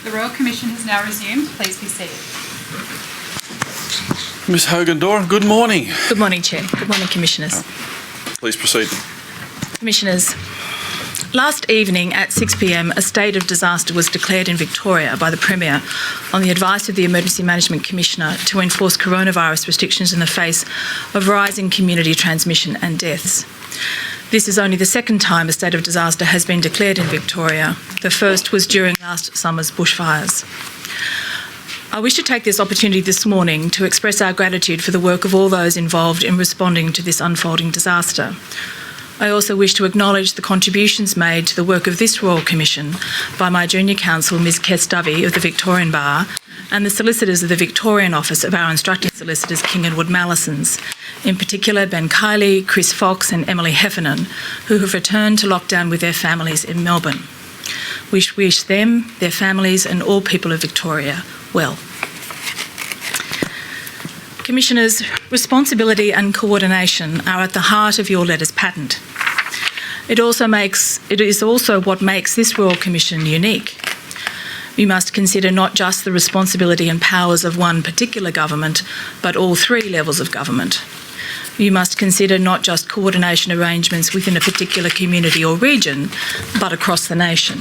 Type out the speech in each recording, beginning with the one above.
The Royal Commission has now resumed. Please be seated. Ms Hogan-Doran, good morning. Good morning, Chair. Good morning, Commissioners. Please proceed. Commissioners, last evening at 6 p.m, a state of disaster was declared in Victoria by the Premier on the advice of the Emergency Management Commissioner to enforce coronavirus restrictions in the face of rising community transmission and deaths. This is only the second time a state of disaster has been declared in Victoria. The first was during last summer's bushfires. I wish to take this opportunity this morning to express our gratitude for the work of all those involved in responding to this unfolding disaster. I also wish to acknowledge the contributions made to the work of this Royal Commission by my junior counsel, Ms Kes Dovey of the Victorian Bar, and the solicitors of the Victorian Office of our instructing solicitors, King & Wood Mallisons, in particular Ben Kiley, Chris Fox and Emily Heffernan, who have returned to lockdown with their families in Melbourne. We wish them, their families and all people of Victoria well. Commissioners, responsibility and coordination are at the heart of your letters patent. It is also what makes this Royal Commission unique. We must consider not just the responsibility and powers of one particular government, but all three levels of government. You must consider not just coordination arrangements within a particular community or region, but across the nation.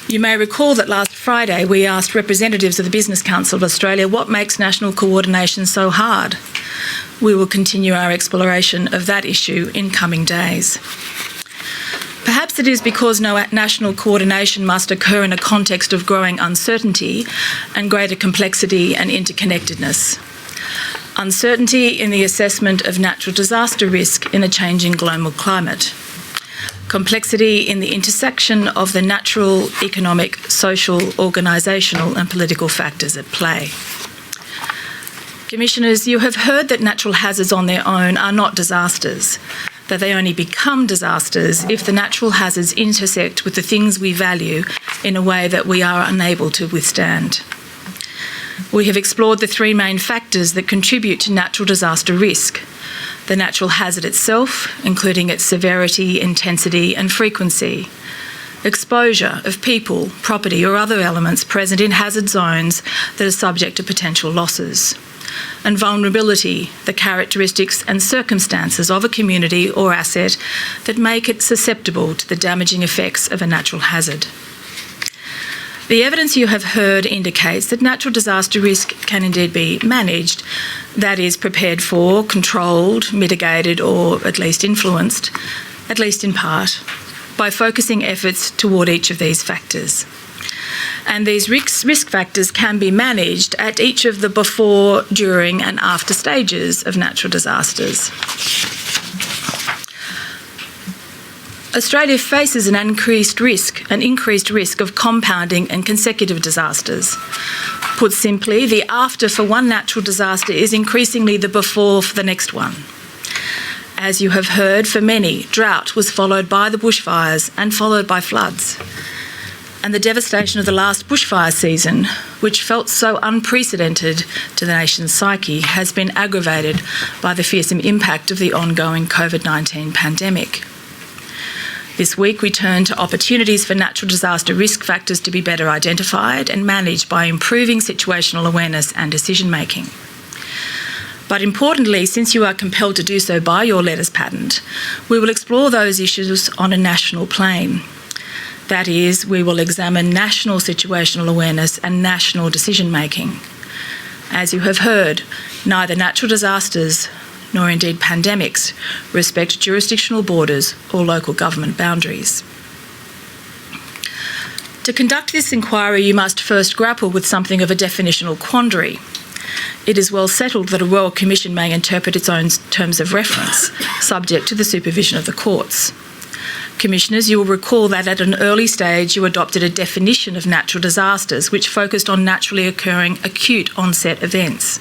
You may recall that last Friday we asked representatives of the Business Council of Australia what makes national coordination so hard. We will continue our exploration of that issue in coming days. Perhaps it is because no national coordination must occur in a context of growing uncertainty and greater complexity and interconnectedness. Uncertainty in the assessment of natural disaster risk in a changing global climate. Complexity in the intersection of the natural, economic, social, organisational and political factors at play. Commissioners, you have heard that natural hazards on their own are not disasters, that they only become disasters if the natural hazards intersect with the things we value in a way that we are unable to withstand. We have explored the three main factors that contribute to natural disaster risk: the natural hazard itself, including its severity, intensity and frequency; exposure of people, property or other elements present in hazard zones that are subject to potential losses; and vulnerability, the characteristics and circumstances of a community or asset that make it susceptible to the damaging effects of a natural hazard. The evidence you have heard indicates that natural disaster risk can indeed be managed, that is, prepared for, controlled, mitigated or at least influenced, at least in part, by focusing efforts toward each of these factors. And these risk factors can be managed at each of the before, during and after stages of natural disasters. Australia faces an increased risk of compounding and consecutive disasters. Put simply, the after for one natural disaster is increasingly the before for the next one. As you have heard, for many, drought was followed by the bushfires and followed by floods. And the devastation of the last bushfire season, which felt so unprecedented to the nation's psyche, has been aggravated by the fearsome impact of the ongoing COVID-19 pandemic. This week we turn to opportunities for natural disaster risk factors to be better identified and managed by improving situational awareness and decision-making. But importantly, since you are compelled to do so by your letters patent, we will explore those issues on a national plane. That is, we will examine national situational awareness and national decision-making. As you have heard, neither natural disasters nor indeed pandemics respect jurisdictional borders or local government boundaries. To conduct this inquiry, you must first grapple with something of a definitional quandary. It is well settled that a Royal Commission may interpret its own terms of reference, subject to the supervision of the courts. Commissioners, you will recall that at an early stage you adopted a definition of natural disasters which focused on naturally occurring acute onset events.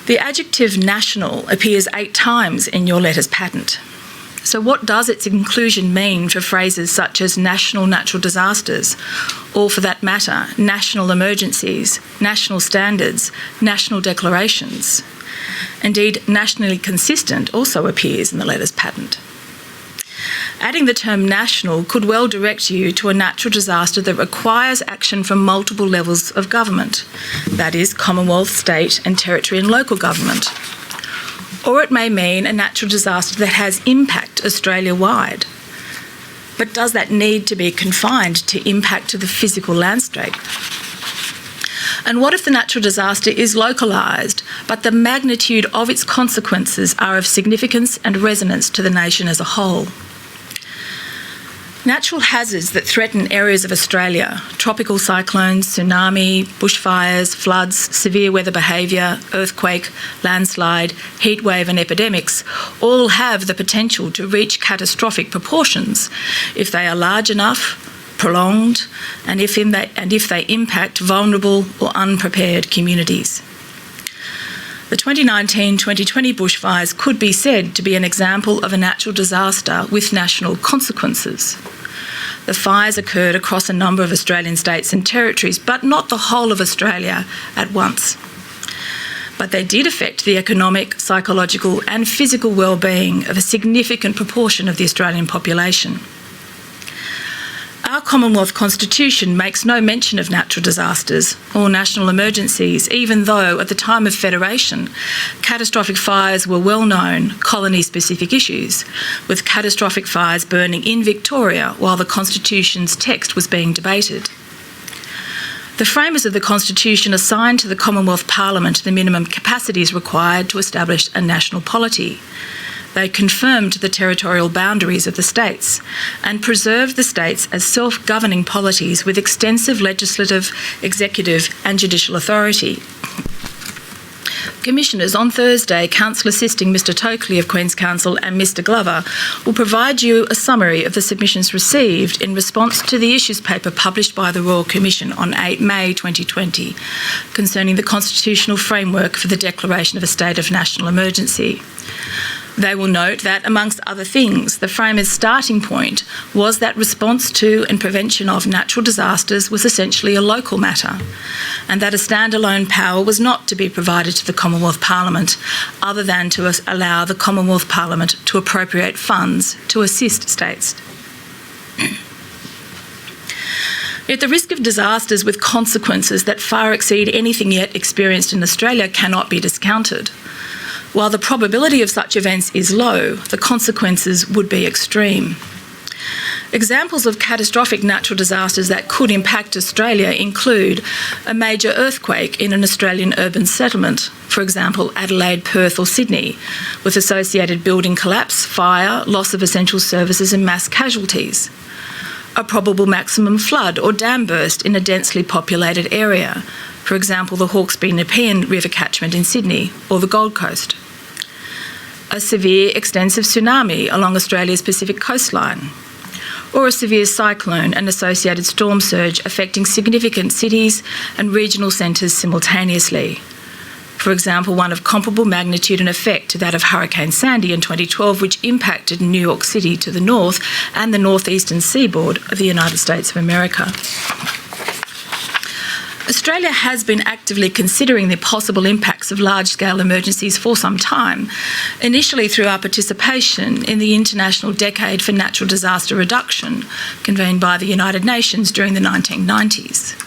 The adjective national appears 8 times in your letters patent. So what does its inclusion mean for phrases such as national natural disasters, or for that matter, national emergencies, national standards, national declarations? Indeed, nationally consistent also appears in the letters patent. Adding the term national could well direct you to a natural disaster that requires action from multiple levels of government, that is, Commonwealth, state and territory and local government. Or it may mean a natural disaster that has impact Australia-wide. But does that need to be confined to impact to the physical landscape? And what if the natural disaster is localised, but the magnitude of its consequences are of significance and resonance to the nation as a whole? Natural hazards that threaten areas of Australia, tropical cyclones, tsunami, bushfires, floods, severe weather behaviour, earthquake, landslide, heatwave and epidemics, all have the potential to reach catastrophic proportions if they are large enough, prolonged, and if they impact vulnerable or unprepared communities. The 2019-2020 bushfires could be said to be an example of a natural disaster with national consequences. The fires occurred across a number of Australian states and territories, but not the whole of Australia at once. But they did affect the economic, psychological and physical well-being of a significant proportion of the Australian population. Our Commonwealth Constitution makes no mention of natural disasters or national emergencies, even though at the time of Federation, catastrophic fires were well-known colony-specific issues, with catastrophic fires burning in Victoria while the Constitution's text was being debated. The framers of the Constitution assigned to the Commonwealth Parliament the minimum capacities required to establish a national polity. They confirmed the territorial boundaries of the states and preserved the states as self-governing polities with extensive legislative, executive and judicial authority. Commissioners, on Thursday, Council assisting Mr Tokley of Queen's Counsel and Mr Glover will provide you a summary of the submissions received in response to the issues paper published by the Royal Commission on 8 May 2020 concerning the constitutional framework for the declaration of a state of national emergency. They will note that, amongst other things, the framers' starting point was that response to and prevention of natural disasters was essentially a local matter, and that a standalone power was not to be provided to the Commonwealth Parliament other than to allow the Commonwealth Parliament to appropriate funds to assist states. Yet the risk of disasters with consequences that far exceed anything yet experienced in Australia cannot be discounted. While the probability of such events is low, the consequences would be extreme. Examples of catastrophic natural disasters that could impact Australia include a major earthquake in an Australian urban settlement, for example Adelaide, Perth or Sydney, with associated building collapse, fire, loss of essential services and mass casualties. A probable maximum flood or dam burst in a densely populated area, for example the Hawkesbury Nepean River catchment in Sydney or the Gold Coast. A severe extensive tsunami along Australia's Pacific coastline, or a severe cyclone and associated storm surge affecting significant cities and regional centres simultaneously. For example, one of comparable magnitude and effect to that of Hurricane Sandy in 2012, which impacted New York City to the north and the northeastern seaboard of the United States of America. Australia has been actively considering the possible impacts of large-scale emergencies for some time, initially through our participation in the International Decade for Natural Disaster Reduction, convened by the United Nations during the 1990s.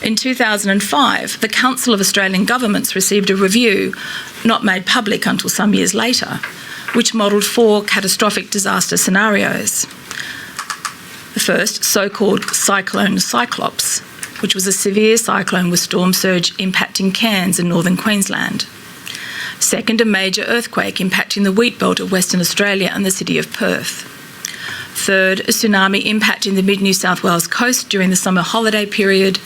In 2005, the Council of Australian Governments received a review, not made public until some years later, which modelled 4 catastrophic disaster scenarios. The first, so-called Cyclone Cyclops, which was a severe cyclone with storm surge impacting Cairns in northern Queensland. Second, a major earthquake impacting the wheat belt of Western Australia and the city of Perth. Third, a tsunami impacting the mid-New South Wales coast during the summer holiday period.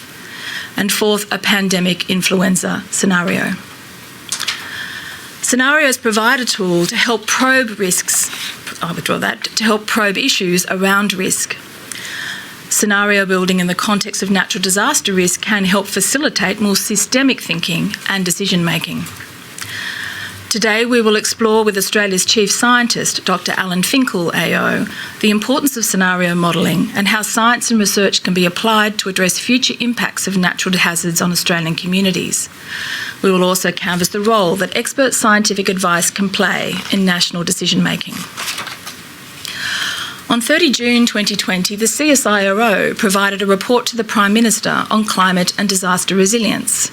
And fourth, a pandemic influenza scenario. Scenarios provide a tool to help probe to help probe issues around risk. Scenario building in the context of natural disaster risk can help facilitate more systemic thinking and decision making. Today we will explore with Australia's Chief Scientist, Dr Alan Finkel AO, the importance of scenario modelling and how science and research can be applied to address future impacts of natural hazards on Australian communities. We will also canvass the role that expert scientific advice can play in national decision making. On 30 June 2020, the CSIRO provided a report to the Prime Minister on climate and disaster resilience.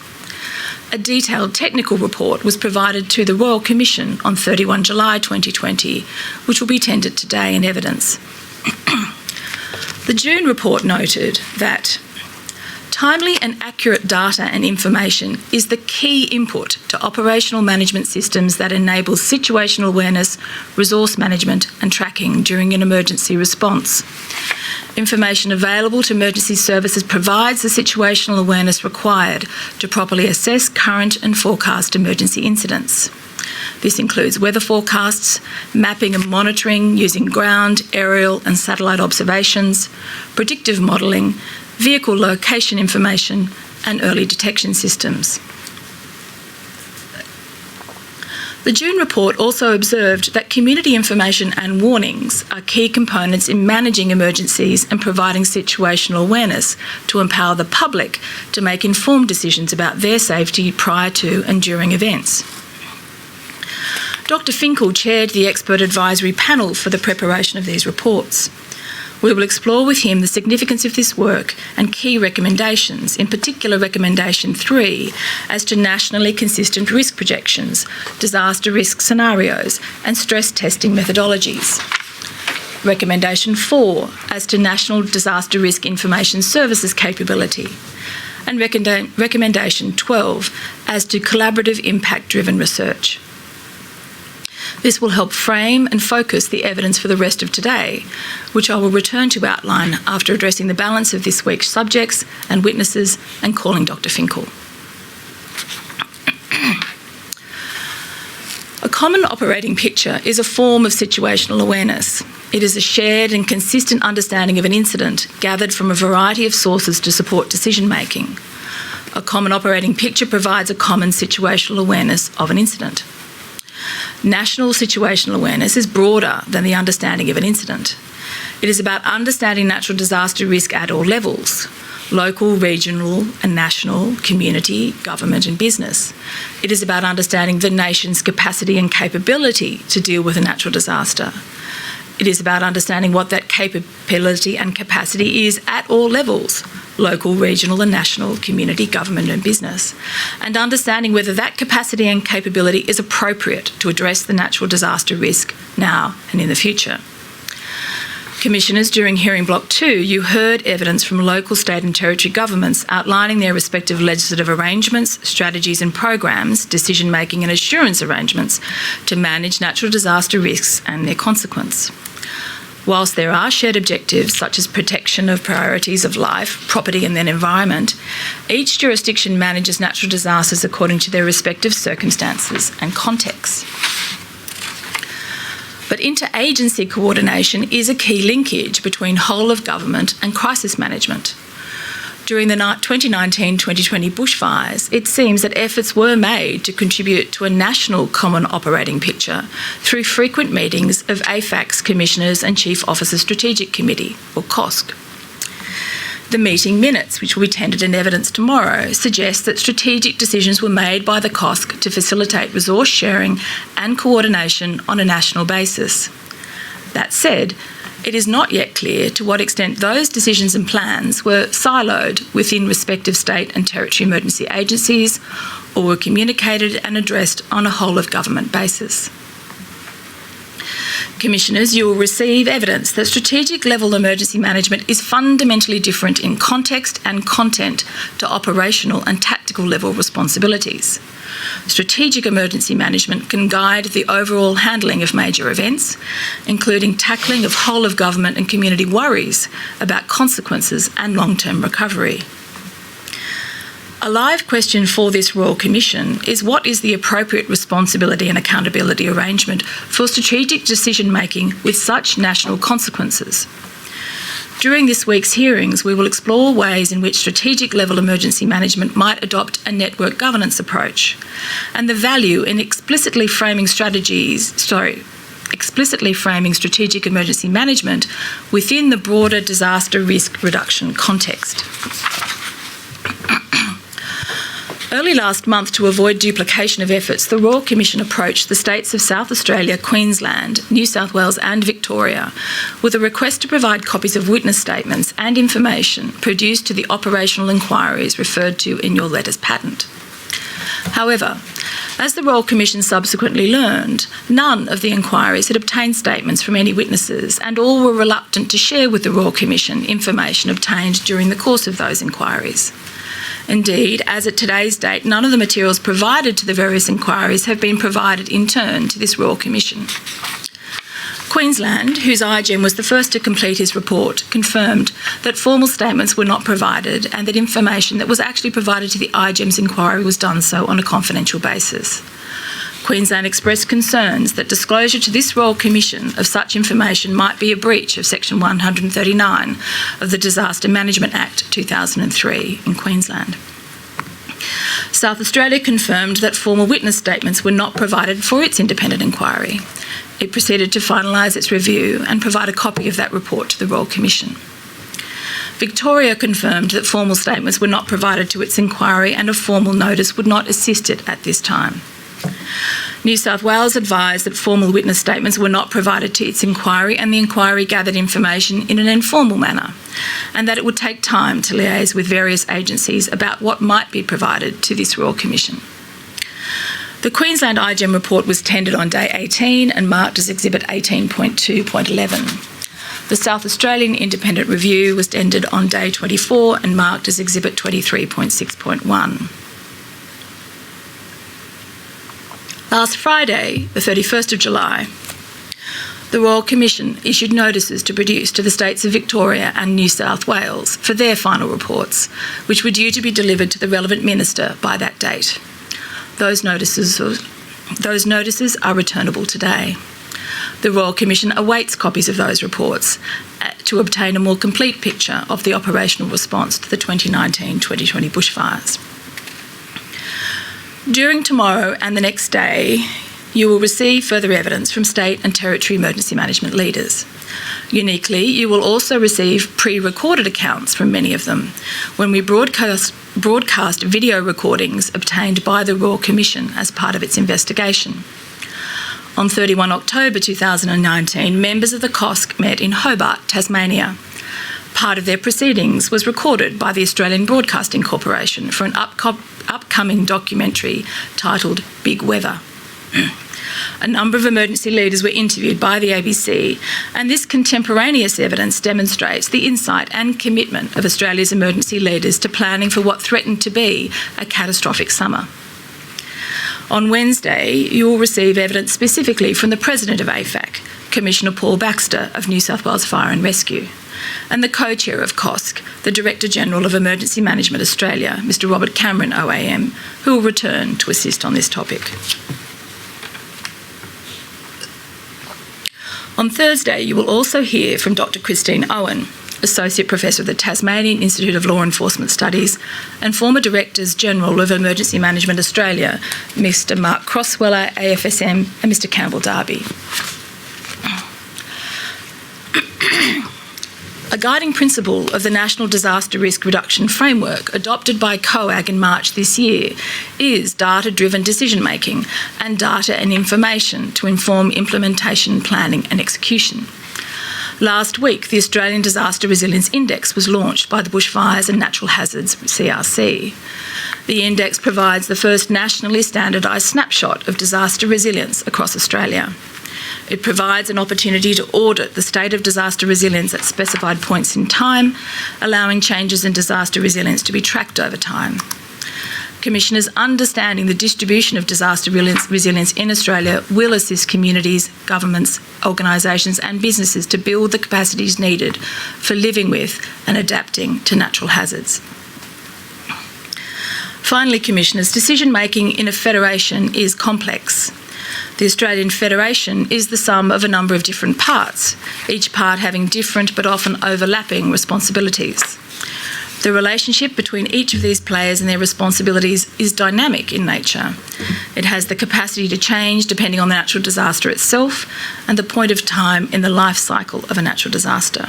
A detailed technical report was provided to the Royal Commission on 31 July 2020, which will be tendered today in evidence. The June report noted that timely and accurate data and information is the key input to operational management systems that enable situational awareness, resource management and tracking during an emergency response. Information available to emergency services provides the situational awareness required to properly assess current and forecast emergency incidents. This includes weather forecasts, mapping and monitoring using ground, aerial and satellite observations, predictive modelling, vehicle location information and early detection systems. The June report also observed that community information and warnings are key components in managing emergencies and providing situational awareness to empower the public to make informed decisions about their safety prior to and during events. Dr. Finkel chaired the expert advisory panel for the preparation of these reports. We will explore with him the significance of this work and key recommendations, in particular Recommendation 3, as to nationally consistent risk projections, disaster risk scenarios and stress testing methodologies. Recommendation 4, as to National Disaster Risk Information Services capability. And Recommendation 12, as to collaborative impact-driven research. This will help frame and focus the evidence for the rest of today, which I will return to outline after addressing the balance of this week's subjects and witnesses and calling Dr. Finkel. A common operating picture is a form of situational awareness. It is a shared and consistent understanding of an incident gathered from a variety of sources to support decision-making. A common operating picture provides a common situational awareness of an incident. National situational awareness is broader than the understanding of an incident. It is about understanding natural disaster risk at all levels: local, regional and national, community, government and business. It is about understanding the nation's capacity and capability to deal with a natural disaster. It is about understanding what that capability and capacity is at all levels: local, regional and national, community, government and business, and understanding whether that capacity and capability is appropriate to address the natural disaster risk now and in the future. Commissioners, during hearing block 2, you heard evidence from local, state and territory governments outlining their respective legislative arrangements, strategies and programs, decision-making and assurance arrangements to manage natural disaster risks and their consequence. Whilst there are shared objectives such as protection of priorities of life, property and then environment, each jurisdiction manages natural disasters according to their respective circumstances and contexts. But interagency coordination is a key linkage between whole of government and crisis management. During the 2019-2020 bushfires, it seems that efforts were made to contribute to a national common operating picture through frequent meetings of AFAC's Commissioners and Chief Officers Strategic Committee, or COSC. The meeting minutes, which will be tendered in evidence tomorrow, suggest that strategic decisions were made by the COSC to facilitate resource sharing and coordination on a national basis. That said, it is not yet clear to what extent those decisions and plans were siloed within respective state and territory emergency agencies or were communicated and addressed on a whole-of-government basis. Commissioners, you will receive evidence that strategic-level emergency management is fundamentally different in context and content to operational and tactical-level responsibilities. Strategic emergency management can guide the overall handling of major events, including tackling of whole-of-government and community worries about consequences and long-term recovery. A live question for this Royal Commission is what is the appropriate responsibility and accountability arrangement for strategic decision-making with such national consequences? During this week's hearings, we will explore ways in which strategic-level emergency management might adopt a network governance approach and the value in explicitly framing strategic emergency management within the broader disaster risk reduction context. Early last month, to avoid duplication of efforts, the Royal Commission approached the states of South Australia, Queensland, New South Wales and Victoria with a request to provide copies of witness statements and information produced to the operational inquiries referred to in your letters patent. However, as the Royal Commission subsequently learned, none of the inquiries had obtained statements from any witnesses, and all were reluctant to share with the Royal Commission information obtained during the course of those inquiries. Indeed, as at today's date, none of the materials provided to the various inquiries have been provided in turn to this Royal Commission. Queensland, whose IGEM was the first to complete his report, confirmed that formal statements were not provided and that information that was actually provided to the IGEM's inquiry was done so on a confidential basis. Queensland expressed concerns that disclosure to this Royal Commission of such information might be a breach of Section 139 of the Disaster Management Act 2003 in Queensland. South Australia confirmed that formal witness statements were not provided for its independent inquiry. It proceeded to finalise its review and provide a copy of that report to the Royal Commission. Victoria confirmed that formal statements were not provided to its inquiry and a formal notice would not assist it at this time. New South Wales advised that formal witness statements were not provided to its inquiry and the inquiry gathered information in an informal manner, and that it would take time to liaise with various agencies about what might be provided to this Royal Commission. The Queensland IGEM report was tendered on day 18 and marked as Exhibit 18.2.11. The South Australian Independent Review was tendered on day 24 and marked as Exhibit 23.6.1. Last Friday, the 31st of July, the Royal Commission issued notices to produce to the states of Victoria and New South Wales for their final reports, which were due to be delivered to the relevant minister by that date. Those notices are returnable today. The Royal Commission awaits copies of those reports to obtain a more complete picture of the operational response to the 2019-2020 bushfires. During tomorrow and the next day, you will receive further evidence from state and territory emergency management leaders. Uniquely, you will also receive pre-recorded accounts from many of them when we broadcast video recordings obtained by the Royal Commission as part of its investigation. On 31 October 2019, members of the COSC met in Hobart, Tasmania. Part of their proceedings was recorded by the Australian Broadcasting Corporation for an upcoming documentary titled Big Weather. A number of emergency leaders were interviewed by the ABC, and this contemporaneous evidence demonstrates the insight and commitment of Australia's emergency leaders to planning for what threatened to be a catastrophic summer. On Wednesday, you will receive evidence specifically from the President of AFAC, Commissioner Paul Baxter of New South Wales Fire and Rescue, and the co-chair of COSC, the Director-General of Emergency Management Australia, Mr Robert Cameron OAM, who will return to assist on this topic. On Thursday, you will also hear from Dr Christine Owen, Associate Professor of the Tasmanian Institute of Law Enforcement Studies and former Directors General of Emergency Management Australia, Mr Mark Crossweller, AFSM, and Mr Campbell Darby. A guiding principle of the National Disaster Risk Reduction Framework adopted by COAG in March this year is data-driven decision-making and data and information to inform implementation, planning and execution. Last week, the Australian Disaster Resilience Index was launched by the Bushfires and Natural Hazards CRC. The index provides the first nationally standardised snapshot of disaster resilience across Australia. It provides an opportunity to audit the state of disaster resilience at specified points in time, allowing changes in disaster resilience to be tracked over time. Commissioners understanding the distribution of disaster resilience in Australia will assist communities, governments, organisations and businesses to build the capacities needed for living with and adapting to natural hazards. Finally, Commissioners, decision-making in a federation is complex. The Australian Federation is the sum of a number of different parts, each part having different but often overlapping responsibilities. The relationship between each of these players and their responsibilities is dynamic in nature. It has the capacity to change depending on the natural disaster itself and the point of time in the life cycle of a natural disaster.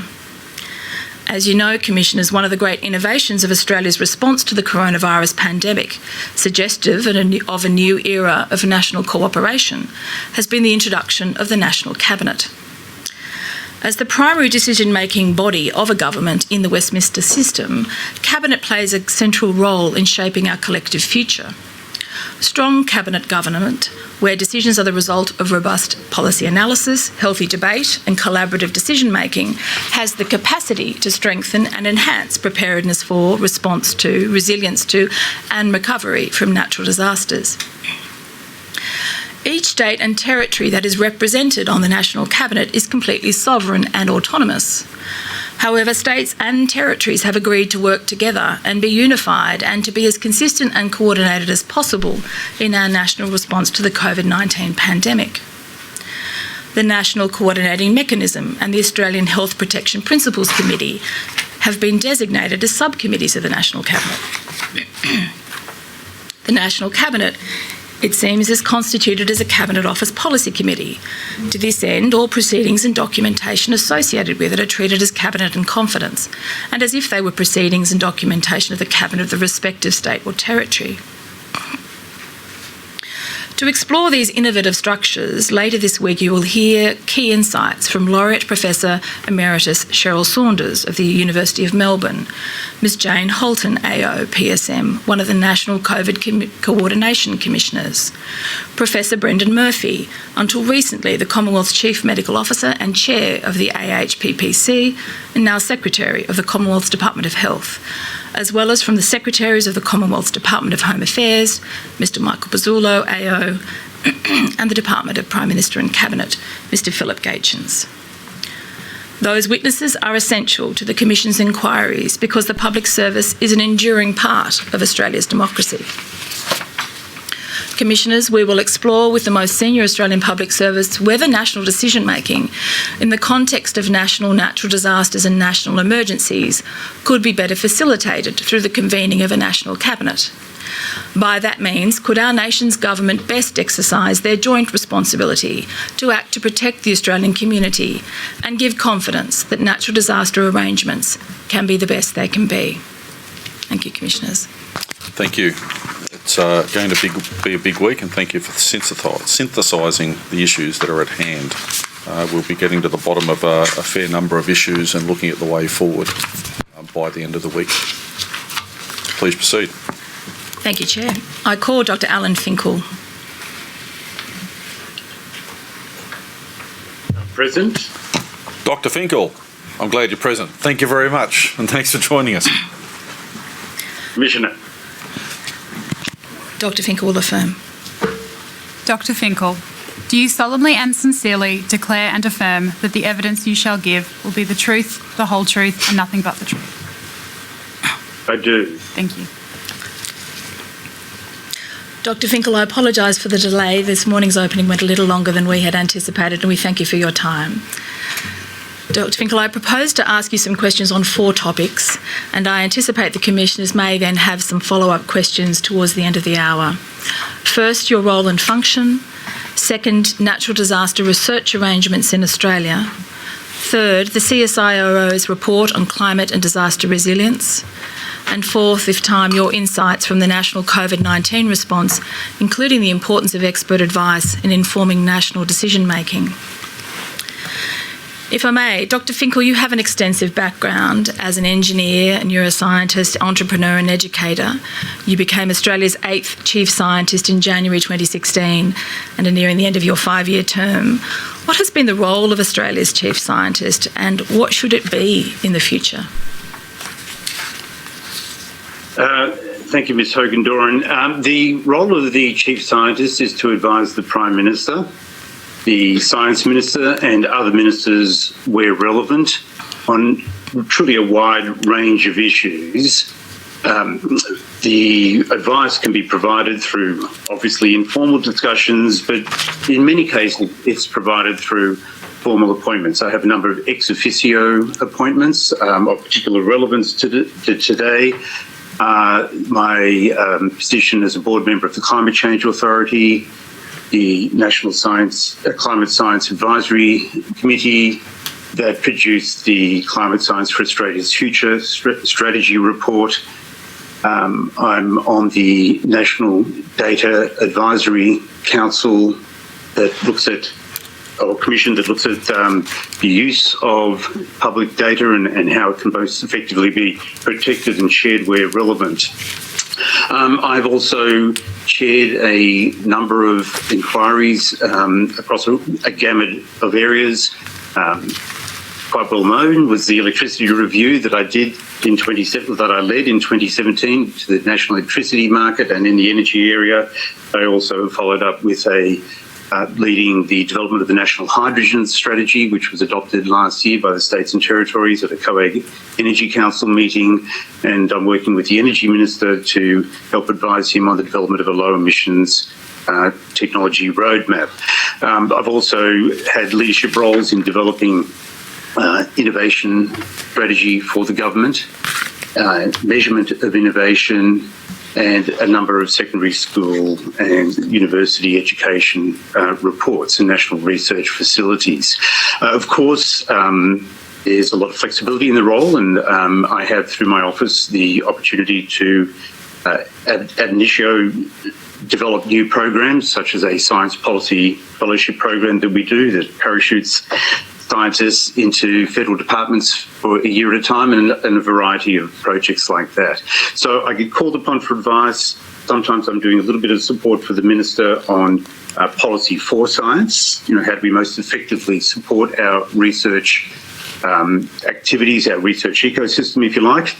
As you know, Commissioners, one of the great innovations of Australia's response to the coronavirus pandemic, suggestive of a new era of national cooperation, has been the introduction of the National Cabinet. As the primary decision-making body of a government in the Westminster system, Cabinet plays a central role in shaping our collective future. Strong Cabinet government, where decisions are the result of robust policy analysis, healthy debate and collaborative decision-making, has the capacity to strengthen and enhance preparedness for, response to, resilience to and recovery from natural disasters. Each state and territory that is represented on the National Cabinet is completely sovereign and autonomous. However, states and territories have agreed to work together and be unified and to be as consistent and coordinated as possible in our national response to the COVID-19 pandemic. The National Coordinating Mechanism and the Australian Health Protection Principles Committee have been designated as subcommittees of the National Cabinet. The National Cabinet, it seems, is constituted as a Cabinet Office Policy Committee. To this end, all proceedings and documentation associated with it are treated as Cabinet in confidence and as if they were proceedings and documentation of the Cabinet of the respective state or territory. To explore these innovative structures, later this week you will hear key insights from Laureate Professor Emeritus Cheryl Saunders of the University of Melbourne, Ms Jane Holton AO PSM, one of the National COVID Coordination Commissioners, Professor Brendan Murphy, until recently the Commonwealth's Chief Medical Officer and Chair of the AHPPC and now Secretary of the Commonwealth's Department of Health, as well as from the Secretaries of the Commonwealth's Department of Home Affairs, Mr Michael Pezzulo AO, and the Department of Prime Minister and Cabinet, Mr Philip Gaetjens. Those witnesses are essential to the Commission's inquiries because the public service is an enduring part of Australia's democracy. Commissioners, we will explore with the most senior Australian public servants whether national decision-making in the context of national natural disasters and national emergencies could be better facilitated through the convening of a national cabinet. By that means, could our nation's government best exercise their joint responsibility to act to protect the Australian community and give confidence that natural disaster arrangements can be the best they can be? Thank you, Commissioners. Thank you. It's going to be a big week, and thank you for synthesising the issues that are at hand. We'll be getting to the bottom of a fair number of issues and looking at the way forward by the end of the week. Please proceed. Thank you, Chair. I call Dr Alan Finkel. Present. Dr Finkel, I'm glad you're present. Thank you very much, and thanks for joining us. Commissioner. Dr Finkel will affirm. Dr Finkel, do you solemnly and sincerely declare and affirm that the evidence you shall give will be the truth, the whole truth, and nothing but the truth? I do. Thank you. Dr Finkel, I apologise for the delay. This morning's opening went a little longer than we had anticipated, and we thank you for your time. Dr Finkel, I propose to ask you some questions on 4 topics, and I anticipate the Commissioners may then have some follow-up questions towards the end of the hour. First, your role and function. Second, natural disaster research arrangements in Australia. Third, the CSIRO's report on climate and disaster resilience. And fourth, if time, your insights from the national COVID-19 response, including the importance of expert advice in informing national decision-making. If I may, Dr Finkel, you have an extensive background as an engineer, a neuroscientist, entrepreneur and educator. You became Australia's 8th Chief Scientist in January 2016 and are nearing the end of your 5-year term. What has been the role of Australia's Chief Scientist and what should it be in the future? Thank you, Ms Hogan-Doran. The role of the Chief Scientist is to advise the Prime Minister, the Science Minister and other ministers where relevant on truly a wide range of issues. The advice can be provided through obviously informal discussions, but in many cases it's provided through formal appointments. I have a number of ex officio appointments of particular relevance to today. My position as a board member of the Climate Change Authority, the National Climate Science Advisory Committee, that produced the Climate Science for Australia's Future strategy report. I'm on the National Data Advisory Council that looks at, or commission that looks at the use of public data and how it can most effectively be protected and shared where relevant. I've also chaired a number of inquiries across a gamut of areas. Quite well known was the electricity review that I did that I led in 2017 to the national electricity market and in the energy area. I also followed up with leading the development of the National Hydrogen Strategy, which was adopted last year by the states and territories at a COAG Energy Council meeting. And I'm working with the Energy Minister to help advise him on the development of a low emissions technology roadmap. I've also had leadership roles in developing innovation strategy for the government, measurement of innovation, and a number of secondary school and university education reports and national research facilities. Of course, there's a lot of flexibility in the role, and I have, through my office, the opportunity to ab initio develop new programs, such as a science policy fellowship program that we do that parachutes scientists into federal departments for a year at a time, and a variety of projects like that. So I get called upon for advice. Sometimes I'm doing a little bit of support for the Minister on policy for science. You know, how do we most effectively support our research activities, our research ecosystem, if you like.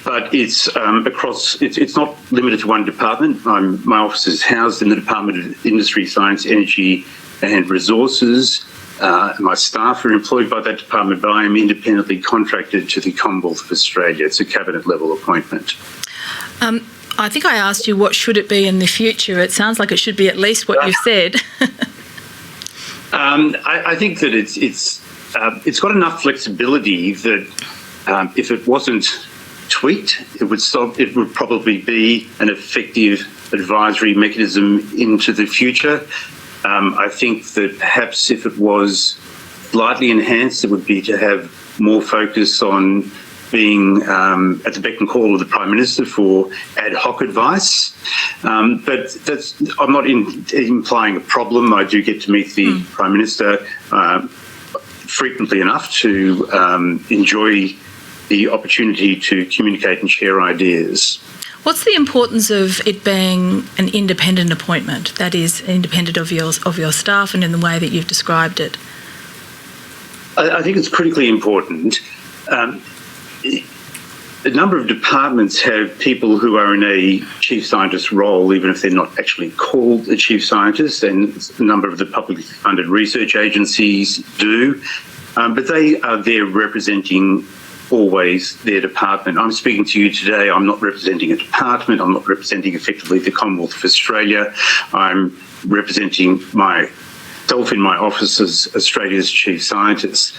But it's it's not limited to one department. My office is housed in the Department of Industry, Science, Energy and Resources. My staff are employed by that department, but I am independently contracted to the Commonwealth of Australia. It's a cabinet level appointment. I think I asked you what should it be in the future. It sounds like it should be at least what you've said. I think that it's got enough flexibility that if it wasn't tweaked, it would probably be an effective advisory mechanism into the future. I think that perhaps if it was slightly enhanced, it would be to have more focus on being at the beck and call of the Prime Minister for ad hoc advice. But I'm not implying a problem. I do get to meet the Prime Minister frequently enough to enjoy the opportunity to communicate and share ideas. What's the importance of it being an independent appointment, that is, independent of your staff and in the way that you've described it? I think it's critically important. A number of departments have people who are in a chief scientist role, even if they're not actually called a chief scientist, and a number of the publicly funded research agencies do, but they are there representing always their department. I'm speaking to you today. I'm not representing a department. I'm not representing effectively the Commonwealth of Australia. I'm representing myself in my office as Australia's chief scientist.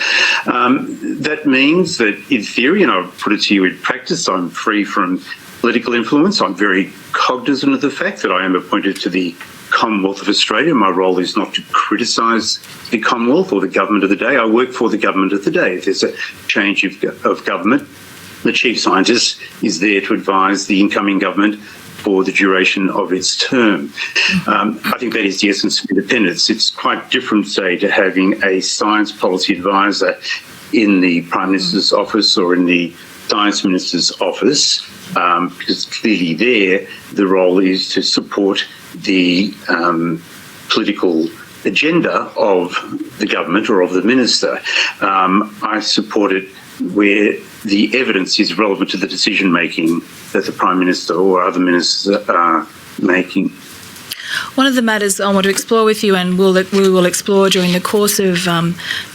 That means that in theory, and I'll put it to you in practice, I'm free from political influence. I'm very cognizant of the fact that I am appointed to the Commonwealth of Australia. My role is not to criticise the Commonwealth or the government of the day. I work for the government of the day. If there's a change of government, the chief scientist is there to advise the incoming government for the duration of its term. I think that is the essence of independence. It's quite different, say, to having a science policy advisor in the Prime Minister's office or in the Science Minister's office, because clearly there the role is to support the political agenda of the government or of the minister. I support it where the evidence is relevant to the decision making that the Prime Minister or other ministers are making. One of the matters I want to explore with you, and we will explore during the course of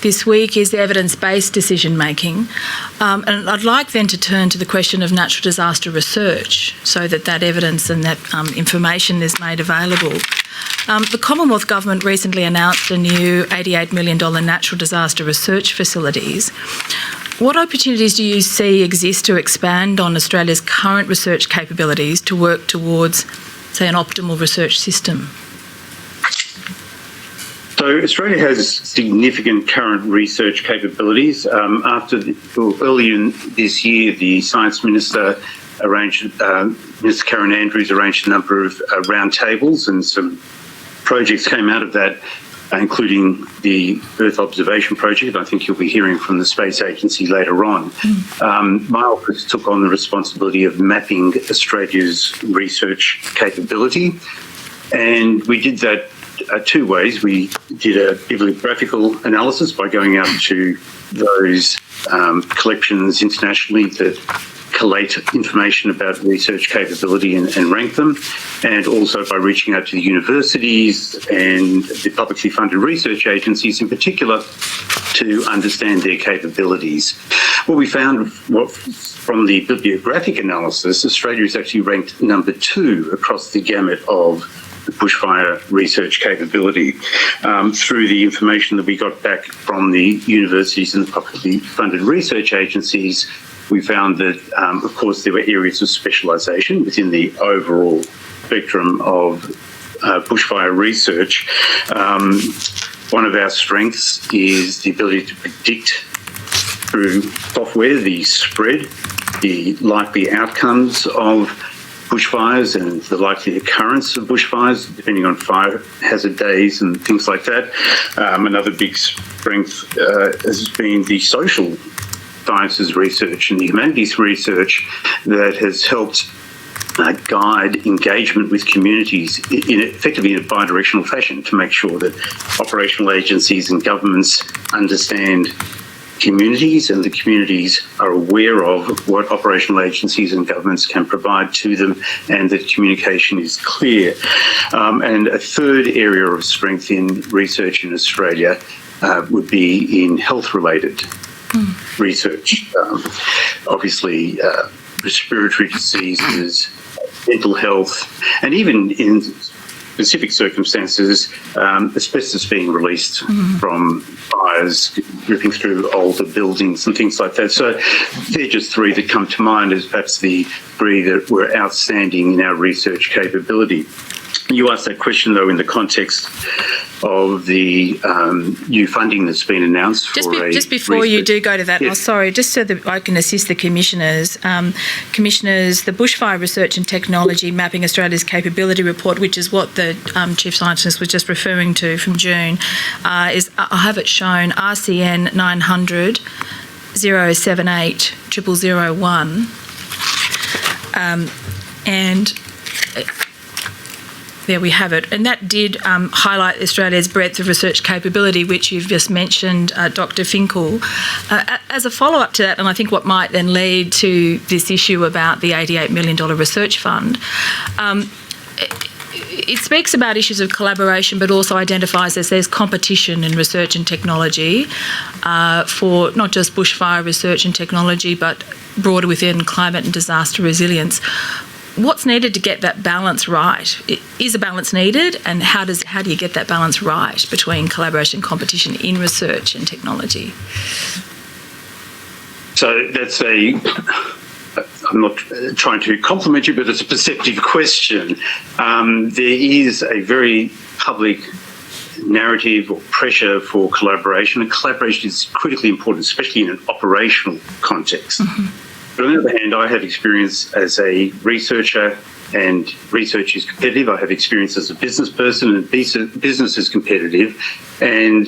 this week, is evidence-based decision-making. And I'd like then to turn to the question of natural disaster research so that evidence and that information is made available. The Commonwealth Government recently announced a new $88 million natural disaster research facilities. What opportunities do you see exist to expand on Australia's current research capabilities to work towards, say, an optimal research system? So Australia has significant current research capabilities. Earlier in this year, the Science Minister Ms. Karen Andrews arranged a number of roundtables, and some projects came out of that, including the Earth Observation Project. I think you'll be hearing from the Space Agency later on. My office took on the responsibility of mapping Australia's research capability, and we did that two ways. We did a bibliographical analysis by going out to those collections internationally that collate information about research capability and rank them, and also by reaching out to the universities and the publicly funded research agencies in particular to understand their capabilities. What we found from the bibliographic analysis, Australia is actually ranked number 2 across the gamut of bushfire research capability. Through the information that we got back from the universities and the publicly funded research agencies, we found that, of course, there were areas of specialisation within the overall spectrum of bushfire research. One of our strengths is the ability to predict through software the spread, the likely outcomes of bushfires and the likely occurrence of bushfires, depending on fire hazard days and things like that. Another big strength has been the social sciences research and the humanities research that has helped guide engagement with communities effectively in a bi-directional fashion to make sure that operational agencies and governments understand communities and the communities are aware of what operational agencies and governments can provide to them, and that communication is clear. And a third area of strength in research in Australia would be in health-related research. Obviously, respiratory diseases, mental health, and even in specific circumstances, asbestos being released from fires ripping through older buildings and things like that. So they're just three that come to mind as perhaps the three that were outstanding in our research capability. You asked that question, though, in the context of the new funding that's been announced Just before you do go to that, yes. Sorry, just so that I can assist the commissioners. Commissioners, the Bushfire Research and Technology Mapping Australia's Capability Report, which is what the Chief Scientist was just referring to from June, is, I have it shown, RCN 900 078 0001. And there we have it. And that did highlight Australia's breadth of research capability, which you've just mentioned, Dr. Finkel. As a follow-up to that, and I think what might then lead to this issue about the $88 million research fund, it speaks about issues of collaboration, but also identifies that there's competition in research and technology for not just bushfire research and technology, but broader within climate and disaster resilience. What's needed to get that balance right? Is a balance needed, and how do you get that balance right between collaboration and competition in research and technology? So that's I'm not trying to compliment you, but it's a perceptive question. There is a very public narrative or pressure for collaboration, and collaboration is critically important, especially in an operational context. But on the other hand, I have experience as a researcher, and research is competitive. I have experience as a business person, and business is competitive. And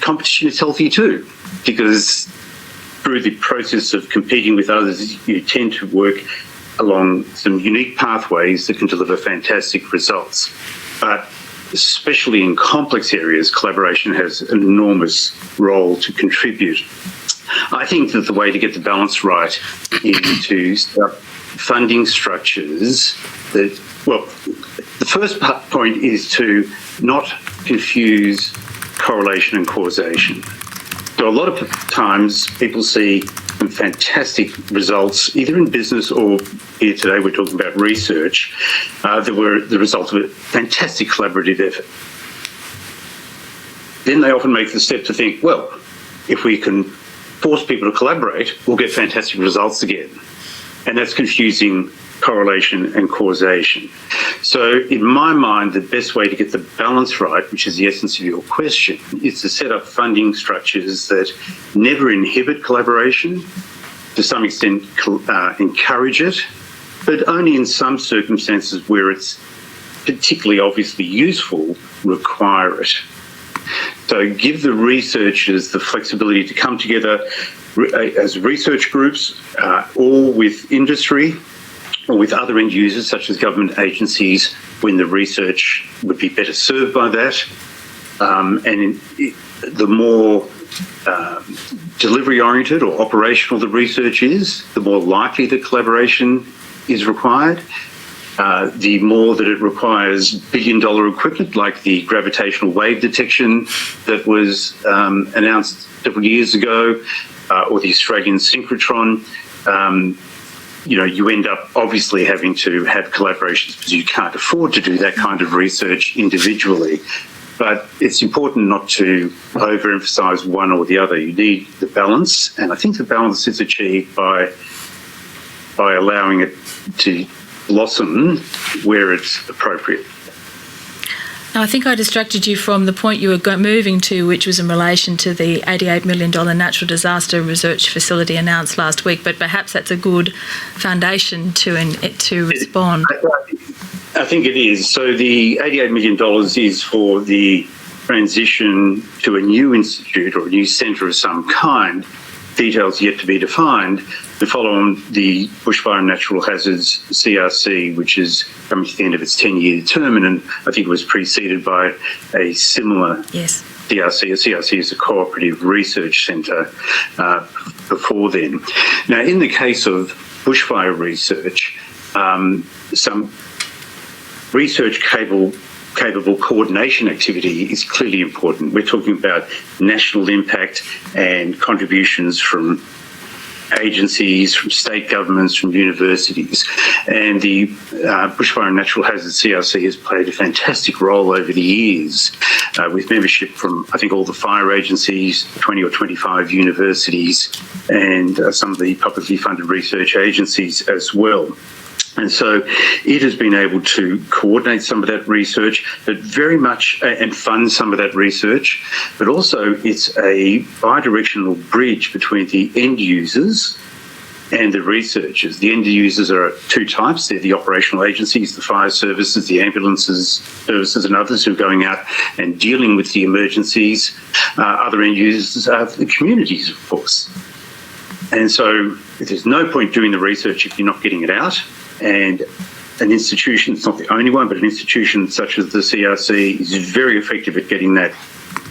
competition is healthy too, because through the process of competing with others, you tend to work along some unique pathways that can deliver fantastic results. But especially in complex areas, collaboration has an enormous role to contribute. I think that the way to get the balance right is to set up funding structures that, well, the first point is to not confuse correlation and causation. So a lot of times people see some fantastic results, either in business or here today we're talking about research, that were the result of a fantastic collaborative effort. Then they often make the step to think, well, if we can force people to collaborate, we'll get fantastic results again. And that's confusing correlation and causation. So in my mind, the best way to get the balance right, which is the essence of your question, is to set up funding structures that never inhibit collaboration, to some extent encourage it, but only in some circumstances where it's particularly obviously useful, require it. So give the researchers the flexibility to come together as research groups, or with industry, or with other end users such as government agencies when the research would be better served by that. The more delivery-oriented or operational the research is, the more likely the collaboration is required. The more that it requires billion-dollar equipment like the gravitational wave detection that was announced several years ago, or the Australian synchrotron, you end up obviously having to have collaborations because you can't afford to do that kind of research individually. But it's important not to overemphasise one or the other. You need the balance, and I think the balance is achieved by allowing it to blossom where it's appropriate. Now, I think I distracted you from the point you were moving to, which was in relation to the $88 million natural disaster research facility announced last week, but perhaps that's a good foundation to respond. I think it is. So the $88 million is for the transition to a new institute or a new centre of some kind, details yet to be defined, to follow on the Bushfire and Natural Hazards CRC, which is coming to the end of its 10-year term, and I think it was preceded by a similar CRC. A CRC is a cooperative research centre before then. Now, in the case of bushfire research, some research capable coordination activity is clearly important. We're talking about national impact and contributions from agencies, from state governments, from universities. And the Bushfire and Natural Hazards CRC has played a fantastic role over the years with membership from, I think, all the fire agencies, 20 or 25 universities, and some of the publicly funded research agencies as well. And so it has been able to coordinate some of that research, but very much, and fund some of that research, but also it's a bi-directional bridge between the end users and the researchers. The end users are two types. They're the operational agencies, the fire services, the ambulances services, and others who are going out and dealing with the emergencies. Other end users are the communities, of course. And so there's no point doing the research if you're not getting it out. And an institution, it's not the only one, but an institution such as the CRC is very effective at getting that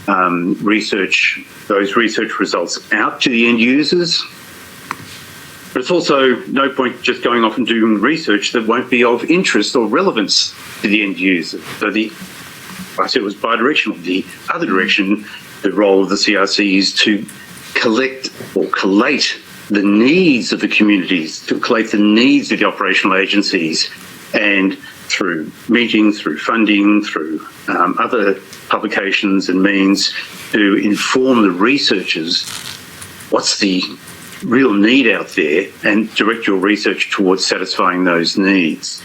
those research results out to the end users. But it's also no point just going off and doing research that won't be of interest or relevance to the end user. So I said it was bi-directional. The other direction, the role of the CRC is to collect or collate the needs of the communities, to collate the needs of the operational agencies, and through meetings, through funding, through other publications and means to inform the researchers what's the real need out there and direct your research towards satisfying those needs.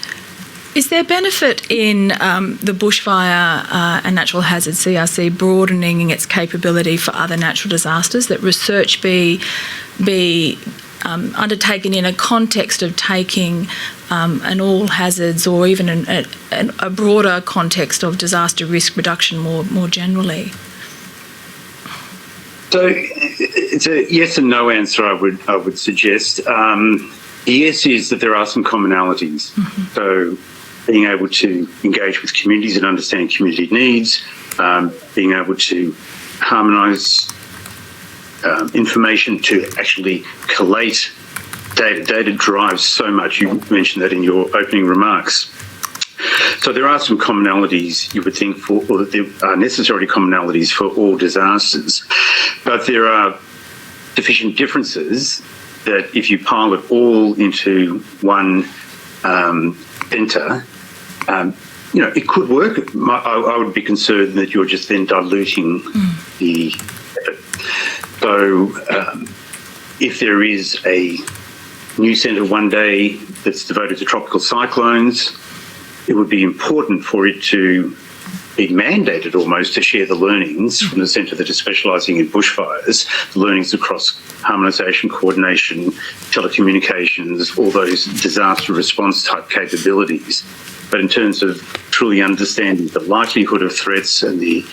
Is there benefit in the bushfire and natural hazards CRC broadening its capability for other natural disasters, that research be undertaken in a context of taking an all hazards or even a broader context of disaster risk reduction more generally? So it's a yes and no answer, I would suggest. The yes is that there are some commonalities. Mm-hmm. So being able to engage with communities and understand community needs, being able to harmonise information to actually collate data. Data drives so much. You mentioned that in your opening remarks. So there are some commonalities you would think or there are necessary commonalities for all disasters, but there are sufficient differences that if you pile it all into one centre, it could work. I would be concerned that you're just then diluting the effort. So if there is a new centre one day that's devoted to tropical cyclones. It would be important for it to be mandated almost to share the learnings from the centre that is specialising in bushfires, the learnings across harmonisation, coordination, telecommunications, all those disaster response type capabilities. But in terms of truly understanding the likelihood of threats and the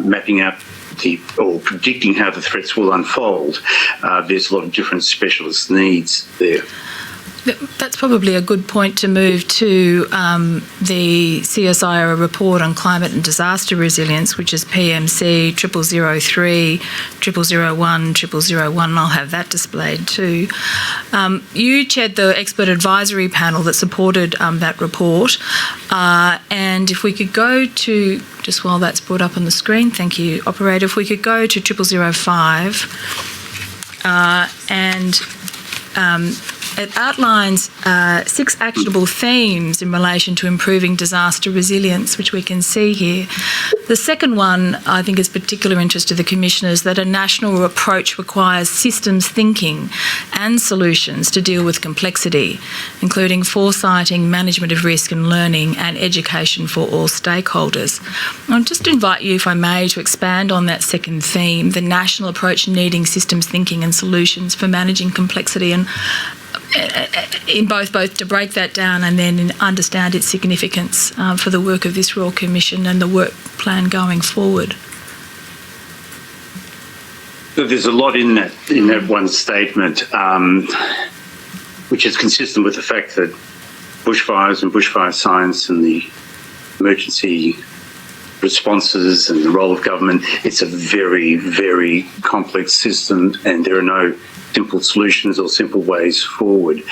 mapping out or predicting how the threats will unfold, there's a lot of different specialist needs there. That's probably a good point to move to the CSIRO report on climate and disaster resilience, which is PMC 0003, 0001, 0001, and I'll have that displayed too. You chaired the expert advisory panel that supported that report, and if we could go to, just while that's brought up on the screen, thank you, operator, if we could go to 0005 and it outlines 6 actionable themes in relation to improving disaster resilience, which we can see here. The second one, I think, is particular interest to the Commissioners, that a national approach requires systems thinking and solutions to deal with complexity, including foresighting, management of risk and learning, and education for all stakeholders. I'll just invite you, if I may, to expand on that second theme, the national approach needing systems thinking and solutions for managing complexity, and in both to break that down and then understand its significance for the work of this Royal Commission and the work plan going forward. There's a lot in that one statement, which is consistent with the fact that bushfires and bushfire science and the emergency responses and the role of government, it's a very, very complex system, and there are no simple solutions or simple ways forward.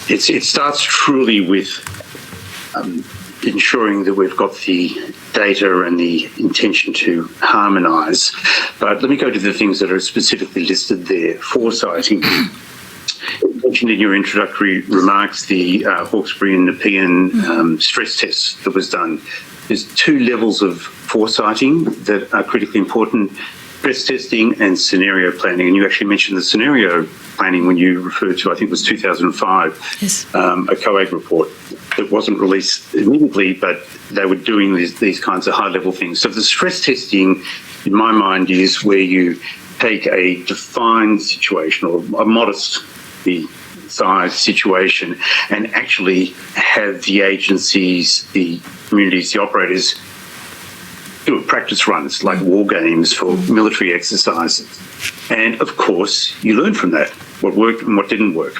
It starts truly with ensuring that we've got the data and the intention to harmonise. But let me go to the things that are specifically listed there. Foresighting. You mentioned in your introductory remarks the Hawkesbury and Nepean stress test that was done. There's 2 levels of foresighting that are critically important: stress testing and scenario planning. And you actually mentioned the scenario planning when you referred to, I think it was 2005, Yes. A COAG report that wasn't released immediately, but they were doing these kinds of high-level things. So the stress testing, in my mind, is where you take a defined situation or a modest size situation and actually have the agencies, the communities, the operators do practice runs like war games for military exercises. And of course, you learn from that, what worked and what didn't work.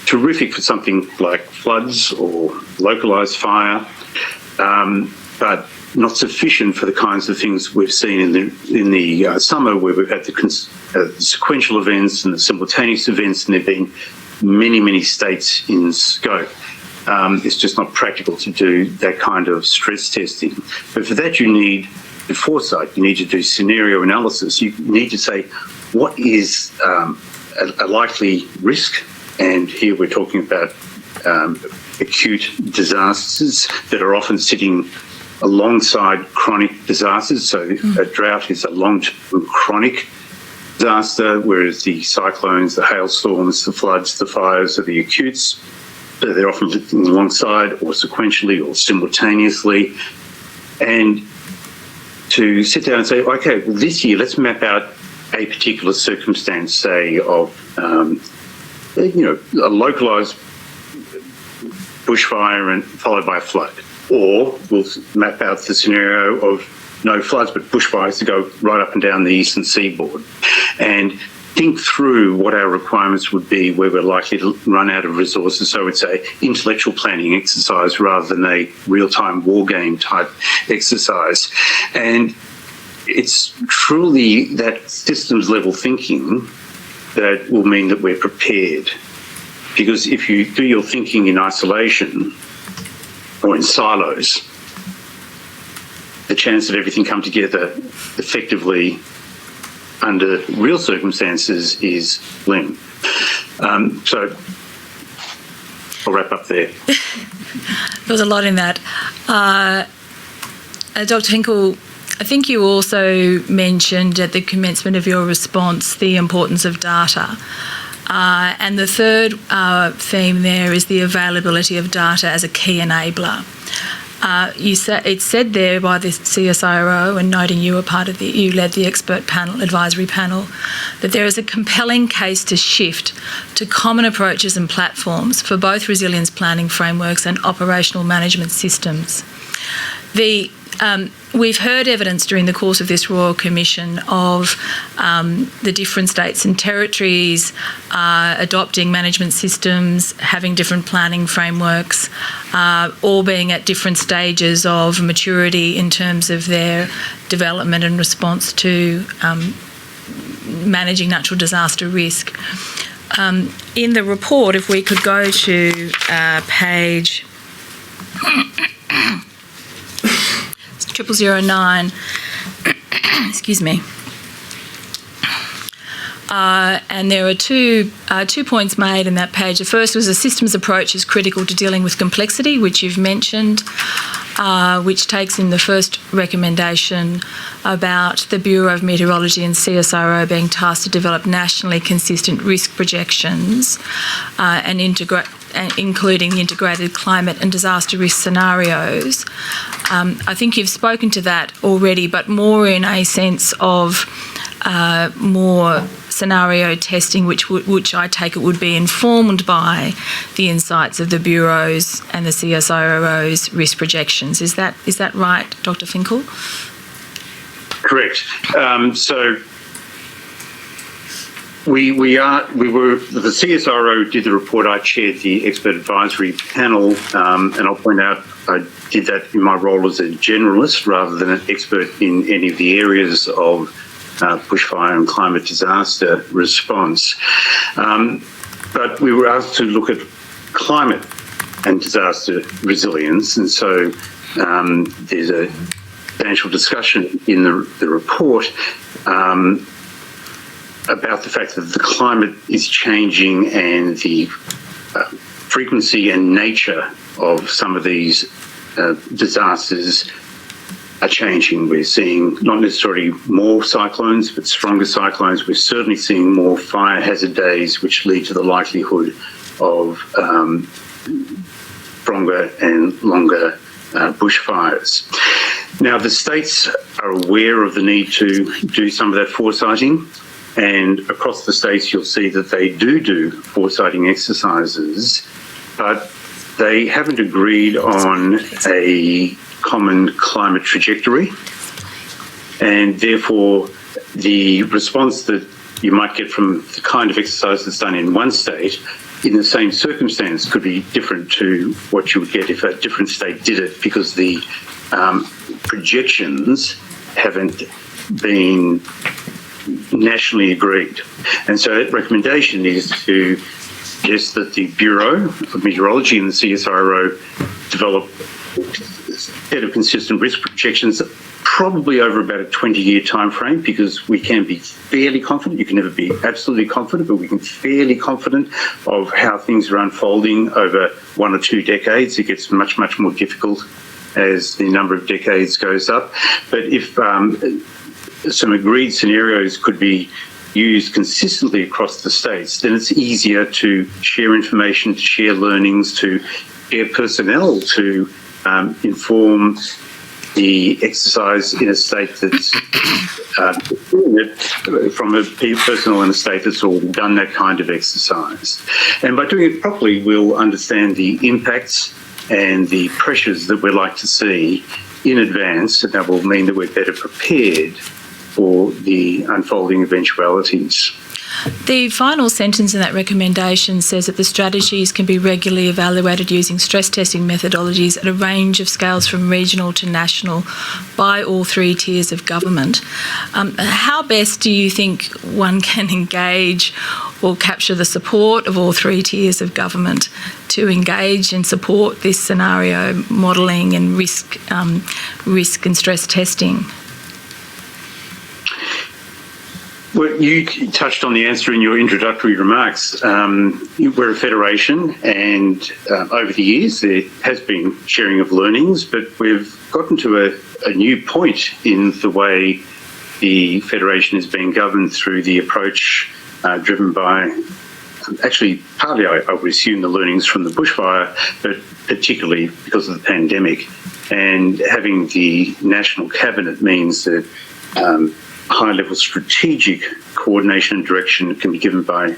Terrific for something like floods or localised fire, but not sufficient for the kinds of things we've seen in the summer, where we've had the sequential events and the simultaneous events, and there have been many, many states in scope. It's just not practical to do that kind of stress testing. But for that, you need the foresight. You need to do scenario analysis. You need to say, what is a likely risk? And here we're talking about acute disasters that are often sitting alongside chronic disasters. So a drought is a long-term chronic disaster, whereas the cyclones, the hailstorms, the floods, the fires are the acutes. They're often living alongside or sequentially or simultaneously. And to sit down and say, okay, well, this year, let's map out a particular circumstance, say, of, a localised bushfire and followed by a flood. Or we'll map out the scenario of no floods, but bushfires to go right up and down the eastern seaboard. And think through what our requirements would be where we're likely to run out of resources. So it's a intellectual planning exercise rather than a real-time war game type exercise. And it's truly that systems level thinking that will mean that we're prepared. Because if you do your thinking in isolation or in silos, the chance that everything come together effectively under real circumstances is slim. So I'll wrap up there. There was a lot in that. Dr. Hinkle, I think you also mentioned at the commencement of your response the importance of data. And the third theme there is the availability of data as a key enabler. It's said there by the CSIRO, and noting you led the expert panel, advisory panel, that there is a compelling case to shift to common approaches and platforms for both resilience planning frameworks and operational management systems. We've heard evidence during the course of this Royal Commission of the different states and territories adopting management systems, having different planning frameworks, all being at different stages of maturity in terms of their development and response to managing natural disaster risk. In the report, if we could go to page 0009, excuse me. And there are two points made in that page. The first was a systems approach is critical to dealing with complexity, which you've mentioned, which takes in the first recommendation about the Bureau of Meteorology and CSIRO being tasked to develop nationally consistent risk projections including the integrated climate and disaster risk scenarios. I think you've spoken to that already, but more in a sense of more scenario testing, which I take it would be informed by the insights of the Bureau's and the CSIRO's risk projections. Is that right, Dr. Finkel? Correct. The CSIRO did the report. I chaired the expert advisory panel, and I'll point out I did that in my role as a generalist rather than an expert in any of the areas of bushfire and climate disaster response. But we were asked to look at climate and disaster resilience, and so there's a substantial discussion in the report about the fact that the climate is changing and the frequency and nature of some of these disasters are changing. We're seeing not necessarily more cyclones, but stronger cyclones. We're certainly seeing more fire hazard days, which lead to the likelihood of stronger and longer bushfires. Now, the states are aware of the need to do some of that foresighting. And across the states, you'll see that they do foresighting exercises, but they haven't agreed on a common climate trajectory. And therefore, the response that you might get from the kind of exercise that's done in one state in the same circumstance could be different to what you would get if a different state did it, because the projections haven't been nationally agreed. And so that recommendation is to suggest that the Bureau of Meteorology and the CSIRO develop a set of consistent risk projections, probably over about a 20-year time frame, because we can be fairly confident. You can never be absolutely confident, but we can be fairly confident of how things are unfolding over 1 or 2 decades. It gets much, much more difficult as the number of decades goes up. But if some agreed scenarios could be used consistently across the states, then it's easier to share information, to share learnings, to share personnel, to inform the exercise in a state that's from a personnel in a state that's already done that kind of exercise. And by doing it properly, we'll understand the impacts and the pressures that we'd like to see in advance, and that will mean that we're better prepared for the unfolding eventualities. The final sentence in that recommendation says that the strategies can be regularly evaluated using stress testing methodologies at a range of scales from regional to national by all 3 tiers of government. How best do you think one can engage or capture the support of all 3 tiers of government to engage and support this scenario modelling and risk and stress testing? Well, you touched on the answer in your introductory remarks. We're a federation, and over the years there has been sharing of learnings, but we've gotten to a new point in the way the federation is being governed through the approach driven by actually partly I would assume the learnings from the bushfire, but particularly because of the pandemic. And having the National Cabinet means that high-level strategic coordination and direction can be given by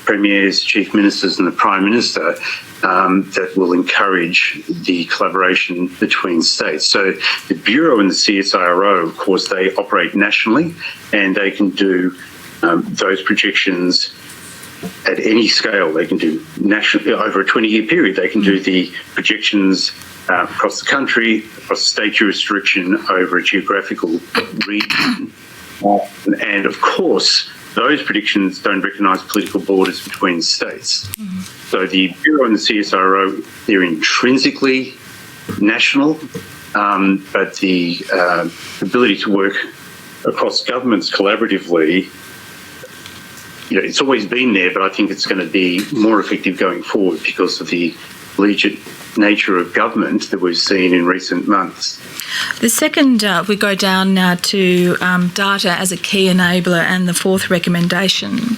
premiers, chief ministers and the Prime Minister that will encourage the collaboration between states. So the Bureau and the CSIRO, of course, they operate nationally and they can do those projections at any scale. They can do nationally over a 20-year period. They can do the projections across the country, across state jurisdiction, over a geographical region. And of course, those predictions don't recognise political borders between states. So the Bureau and the CSIRO, they're intrinsically national, but the ability to work across governments collaboratively, it's always been there, but I think it's going to be more effective going forward because of the collegiate nature of government that we've seen in recent months. The second, we go down now to data as a key enabler, and the fourth recommendation.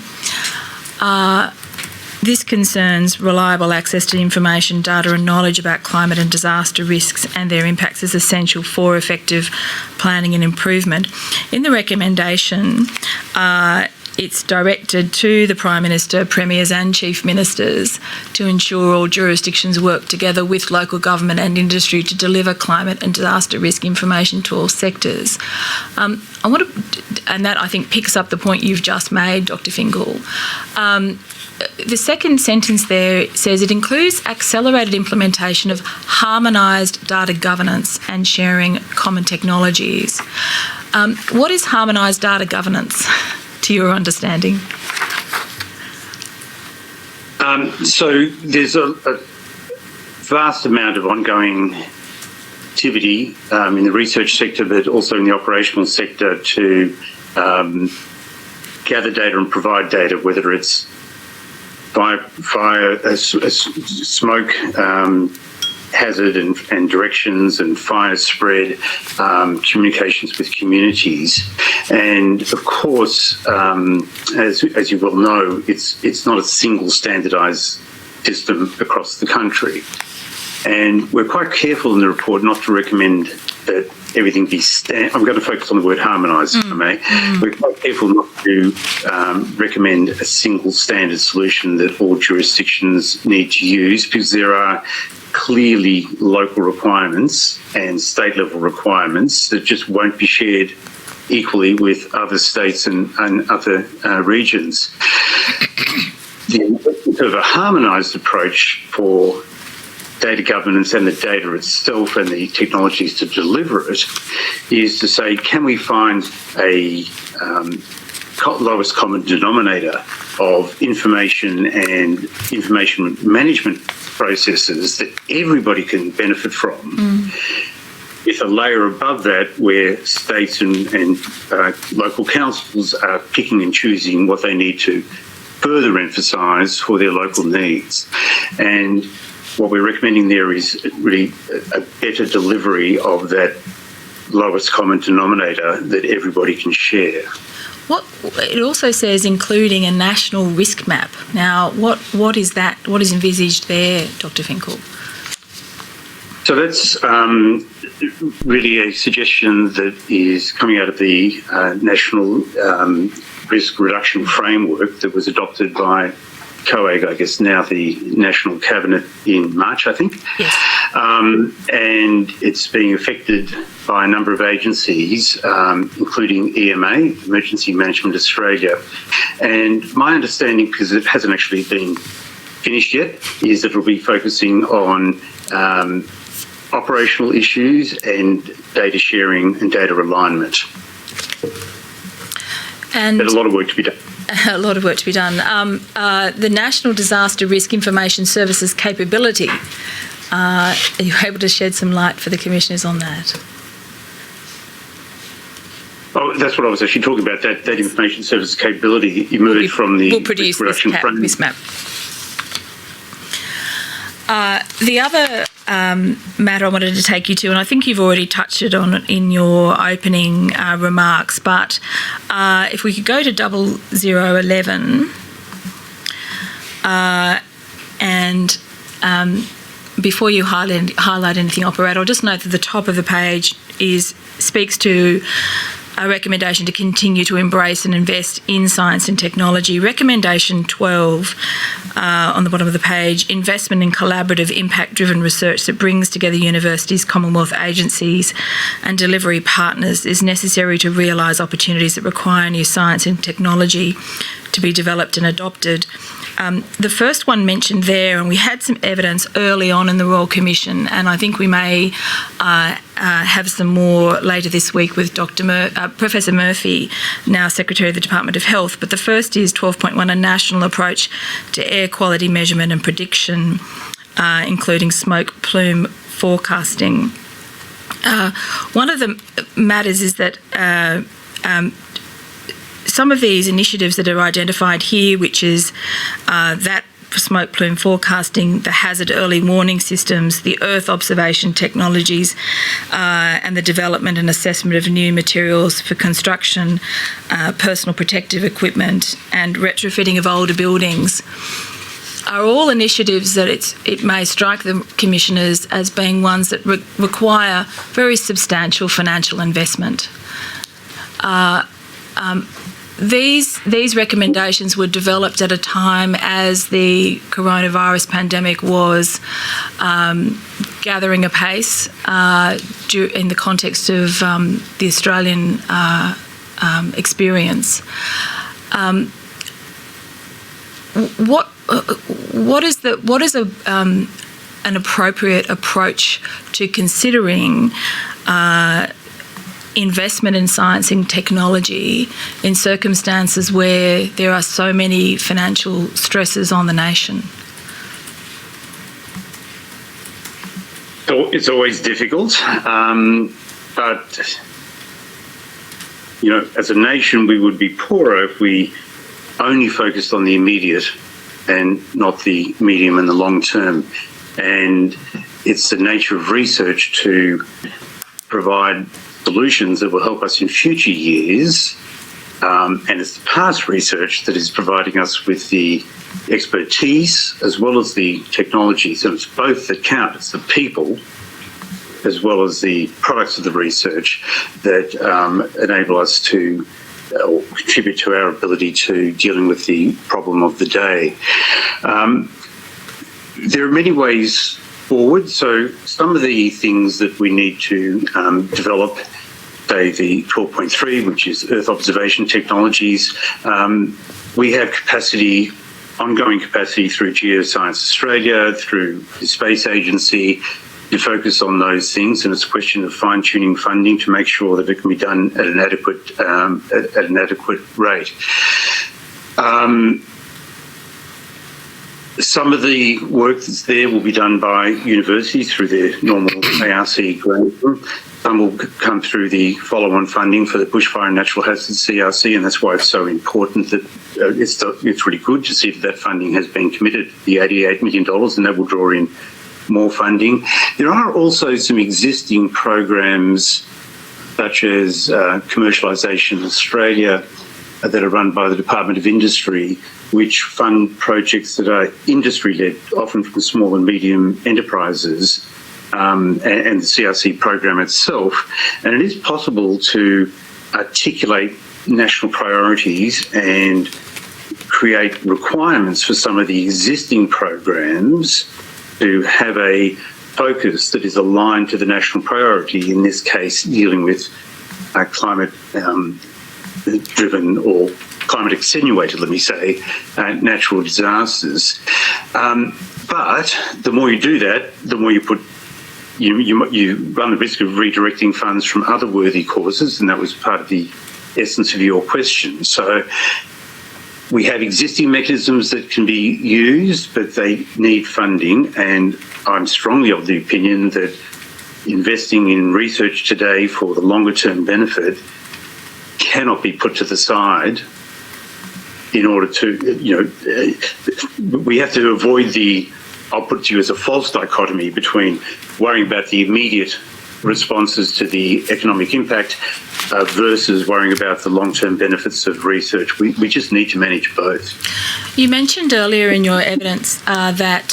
This concerns reliable access to information, data and knowledge about climate and disaster risks and their impacts is essential for effective planning and improvement. In the recommendation, it's directed to the Prime Minister, Premiers and Chief Ministers to ensure all jurisdictions work together with local government and industry to deliver climate and disaster risk information to all sectors. And that, I think, picks up the point you've just made, Dr. Finkel. The second sentence there says it includes accelerated implementation of harmonised data governance and sharing common technologies. What is harmonised data governance, to your understanding? So there's a vast amount of ongoing activity in the research sector, but also in the operational sector to gather data and provide data, whether it's smoke hazard and directions and fire spread, communications with communities. And of course, as you well know, it's not a single standardised system across the country. And we're quite careful in the report not to recommend that everything be I'm going to focus on the word harmonised, if I may. We're quite careful not to recommend a single standard solution that all jurisdictions need to use, because there are clearly local requirements and state level requirements that just won't be shared equally with other states and other regions. The harmonised approach for data governance and the data itself and the technologies to deliver it is to say, can we find a lowest common denominator of information and information management processes that everybody can benefit from, with a layer above that where states and local councils are picking and choosing what they need to further emphasise for their local needs. And what we're recommending there is really a better delivery of that lowest common denominator that everybody can share. It also says including a national risk map. Now, what is that? What is envisaged there, Dr. Finkel? So that's really a suggestion that is coming out of the National Risk Reduction Framework that was adopted by COAG, I guess now the National Cabinet, in March, I think. Yes. And it's being affected by a number of agencies, including EMA, Emergency Management Australia. And my understanding, because it hasn't actually been finished yet, is that it'll be focusing on operational issues and data sharing and data alignment. And there's a lot of work to be done. A lot of work to be done. The National Disaster Risk Information Services capability, are you able to shed some light for the Commissioners on that? Oh, that's what I was actually talking about, that information services capability emerged from the We'll produce this map. The other matter I wanted to take you to, and I think you've already touched it on in your opening remarks, but if we could go to 0011, Before you highlight anything, Operator, I'll just note that the top of the page speaks to a recommendation to continue to embrace and invest in science and technology. Recommendation 12 on the bottom of the page, investment in collaborative, impact-driven research that brings together universities, Commonwealth agencies and delivery partners is necessary to realise opportunities that require new science and technology to be developed and adopted. The first one mentioned there, and we had some evidence early on in the Royal Commission, and I think we may have some more later this week with Professor Murphy, now Secretary of the Department of Health. But the first is 12.1, a national approach to air quality measurement and prediction, including smoke plume forecasting. One of the matters is that some of these initiatives that are identified here, which is that smoke plume forecasting, the hazard early warning systems, the earth observation technologies, and the development and assessment of new materials for construction, personal protective equipment, and retrofitting of older buildings, are all initiatives that it may strike the commissioners as being ones that require very substantial financial investment. These recommendations were developed at a time as the coronavirus pandemic was gathering apace in the context of the Australian experience. What is an appropriate approach to considering investment in science and technology in circumstances where there are so many financial stresses on the nation? It's always difficult, but as a nation, we would be poorer if we only focused on the immediate and not the medium and the long term. And it's the nature of research to provide solutions that will help us in future years, and it's the past research that is providing us with the expertise as well as the technology. So it's both that count. It's the people as well as the products of the research that enable us to contribute to our ability to dealing with the problem of the day. There are many ways forward. So some of the things that we need to develop, say the 12.3, which is Earth observation technologies, we have ongoing capacity through Geoscience Australia, through the Space Agency, to focus on those things, and it's a question of fine-tuning funding to make sure that it can be done at an adequate rate. Some of the work that's there will be done by universities through their normal ARC granting. Some will come through the follow-on funding for the Bushfire and Natural Hazards CRC, and that's why it's so important that it's really good to see that funding has been committed, the $88 million, and that will draw in more funding. There are also some existing programs such as Commercialisation Australia that are run by the Department of Industry, which fund projects that are industry-led, often from small and medium enterprises, and the CRC program itself. And it is possible to articulate national priorities and create requirements for some of the existing programs to have a focus that is aligned to the national priority, in this case dealing with climate-driven or climate extenuated, let me say, natural disasters. But the more you do that, the more you run the risk of redirecting funds from other worthy causes, and that was part of the essence of your question. So we have existing mechanisms that can be used, but they need funding, and I'm strongly of the opinion that investing in research today for the longer term benefit cannot be put to the side in order to, we have to avoid I'll put to you as a false dichotomy between worrying about the immediate responses to the economic impact versus worrying about the long-term benefits of research. We just need to manage both. You mentioned earlier in your evidence that,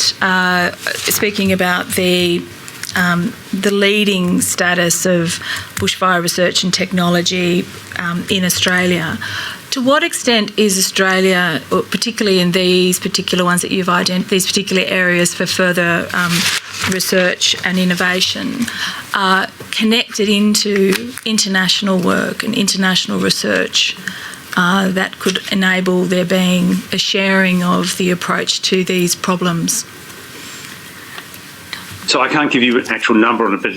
speaking about the leading status of bushfire research and technology in Australia, to what extent is Australia, particularly in these particular ones that you've identified, these particular areas for further research and innovation, connected into international work and international research that could enable there being a sharing of the approach to these problems? So I can't give you an actual number on it, but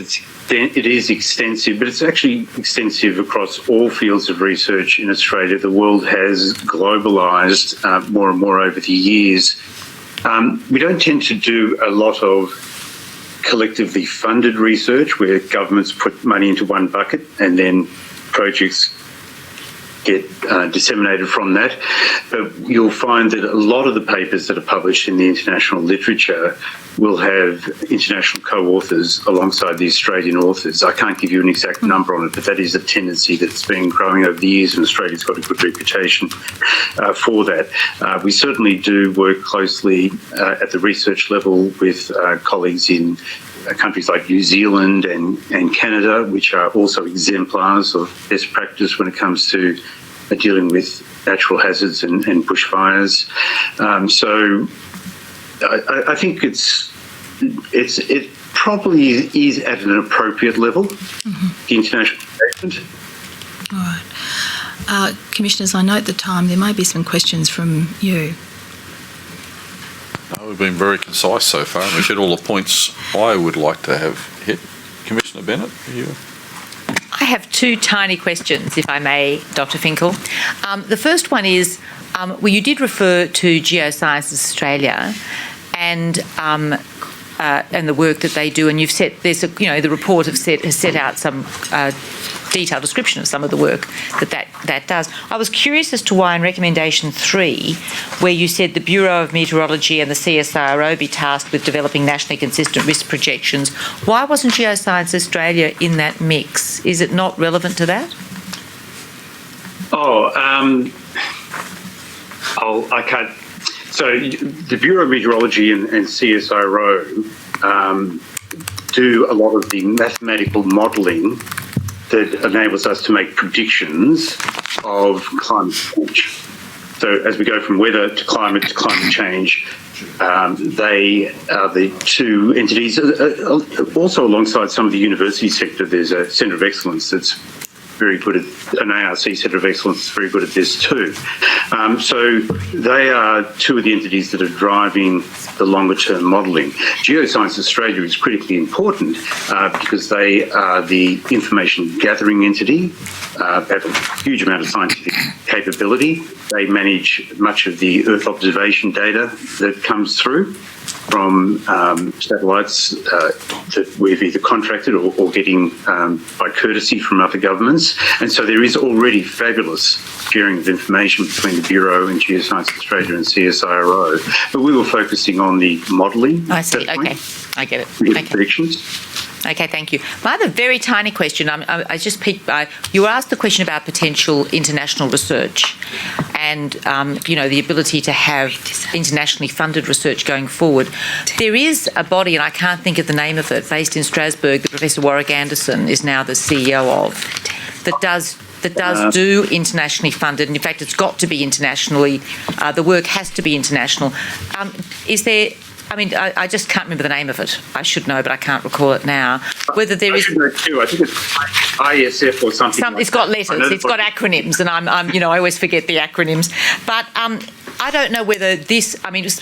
it is extensive, but it's actually extensive across all fields of research in Australia. The world has globalised more and more over the years. We don't tend to do a lot of collectively funded research where governments put money into one bucket and then projects get disseminated from that. But you'll find that a lot of the papers that are published in the international literature will have international co-authors alongside the Australian authors. I can't give you an exact number on it, but that is a tendency that's been growing over the years, and Australia's got a good reputation for that. We certainly do work closely at the research level with colleagues in countries like New Zealand and Canada, which are also exemplars of best practice when it comes to dealing with natural hazards and bushfires. So I think it probably is at an appropriate level, the international engagement. All right. Commissioners, I note the time. There may be some questions from you. We've been very concise so far, and we've hit all the points I would like to have hit. Commissioner Bennett, are you? I have two tiny questions, if I may, Dr. Finkel. The first one is, well, you did refer to Geosciences Australia and the work that they do, and you've set the report has set out some detailed description of some of the work that does. I was curious as to why in recommendation 3, where you said the Bureau of Meteorology and the CSIRO be tasked with developing nationally consistent risk projections, why wasn't Geoscience Australia in that mix? Is it not relevant to that? I can't. So the Bureau of Meteorology and CSIRO do a lot of the mathematical modelling that enables us to make predictions of climate change. So as we go from weather to climate change, they are the two entities. Also alongside some of the university sector, there's a Centre of Excellence that's very good at, an ARC Centre of Excellence is very good at this too. So they are two of the entities that are driving the longer term modelling. Geoscience Australia is critically important because they are the information gathering entity, have a huge amount of scientific capability. They manage much of the Earth observation data that comes through from satellites that we've either contracted or getting by courtesy from other governments. And so there is already fabulous sharing of information between the Bureau and Geoscience Australia and CSIRO. But we were focusing on the modelling. I see. Okay. I get it. Okay. Predictions. Okay, thank you. My other very tiny question, I just picked, you were asked the question about potential international research and, the ability to have internationally funded research going forward. There is a body, and I can't think of the name of it, based in Strasbourg, that Professor Warwick Anderson is now the CEO of, that does do internationally funded, and in fact it's got to be internationally, the work has to be international. Is there... I just can't remember the name of it. I should know, but I can't recall it now. Whether there is... I should know too. I think it's ISF or something. It's got letters. It's got acronyms, and I always forget the acronyms. But I don't know whether this...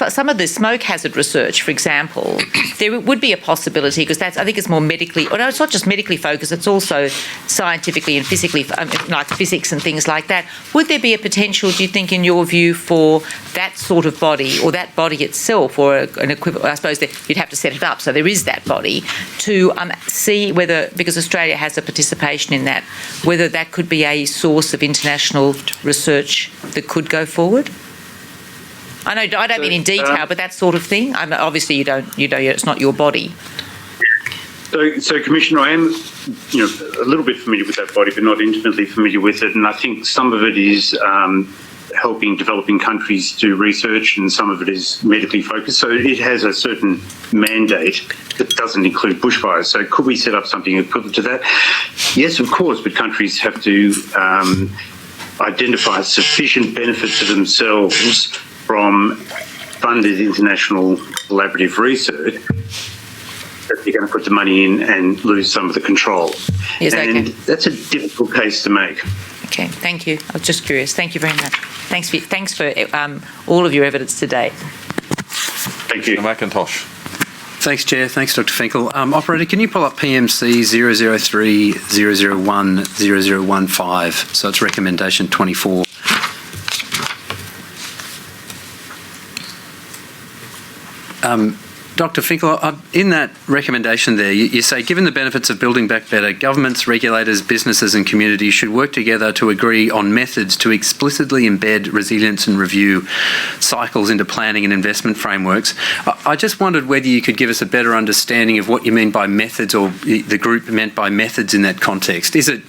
some of the smoke hazard research, for example, there would be a possibility, because I think it's more medically... no, it's not just medically focused, it's also scientifically and physically, like physics and things like that. Would there be a potential, do you think, in your view, for that sort of body, or that body itself, or an equivalent, I suppose that you'd have to set it up so there is that body, to see whether, because Australia has a participation in that, whether that could be a source of international research that could go forward? I don't mean in detail, but that sort of thing. Obviously, you don't. It's not your body. So, Commissioner, I am, a little bit familiar with that body, but not intimately familiar with it. And I think some of it is helping developing countries do research, and some of it is medically focused. So it has a certain mandate that doesn't include bushfires. So could we set up something equivalent to that? Yes, of course, but countries have to identify sufficient benefit to themselves from funded international collaborative research that they're going to put the money in and lose some of the control. Yes, and okay. that's a difficult case to make. Okay, thank you. I was just curious. Thank you very much. Thanks for all of your evidence today. Thank you. McIntosh. Thanks, Chair. Thanks, Dr. Finkel. Operator, can you pull up PMC 003 001 0015? So it's recommendation 24. Dr. Finkel, in that recommendation there, you say, given the benefits of building back better, governments, regulators, businesses and communities should work together to agree on methods to explicitly embed resilience and review cycles into planning and investment frameworks. I just wondered whether you could give us a better understanding of what you mean by methods, or the group meant by methods in that context. Is it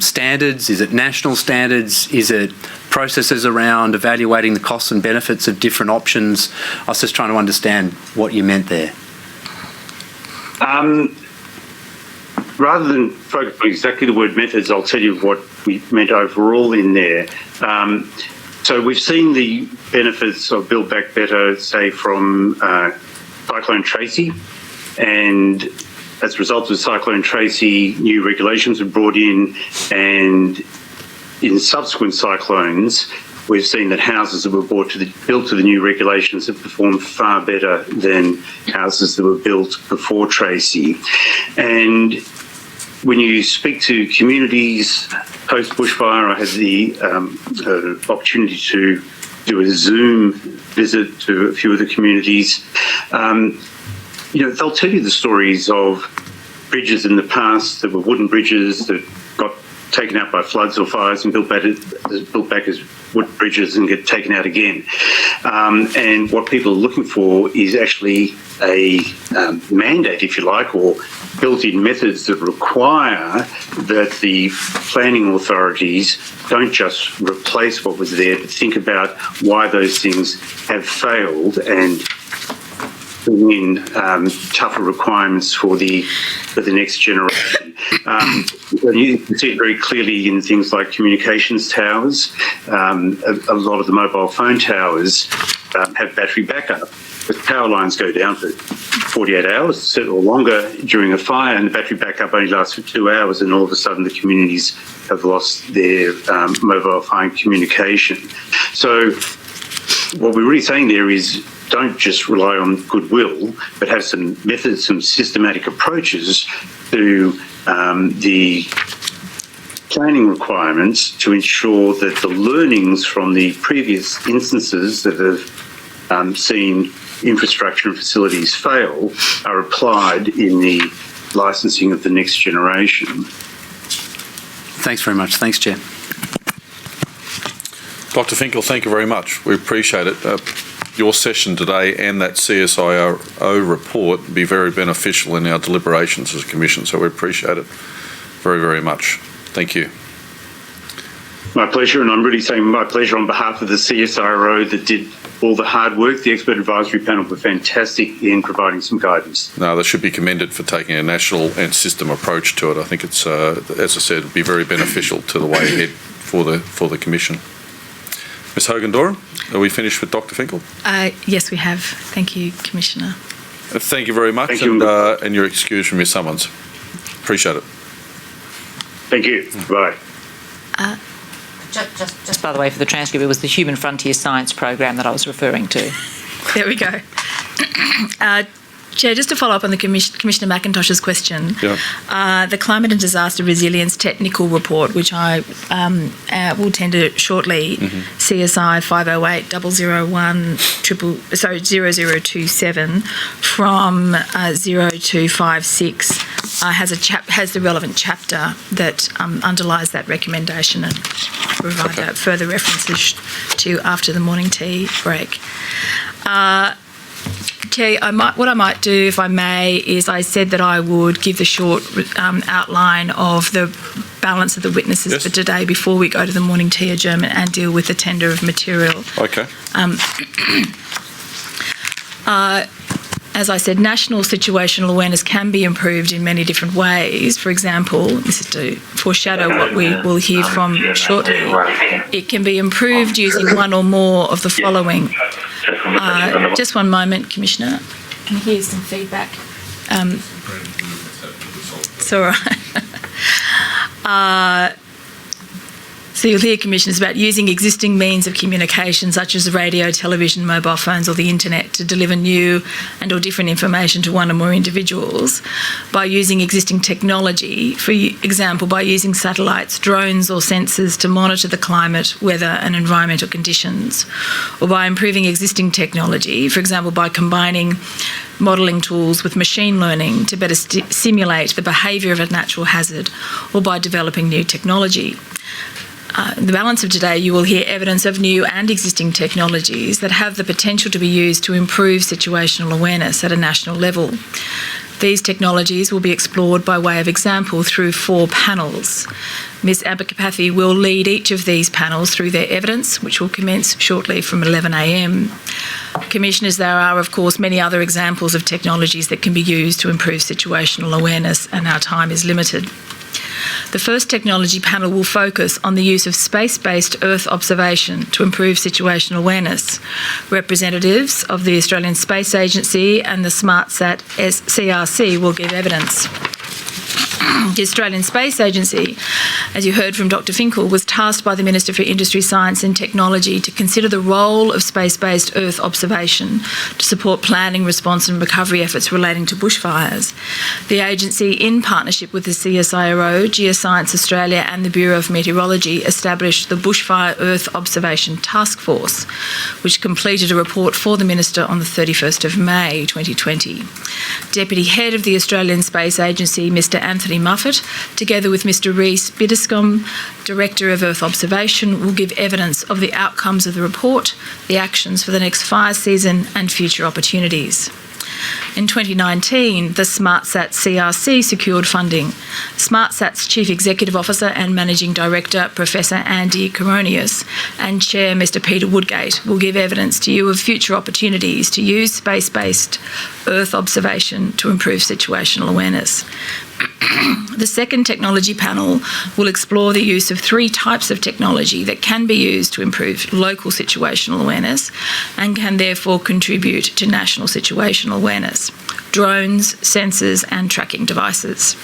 standards? Is it national standards? Is it processes around evaluating the costs and benefits of different options? I was just trying to understand what you meant there. Rather than focus on exactly the word methods, I'll tell you what we meant overall in there. So we've seen the benefits of Build Back Better, say, from Cyclone Tracy, and as a result of Cyclone Tracy, new regulations were brought in, and in subsequent cyclones, we've seen that houses that were built to the new regulations have performed far better than houses that were built before Tracy. And when you speak to communities post bushfire, I had the opportunity to do a Zoom visit to a few of the communities. They'll tell you the stories of bridges in the past that were wooden bridges that got taken out by floods or fires and built back as wood bridges and get taken out again. And what people are looking for is actually a mandate, if you like, or built-in methods that require that the planning authorities don't just replace what was there, but think about why those things have failed and bring in tougher requirements for the next generation. You can see it very clearly in things like communications towers. A lot of the mobile phone towers have battery backup. But power lines go down for 48 hours or longer during a fire, and the battery backup only lasts for 2 hours, and all of a sudden the communities have lost their mobile phone communication. So what we're really saying there is, don't just rely on goodwill, but have some methods, some systematic approaches to the planning requirements to ensure that the learnings from the previous instances that have seen infrastructure and facilities fail are applied in the licensing of the next generation. Thanks very much. Thanks, Chair. Dr. Finkel, thank you very much. We appreciate it. Your session today and that CSIRO report will be very beneficial in our deliberations as a Commission, so we appreciate it very, very much. Thank you. My pleasure, and I'm really saying my pleasure on behalf of the CSIRO that did all the hard work. The expert advisory panel were fantastic in providing some guidance. No, they should be commended for taking a national and system approach to it. I think it's, as I said, it'd be very beneficial to the way ahead for the Commission. Ms Hogan-Doran, are we finished with Dr. Finkel? Yes, we have. Thank you, Commissioner. Thank you very much, Thank you. And your excuse from Ms Summons. Appreciate it. Thank you. Bye. Just by the way, for the transcript, it was the Human Frontier Science program that I was referring to. There we go. Chair, just to follow up on the Commissioner McIntosh's question, the Climate and Disaster Resilience Technical Report, which I will tender shortly, CSI 508-001-0027 from 0256 has the relevant chapter that underlies that recommendation, and provide further references to after the morning tea break. Chair, what I might do, if I may, is I said that I would give the short outline of the balance of the witnesses Yes. for today before we go to the morning tea adjournment and deal with the tender of material. Okay. As I said, national situational awareness can be improved in many different ways. For example, this is to foreshadow what we will hear from shortly. It can be improved using one or more of the following. Just one moment, Commissioner. Can hear some feedback. It's all right. So you'll hear, Commissioners, about using existing means of communication such as radio, television, mobile phones or the internet to deliver new and or different information to one or more individuals by using existing technology, for example, by using satellites, drones or sensors to monitor the climate, weather and environmental conditions, or by improving existing technology, for example, by combining modelling tools with machine learning to better simulate the behaviour of a natural hazard, or by developing new technology. In the balance of today, you will hear evidence of new and existing technologies that have the potential to be used to improve situational awareness at a national level. These technologies will be explored by way of example through 4 panels. Ms Abakapathy will lead each of these panels through their evidence, which will commence shortly from 11 a.m. Commissioners, there are, of course, many other examples of technologies that can be used to improve situational awareness, and our time is limited. The first technology panel will focus on the use of space-based Earth observation to improve situational awareness. Representatives of the Australian Space Agency and the SmartSat CRC will give evidence. The Australian Space Agency, as you heard from Dr Finkel, was tasked by the Minister for Industry, Science and Technology to consider the role of space-based Earth observation to support planning, response and recovery efforts relating to bushfires. The agency, in partnership with the CSIRO, Geoscience Australia and the Bureau of Meteorology, established the Bushfire Earth Observation Task Force, which completed a report for the Minister on the 31st of May 2020. Deputy Head of the Australian Space Agency, Mr Anthony Muffet, together with Mr Rhys Biddiscombe, Director of Earth Observation, will give evidence of the outcomes of the report, the actions for the next fire season and future opportunities. In 2019, the SmartSat CRC secured funding. SmartSat's Chief Executive Officer and Managing Director, Professor Andy Coronius, and Chair Mr Peter Woodgate will give evidence to you of future opportunities to use space-based Earth observation to improve situational awareness. The second technology panel will explore the use of 3 types of technology that can be used to improve local situational awareness and can therefore contribute to national situational awareness: drones, sensors and tracking devices.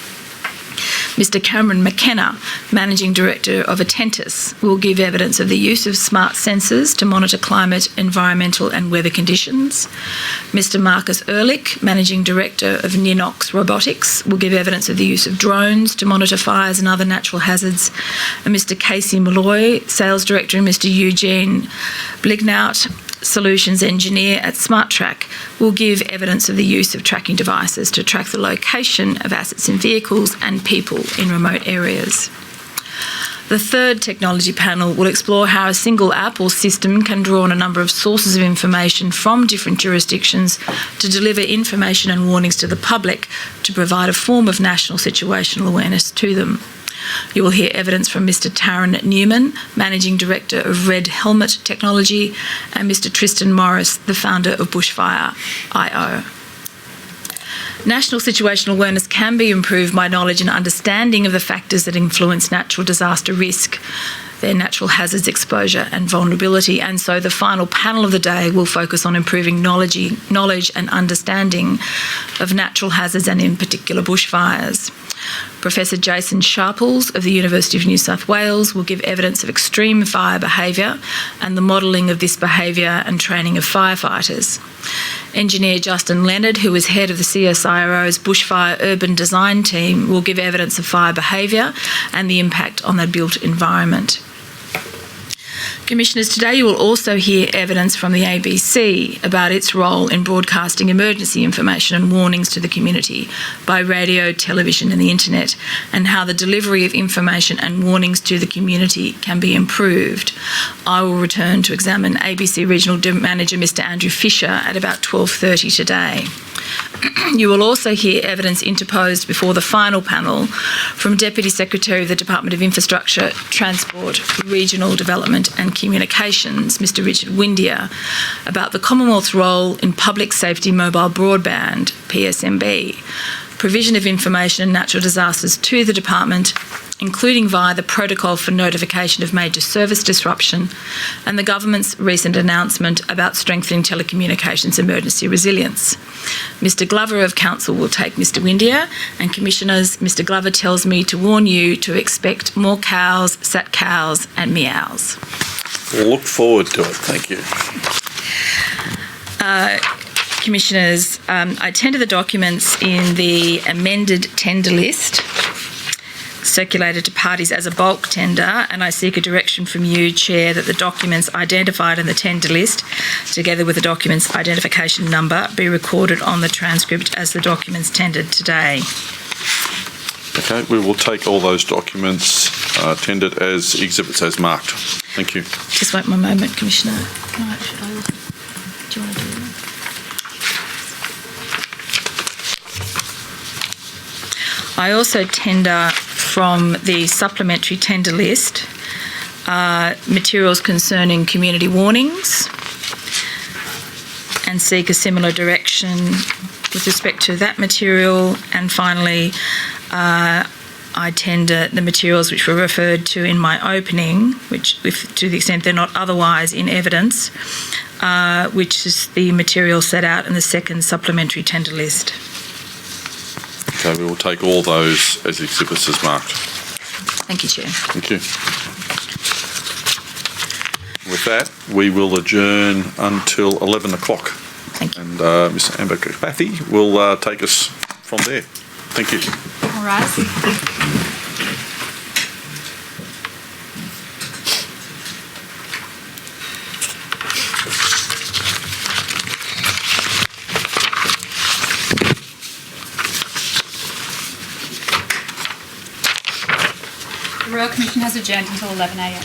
Mr Cameron McKenna, Managing Director of Attentis, will give evidence of the use of smart sensors to monitor climate, environmental and weather conditions. Mr Marcus Ehrlich, Managing Director of Ninox Robotics, will give evidence of the use of drones to monitor fires and other natural hazards. And Mr Casey Malloy, Sales Director, and Mr Eugene Blignaut, Solutions Engineer at SmartTrack, will give evidence of the use of tracking devices to track the location of assets in vehicles and people in remote areas. The third technology panel will explore how a single app or system can draw on a number of sources of information from different jurisdictions to deliver information and warnings to the public to provide a form of national situational awareness to them. You will hear evidence from Mr Taryn Newman, Managing Director of Red Helmet Technology, and Mr Tristan Morris, the founder of Bushfire.io. National situational awareness can be improved by knowledge and understanding of the factors that influence natural disaster risk, their natural hazards, exposure and vulnerability. And so the final panel of the day will focus on improving knowledge and understanding of natural hazards and in particular bushfires. Professor Jason Sharples of the University of New South Wales will give evidence of extreme fire behaviour and the modelling of this behaviour and training of firefighters. Engineer Justin Leonard, who is head of the CSIRO's Bushfire Urban Design Team, will give evidence of fire behaviour and the impact on the built environment. Commissioners, today you will also hear evidence from the ABC about its role in broadcasting emergency information and warnings to the community by radio, television and the internet, and how the delivery of information and warnings to the community can be improved. I will return to examine ABC Regional Manager Mr Andrew Fisher at about 12:30 today. You will also hear evidence interposed before the final panel from Deputy Secretary of the Department of Infrastructure, Transport, Regional Development and Communications, Mr Richard Windeyer, about the Commonwealth's role in public safety mobile broadband, PSMB, provision of information and natural disasters to the department, including via the Protocol for Notification of Major Service Disruption and the government's recent announcement about strengthening telecommunications emergency resilience. Mr Glover of Council will take Mr Windeyer, and Commissioners, Mr Glover tells me to warn you to expect more cows, sat cows and meows. We'll look forward to it. Thank you. Commissioners, I tender the documents in the amended tender list circulated to parties as a bulk tender, and I seek a direction from you, Chair, that the documents identified in the tender list, together with the document's identification number, be recorded on the transcript as the documents tendered today. Okay, we will take all those documents tendered as exhibits as marked. Thank you. Just wait one moment, Commissioner. Should I look? Do you want to do that? I also tender from the supplementary tender list materials concerning community warnings and seek a similar direction with respect to that material. And finally, I tender the materials which were referred to in my opening, which, if to the extent they're not otherwise in evidence, which is the material set out in the second supplementary tender list. Okay, we will take all those as exhibits as marked. Thank you, Chair. Thank you. With that, we will adjourn until 11 o'clock. Thank you. And Ms Amber Kathy will take us from there. Thank you. All rise. The Royal Commission has adjourned until 11 a.m.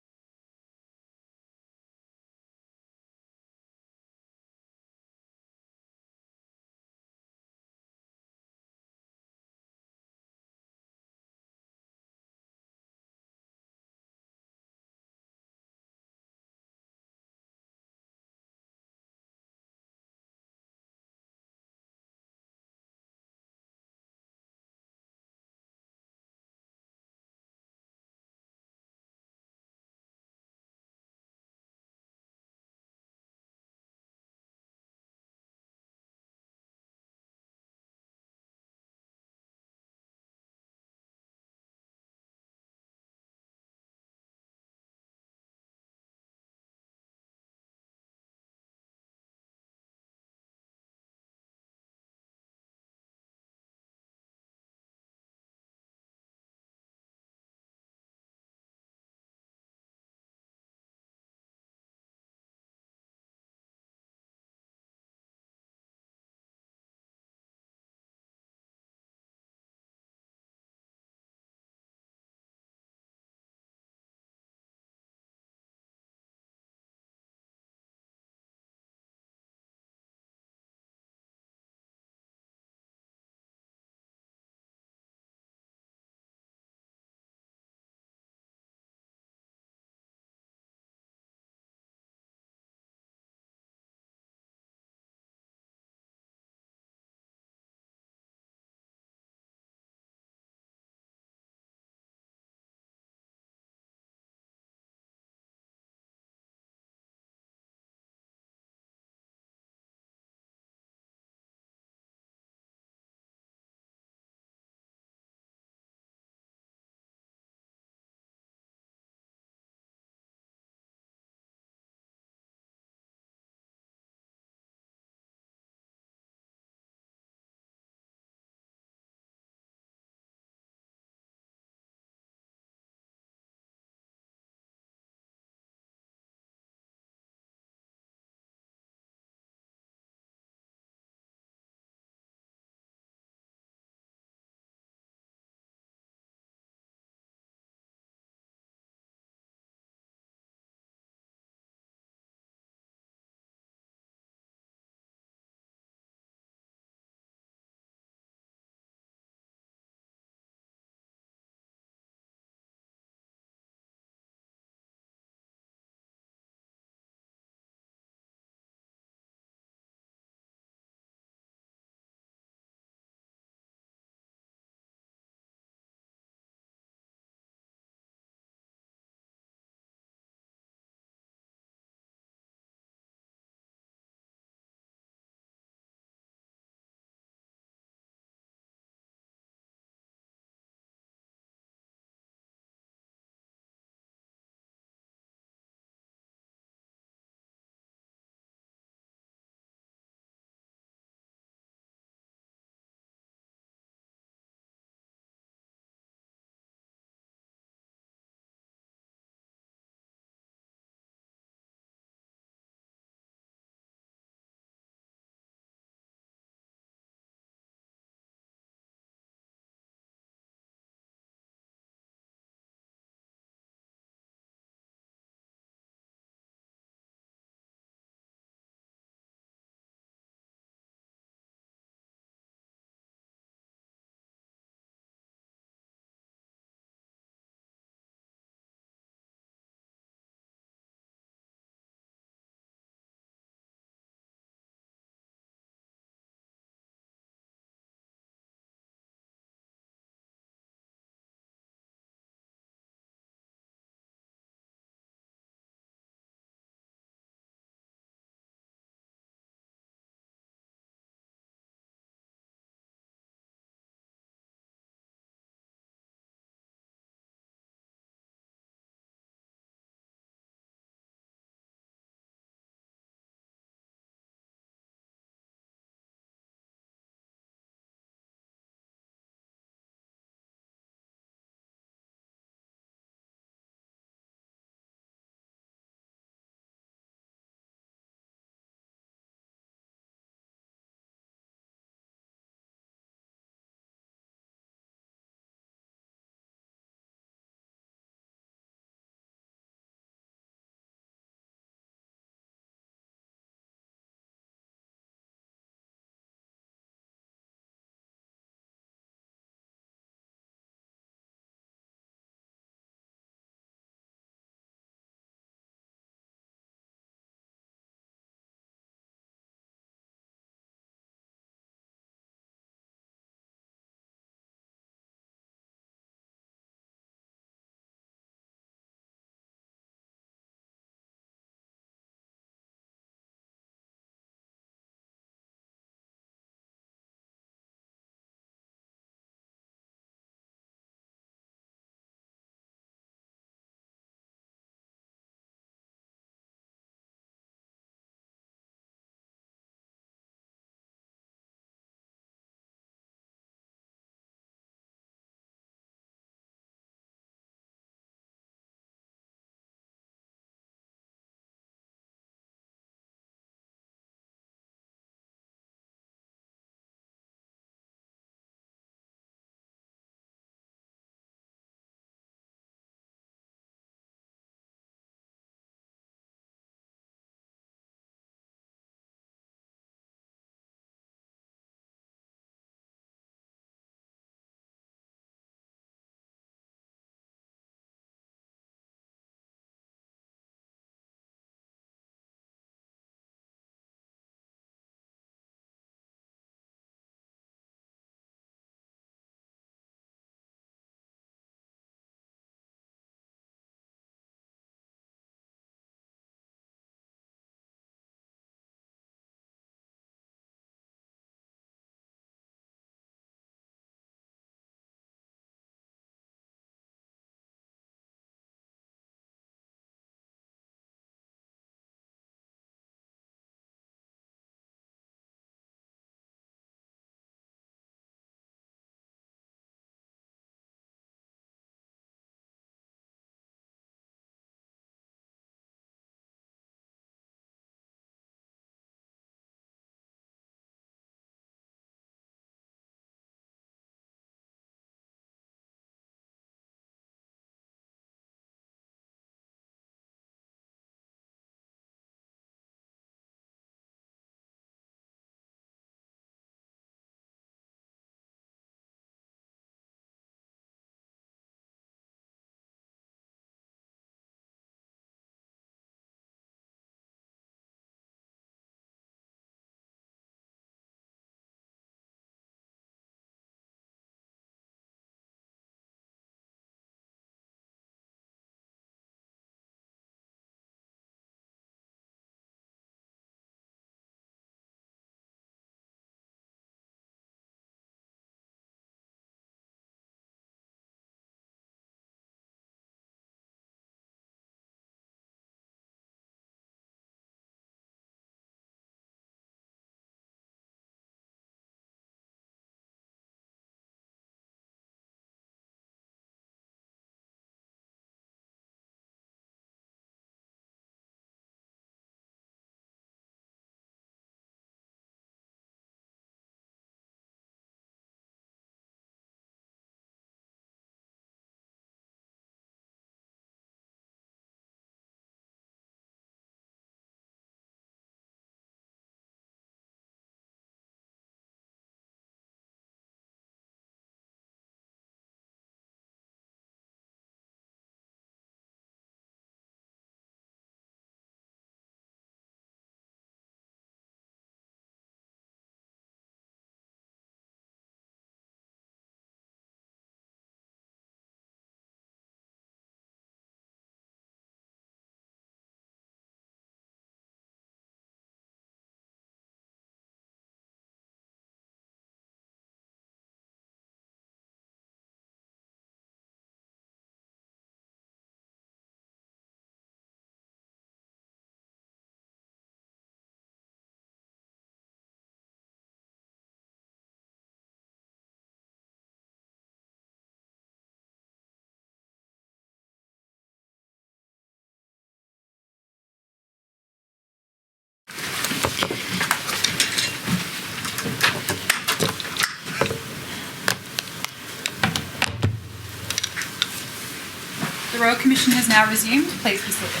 The Royal Commission has now resumed. Please be seated.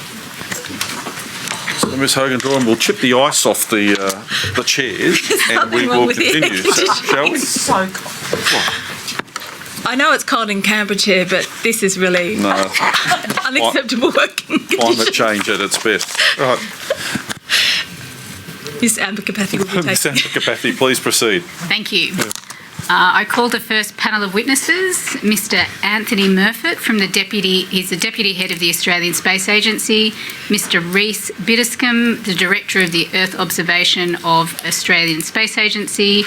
So, Ms Hogan-Doran, we'll chip the ice off the chairs and we nothing wrong will with the air continue, shall we? So cold. I know it's cold in Canberra, Chair, but this is really No, unacceptable working climate conditions. change at its best. Right, Miss Amber Kapathy will be Ms taking. Amber-Kapathy, please proceed. Thank you. I call the first panel of witnesses, Mr. Anthony Murfitt, he's the Deputy Head of the Australian Space Agency, Mr. Rhys Biddiscombe, the Director of the Earth Observation of Australian Space Agency,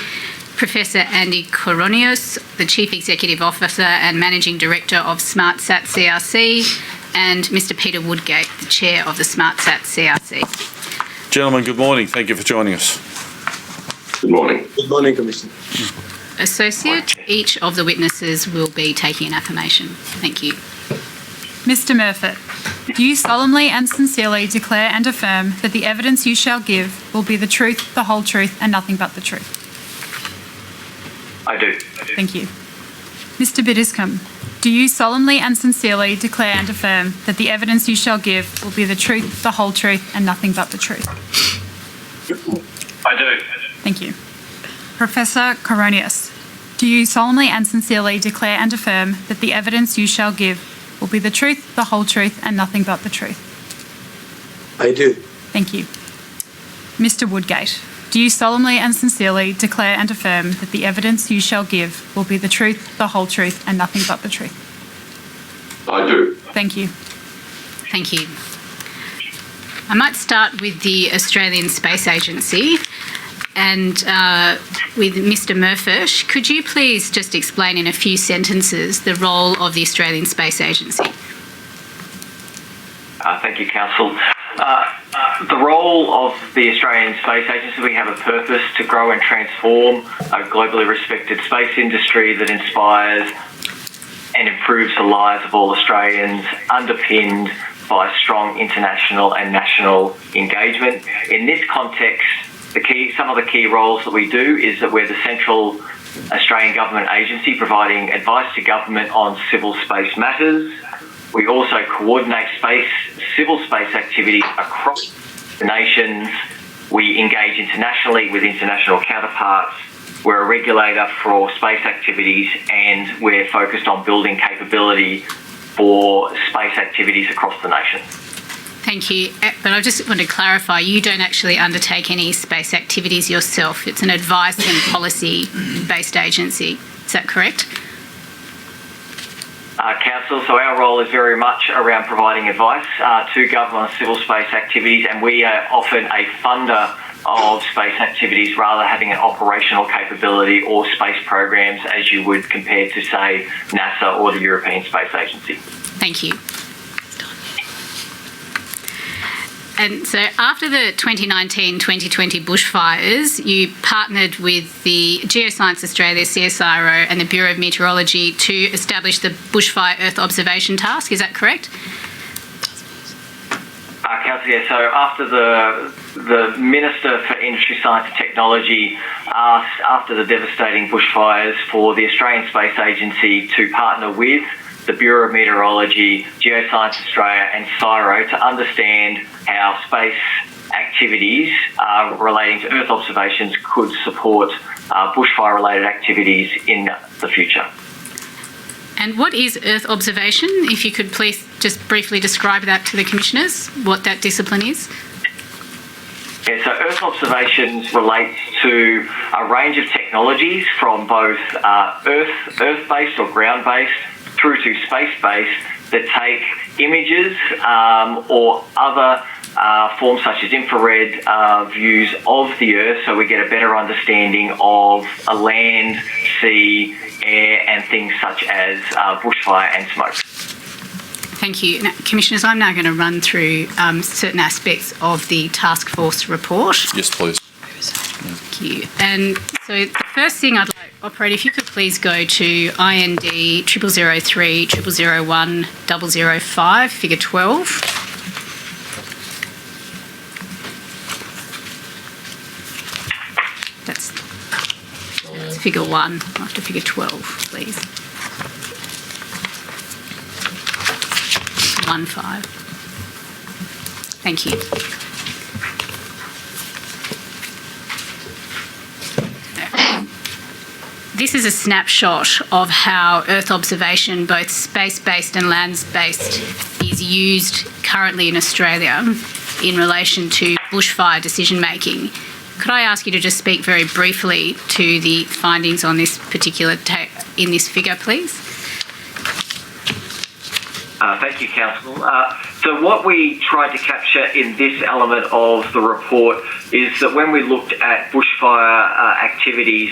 Professor Andy Koronios, the Chief Executive Officer and Managing Director of SmartSat CRC, and Mr. Peter Woodgate, the Chair of the SmartSat CRC. Gentlemen, good morning. Thank you for joining us. Good morning. Good morning, Commissioner. Associate, each of the witnesses will be taking an affirmation. Thank you. Mr. Murfitt, do you solemnly and sincerely declare and affirm that the evidence you shall give will be the truth, the whole truth, and nothing but the truth? I do. Thank you. Mr. Biddiscombe, do you solemnly and sincerely declare and affirm that the evidence you shall give will be the truth, the whole truth, and nothing but the truth? I do. Thank you. Professor Koronios, do you solemnly and sincerely declare and affirm that the evidence you shall give will be the truth, the whole truth, and nothing but the truth? I do. Thank you. Mr. Woodgate, do you solemnly and sincerely declare and affirm that the evidence you shall give will be the truth, the whole truth, and nothing but the truth? I do. Thank you. Thank you. I might start with the Australian Space Agency and with Mr. Murfitt. Could you please just explain in a few sentences the role of the Australian Space Agency? Thank you, Council. The role of the Australian Space Agency, we have a purpose to grow and transform a globally respected space industry that inspires and improves the lives of all Australians, underpinned by strong international and national engagement. In this context, some of the key roles that we do is that we're the central Australian government agency providing advice to government on civil space matters. We also coordinate civil space activities across the nations. We engage internationally with international counterparts. We're a regulator for space activities, and we're focused on building capability for space activities across the nation. Thank you. But I just want to clarify, you don't actually undertake any space activities yourself. It's an advice and policy-based agency. Is that correct? Council, so our role is very much around providing advice to government on civil space activities, and we are often a funder of space activities rather than having an operational capability or space programs as you would compare to, say, NASA or the European Space Agency. Thank you. And so after the 2019-2020 bushfires, you partnered with the Geoscience Australia, CSIRO, and the Bureau of Meteorology to establish the Bushfire Earth Observation Task. Is that correct? Council, yeah. So after the Minister for Industry, Science and Technology asked, after the devastating bushfires, for the Australian Space Agency to partner with the Bureau of Meteorology, Geoscience Australia and CSIRO to understand how space activities relating to Earth observations could support bushfire-related activities in the future. And what is Earth observation? If you could please just briefly describe that to the Commissioners, what that discipline is. Yeah, so Earth observations relates to a range of technologies from both Earth-based or ground-based through to space-based that take images or other forms such as infrared views of the Earth, so we get a better understanding of land, sea, air and things such as bushfire and smoke. Thank you. Now, Commissioners, I'm now going to run through certain aspects of the task force report. Yes, please. Thank you. And so the first thing I'd like, Operator, if you could please go to IND 0003 0001 005, figure 12. That's figure 1 after figure 12, please. 15. Thank you. This is a snapshot of how Earth observation, both space-based and land-based, is used currently in Australia in relation to bushfire decision-making. Could I ask you to just speak very briefly to the findings on this particular in this figure, please? Thank you, Council. So what we tried to capture in this element of the report is that when we looked at bushfire activities,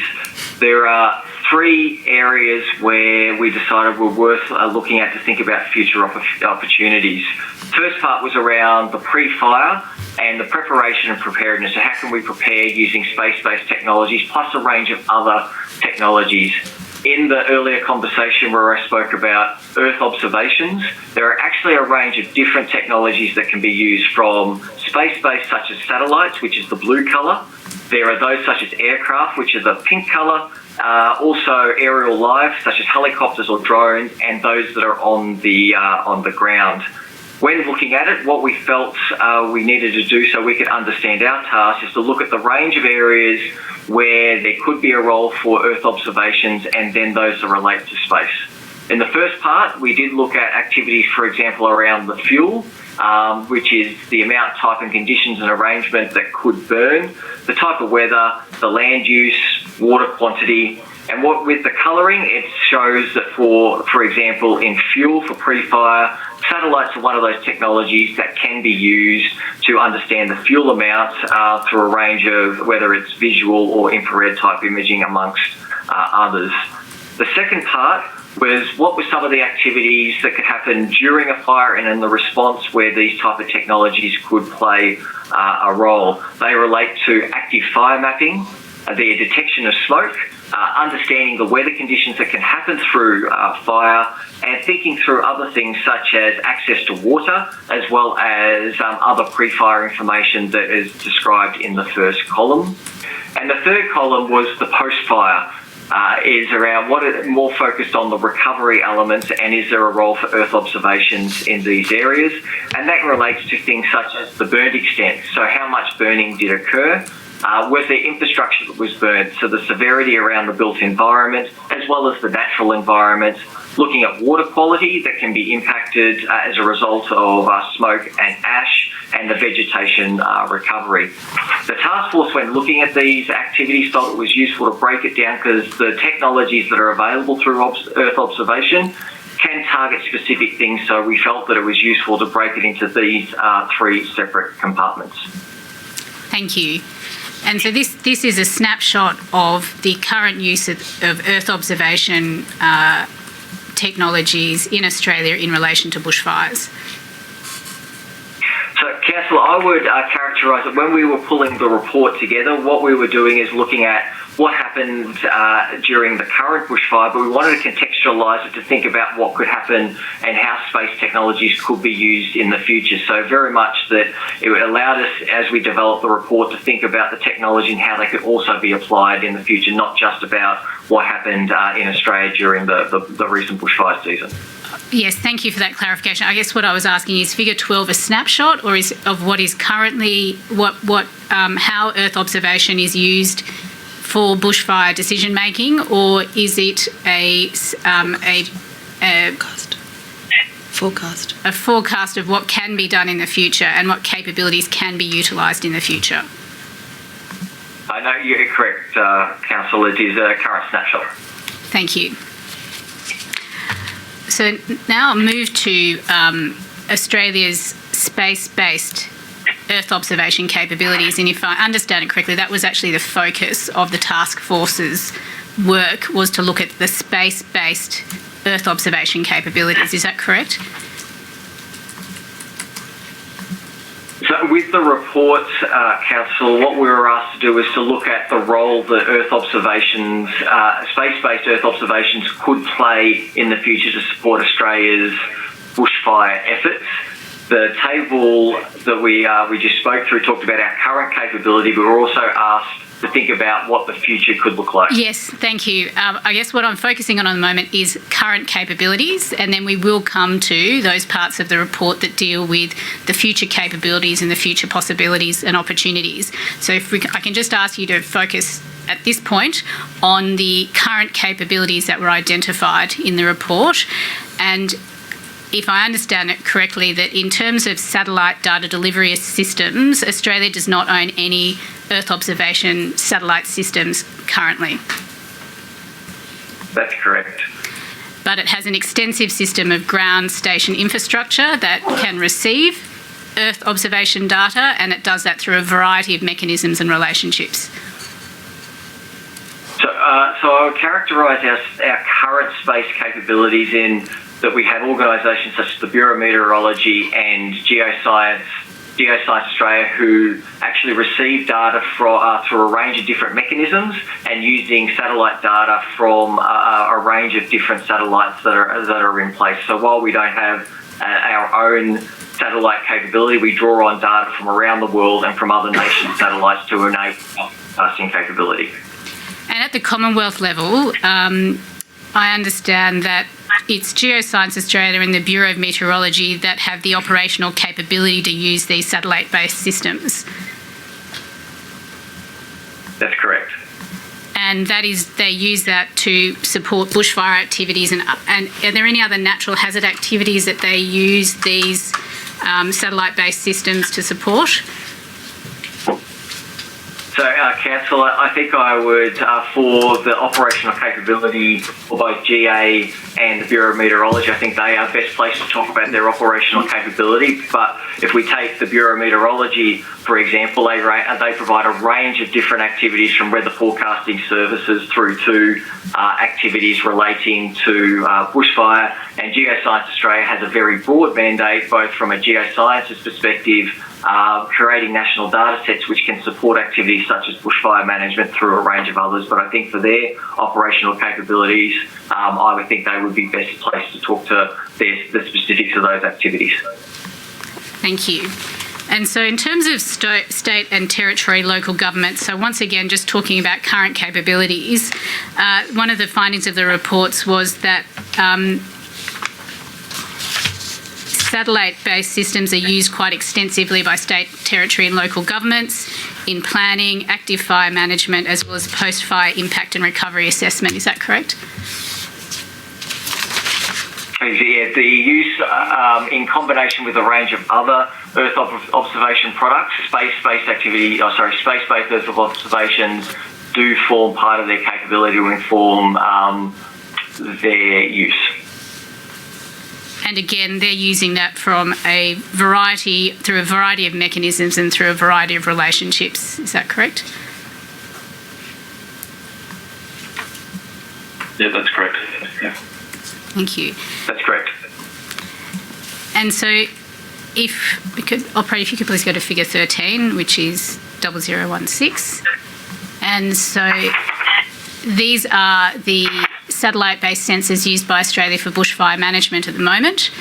there are 3 areas where we decided were worth looking at to think about future opportunities. First part was around the pre-fire and the preparation and preparedness. So how can we prepare using space-based technologies plus a range of other technologies? In the earlier conversation where I spoke about Earth observations, there are actually a range of different technologies that can be used, from space-based such as satellites, which is the blue colour. There are those such as aircraft, which are the pink colour. Also aerial live, such as helicopters or drones, and those that are on the ground. When looking at it, what we felt we needed to do so we could understand our task is to look at the range of areas where there could be a role for Earth observations and then those that relate to space. In the first part, we did look at activities, for example, around the fuel, which is the amount, type and conditions and arrangement that could burn, the type of weather, the land use, water quantity, and what with the colouring, it shows that for example, in fuel for pre-fire, satellites are one of those technologies that can be used to understand the fuel amount through a range of whether it's visual or infrared type imaging amongst others. The second part was what were some of the activities that could happen during a fire and in the response where these type of technologies could play a role. They relate to active fire mapping, the detection of smoke, understanding the weather conditions that can happen through fire, and thinking through other things such as access to water, as well as other pre-fire information that is described in the first column. And the third column was the post-fire, is around what is more focused on the recovery elements, and is there a role for Earth observations in these areas? And that relates to things such as the burned extent. So how much burning did occur? Was there infrastructure that was burnt? So the severity around the built environment, as well as the natural environment, looking at water quality that can be impacted as a result of smoke and ash, and the vegetation recovery. The task force, when looking at these activities, felt it was useful to break it down because the technologies that are available through Earth observation can target specific things, so we felt that it was useful to break it into these 3 separate compartments. Thank you. And so this is a snapshot of the current use of Earth observation technologies in Australia in relation to bushfires. So, Councillor, I would characterise it, when we were pulling the report together, what we were doing is looking at what happened during the current bushfire, but we wanted to contextualise it to think about what could happen and how space technologies could be used in the future. So very much that it allowed us, as we developed the report, to think about the technology and how they could also be applied in the future, not just about what happened in Australia during the recent bushfire season. Yes, thank you for that clarification. I guess what I was asking is Figure 12 a snapshot, or is of what is currently how Earth observation is used for bushfire decision making, or is it a forecast of what can be done in the future and what capabilities can be utilised in the future? I know you're correct, Council. It is a current snapshot. Thank you. So now I'll move to Australia's space-based Earth observation capabilities, and if I understand it correctly, that was actually the focus of the task force's work, was to look at the space-based Earth observation capabilities. Is that correct? So with the report, Council, what we were asked to do is to look at the role that Earth observations, space-based Earth observations could play in the future to support Australia's bushfire efforts. The table that we just spoke through talked about our current capability, but we were also asked to think about what the future could look like. Yes, thank you. I guess what I'm focusing on the moment is current capabilities, and then we will come to those parts of the report that deal with the future capabilities and the future possibilities and opportunities. So if I can just ask you to focus at this point on the current capabilities that were identified in the report, and if I understand it correctly, that in terms of satellite data delivery systems, Australia does not own any Earth observation satellite systems currently. That's correct. But it has an extensive system of ground station infrastructure that can receive Earth observation data, and it does that through a variety of mechanisms and relationships. So I would characterise our current space capabilities in that we have organisations such as the Bureau of Meteorology and Geoscience Australia, who actually receive data through a range of different mechanisms and using satellite data from a range of different satellites that are in place. So while we don't have our own satellite capability, we draw on data from around the world and from other nations' satellites to enable broadcasting capability. And at the Commonwealth level, I understand that it's Geoscience Australia and the Bureau of Meteorology that have the operational capability to use these satellite-based systems. That's correct. And that is, they use that to support bushfire activities. And are there any other natural hazard activities that they use these satellite-based systems to support? So, Councillor, I think I would, for the operational capability for both GA and the Bureau of Meteorology, I think they are best placed to talk about their operational capability. But if we take the Bureau of Meteorology, for example, they provide a range of different activities from weather forecasting services through to activities relating to bushfire. And Geoscience Australia has a very broad mandate, both from a geosciences perspective, creating national data sets which can support activities such as bushfire management through a range of others. But I think for their operational capabilities, I would think they would be best placed to talk to the specifics of those activities. Thank you. And so in terms of state and territory local governments, so once again, just talking about current capabilities, one of the findings of the reports was that satellite-based systems are used quite extensively by state, territory and local governments in planning, active fire management, as well as post-fire impact and recovery assessment. Is that correct? Yeah, the use in combination with a range of other Earth observation products, space-based Earth observations do form part of their capability to inform their use. And again, they're using that from through a variety of mechanisms and through a variety of relationships. Is that correct? Yeah, that's correct. Yeah. Thank you. That's correct. And so if you could please go to figure 13, which is 0016. And so these are the satellite-based sensors used by Australia for bushfire management at the moment.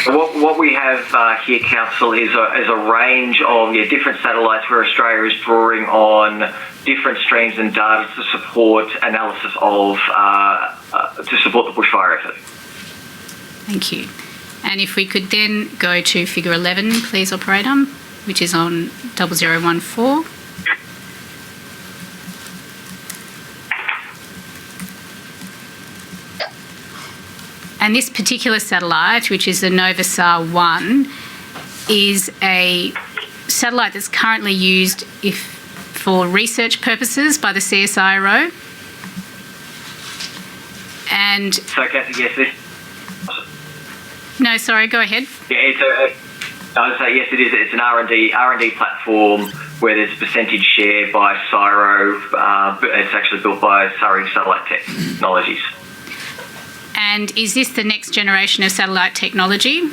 What we have here, Council, is a range of different satellites where Australia is drawing on different streams and data to support analysis of to support the bushfire effort. Thank you. And if we could then go to figure 11, please, operator, which is on 0014. And this particular satellite, which is the Novasar 1, is a satellite that's currently used for research purposes by the CSIRO. And So, Kathy, yes, this. no, sorry, go ahead. Yeah, I would say yes, it is. It's an R&D platform where there's a percentage share by CSIRO, but it's actually built by Surrey Satellite Technologies. And is this the next generation of satellite technology?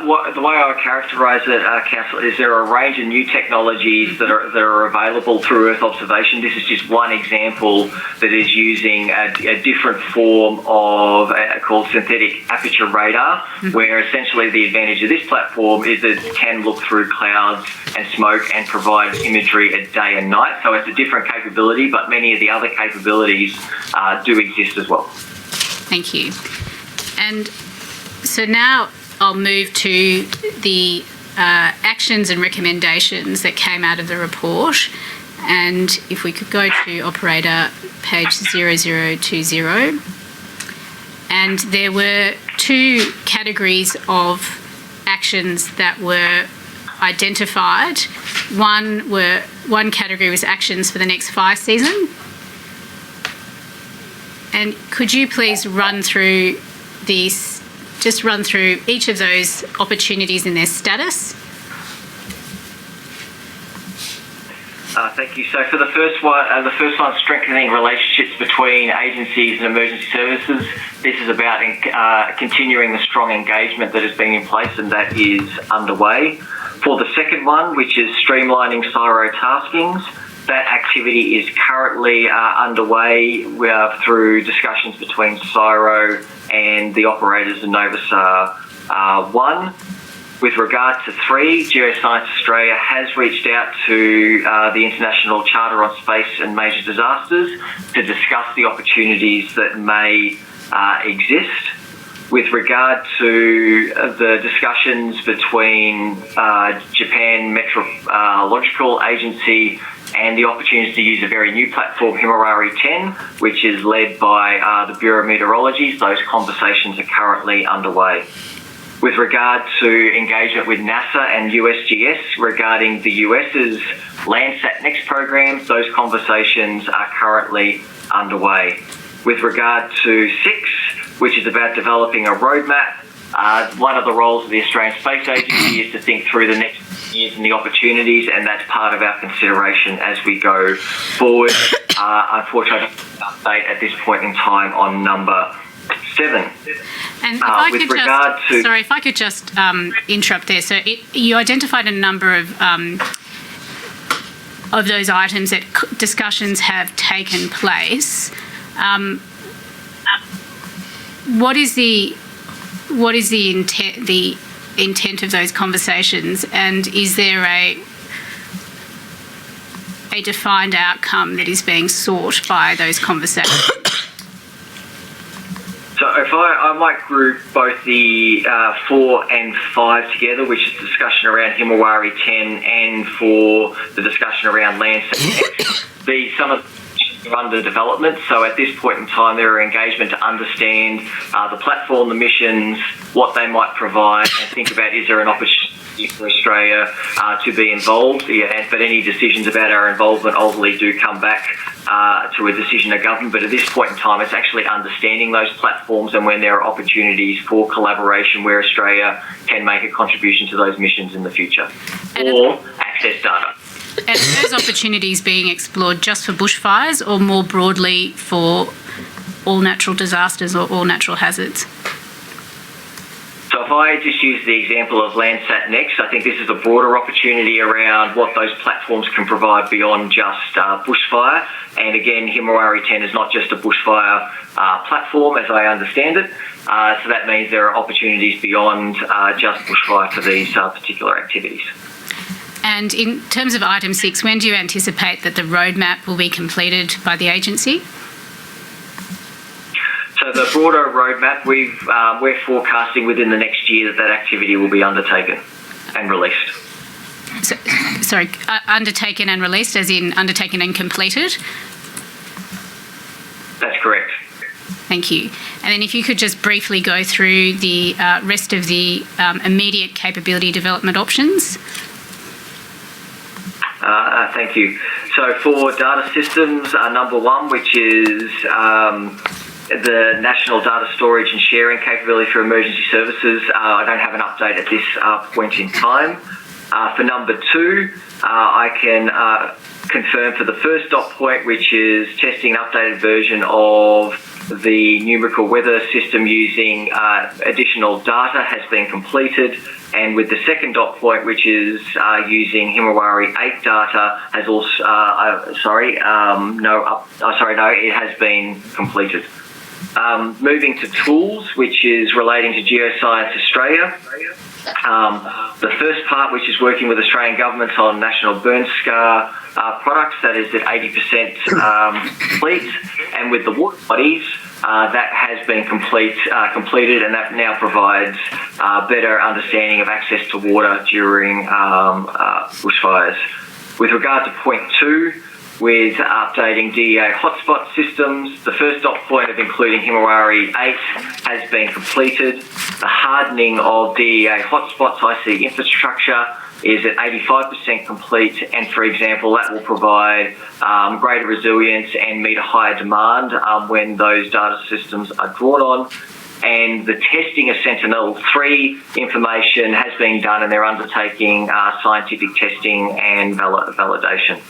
the way I would characterise it, Councillor, is there are a range of new technologies that are available through Earth observation. This is just one example that is using a different form of called synthetic aperture radar, where essentially the advantage of this platform is that it can look through clouds and smoke and provide imagery at day and night. So it's a different capability, but many of the other capabilities do exist as well. Thank you. And so now I'll move to the actions and recommendations that came out of the report. And if we could go to operator page 0020. And there were two categories of actions that were identified. One category was actions for the next fire season. And could you please run through each of those opportunities and their status? Thank you. So for the first one, strengthening relationships between agencies and emergency services. This is about continuing the strong engagement that has been in place, and that is underway. For the second one, which is streamlining CSIRO taskings, that activity is currently underway through discussions between CSIRO and the operators in Novasar 1. With regard to 3, Geoscience Australia has reached out to the International Charter on Space and Major Disasters to discuss the opportunities that may exist. With regard to the discussions between Japan Meteorological Agency and the opportunity to use a very new platform, Himawari 10, which is led by the Bureau of Meteorology, those conversations are currently underway. With regard to engagement with NASA and USGS regarding the US's Landsat Next program, those conversations are currently underway. With regard to 6, which is about developing a roadmap, one of the roles of the Australian Space Agency is to think through the next years and the opportunities, and that's part of our consideration as we go forward. Unfortunately, I don't have an update at this point in time on number 7. And if I could just interrupt there. So you identified a number of those items that discussions have taken place. What is the intent of those conversations, and is there a defined outcome that is being sought by those conversations? So if I might group both the 4 and 5 together, which is discussion around Himawari 10 and for the discussion around Landsat. Some of are under development, so at this point in time there are engagement to understand the platform, the missions, what they might provide, and think about is there an opportunity for Australia to be involved. But any decisions about our involvement ultimately do come back to a decision of government. But at this point in time, it's actually understanding those platforms and when there are opportunities for collaboration where Australia can make a contribution to those missions in the future, or access data. And are those opportunities being explored just for bushfires or more broadly for all natural disasters or all natural hazards? So if I just use the example of Landsat Next, I think this is a broader opportunity around what those platforms can provide beyond just bushfire. And again, Himawari 10 is not just a bushfire platform, as I understand it. So that means there are opportunities beyond just bushfire for these particular activities. And in terms of item 6, when do you anticipate that the roadmap will be completed by the agency? So the broader roadmap, we're forecasting within the next year that activity will be undertaken and released. So, undertaken and released, as in undertaken and completed? That's correct. Thank you. And then if you could just briefly go through the rest of the immediate capability development options. Thank you. So for data systems, number 1, which is the National Data Storage and Sharing Capability for Emergency Services, I don't have an update at this point in time. For number 2, I can confirm for the first dot point, which is testing an updated version of the numerical weather system using additional data has been completed, and with the second dot point, which is using Himawari 8 data, has also it has been completed. Moving to tools, which is relating to Geoscience Australia. The first part, which is working with Australian governments on national burn scar products, that is at 80% complete, and with the water bodies, that has been completed, and that now provides better understanding of access to water during bushfires. With regard to point 2, with updating DEA hotspot systems, the first dot point of including Himawari 8 has been completed. The hardening of DEA hotspots IC infrastructure is at 85% complete, and for example, that will provide greater resilience and meet a higher demand when those data systems are drawn on. And the testing of Sentinel-3 information has been done, and they're undertaking scientific testing and validation.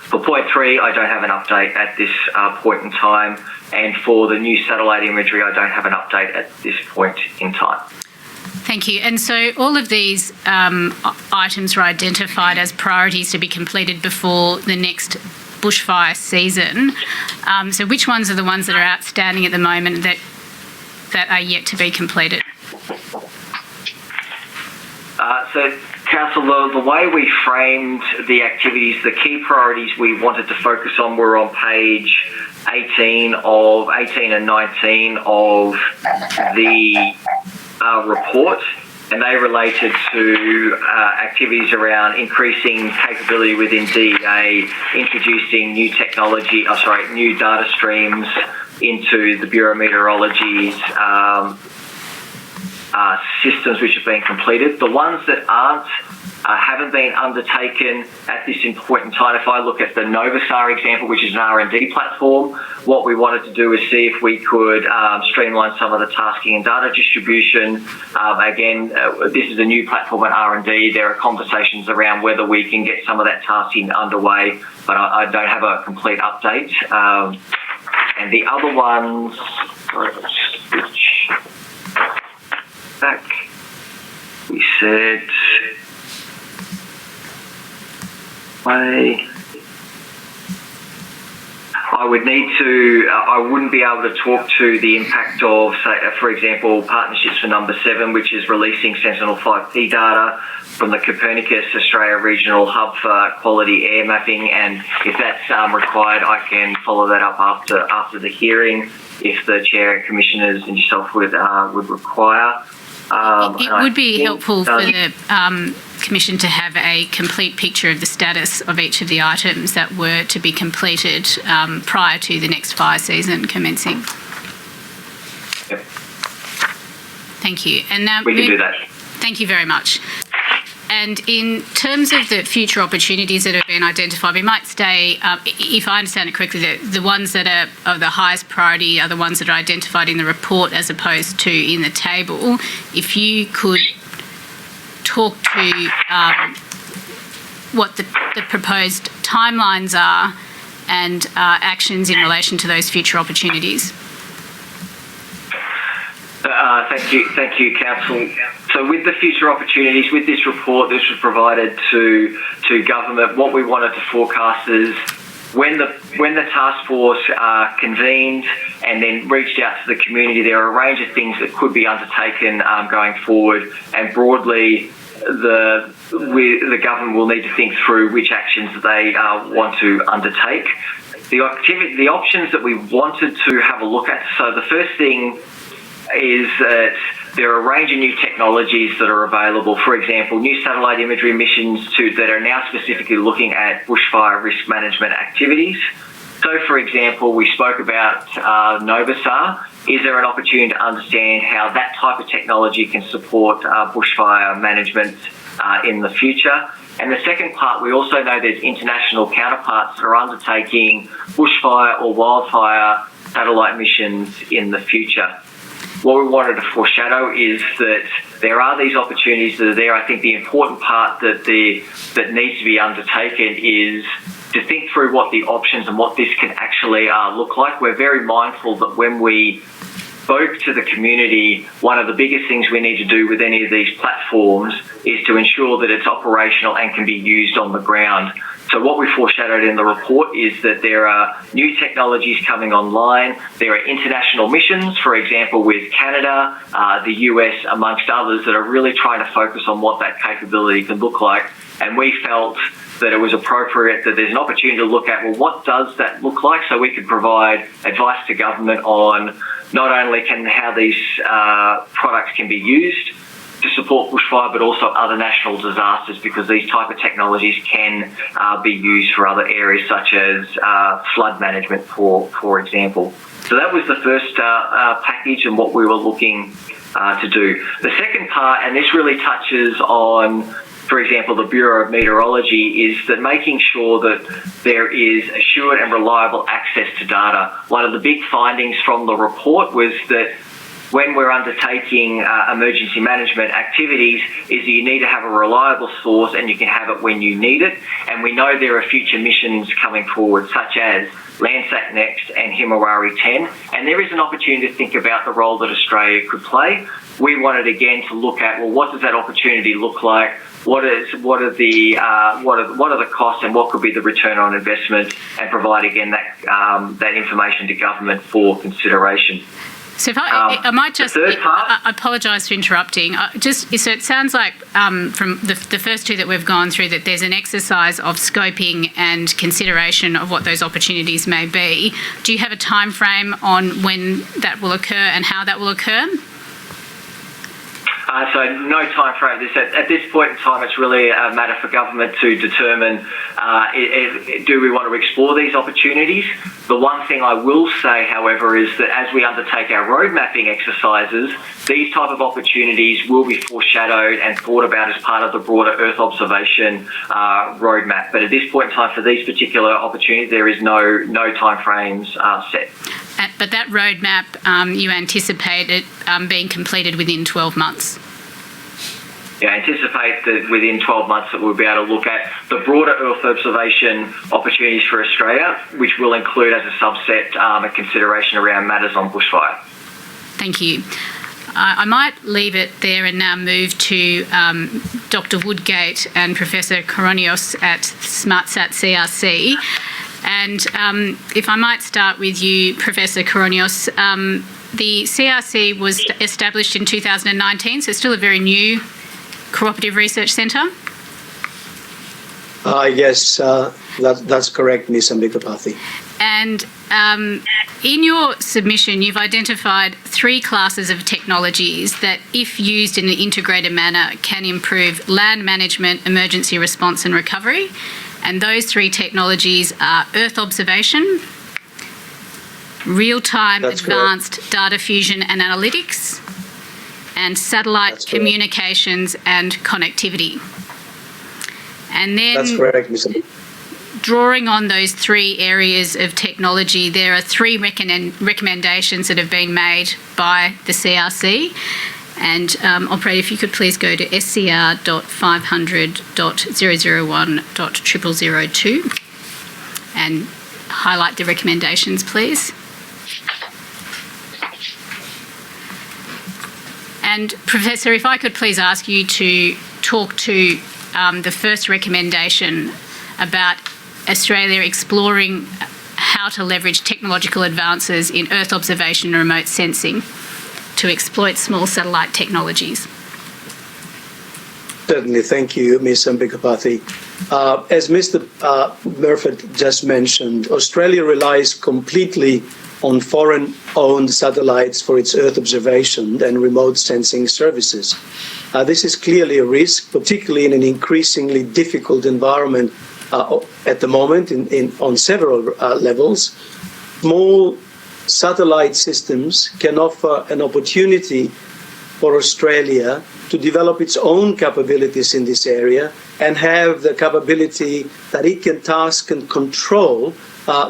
For point 3, I don't have an update at this point in time, and for the new satellite imagery, I don't have an update at this point in time. Thank you. And so all of these items are identified as priorities to be completed before the next bushfire season. So which ones are the ones that are outstanding at the moment that are yet to be completed? So, Council, the way we framed the activities, the key priorities we wanted to focus on were on page 18 and 19 of the report, and they related to activities around increasing capability within DEA, introducing new technology, new data streams into the Bureau of Meteorology's systems which have been completed. The ones that haven't been undertaken at this point in time, if I look at the Novasar example, which is an R&D platform, what we wanted to do is see if we could streamline some of the tasking and data distribution. This is a new platform at R&D. There are conversations around whether we can get some of that tasking underway, but I don't have a complete update. And the other ones, back, we said, I wouldn't be able to talk to the impact of, say, for example, partnerships for number 7, which is releasing Sentinel-5P data from the Copernicus Australia Regional Hub for quality air mapping, and if that's required, I can follow that up after the hearing if the Chair, Commissioners and yourself would require. It would be helpful for the Commission to have a complete picture of the status of each of the items that were to be completed prior to the next fire season commencing. Yep. Thank you. And now we can do that. Thank you very much. And in terms of the future opportunities that have been identified, we might stay, if I understand it correctly, the ones that are of the highest priority are the ones that are identified in the report as opposed to in the table. If you could talk to what the proposed timelines are and actions in relation to those future opportunities. Thank you, Council. So with the future opportunities, with this report, this was provided to government. What we wanted to forecast is when the task force convened and then reached out to the community, there are a range of things that could be undertaken going forward, and broadly the government will need to think through which actions they want to undertake. The options that we wanted to have a look at. So the first thing is that there are a range of new technologies that are available. For example, new satellite imagery missions that are now specifically looking at bushfire risk management activities. So, for example, we spoke about Novasar. Is there an opportunity to understand how that type of technology can support bushfire management in the future? And the second part, we also know there's international counterparts that are undertaking bushfire or wildfire satellite missions in the future. What we wanted to foreshadow is that there are these opportunities that are there. I think the important part that needs to be undertaken is to think through what the options and what this can actually look like. We're very mindful that when we spoke to the community, one of the biggest things we need to do with any of these platforms is to ensure that it's operational and can be used on the ground. So what we foreshadowed in the report is that there are new technologies coming online. There are international missions, for example, with Canada, the US, amongst others, that are really trying to focus on what that capability can look like. And we felt that it was appropriate that there's an opportunity to look at, well, what does that look like? So we could provide advice to government on not only how these products can be used to support bushfire, but also other national disasters, because these type of technologies can be used for other areas such as flood management, for example. So that was the first package and what we were looking to do. The second part, and this really touches on, for example, the Bureau of Meteorology, is that making sure that there is assured and reliable access to data. One of the big findings from the report was that when we're undertaking emergency management activities is that you need to have a reliable source and you can have it when you need it. And we know there are future missions coming forward, such as Landsat Next and Himawari 10. And there is an opportunity to think about the role that Australia could play. We wanted again to look at, well, what does that opportunity look like? What are the costs and what could be the return on investment, and provide again that information to government for consideration. So if I might just, I apologise for interrupting. So it sounds like from the first two that we've gone through that there's an exercise of scoping and consideration of what those opportunities may be. Do you have a time frame on when that will occur and how that will occur? So no time frame. At this point in time, it's really a matter for government to determine do we want to explore these opportunities. The one thing I will say, however, is that as we undertake our road mapping exercises, these type of opportunities will be foreshadowed and thought about as part of the broader Earth observation roadmap. But at this point in time, for these particular opportunities, there is no time frames set. But that roadmap, you anticipate it being completed within 12 months? Yeah, anticipate that within 12 months that we'll be able to look at the broader Earth observation opportunities for Australia, which will include as a subset a consideration around matters on bushfire. Thank you. I might leave it there and now move to Dr. Woodgate and Professor Koronios at SmartSat CRC. And if I might start with you, Professor Koronios, the CRC was established in 2019, so still a very new cooperative research centre. Yes, that's correct, Ms. Ambikapathy. And in your submission, you've identified 3 classes of technologies that, if used in an integrated manner, can improve land management, emergency response and recovery. And those 3 technologies are Earth observation, real-time advanced data fusion and analytics, and satellite communications and connectivity. And then, that's correct, Ms. drawing on those 3 areas of technology, there are 3 recommendations that have been made by the CRC. And operator, if you could please go to scr.500.001.0002 and highlight the recommendations, please. And Professor, if I could please ask you to talk to the first recommendation about Australia exploring how to leverage technological advances in Earth observation and remote sensing to exploit small satellite technologies. Certainly, thank you, Ms. Ambikapathy. As Mr. Murphy just mentioned, Australia relies completely on foreign-owned satellites for its Earth observation and remote sensing services. This is clearly a risk, particularly in an increasingly difficult environment at the moment on several levels. Small satellite systems can offer an opportunity for Australia to develop its own capabilities in this area and have the capability that it can task and control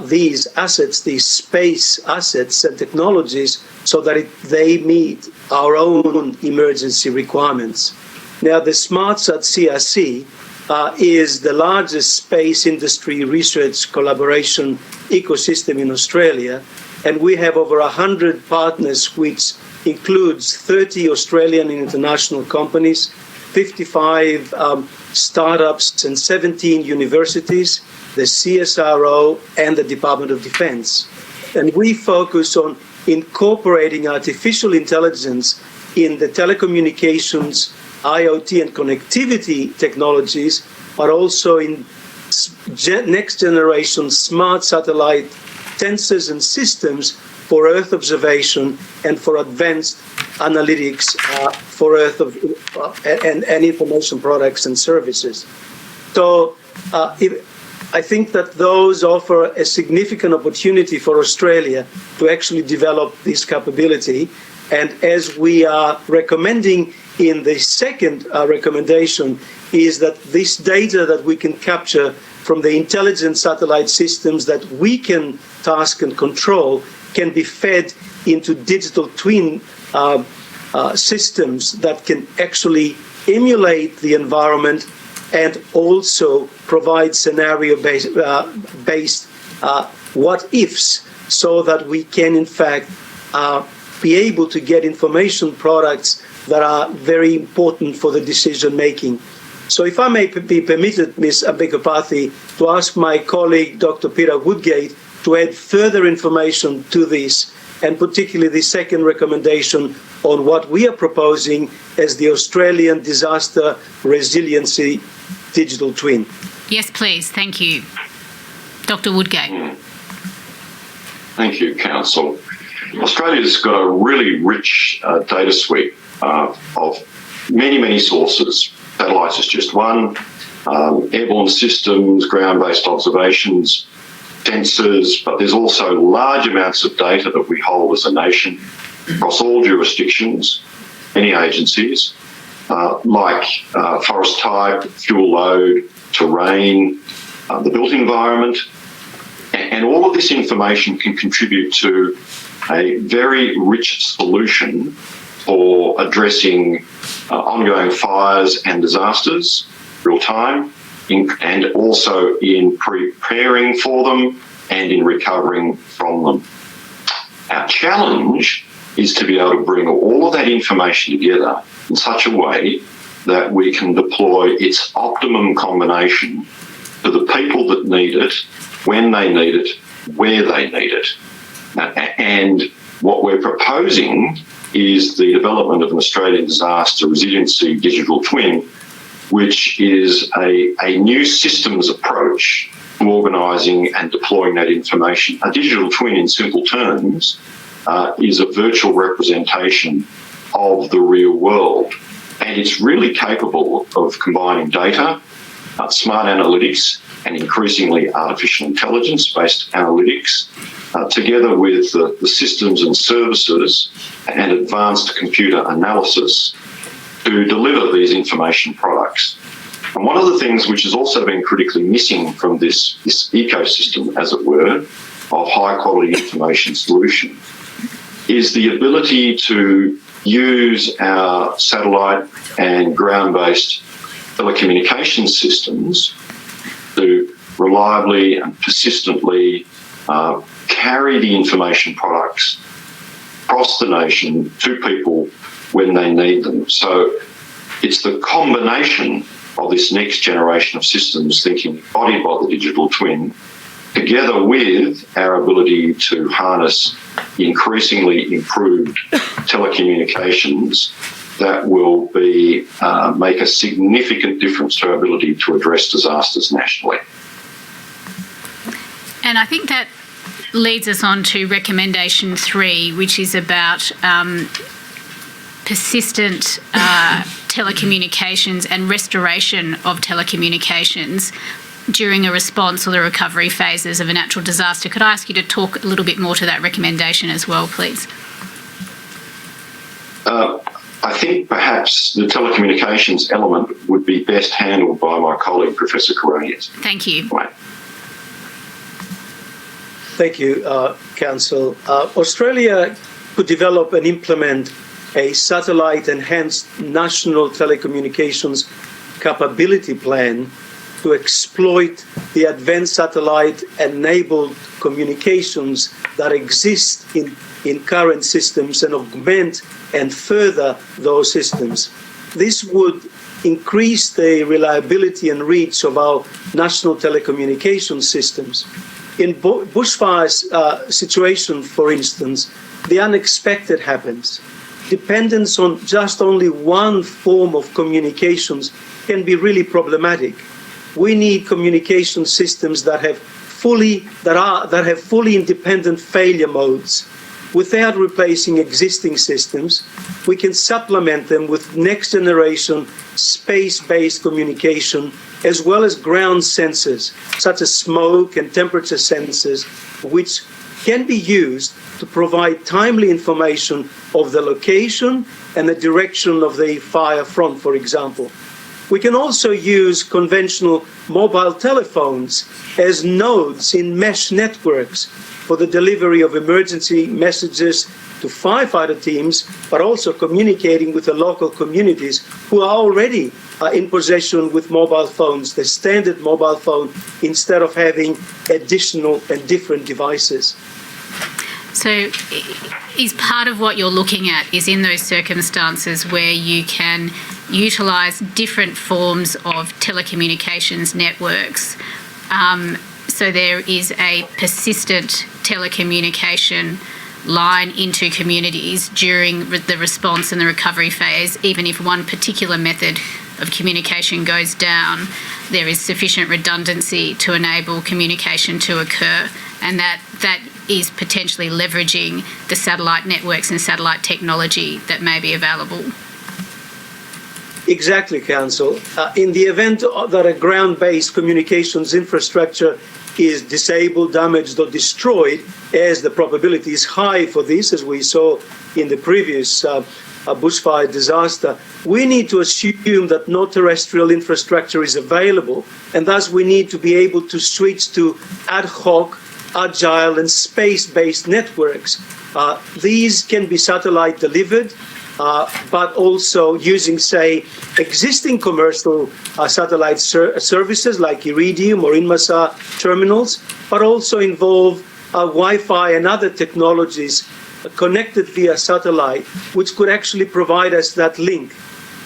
these assets, these space assets and technologies, so that they meet our own emergency requirements. Now, the SmartSat CRC is the largest space industry research collaboration ecosystem in Australia, and we have over 100 partners, which includes 30 Australian and international companies, 55 startups and 17 universities, the CSIRO and the Department of Defense. And we focus on incorporating artificial intelligence in the telecommunications, IoT and connectivity technologies, but also in next generation smart satellite sensors and systems for Earth observation and for advanced analytics for Earth and information products and services. So I think that those offer a significant opportunity for Australia to actually develop this capability. And as we are recommending in the second recommendation, is that this data that we can capture from the intelligent satellite systems that we can task and control can be fed into digital twin systems that can actually emulate the environment and also provide scenario-based what-ifs, so that we can, in fact, be able to get information products that are very important for the decision-making. So if I may be permitted, Ms. Ambekapathy, to ask my colleague, Dr. Peter Woodgate, to add further information to this, and particularly the second recommendation on what we are proposing as the Australian Disaster Resiliency Digital Twin. Yes, please. Thank you. Dr. Woodgate. Thank you, Council. Australia's got a really rich data suite of many, many sources. Satellites is just one. Airborne systems, ground-based observations, sensors, but there's also large amounts of data that we hold as a nation across all jurisdictions, many agencies, like forest type, fuel load, terrain, the built environment, and all of this information can contribute to a very rich solution for addressing ongoing fires and disasters real time, and also in preparing for them and in recovering from them. Our challenge is to be able to bring all of that information together in such a way that we can deploy its optimum combination to the people that need it, when they need it, where they need it. And what we're proposing is the development of an Australian Disaster Resiliency Digital Twin, which is a new systems approach to organising and deploying that information. A digital twin, in simple terms, is a virtual representation of the real world. And it's really capable of combining data, smart analytics, and increasingly artificial intelligence-based analytics, together with the systems and services and advanced computer analysis to deliver these information products. And one of the things which has also been critically missing from this ecosystem, as it were, of high-quality information solution is the ability to use our satellite and ground-based telecommunications systems to reliably and persistently carry the information products across the nation to people when they need them. So it's the combination of this next generation of systems thinking embodied by the digital twin, together with our ability to harness increasingly improved telecommunications, that will be make a significant difference to our ability to address disasters nationally. And I think that leads us on to recommendation 3, which is about persistent telecommunications and restoration of telecommunications during a response or the recovery phases of a natural disaster. Could I ask you to talk a little bit more to that recommendation as well, please? I think perhaps the telecommunications element would be best handled by my colleague, Professor Koronias. Thank you. Right. Thank you, Council. Australia could develop and implement a satellite-enhanced national telecommunications capability plan to exploit the advanced satellite-enabled communications that exist in current systems and augment and further those systems. This would increase the reliability and reach of our national telecommunications systems. In bushfires situation, for instance, the unexpected happens. Dependence on just only one form of communications can be really problematic. We need communication systems that have fully independent failure modes. Without replacing existing systems, we can supplement them with next generation space-based communication, as well as ground sensors, such as smoke and temperature sensors, which can be used to provide timely information of the location and the direction of the fire front, for example. We can also use conventional mobile telephones as nodes in mesh networks for the delivery of emergency messages to firefighter teams, but also communicating with the local communities who are already in possession with mobile phones, the standard mobile phone, instead of having additional and different devices. So is part of what you're looking at is in those circumstances where you can utilise different forms of telecommunications networks. So there is a persistent telecommunication line into communities during the response and the recovery phase. Even if one particular method of communication goes down, there is sufficient redundancy to enable communication to occur, and that is potentially leveraging the satellite networks and satellite technology that may be available. Exactly, Council. In the event that a ground-based communications infrastructure is disabled, damaged, or destroyed, as the probability is high for this, as we saw in the previous bushfire disaster, we need to assume that no terrestrial infrastructure is available, and thus we need to be able to switch to ad hoc, agile, and space-based networks. These can be satellite delivered, but also using, say, existing commercial satellite services like Iridium or Inmarsat terminals, but also involve Wi-Fi and other technologies connected via satellite, which could actually provide us that link.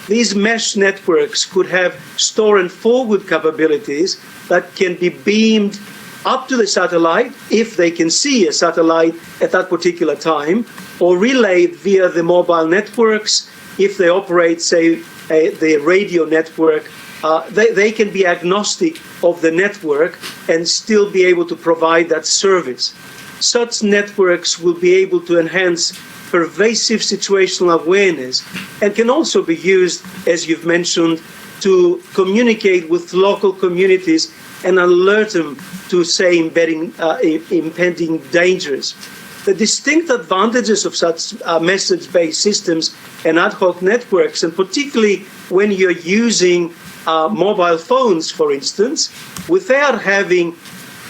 These mesh networks could have store and forward capabilities that can be beamed up to the satellite if they can see a satellite at that particular time, or relayed via the mobile networks if they operate, say, the radio network. They can be agnostic of the network and still be able to provide that service. Such networks will be able to enhance pervasive situational awareness and can also be used, as you've mentioned, to communicate with local communities and alert them to, say, impending dangers. The distinct advantages of such message-based systems and ad hoc networks, and particularly when you're using mobile phones, for instance, without having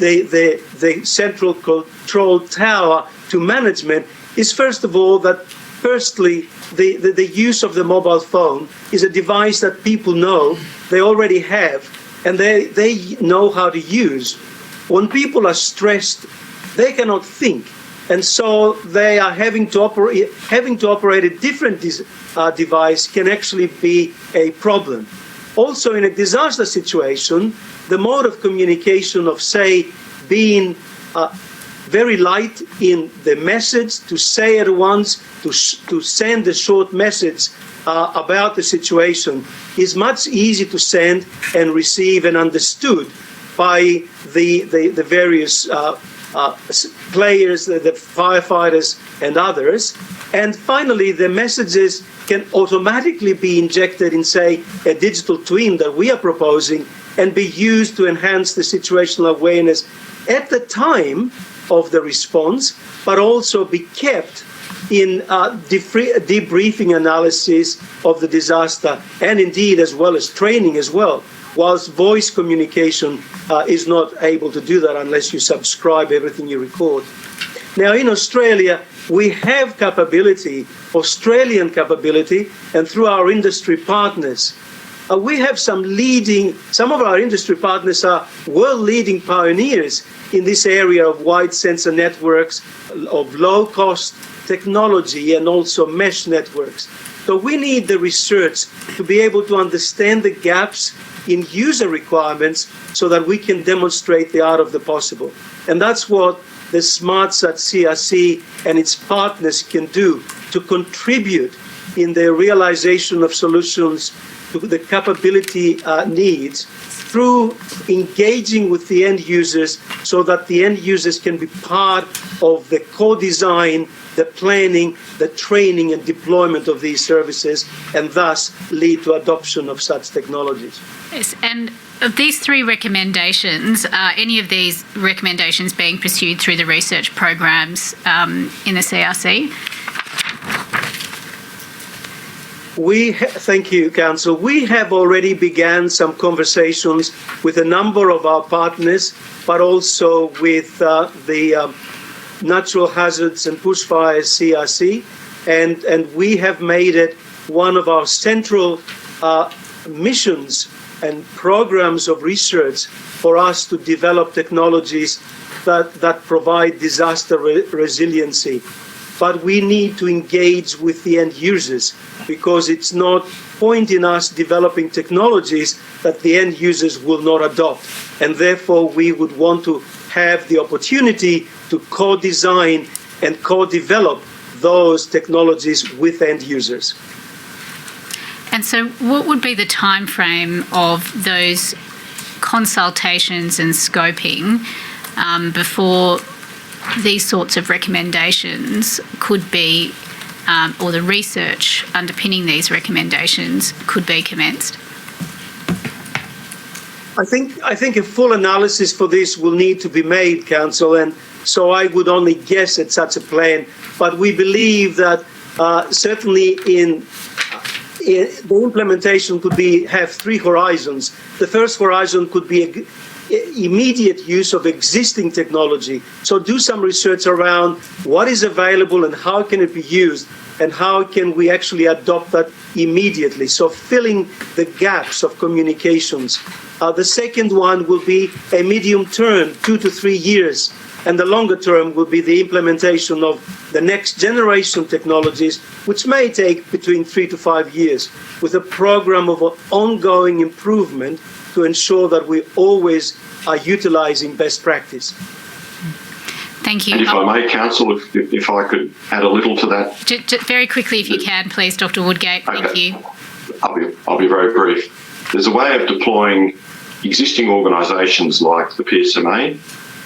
the central control tower to management, is first of all that the use of the mobile phone is a device that people know they already have and they know how to use. When people are stressed, they cannot think, and so they are having to operate a different device can actually be a problem. Also, in a disaster situation, the mode of communication of, say, being very light in the message, to say at once, to send a short message about the situation, is much easier to send and receive and understood by the various players, the firefighters and others. And finally, the messages can automatically be injected in, say, a digital twin that we are proposing and be used to enhance the situational awareness at the time of the response, but also be kept in debriefing analysis of the disaster, and indeed as well as training as well, whilst voice communication is not able to do that unless you subscribe everything you record. Now, in Australia, we have capability, Australian capability, and through our industry partners, we have some of our industry partners are world-leading pioneers in this area of wide sensor networks, of low-cost technology, and also mesh networks. So we need the research to be able to understand the gaps in user requirements so that we can demonstrate the art of the possible. And that's what the SmartSat CRC and its partners can do to contribute in the realization of solutions to the capability needs through engaging with the end users so that the end users can be part of the co-design, the planning, the training and deployment of these services, and thus lead to adoption of such technologies. Yes, and of these three recommendations, are any of these recommendations being pursued through the research programs in the CRC? Thank you, Council. We have already began some conversations with a number of our partners, but also with the Natural Hazards and Bushfires CRC, and we have made it one of our central missions and programs of research for us to develop technologies that provide disaster resiliency. But we need to engage with the end users, because it's not point in us developing technologies that the end users will not adopt. And therefore, we would want to have the opportunity to co-design and co-develop those technologies with end users. And so what would be the time frame of those consultations and scoping before these sorts of recommendations could be, or the research underpinning these recommendations could be commenced? I think a full analysis for this will need to be made, Council, and so I would only guess at such a plan. But we believe that certainly in the implementation could have three horizons. The first horizon could be immediate use of existing technology. So do some research around what is available and how can it be used, and how can we actually adopt that immediately. So filling the gaps of communications. The second one will be a medium term, 2 to 3 years. And the longer term will be the implementation of the next generation technologies, which may take between 3 to 5 years, with a program of ongoing improvement to ensure that we always are utilising best practice. Thank you. And if I may, Council, if I could add a little to that. Very quickly, if you can, please, Dr. Woodgate. Thank Okay. you. I'll be very brief. There's a way of deploying existing organisations like the PSMA,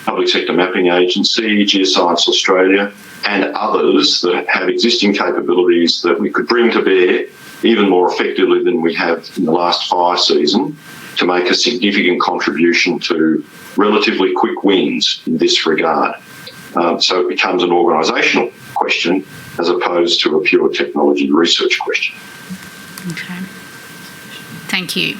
Public Sector Mapping Agency, Geoscience Australia, and others that have existing capabilities that we could bring to bear even more effectively than we have in the last fire season to make a significant contribution to relatively quick wins in this regard. So it becomes an organisational question as opposed to a pure technology research question. Okay. Thank you.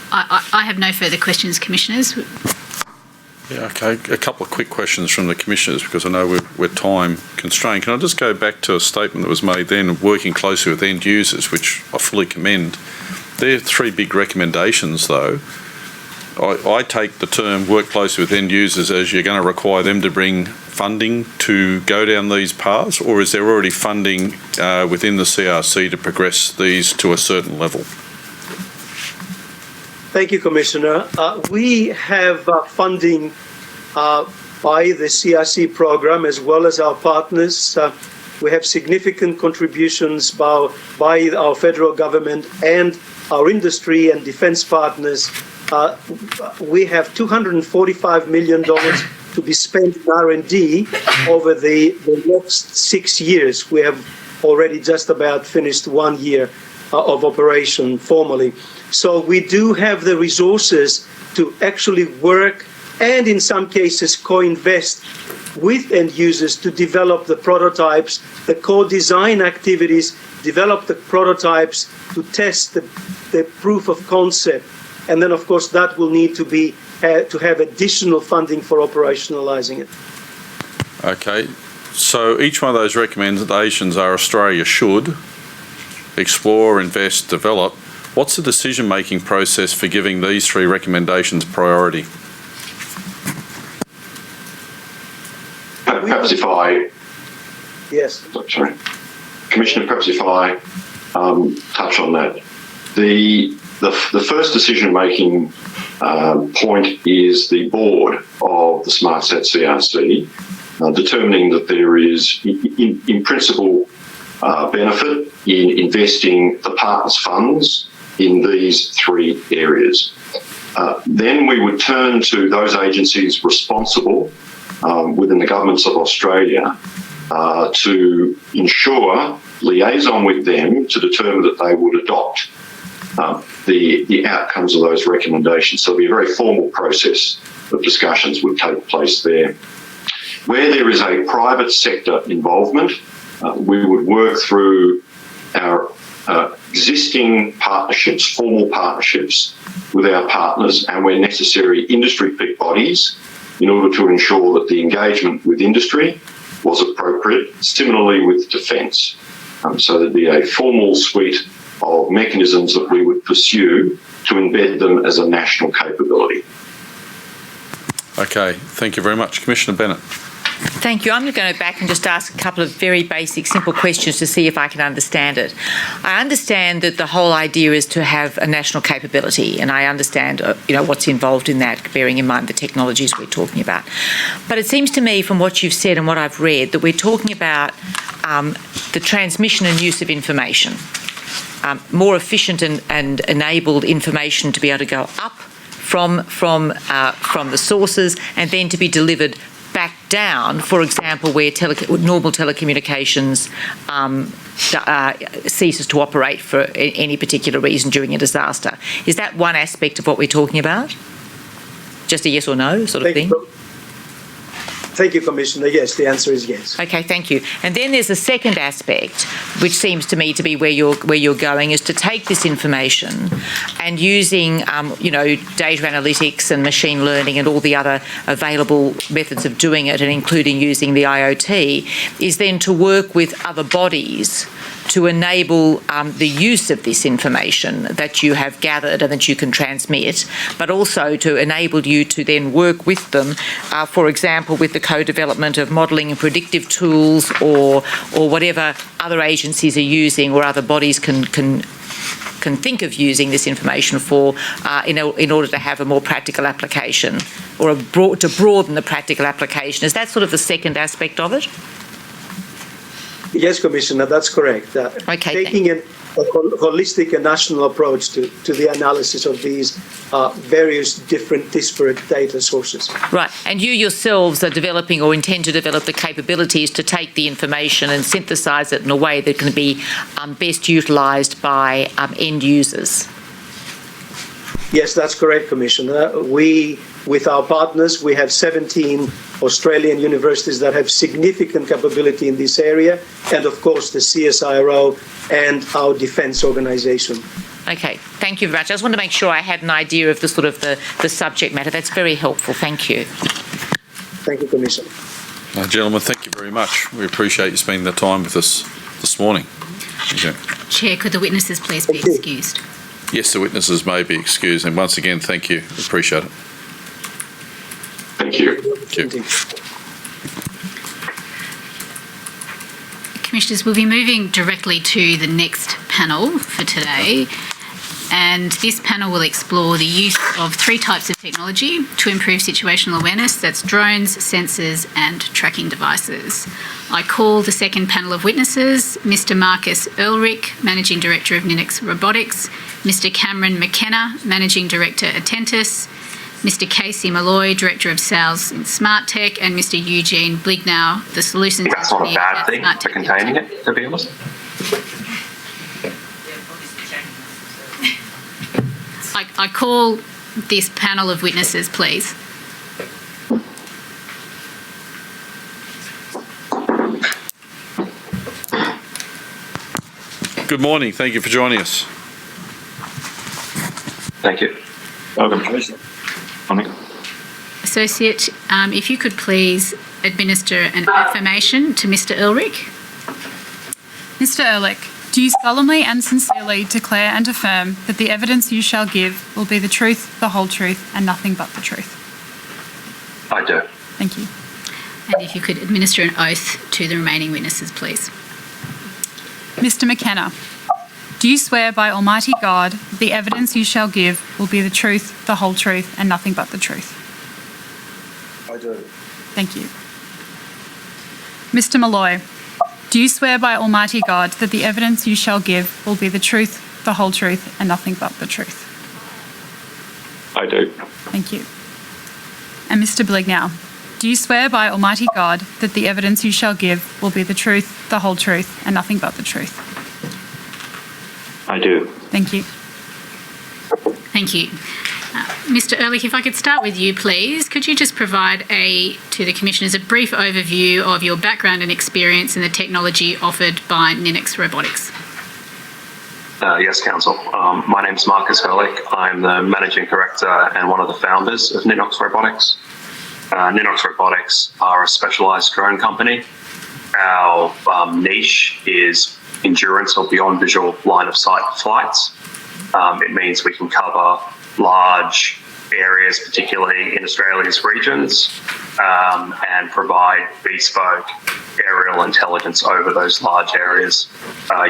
I have no further questions, Commissioners. Yeah, okay. A couple of quick questions from the Commissioners, because I know we're time constrained. Can I just go back to a statement that was made then, working closely with end users, which I fully commend. There are three big recommendations, though. I take the term work closely with end users as you're going to require them to bring funding to go down these paths, or is there already funding within the CRC to progress these to a certain level? Thank you, Commissioner. We have funding by the CRC program as well as our partners. We have significant contributions by our federal government and our industry and defence partners. We have $245 million to be spent in R&D over the next 6 years. We have already just about finished 1 year of operation formally. So we do have the resources to actually work and in some cases co-invest with end users to develop the prototypes, the co-design activities, develop the prototypes to test the proof of concept. And then, of course, that will need to be to have additional funding for operationalising it. Okay. So each one of those recommendations are Australia should, explore, invest, develop, what's the decision-making process for giving these 3 recommendations priority? Perhaps if I, Yes. sorry, Commissioner, perhaps if I touch on that. The first decision-making point is the board of the SmartSat CRC determining that there is, in principle, benefit in investing the partners' funds in these 3 areas. Then we would turn to those agencies responsible within the governments of Australia to ensure liaison with them to determine that they would adopt the outcomes of those recommendations. So it'll be a very formal process of discussions would take place there. Where there is a private sector involvement, we would work through our existing partnerships, formal partnerships with our partners, and where necessary, industry peak bodies, in order to ensure that the engagement with industry was appropriate. Similarly with defence. So there'd be a formal suite of mechanisms that we would pursue to embed them as a national capability. Okay, thank you very much. Commissioner Bennett. Thank you. I'm going to go back and just ask a couple of very basic, simple questions to see if I can understand it. I understand that the whole idea is to have a national capability, and I understand, what's involved in that, bearing in mind the technologies we're talking about. But it seems to me, from what you've said and what I've read, that we're talking about the transmission and use of information, more efficient and enabled information to be able to go up from the sources and then to be delivered back down, for example, where normal telecommunications ceases to operate for any particular reason during a disaster. Is that one aspect of what we're talking about? Just a yes or no sort of thing? Thank you, Commissioner. Yes, the answer is yes. Okay, thank you. And then there's a second aspect, which seems to me to be where you're going, is to take this information and using, data analytics and machine learning and all the other available methods of doing it, and including using the IoT, is then to work with other bodies to enable the use of this information that you have gathered and that you can transmit, but also to enable you to then work with them, for example, with the co-development of modelling and predictive tools or whatever other agencies are using or other bodies can think of using this information for in order to have a more practical application or to broaden the practical application. Is that sort of the second aspect of it? Yes, Commissioner, that's correct. Okay, taking a holistic and national approach to the analysis of these various different disparate data sources. Right, and you yourselves are developing or intend to develop the capabilities to take the information and synthesise it in a way that can be best utilised by end users. Yes, that's correct, Commissioner. With our partners, we have 17 Australian universities that have significant capability in this area, and of course the CSIRO and our defence organisation. Okay, thank you very much. I just want to make sure I had an idea of the sort of the subject matter. That's very helpful. Thank you. Thank you, Commissioner. Gentlemen, thank you very much. We appreciate you spending the time with us this morning. Okay. Chair, could the witnesses please be excused? Yes, the witnesses may be excused, and once again, thank you. Appreciate it. Thank you. Thank you. Commissioners, we'll be moving directly to the next panel for today. And this panel will explore the use of 3 types of technology to improve situational awareness. That's drones, sensors and tracking devices. I call the second panel of witnesses, Mr. Marcus Ehrlich, Managing Director of Ninix Robotics, Mr. Cameron McKenna, Managing Director Attentis, Mr. Casey Malloy, Director of Sales in Smart Tech, and Mr. Eugene Blignow, the Solutions That's not a Engineer bad at thing Smart for Tech. containing it, to be honest. I call this panel of witnesses, please. Good morning. Thank you for joining us. Thank you. Welcome, Commissioner. Morning. Associate, if you could please administer an affirmation to Mr. Ehrlich. Mr. Ehrlich, Do you solemnly and sincerely declare and affirm that the evidence you shall give will be the truth, the whole truth, and nothing but the truth? I do. Thank you. And if you could administer an oath to the remaining witnesses, please. Mr. McKenna, do you swear by Almighty God that the evidence you shall give will be the truth, the whole truth, and nothing but the truth? I do. Thank you. Mr. Malloy, do you swear by Almighty God that the evidence you shall give will be the truth, the whole truth, and nothing but the truth? I do. Thank you. And Mr. Blignow, do you swear by Almighty God that the evidence you shall give will be the truth, the whole truth, and nothing but the truth? I do. Thank you. Thank you. Mr. Ehrlich, if I could start with you, please. Could you just provide to the Commissioners a brief overview of your background and experience in the technology offered by Ninux Robotics? Yes, Council. My name is Marcus Ehrlich. I'm the Managing Director and one of the founders of Ninux Robotics. Ninux Robotics are a specialised drone company. Our niche is endurance or beyond visual line of sight flights. It means we can cover large areas, particularly in Australia's regions, and provide bespoke aerial intelligence over those large areas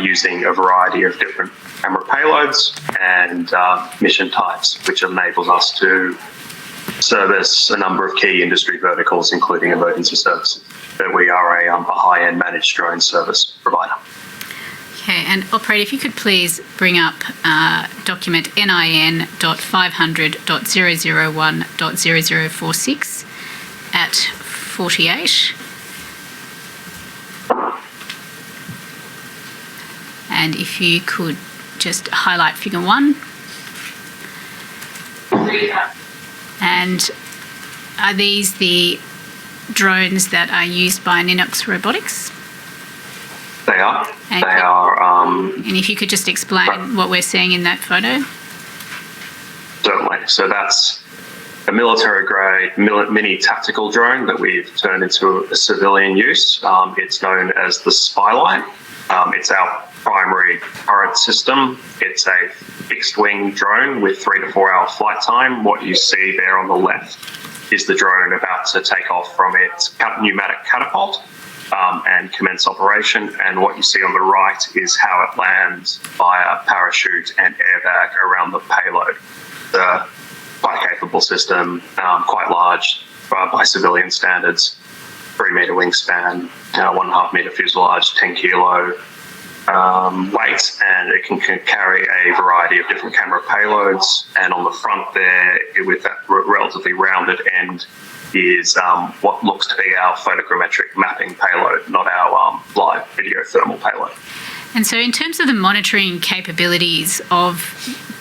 using a variety of different camera payloads and mission types, which enables us to service a number of key industry verticals, including emergency services. But we are a high-end managed drone service provider. Okay, and operator, if you could please bring up document NIN.500.001.0046 at 48. And if you could just highlight figure 1. And are these the drones that are used by Ninux Robotics? They are. And they are. And if you could just explain what we're seeing in that photo. Certainly. So that's a military-grade mini tactical drone that we've turned into a civilian use. It's known as the Spylight. It's our primary current system. It's a fixed-wing drone with 3 to 4 hour flight time. What you see there on the left is the drone about to take off from its pneumatic catapult and commence operation. And what you see on the right is how it lands via parachute and airbag around the payload. The quite capable system, quite large by civilian standards, 3 metre wingspan, 1.5 metre fuselage, 10 kilo weight, and it can carry a variety of different camera payloads. And on the front there, with that relatively rounded end, is what looks to be our photogrammetric mapping payload, not our live video thermal payload. And so in terms of the monitoring capabilities of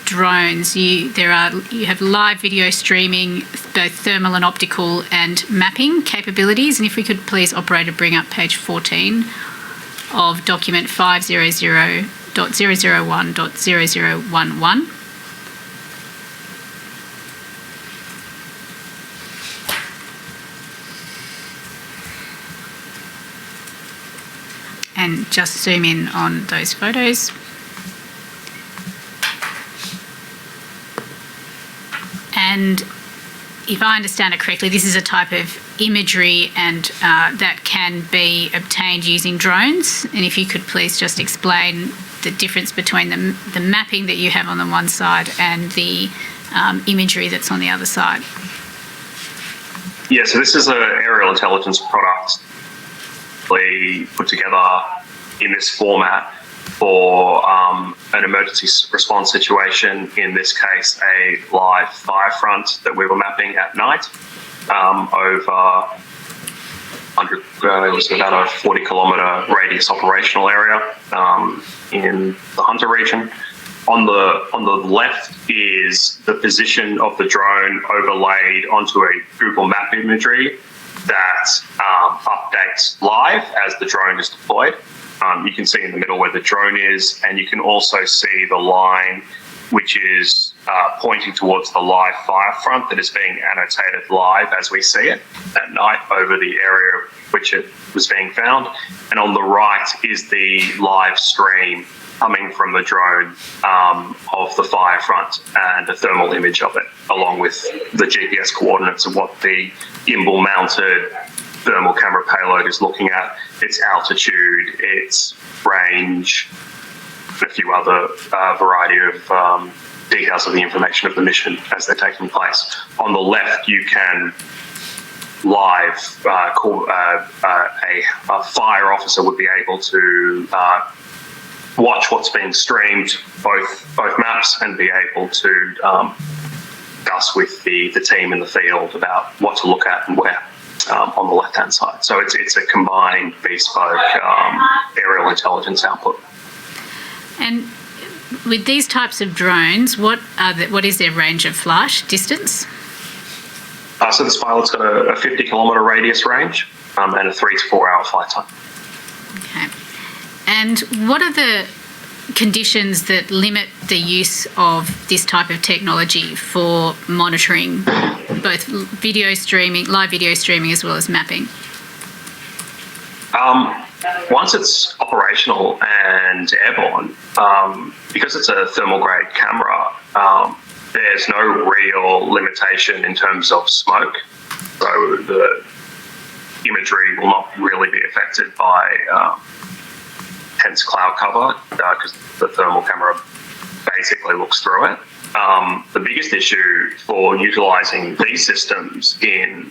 drones, you have live video streaming, both thermal and optical, and mapping capabilities. And if we could please, operator, bring up page 14 of document 500.001.0011. And just zoom in on those photos. And if I understand it correctly, this is a type of imagery and that can be obtained using drones. And if you could please just explain the difference between the mapping that you have on the one side and the imagery that's on the other side. Yeah, so this is an aerial intelligence product we put together in this format for an emergency response situation, in this case a live fire front that we were mapping at night over it was about a 40 kilometre radius operational area in the Hunter region. On the left is the position of the drone overlaid onto a Google Map imagery that updates live as the drone is deployed. You can see in the middle where the drone is, and you can also see the line which is pointing towards the live fire front that is being annotated live as we see it at night over the area which it was being found. And on the right is the live stream coming from the drone of the fire front and a thermal image of it, along with the GPS coordinates of what the gimbal-mounted thermal camera payload is looking at, its altitude, its range, and a few other variety of details of the information of the mission as they're taking place. On the left, you can live a fire officer would be able to watch what's being streamed, both maps, and be able to discuss with the team in the field about what to look at and where on the left-hand side. So it's a combined bespoke aerial intelligence output. And with these types of drones, what is their range of flight distance? So this pilot's got a 50-kilometre radius range and a 3 to 4 hour flight time. Okay. And what are the conditions that limit the use of this type of technology for monitoring both video streaming, live video streaming, as well as mapping? Once it's operational and airborne, because it's a thermal grade camera, there's no real limitation in terms of smoke. So the imagery will not really be affected by dense cloud cover because the thermal camera basically looks through it. The biggest issue for utilising these systems in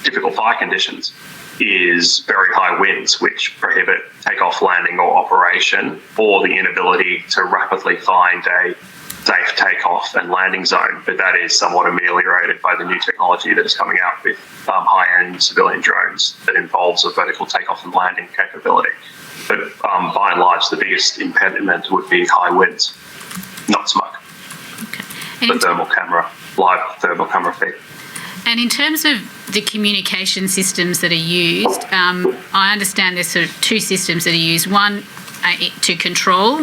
difficult fire conditions is very high winds, which prohibit takeoff, landing, or operation, or the inability to rapidly find a safe takeoff and landing zone. But that is somewhat ameliorated by the new technology that is coming out with high-end civilian drones that involves a vertical takeoff and landing capability. But by and large, the biggest impediment would be high winds, not smoke. Okay. The thermal camera, live thermal camera feed. And in terms of the communication systems that are used, I understand there's sort of two systems that are used. One to control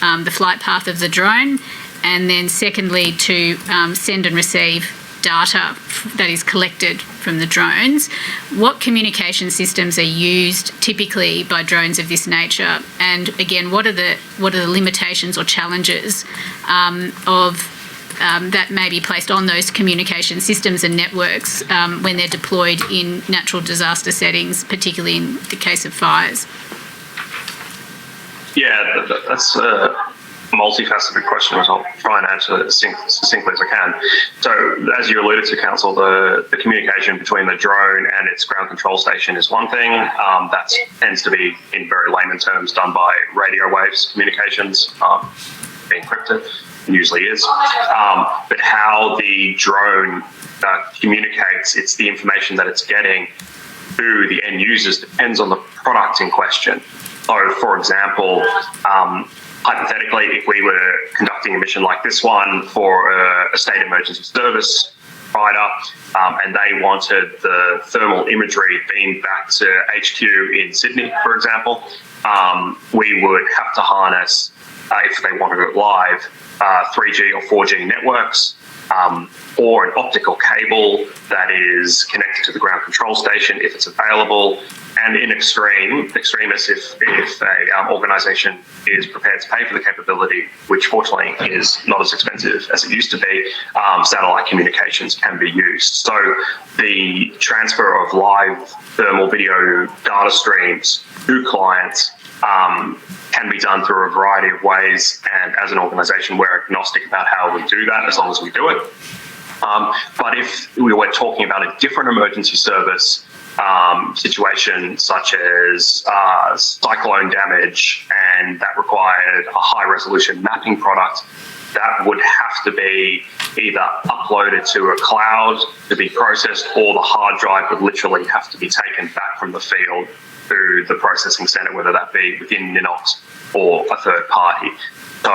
the flight path of the drone, and then secondly to send and receive data that is collected from the drones. What communication systems are used typically by drones of this nature? And again, what are the limitations or challenges that may be placed on those communication systems and networks when they're deployed in natural disaster settings, particularly in the case of fires? Yeah, that's a multifaceted question, which I'll try and answer as succinctly as I can. So, as you alluded to, Council, the communication between the drone and its ground control station is one thing. That tends to be, in very layman terms, done by radio waves communications, being encrypted. Usually is, but how the drone communicates, it's the information that it's getting to the end users depends on the product in question. So, for example, hypothetically, if we were conducting a mission like this one for a state emergency service provider, and they wanted the thermal imagery beamed back to HQ in Sydney, for example, we would have to harness, if they wanted it live, 3G or 4G networks, or an optical cable that is connected to the ground control station if it's available. And in extremis, if a organisation is prepared to pay for the capability, which fortunately is not as expensive as it used to be, satellite communications can be used. So the transfer of live thermal video data streams to clients can be done through a variety of ways, and as an organisation we're agnostic about how we do that as long as we do it. But if we were talking about a different emergency service situation, such as cyclone damage, and that required a high resolution mapping product, that would have to be either uploaded to a cloud to be processed, or the hard drive would literally have to be taken back from the field to the processing centre, whether that be within Ninox or a third party. So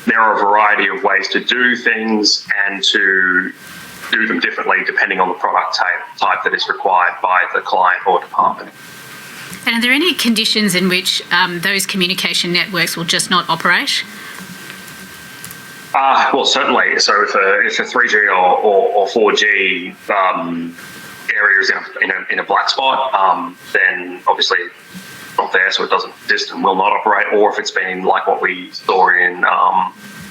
there are a variety of ways to do things and to do them differently depending on the product type that is required by the client or department. And are there any conditions in which those communication networks will just not operate? Well, certainly. So if a 3G or 4G area is in a black spot, then obviously not there, so it doesn't exist and will not operate, or if it's been like what we saw in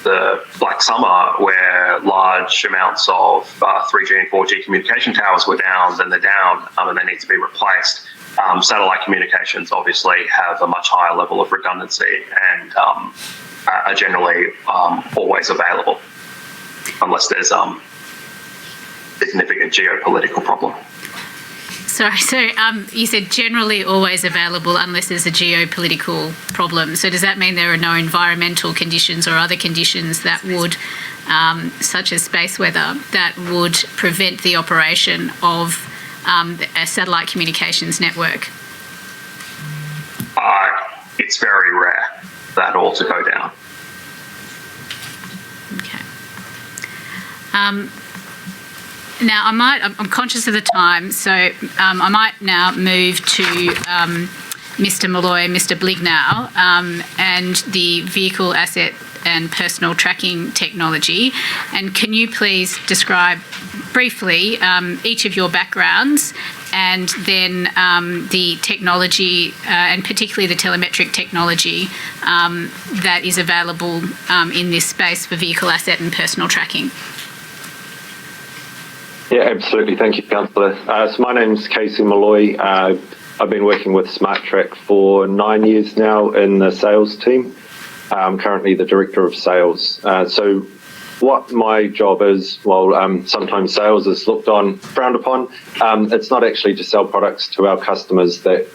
the Black Summer, where large amounts of 3G and 4G communication towers were down, then they're down and they need to be replaced. Satellite communications obviously have a much higher level of redundancy and are generally always available, unless there's a significant geopolitical problem. Sorry, so you said generally always available unless there's a geopolitical problem. So does that mean there are no environmental conditions or other conditions that would, such as space weather, that would prevent the operation of a satellite communications network? It's very rare that all to go down. Okay. Now, I'm conscious of the time, so I might now move to Mr. Molloy, Mr. Blignau, and the vehicle asset and personal tracking technology. And can you please describe briefly each of your backgrounds and then the technology and particularly the telemetric technology that is available in this space for vehicle asset and personal tracking? Yeah, absolutely. Thank you, Councillor. So my name's Casey Molloy. I've been working with SmartTrack for 9 years now in the sales team. I'm currently the Director of Sales. So what my job is, sometimes sales is frowned upon. It's not actually to sell products to our customers that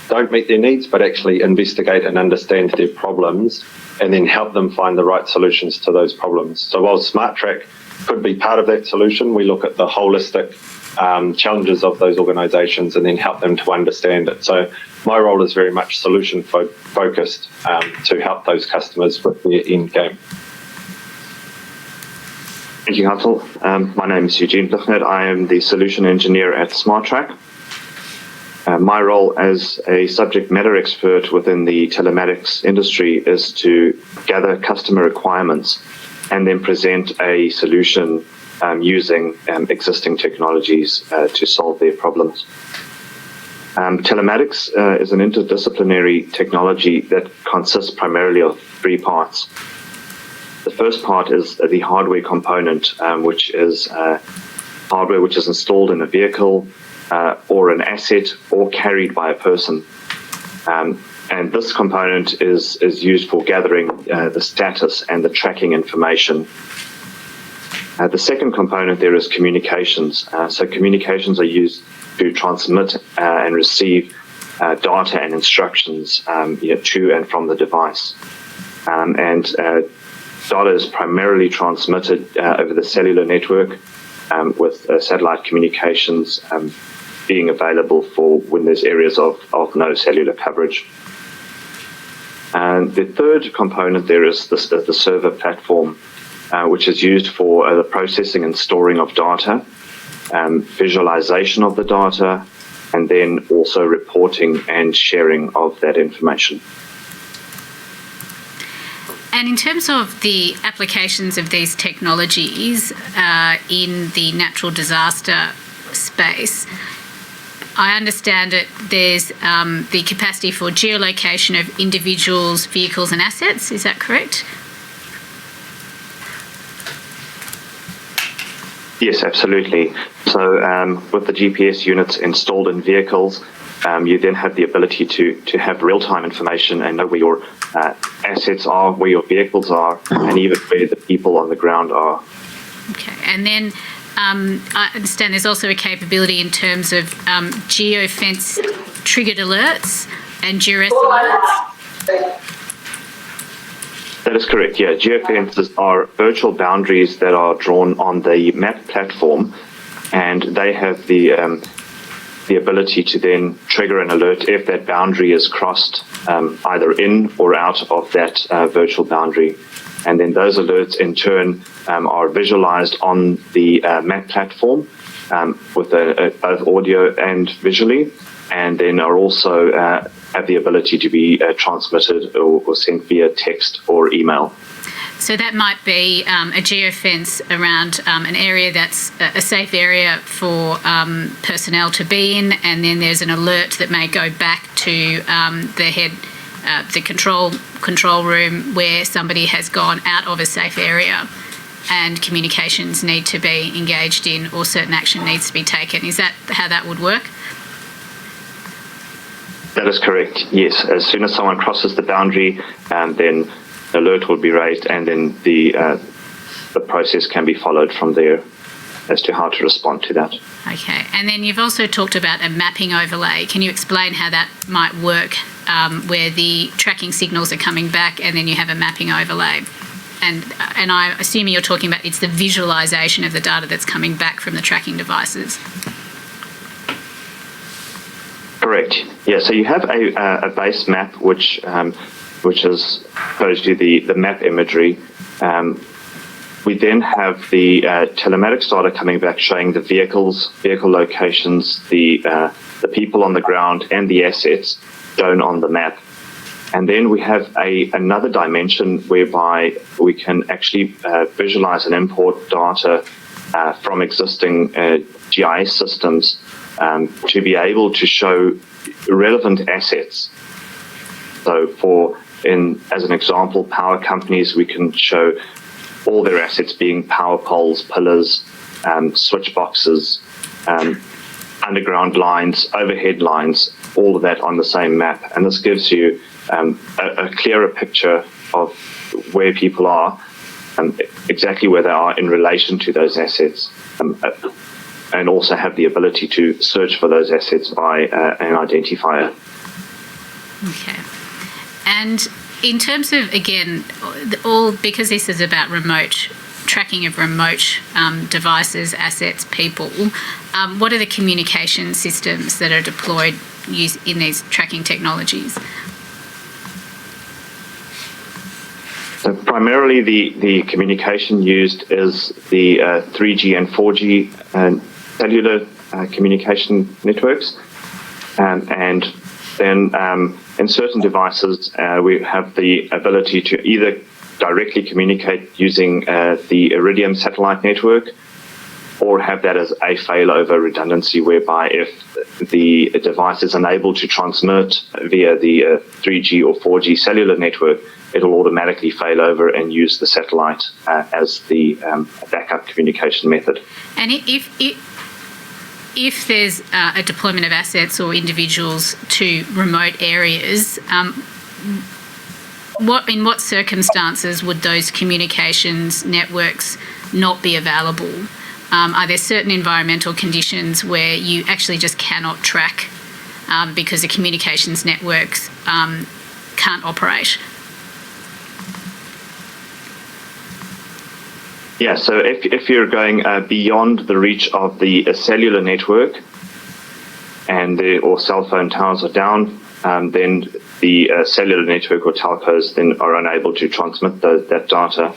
don't meet their needs, but actually investigate and understand their problems and then help them find the right solutions to those problems. So while SmartTrack could be part of that solution, we look at the holistic challenges of those organisations and then help them to understand it. So my role is very much solution focused to help those customers with their end game. Thank you, Council. My name is Eugene Blichnet. I am the solution engineer at SmartTrack. My role as a subject matter expert within the telematics industry is to gather customer requirements and then present a solution using existing technologies to solve their problems. Telematics is an interdisciplinary technology that consists primarily of 3 parts. The first part is the hardware component, which is hardware which is installed in a vehicle or an asset or carried by a person. And this component is used for gathering the status and the tracking information. The second component there is communications. So communications are used to transmit and receive data and instructions to and from the device. And data is primarily transmitted over the cellular network with satellite communications being available for when there's areas of no cellular coverage. And the third component there is the server platform, which is used for the processing and storing of data, visualization of the data, and then also reporting and sharing of that information. And in terms of the applications of these technologies in the natural disaster space, I understand that there's the capacity for geolocation of individuals, vehicles and assets. Is that correct? Yes, absolutely. So with the GPS units installed in vehicles, you then have the ability to have real-time information and know where your assets are, where your vehicles are, and even where the people on the ground are. Okay, and then I understand there's also a capability in terms of geofence triggered alerts and duress alerts. That is correct, yeah. Geofences are virtual boundaries that are drawn on the map platform, and they have the ability to then trigger an alert if that boundary is crossed either in or out of that virtual boundary. And then those alerts in turn are visualized on the map platform with both audio and visually, and then are also have the ability to be transmitted or sent via text or email. So that might be a geofence around an area that's a safe area for personnel to be in, and then there's an alert that may go back to the control room where somebody has gone out of a safe area and communications need to be engaged in or certain action needs to be taken. Is that how that would work? That is correct, yes. As soon as someone crosses the boundary, then alert will be raised, and then the process can be followed from there as to how to respond to that. Okay, and then you've also talked about a mapping overlay. Can you explain how that might work, where the tracking signals are coming back and then you have a mapping overlay? And I'm assuming you're talking about it's the visualisation of the data that's coming back from the tracking devices. Correct. Yeah. So you have a base map which is opposed to the map imagery. We then have the telematics data coming back showing the vehicle locations, the people on the ground, and the assets shown on the map. And then we have another dimension whereby we can actually visualize and import data from existing GIS systems to be able to show relevant assets. So as an example, power companies, we can show all their assets being power poles, pillars, switch boxes, underground lines, overhead lines, all of that on the same map. And this gives you a clearer picture of where people are, exactly where they are in relation to those assets, and also have the ability to search for those assets by an identifier. Okay. And in terms of, again, because this is about tracking of remote devices, assets, people, what are the communication systems that are deployed in these tracking technologies? So primarily the communication used is the 3G and 4G cellular communication networks, and then in certain devices we have the ability to either directly communicate using the Iridium satellite network, or have that as a failover redundancy, whereby if the device is unable to transmit via the 3G or 4G cellular network, it'll automatically fail over and use the satellite as the backup communication method. And if there's a deployment of assets or individuals to remote areas, in what circumstances would those communications networks not be available? Are there certain environmental conditions where you actually just cannot track because the communications networks can't operate? Yeah, so if you're going beyond the reach of the cellular network or cell phone towers are down, then the cellular network or telcos then are unable to transmit that data.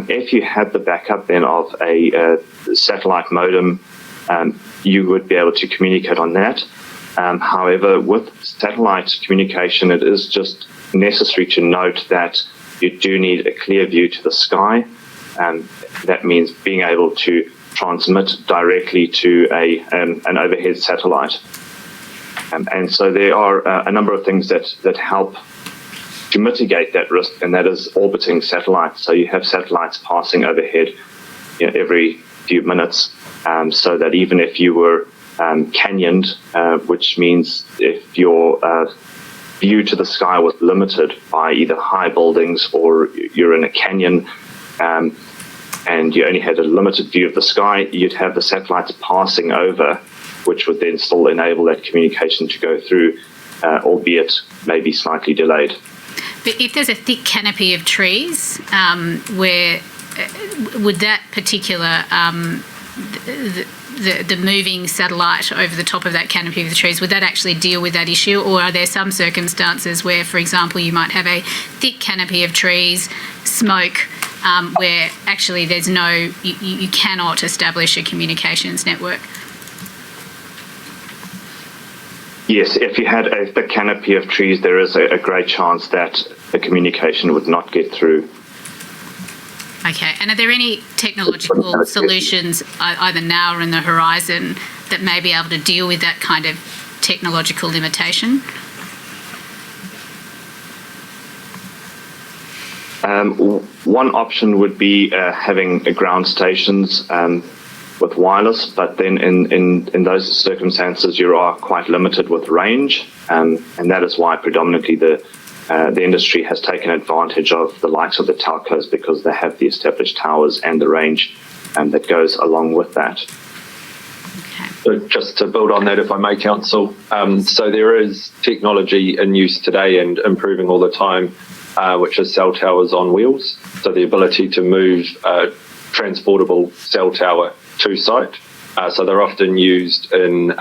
If you had the backup then of a satellite modem, you would be able to communicate on that. However, with satellite communication, it is just necessary to note that you do need a clear view to the sky. That means being able to transmit directly to an overhead satellite. And so there are a number of things that help to mitigate that risk, and that is orbiting satellites. So you have satellites passing overhead every few minutes, so that even if you were canyoned, which means if your view to the sky was limited by either high buildings or you're in a canyon, and you only had a limited view of the sky, you'd have the satellites passing over, which would then still enable that communication to go through, albeit maybe slightly delayed. But if there's a thick canopy of trees, where would that particular the moving satellite over the top of that canopy of the trees, would that actually deal with that issue? Or are there some circumstances where, for example, you might have a thick canopy of trees, smoke, where actually there's you cannot establish a communications network? Yes, if you had a thick canopy of trees, there is a great chance that the communication would not get through. Okay. And are there any technological solutions, either now or in the horizon, that may be able to deal with that kind of technological limitation? One option would be having ground stations with wireless, but then in those circumstances you are quite limited with range, and that is why predominantly the industry has taken advantage of the likes of the telcos, because they have the established towers and the range that goes along with that. So just to build on that, if I may, Council, so there is technology in use today and improving all the time, which is cell towers on wheels. So the ability to move a transportable cell tower to site. So they're often used in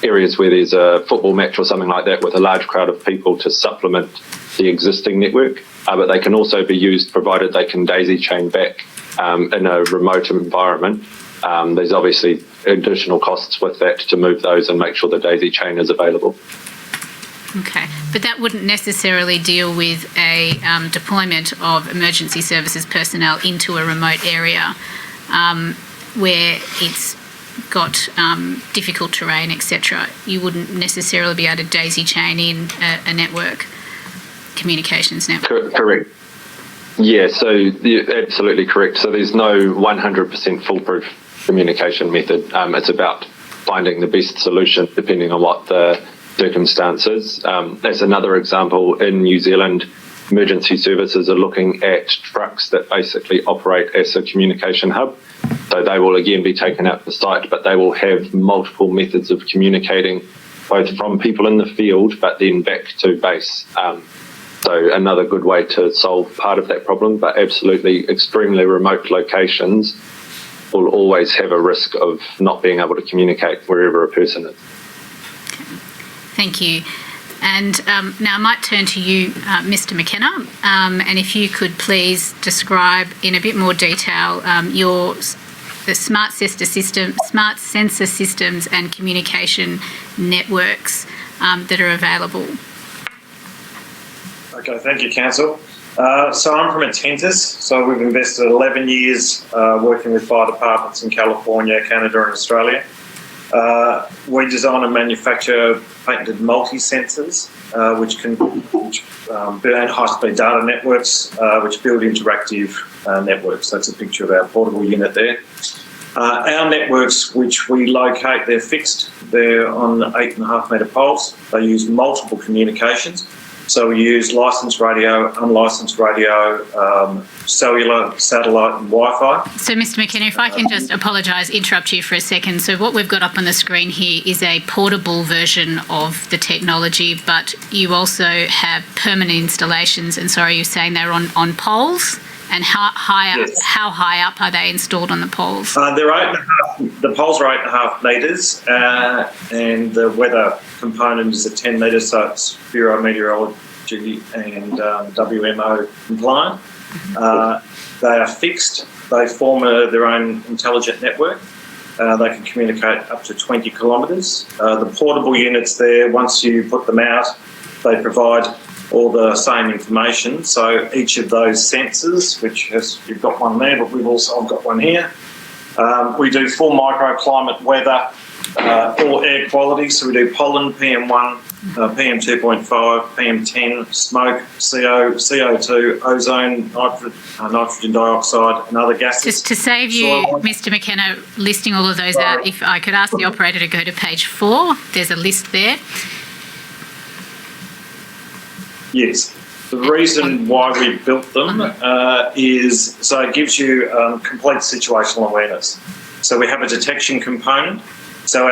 areas where there's a football match or something like that with a large crowd of people to supplement the existing network. But they can also be used provided they can daisy chain back in a remote environment. There's obviously additional costs with that to move those and make sure the daisy chain is available. Okay, but that wouldn't necessarily deal with a deployment of emergency services personnel into a remote area where it's got difficult terrain, etc. You wouldn't necessarily be able to daisy chain in a network, communications network. Correct. Yeah, so absolutely correct. So there's no 100% foolproof communication method. It's about finding the best solution depending on what the circumstances. As another example, in New Zealand, emergency services are looking at trucks that basically operate as a communication hub. So they will again be taken out the site, but they will have multiple methods of communicating, both from people in the field, but then back to base. So another good way to solve part of that problem, but absolutely extremely remote locations will always have a risk of not being able to communicate wherever a person is. Thank you. And now I might turn to you, Mr. McKenna, and if you could please describe in a bit more detail the smart sensor systems and communication networks that are available. Okay, thank you, Council. So I'm from Attentis. So we've invested 11 years working with fire departments in California, Canada and Australia. We design and manufacture patented multi-sensors, which burn high-speed data networks, which build interactive networks. That's a picture of our portable unit there. Our networks, which we locate, they're fixed. They're on 8.5 metre poles. They use multiple communications. So we use licensed radio, unlicensed radio, cellular, satellite and Wi-Fi. So Mr. McKenna, if I can just interrupt you for a second. So what we've got up on the screen here is a portable version of the technology, but you also have permanent installations, and sorry, you're saying they're on poles? And how high up are they installed on the poles? The poles are 8.5 metres, and the weather component is at 10 metres, so it's Bureau Meteorology and WMO compliant. They are fixed. They form their own intelligent network. They can communicate up to 20 kilometres. The portable units there, once you put them out, they provide all the same information. So each of those sensors, you've got one there, but I've got one here. We do full microclimate weather, all air quality. So we do pollen, PM1, PM2.5, PM10, smoke, CO2, ozone, nitrogen dioxide and other gases. Just to save you, Mr. McKenna, listing all of those out, if I could ask the operator to go to page 4, there's a list there. Yes. The reason why we built them is so it gives you complete situational awareness. So we have a detection component. So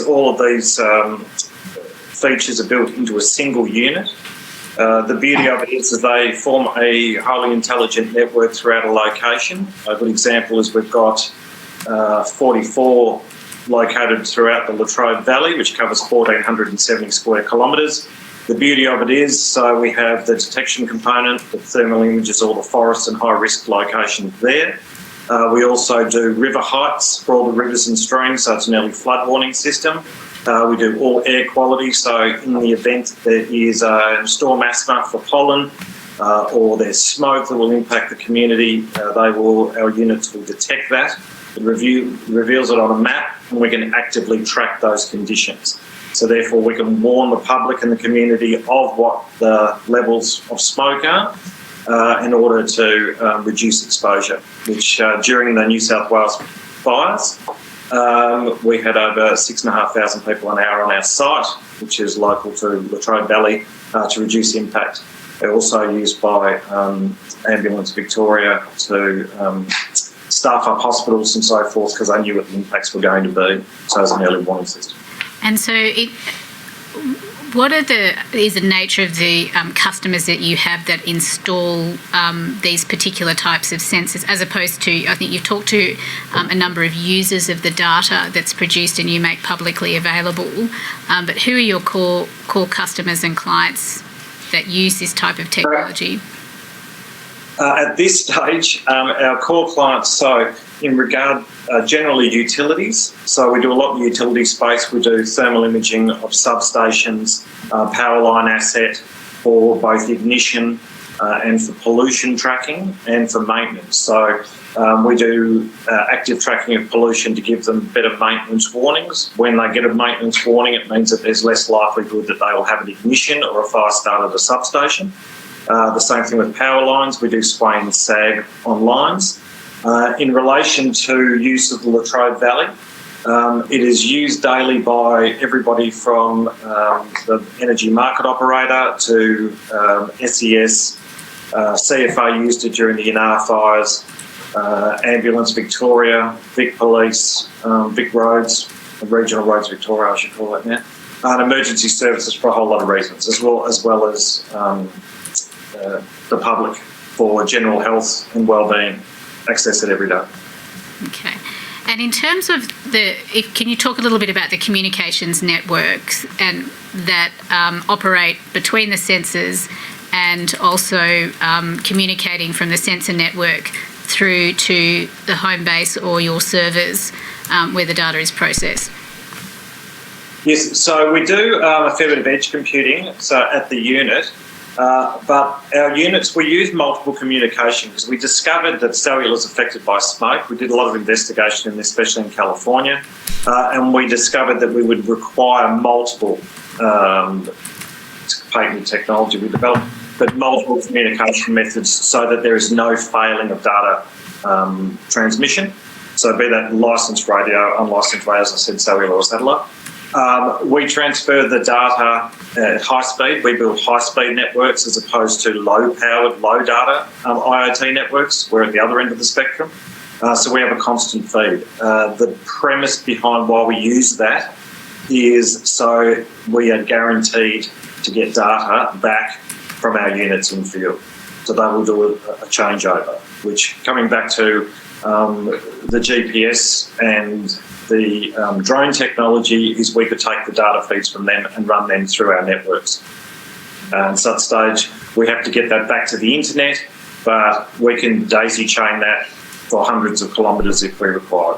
all of these features are built into a single unit. The beauty of it is that they form a highly intelligent network throughout a location. A good example is we've got 44 located throughout the Latrobe Valley, which covers 1,470 square kilometres. The beauty of it is, so we have the detection component that thermal images all the forests and high-risk locations there. We also do river heights for all the rivers and streams, so it's an early flood warning system. We do all air quality, so in the event there is a storm asthma for pollen or there's smoke that will impact the community, our units will detect that. It reveals it on a map, and we can actively track those conditions. So therefore we can warn the public and the community of what the levels of smoke are in order to reduce exposure, which during the New South Wales fires, we had over 6,500 people an hour on our site, which is local to Latrobe Valley, to reduce impact. They're also used by Ambulance Victoria to staff up hospitals and so forth because they knew what the impacts were going to be, so as an early warning system. And so what is the nature of the customers that you have that install these particular types of sensors, as opposed to, I think you've talked to a number of users of the data that's produced and you make publicly available, but who are your core customers and clients that use this type of technology? At this stage, our core clients, so in regard, generally utilities. So we do a lot in the utility space. We do thermal imaging of substations, power line asset for both ignition and for pollution tracking and for maintenance. So we do active tracking of pollution to give them better maintenance warnings. When they get a maintenance warning, it means that there's less likelihood that they will have an ignition or a fire start at a substation. The same thing with power lines. We do sway and sag on lines. In relation to use of the Latrobe Valley, it is used daily by everybody from the energy market operator to SES. CFA used it during the Yanar fires, Ambulance Victoria, Vic Police, Vic Roads, Regional Roads Victoria, I should call it now, and emergency services for a whole lot of reasons, as well as the public for general health and wellbeing. Access it every day. Okay. And in terms of can you talk a little bit about the communications networks and that operate between the sensors and also communicating from the sensor network through to the home base or your servers where the data is processed? Yes, so we do a fair bit of edge computing, so at the unit. But our units, we use multiple communication because we discovered that cellular is affected by smoke. We did a lot of investigation in this, especially in California, and we discovered that we would require multiple patented technology we developed, but multiple communication methods so that there is no failing of data transmission. So be that licensed radio, unlicensed radio, as I said, cellular or satellite. We transfer the data at high speed. We build high-speed networks as opposed to low-powered, low-data IoT networks. We're at the other end of the spectrum. So we have a constant feed. The premise behind why we use that is so we are guaranteed to get data back from our units in field. So they will do a changeover, which, coming back to the GPS and the drone technology, is we could take the data feeds from them and run them through our networks. And so at stage, we have to get that back to the internet, but we can daisy chain that for hundreds of kilometres if we require.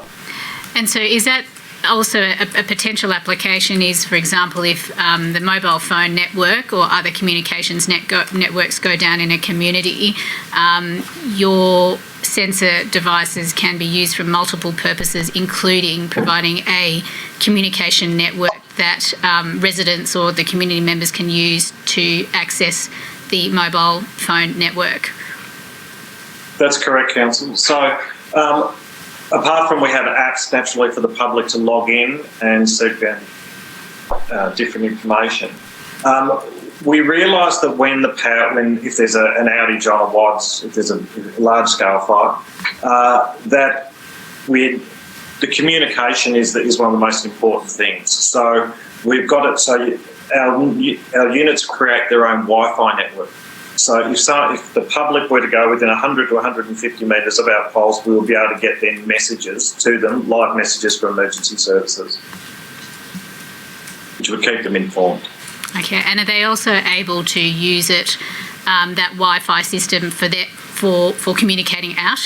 And so is that also a potential application is, for example, if the mobile phone network or other communications networks go down in a community, your sensor devices can be used for multiple purposes, including providing a communication network that residents or the community members can use to access the mobile phone network. That's correct, Council. So apart from we have apps naturally for the public to log in and seek different information, we realise that if there's an outage on a WODS, if there's a large-scale fire, that the communication is one of the most important things. So we've got it so our units create their own Wi-Fi network. So if the public were to go within 100 to 150 metres of our poles, we will be able to get then messages to them, live messages from emergency services, which would keep them informed. Okay, and are they also able to use it, that Wi-Fi system for communicating out?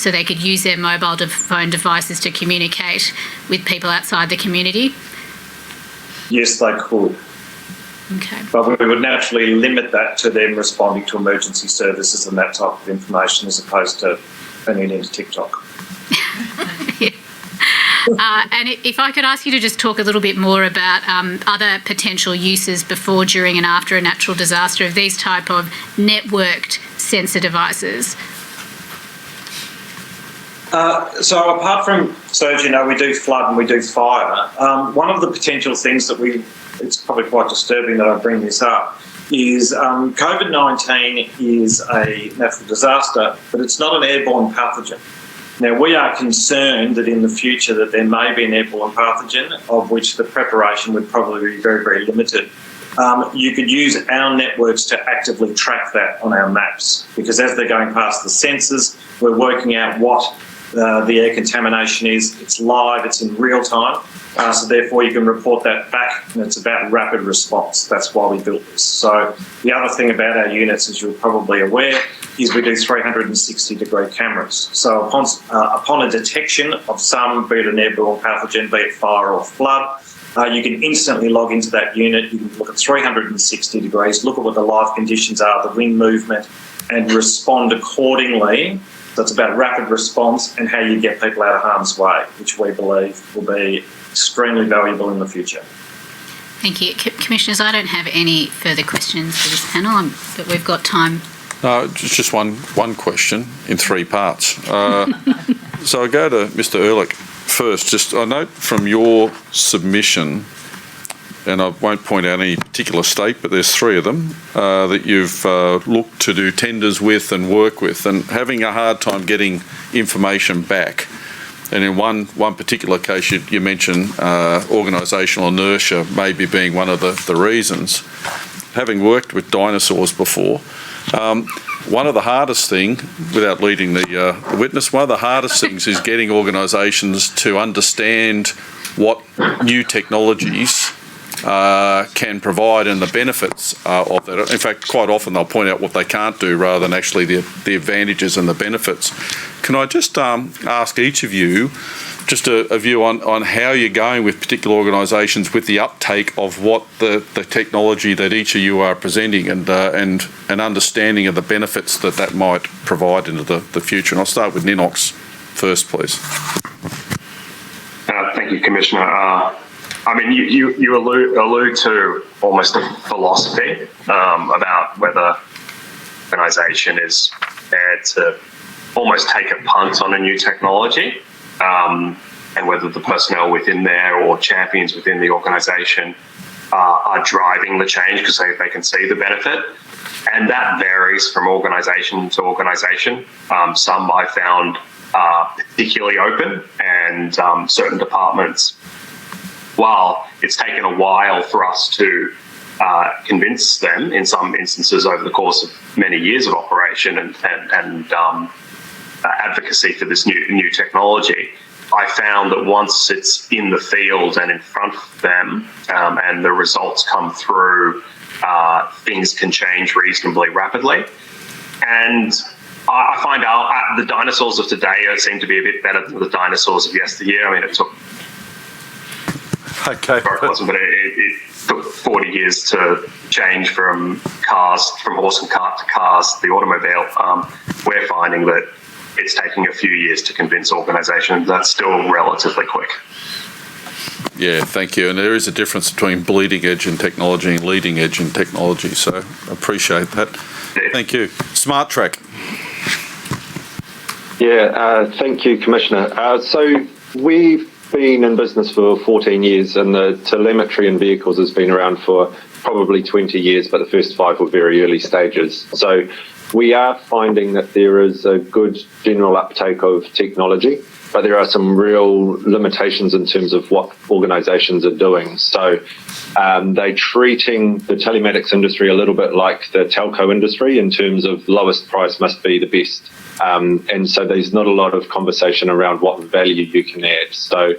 so they could use their mobile phone devices to communicate with people outside the community? Yes, they could. Okay. But we would naturally limit that to them responding to emergency services and that type of information as opposed to turning into TikTok. And if I could ask you to just talk a little bit more about other potential uses before, during and after a natural disaster of these type of networked sensor devices. So apart from, as you know, we do flood and we do fire. One of the potential things that it's probably quite disturbing that I bring this up, is COVID-19 is a natural disaster, but it's not an airborne pathogen. Now, we are concerned that in the future that there may be an airborne pathogen of which the preparation would probably be very, very limited. You could use our networks to actively track that on our maps, because as they're going past the sensors, we're working out what the air contamination is. It's live, it's in real time, so therefore you can report that back, and it's about rapid response. That's why we built this. So the other thing about our units, as you're probably aware, is we do 360-degree cameras. So upon a detection of some, be it an airborne pathogen, be it fire or flood, you can instantly log into that unit. You can look at 360 degrees, look at what the live conditions are, the wind movement, and respond accordingly. So it's about rapid response and how you get people out of harm's way, which we believe will be extremely valuable in the future. Thank you. Commissioners, I don't have any further questions for this panel, but we've got time. No, just one question in three parts. So I go to Mr. Ehrlich first. Just I note from your submission, and I won't point out any particular state, but there's three of them that you've looked to do tenders with and work with, and having a hard time getting information back. And in one particular case, you mentioned organisational inertia maybe being one of the reasons. Having worked with dinosaurs before, one of the hardest thing, without leading the witness, one of the hardest things is getting organisations to understand what new technologies can provide and the benefits of that. In fact, quite often they'll point out what they can't do rather than actually the advantages and the benefits. Can I just ask each of you just a view on how you're going with particular organisations with the uptake of what the technology that each of you are presenting and an understanding of the benefits that might provide into the future? And I'll start with Ninox first, please. Thank you, Commissioner. I mean, you allude to almost a philosophy about whether an organisation is prepared to almost take a punt on a new technology, and whether the personnel within there or champions within the organisation are driving the change because they can see the benefit. And that varies from organisation to organisation. Some I found are particularly open, and certain departments, while it's taken a while for us to convince them in some instances over the course of many years of operation and advocacy for this new technology, I found that once it's in the field and in front of them and the results come through, things can change reasonably rapidly. And I find out the dinosaurs of today seem to be a bit better than the dinosaurs of yesteryear. I mean, it took it took 40 years to change from horse and cart to cars, the automobile. We're finding that it's taking a few years to convince organisations. That's still relatively quick. Yeah, thank you. And there is a difference between bleeding edge in technology and leading edge in technology, so I appreciate that. Yeah. Thank you. SmartTrack. Yeah, thank you, Commissioner. So we've been in business for 14 years, and the telemetry in vehicles has been around for probably 20 years, but the first 5 were very early stages. So we are finding that there is a good general uptake of technology, but there are some real limitations in terms of what organisations are doing. So they're treating the telematics industry a little bit like the telco industry in terms of lowest price must be the best. And so there's not a lot of conversation around what value you can add. So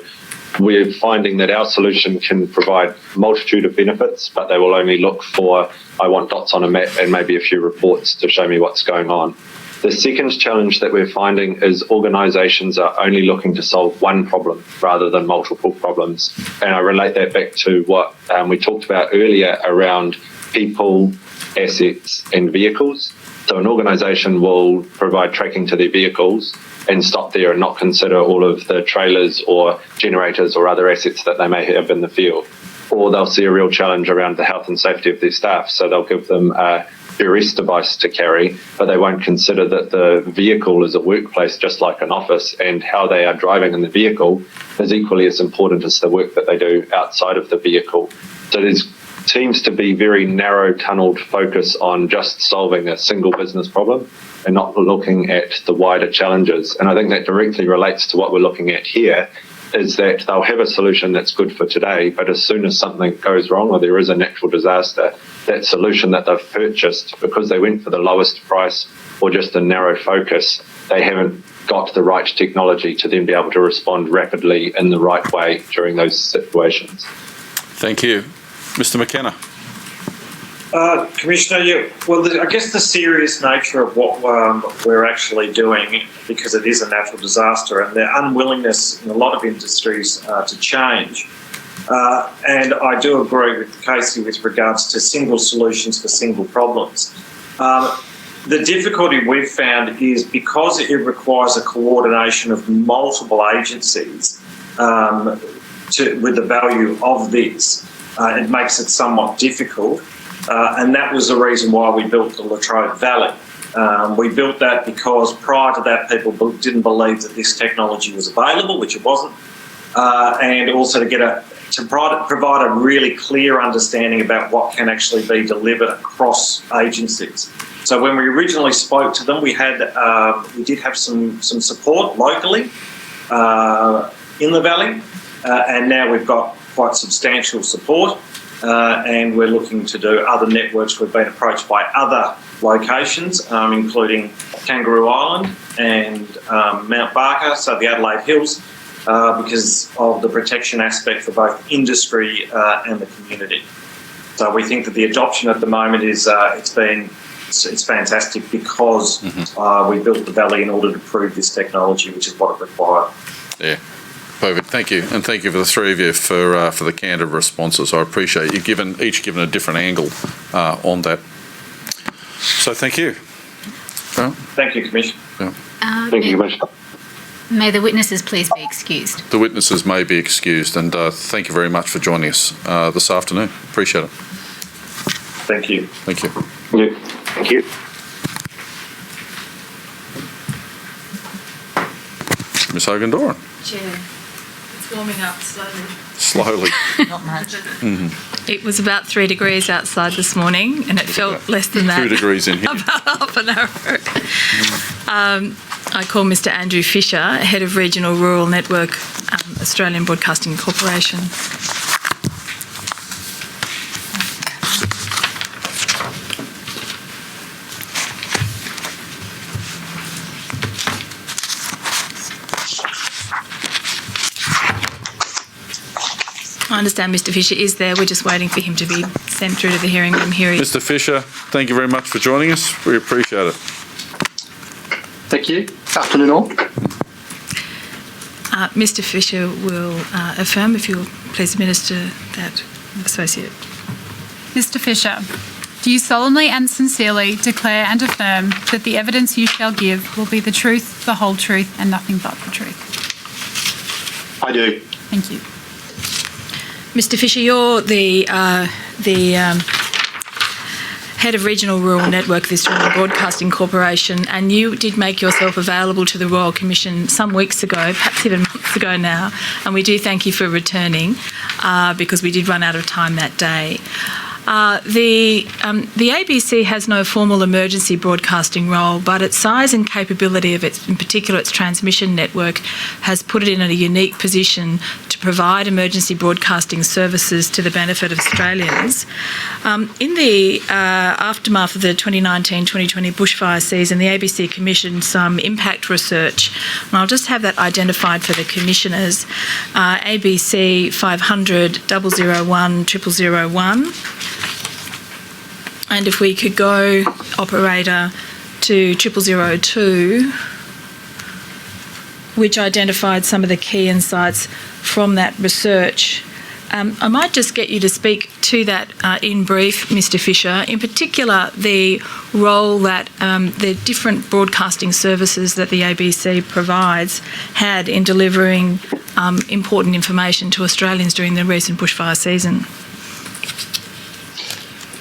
we're finding that our solution can provide a multitude of benefits, but they will only look for, I want dots on a map and maybe a few reports to show me what's going on. The second challenge that we're finding is organisations are only looking to solve one problem rather than multiple problems. And I relate that back to what we talked about earlier around people, assets and vehicles. So an organisation will provide tracking to their vehicles and stop there and not consider all of the trailers or generators or other assets that they may have in the field. Or they'll see a real challenge around the health and safety of their staff. So they'll give them a duress device to carry, but they won't consider that the vehicle is a workplace just like an office, and how they are driving in the vehicle is equally as important as the work that they do outside of the vehicle. So there seems to be very narrow tunneled focus on just solving a single business problem and not looking at the wider challenges. And I think that directly relates to what we're looking at here, is that they'll have a solution that's good for today, but as soon as something goes wrong or there is a natural disaster, that solution that they've purchased, because they went for the lowest price or just a narrow focus, they haven't got the right technology to then be able to respond rapidly in the right way during those situations. Thank you. Mr. McKenna. Commissioner, I guess the serious nature of what we're actually doing, because it is a natural disaster, and the unwillingness in a lot of industries to change. And I do agree with Casey with regards to single solutions for single problems. The difficulty we've found is because it requires a coordination of multiple agencies with the value of this, it makes it somewhat difficult. And that was the reason why we built the Latrobe Valley. We built that because prior to that, people didn't believe that this technology was available, which it wasn't, and also to provide a really clear understanding about what can actually be delivered across agencies. So when we originally spoke to them, we did have some support locally in the valley, and now we've got quite substantial support. And we're looking to do other networks. We've been approached by other locations, including Kangaroo Island and Mount Barker, so the Adelaide Hills, because of the protection aspect for both industry and the community. So we think that the adoption at the moment is it's fantastic because we built the valley in order to prove this technology, which is what it required. Yeah. Perfect. Thank you. And thank you for the three of you for the candid responses. I appreciate you each given a different angle on that. So thank you. Thank you, Commissioner. Thank you, Commissioner. May the witnesses please be excused. The witnesses may be excused, and thank you very much for joining us this afternoon. Appreciate it. Thank you. Thank you. Yeah. Thank you. Ms. Hogan-Doran. Chair, it's warming up slowly. Slowly. Not much. It was about 3 degrees outside this morning, and it felt less than that. 2 degrees in here. About half an hour. I call Mr. Andrew Fisher, Head of Regional Rural Network, Australian Broadcasting Corporation. I understand Mr. Fisher is there. We're just waiting for him to be sent through to the hearing room. Here he is. Mr. Fisher, thank you very much for joining us. We appreciate it. Thank you. Afternoon all. Mr. Fisher will affirm, if you'll please administer that, Associate. Mr. Fisher, do you solemnly and sincerely declare and affirm that the evidence you shall give will be the truth, the whole truth, and nothing but the truth? I do. Thank you. Mr. Fisher, you're the Head of Regional Rural Network of the Australian Broadcasting Corporation, and you did make yourself available to the Royal Commission some weeks ago, perhaps even months ago now, and we do thank you for returning because we did run out of time that day. The ABC has no formal emergency broadcasting role, but its size and capability of its, in particular its transmission network, has put it in a unique position to provide emergency broadcasting services to the benefit of Australians. In the aftermath of the 2019-2020 bushfire season, the ABC commissioned some impact research, and I'll just have that identified for the commissioners. ABC 500 001 0001. And if we could go, operator, to 0002, which identified some of the key insights from that research. I might just get you to speak to that in brief, Mr. Fisher, in particular the role that the different broadcasting services that the ABC provides had in delivering important information to Australians during the recent bushfire season.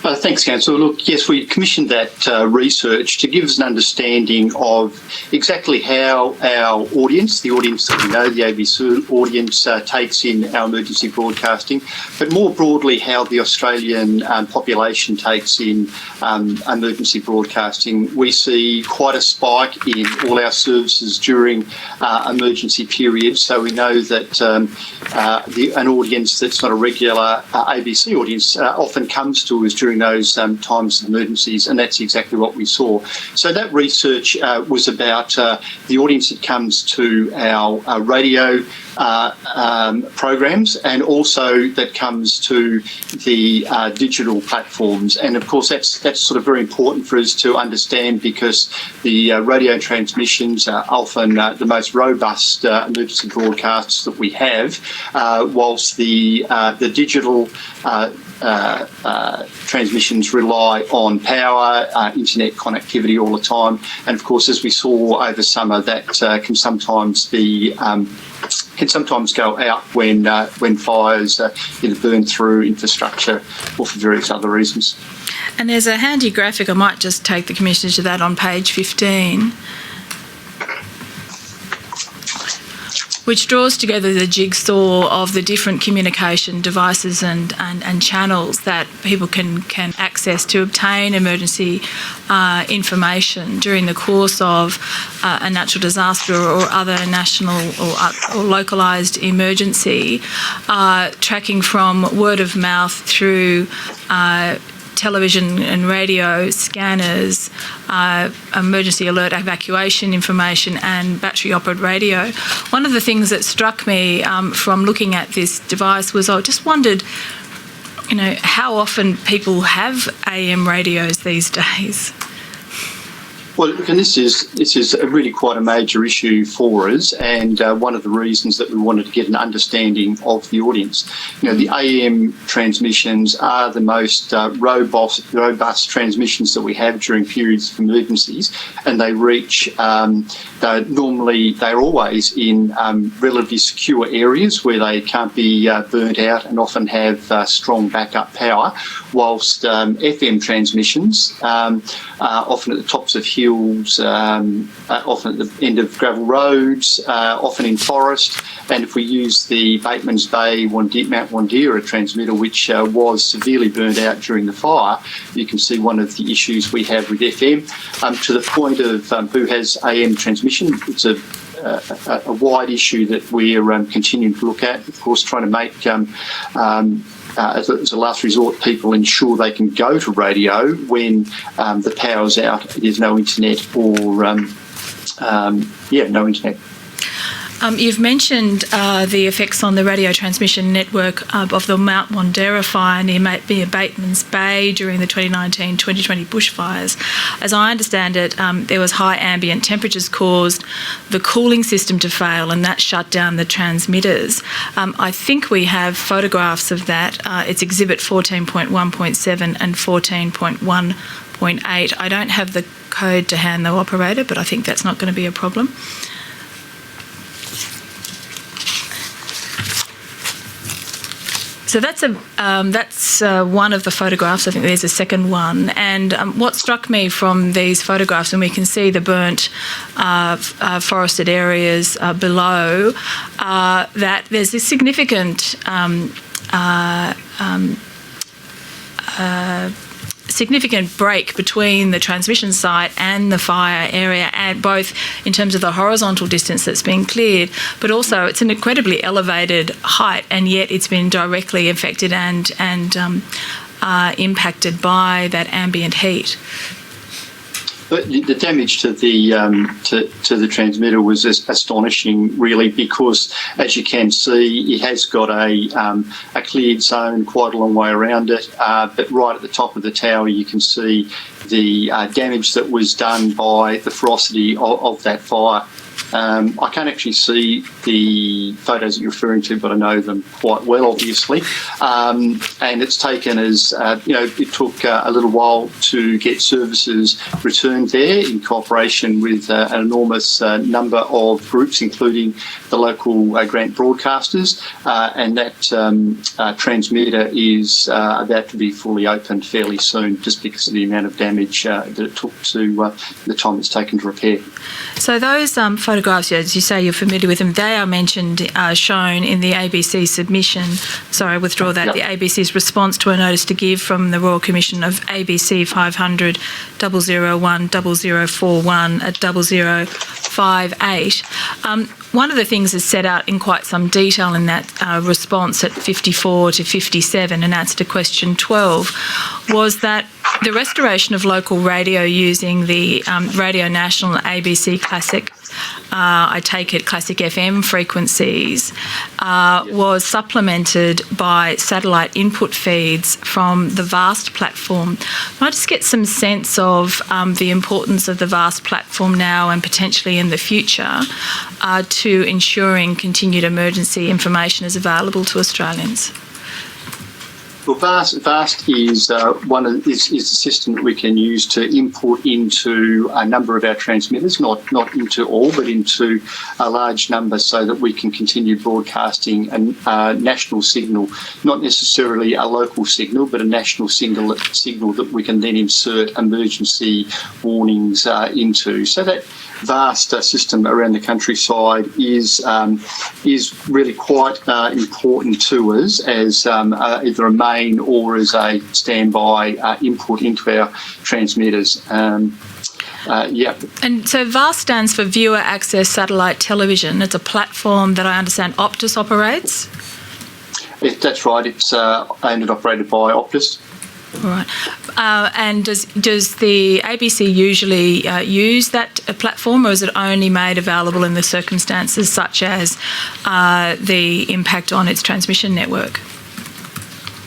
Thanks, Councillor. Look, yes, we commissioned that research to give us an understanding of exactly how our audience, the audience that we know, the ABC audience, takes in our emergency broadcasting, but more broadly how the Australian population takes in emergency broadcasting. We see quite a spike in all our services during emergency periods, so we know that an audience that's not a regular ABC audience often comes to us during those times of emergencies, and that's exactly what we saw. So that research was about the audience that comes to our radio programs, and also that comes to the digital platforms. And of course that's sort of very important for us to understand, because the radio transmissions are often the most robust emergency broadcasts that we have, whilst the digital transmissions rely on power, internet connectivity all the time. And of course, as we saw over summer, that can sometimes go out when fires either burn through infrastructure or for various other reasons. And there's a handy graphic, I might just take the Commissioner to that, on page 15, which draws together the jigsaw of the different communication devices and channels that people can access to obtain emergency information during the course of a natural disaster or other national or localised emergency, tracking from word of mouth through television and radio, scanners, emergency alert evacuation information, and battery-operated radio. One of the things that struck me from looking at this device was I just wondered, how often people have AM radios these days. Well, and this is really quite a major issue for us, and one of the reasons that we wanted to get an understanding of the audience. The AM transmissions are the most robust transmissions that we have during periods of emergencies, and they reach. They're always in relatively secure areas where they can't be burnt out, and often have strong backup power. Whilst FM transmissions, often at the tops of hills, often at the end of gravel roads, often in forest, and if we use the Bateman's Bay Mount Wandera transmitter, which was severely burned out during the fire, you can see one of the issues we have with FM. To the point of who has AM transmission, it's a wide issue that we're continuing to look at. Of course, trying to make as a last resort, people ensure they can go to radio when the power's out, there's no internet, or no internet. You've mentioned the effects on the radio transmission network of the Mount Wandera fire near Bateman's Bay during the 2019-2020 bushfires. As I understand it, there was high ambient temperatures caused the cooling system to fail, and that shut down the transmitters. I think we have photographs of that. It's Exhibit 14.1.7 and 14.1.8. I don't have the code to hand, though, operator, but I think that's not going to be a problem. So that's one of the photographs. I think there's a second one. And what struck me from these photographs, and we can see the burnt forested areas below, that there's this significant break between the transmission site and the fire area, and both in terms of the horizontal distance that's been cleared, but also it's an incredibly elevated height, and yet it's been directly affected and impacted by that ambient heat. the damage to the transmitter was astonishing, really, because as you can see, it has got a cleared zone quite a long way around it. But right at the top of the tower, you can see the damage that was done by the ferocity of that fire. I can't actually see the photos that you're referring to, but I know them quite well, obviously. And it's taken as, it took a little while to get services returned there in cooperation with an enormous number of groups, including the local Grant broadcasters. And that transmitter is about to be fully opened fairly soon, just because of the amount of damage that it took to the time it's taken to repair. So those photographs, as you say, you're familiar with them, they are mentioned, shown in the ABC submission. Sorry, I withdraw that. Yep. The ABC's response to a notice to give from the Royal Commission of ABC 500 001 0041 at 0058. One of the things is set out in quite some detail in that response at 54 to 57 in answer to question 12 was that the restoration of local radio using the Radio National ABC Classic, I take it Classic FM frequencies, was supplemented by satellite input feeds from the VAST platform. Can I just get some sense of the importance of the VAST platform now and potentially in the future to ensuring continued emergency information is available to Australians? Well, VAST is is a system that we can use to import into a number of our transmitters, not into all, but into a large number, so that we can continue broadcasting a national signal, not necessarily a local signal, but a national signal that we can then insert emergency warnings into. So that vast system around the countryside is really quite important to us as either a main or as a standby input into our transmitters. And so VAST stands for Viewer Access Satellite Television. It's a platform that I understand Optus operates? That's right. It's owned and operated by Optus. All right. And does the ABC usually use that platform, or is it only made available in the circumstances such as the impact on its transmission network?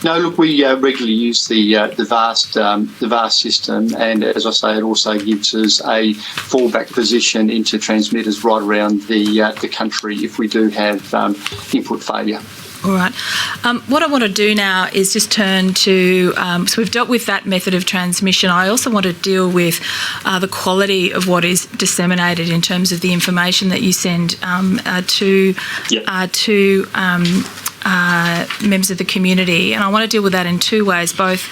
No, look, we regularly use the VAST system, and as I say, it also gives us a fallback position into transmitters right around the country if we do have input failure. All right. What I want to do now is just turn to, so we've dealt with that method of transmission. I also want to deal with the quality of what is disseminated in terms of the information that you send to members of the community. And I want to deal with that in two ways, both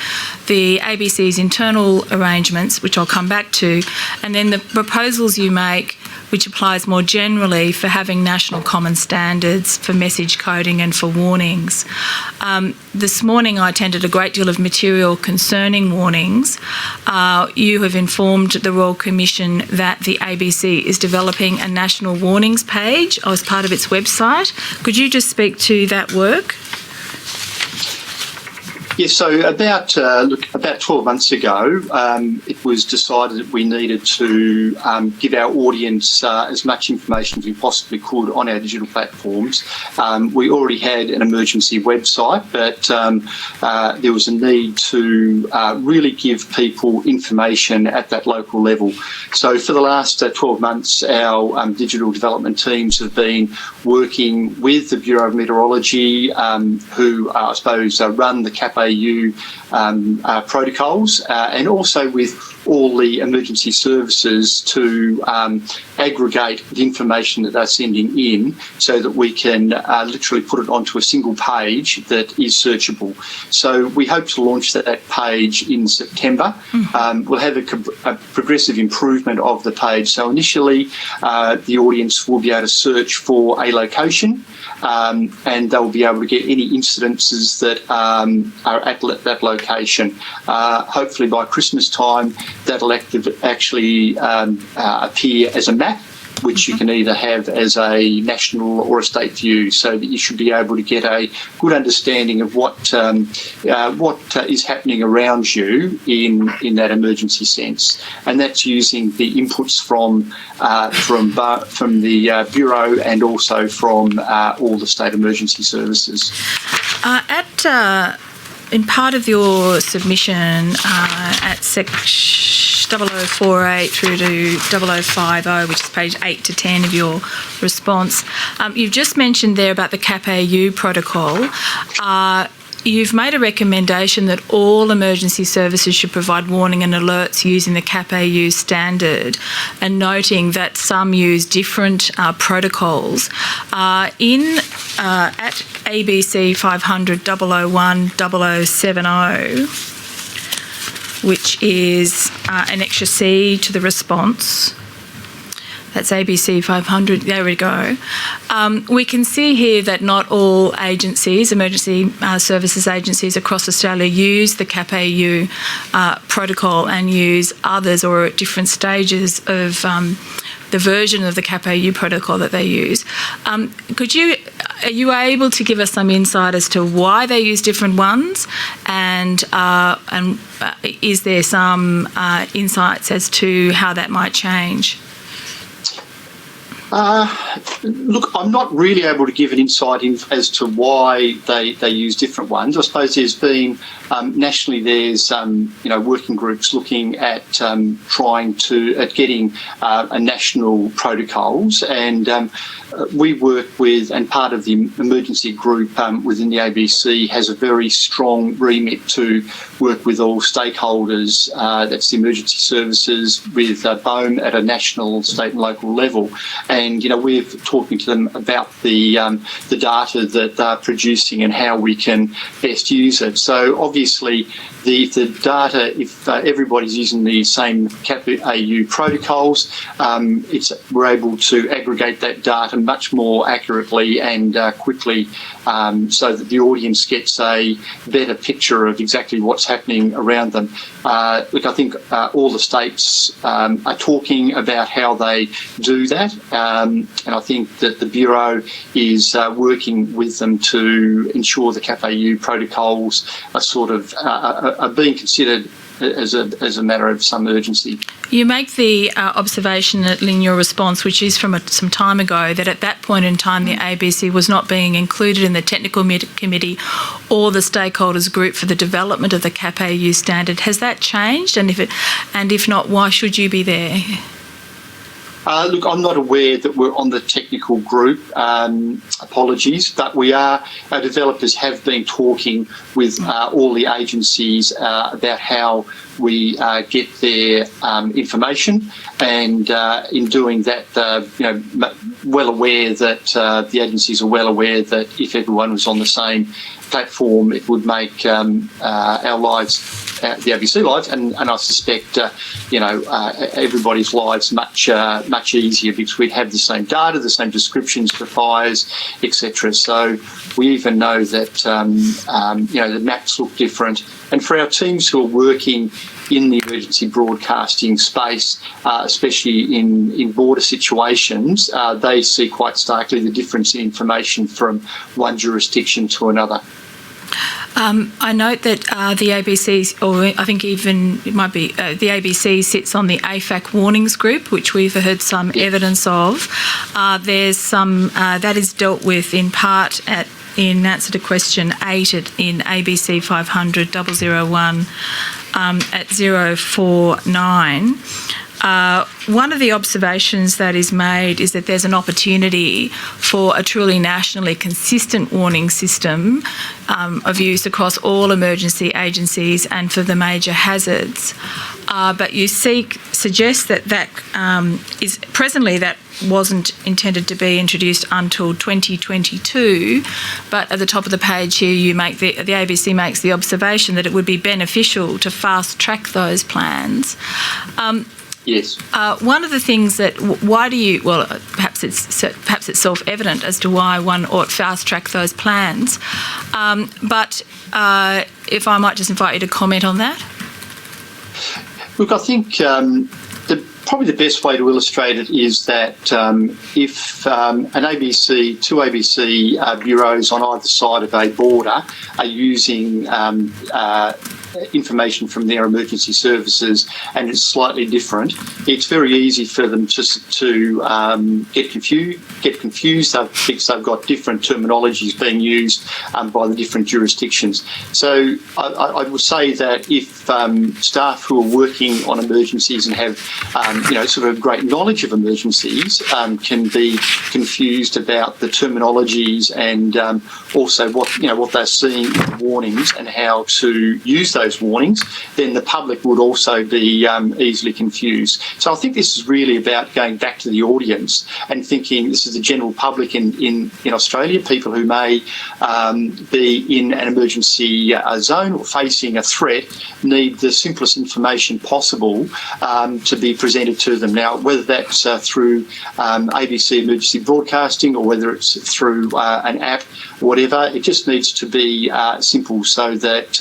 the ABC's internal arrangements, which I'll come back to, and then the proposals you make, which applies more generally for having national common standards for message coding and for warnings. This morning I attended a great deal of material concerning warnings. You have informed the Royal Commission that the ABC is developing a national warnings page as part of its website. Could you just speak to that work? Yes, so about 12 months ago, it was decided that we needed to give our audience as much information as we possibly could on our digital platforms. We already had an emergency website, but there was a need to really give people information at that local level. So for the last 12 months, our digital development teams have been working with the Bureau of Meteorology, who I suppose run the CAPAU protocols, and also with all the emergency services to aggregate the information that they're sending in so that we can literally put it onto a single page that is searchable. So we hope to launch that page in September. We'll have a progressive improvement of the page. So initially the audience will be able to search for a location, and they'll be able to get any incidences that are at that location. Hopefully by Christmas time, that'll actually appear as a map, which you can either have as a national or a state view, so that you should be able to get a good understanding of what is happening around you in that emergency sense, and that's using the inputs from the Bureau and also from all the state emergency services. In part of your submission at section 0048 through to 0050, which is page 8 to 10 of your response, you've just mentioned there about the CAP-AU protocol. You've made a recommendation that all emergency services should provide warning and alerts using the CAP-AU standard, and noting that some use different protocols. At ABC 500 001 0070, which is Annexure C to the response. That's ABC 500. There we go. We can see here that not all agencies, emergency services agencies across Australia, use the CAP-AU protocol, and use others or at different stages of the version of the CAP-AU protocol that they use. Are you able to give us some insight as to why they use different ones, and is there some insights as to how that might change? Look, I'm not really able to give an insight as to why they use different ones. I suppose there's been nationally there's working groups looking at getting a national protocols, and we work with, and part of the emergency group within the ABC has a very strong remit to work with all stakeholders. That's the emergency services, with BOEM at a national, state and local level. And, we're talking to them about the data that they're producing and how we can best use it. So obviously the data, if everybody's using the same CAP-AU protocols, we're able to aggregate that data much more accurately and quickly, so that the audience gets a better picture of exactly what's happening around them. Look, I think all the states are talking about how they do that, and I think that the Bureau is working with them to ensure the CAP-AU protocols are being considered as a matter of some urgency. You make the observation in your response, which is from some time ago, that at that point in time the ABC was not being included in the technical committee or the stakeholders group for the development of the CAP-AU standard. Has that changed? And if not, why should you be there? Look, I'm not aware that we're on the technical group. Apologies, but our developers have been talking with all the agencies about how we get their information, and in doing that, well aware that the agencies are well aware that if everyone was on the same platform, it would make our lives, the ABC lives, and I suspect everybody's lives much easier, because we'd have the same data, the same descriptions for fires, etc. So we even know that the maps look different, and for our teams who are working in the emergency broadcasting space, especially in border situations, they see quite starkly the difference in information from one jurisdiction to another. I note that the ABC, or I think even it might be the ABC, sits on the AFAC warnings group, which we've heard some evidence of. There's some that is dealt with in part in answer to question 8 in ABC 500 001 at 049. One of the observations that is made is that there's an opportunity for a truly nationally consistent warning system of use across all emergency agencies and for the major hazards. But you suggest that is presently that wasn't intended to be introduced until 2022, but at the top of the page here you make the ABC makes the observation that it would be beneficial to fast track those plans. Yes. One of the things perhaps it's self-evident as to why one ought fast track those plans, but if I might just invite you to comment on that. Look, I think probably the best way to illustrate it is that if two ABC bureaus on either side of a border are using information from their emergency services and it's slightly different, it's very easy for them to get confused. They think they've got different terminologies being used by the different jurisdictions. So I would say that if staff who are working on emergencies and have sort of great knowledge of emergencies can be confused about the terminologies and also what they're seeing in the warnings and how to use those warnings, then the public would also be easily confused. So I think this is really about going back to the audience and thinking this is the general public in Australia, people who may be in an emergency zone or facing a threat, need the simplest information possible to be presented to them. Now, whether that's through ABC emergency broadcasting or whether it's through an app, whatever, it just needs to be simple so that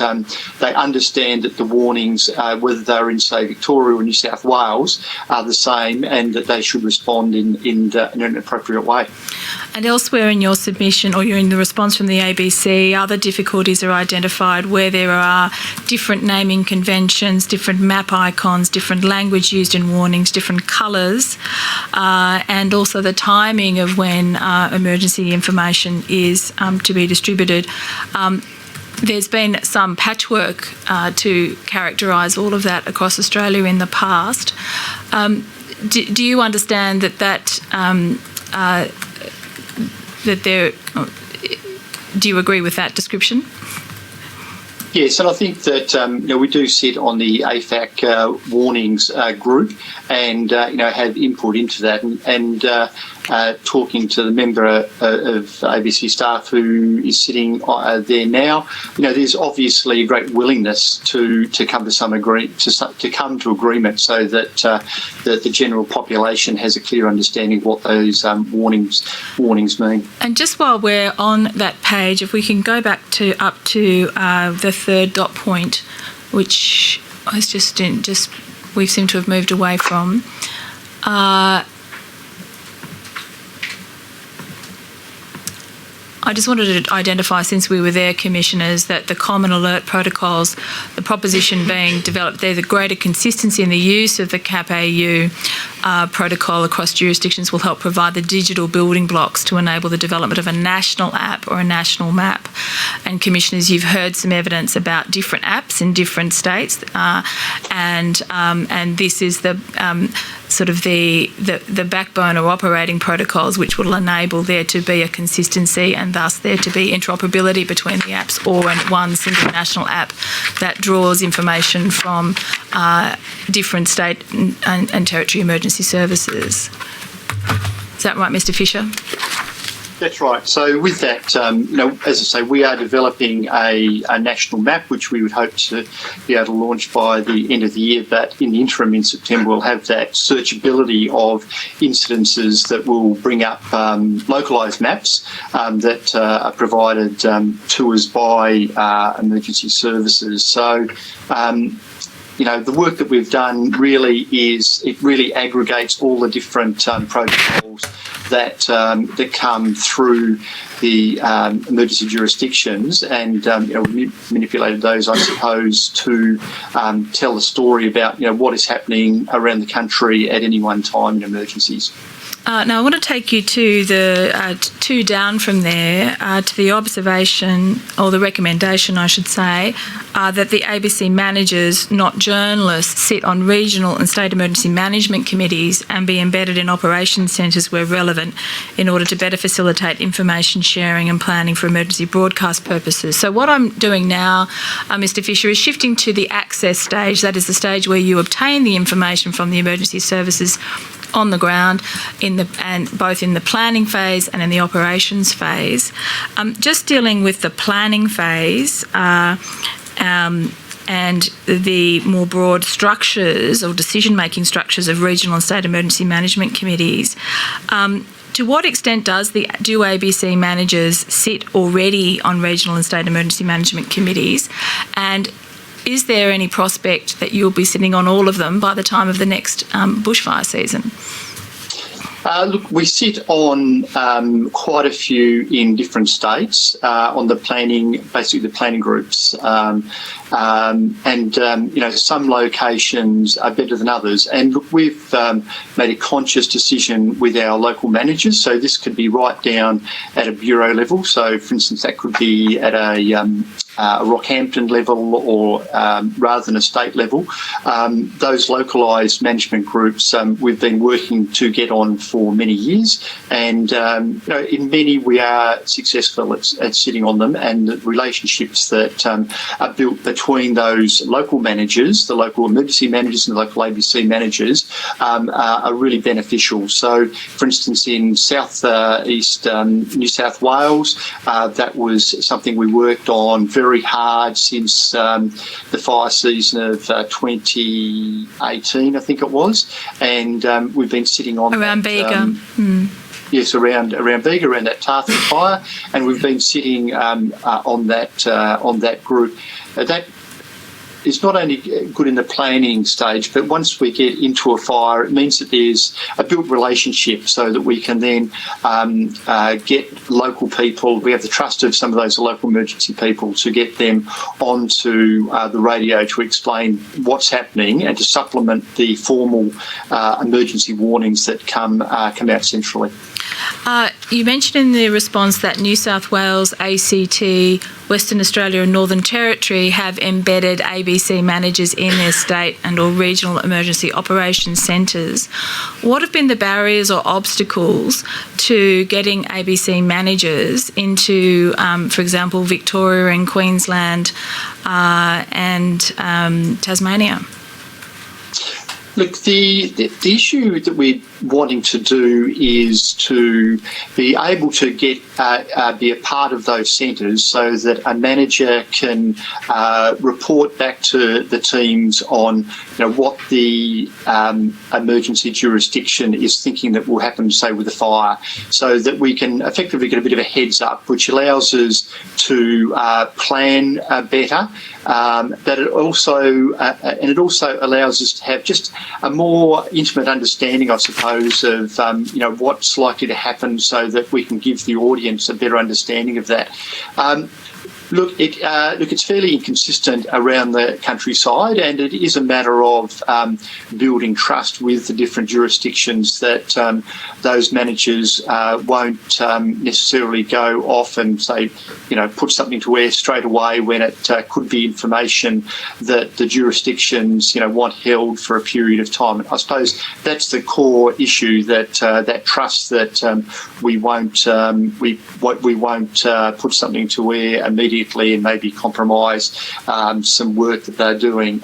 they understand that the warnings, whether they're in, say, Victoria or New South Wales, are the same and that they should respond in an appropriate way. And elsewhere in your submission or in the response from the ABC, other difficulties are identified where there are different naming conventions, different map icons, different language used in warnings, different colours, and also the timing of when emergency information is to be distributed. There's been some patchwork to characterise all of that across Australia in the past. Do you understand do you agree with that description? Yes, and I think that we do sit on the AFAC warnings group and have input into that and talking to the member of ABC staff who is sitting there now. There's obviously a great willingness to come to some agreement so that the general population has a clear understanding of what those warnings mean. And just while we're on that page, if we can go back up to the third dot point, which I was we seem to have moved away from. I just wanted to identify, since we were there, Commissioners, that the common alert protocols, the proposition being developed there, the greater consistency in the use of the CAP-AU protocol across jurisdictions will help provide the digital building blocks to enable the development of a national app or a national map. And Commissioners, you've heard some evidence about different apps in different states, and this is the sort of the backbone or operating protocols which will enable there to be a consistency and thus there to be interoperability between the apps or one single national app that draws information from different state and territory emergency services. Is that right, Mr. Fisher? That's right. So with that, as I say, we are developing a national map, which we would hope to be able to launch by the end of the year. But in the interim, in September, we'll have that searchability of incidences that will bring up localised maps that are provided to us by emergency services. So the work that we've done really aggregates all the different protocols that come through the emergency jurisdictions, and we manipulated those, I suppose, to tell the story about what is happening around the country at any one time in emergencies. Now, I want to take you to the two down from there to the observation, or the recommendation, I should say, that the ABC managers, not journalists, sit on regional and state emergency management committees and be embedded in operations centres where relevant in order to better facilitate information sharing and planning for emergency broadcast purposes. So what I'm doing now, Mr. Fisher, is shifting to the access stage. That is the stage where you obtain the information from the emergency services on the ground, both in the planning phase and in the operations phase. Just dealing with the planning phase and the more broad structures or decision-making structures of regional and state emergency management committees. To what extent do ABC managers sit already on regional and state emergency management committees, and is there any prospect that you'll be sitting on all of them by the time of the next bushfire season? Look, we sit on quite a few in different states on the planning, basically the planning groups, some locations are better than others. And look, we've made a conscious decision with our local managers. So this could be right down at a bureau level. So, for instance, that could be at a Rockhampton level or rather than a state level. Those localised management groups we've been working to get on for many years, and in many we are successful at sitting on them, and the relationships that are built between those local managers, the local emergency managers and the local ABC managers are really beneficial. So, for instance, in South East New South Wales, that was something we worked on very hard since the fire season of 2018, I think it was, and we've been sitting on around Bega. Yes, around Bega, around that Tartham fire, and we've been sitting on that group. That is not only good in the planning stage, but once we get into a fire, it means that there's a built relationship so that we can then get local people. We have the trust of some of those local emergency people to get them onto the radio to explain what's happening and to supplement the formal emergency warnings that come out centrally. You mentioned in the response that New South Wales, ACT, Western Australia and Northern Territory have embedded ABC managers in their state and or regional emergency operations centres. What have been the barriers or obstacles to getting ABC managers into, for example, Victoria and Queensland and Tasmania? Look, the issue that we're wanting to do is to be able to get be a part of those centres so that a manager can report back to the teams on what the emergency jurisdiction is thinking that will happen, say, with a fire, so that we can effectively get a bit of a heads up, which allows us to plan better. But it also allows us to have just a more intimate understanding, I suppose, of what's likely to happen, so that we can give the audience a better understanding of that. It's fairly inconsistent around the countryside, and it is a matter of building trust with the different jurisdictions that those managers won't necessarily go off and say, put something to air straight away when it could be information that the jurisdictions, want held for a period of time. And I suppose that's the core issue, that that trust that we won't put something to air immediately and maybe compromise some work that they're doing.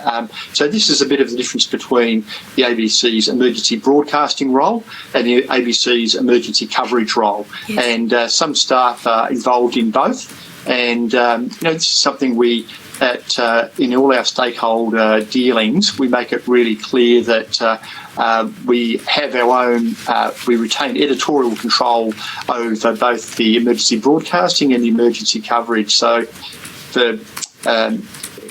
So this is a bit of the difference between the ABC's emergency broadcasting role and the ABC's emergency coverage role. Yes. And some staff are involved in both. And, this is something we, in all our stakeholder dealings, we make it really clear that we have our own, we retain editorial control over both the emergency broadcasting and the emergency coverage. So for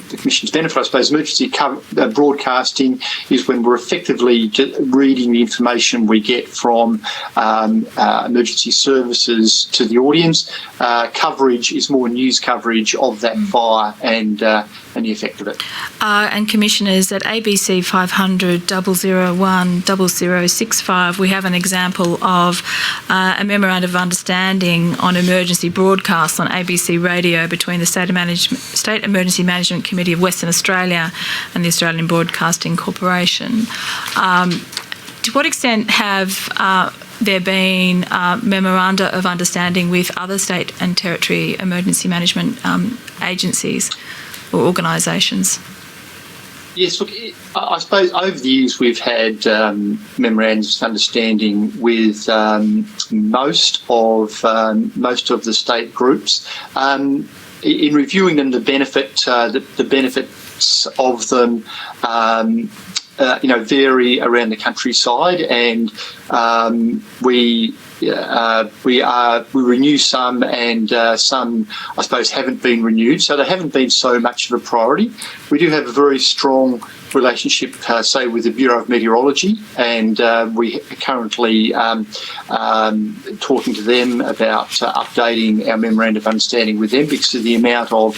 the Commission's benefit, I suppose, emergency broadcasting is when we're effectively reading the information we get from emergency services to the audience. Coverage is more news coverage of that fire and the effect of it. And Commissioners, at ABC 500 001 0065, we have an example of a memorandum of understanding on emergency broadcasts on ABC Radio between the State Emergency Management Committee of Western Australia and the Australian Broadcasting Corporation. To what extent have there been memoranda of understanding with other state and territory emergency management agencies or organisations? Yes, look, I suppose over the years we've had memorandums of understanding with most of the state groups. In reviewing them, the benefits of them, vary around the countryside, and we we renew some, and some, I suppose, haven't been renewed. So they haven't been so much of a priority. We do have a very strong relationship, say, with the Bureau of Meteorology, and we are currently talking to them about updating our memorandum of understanding with them because of the amount of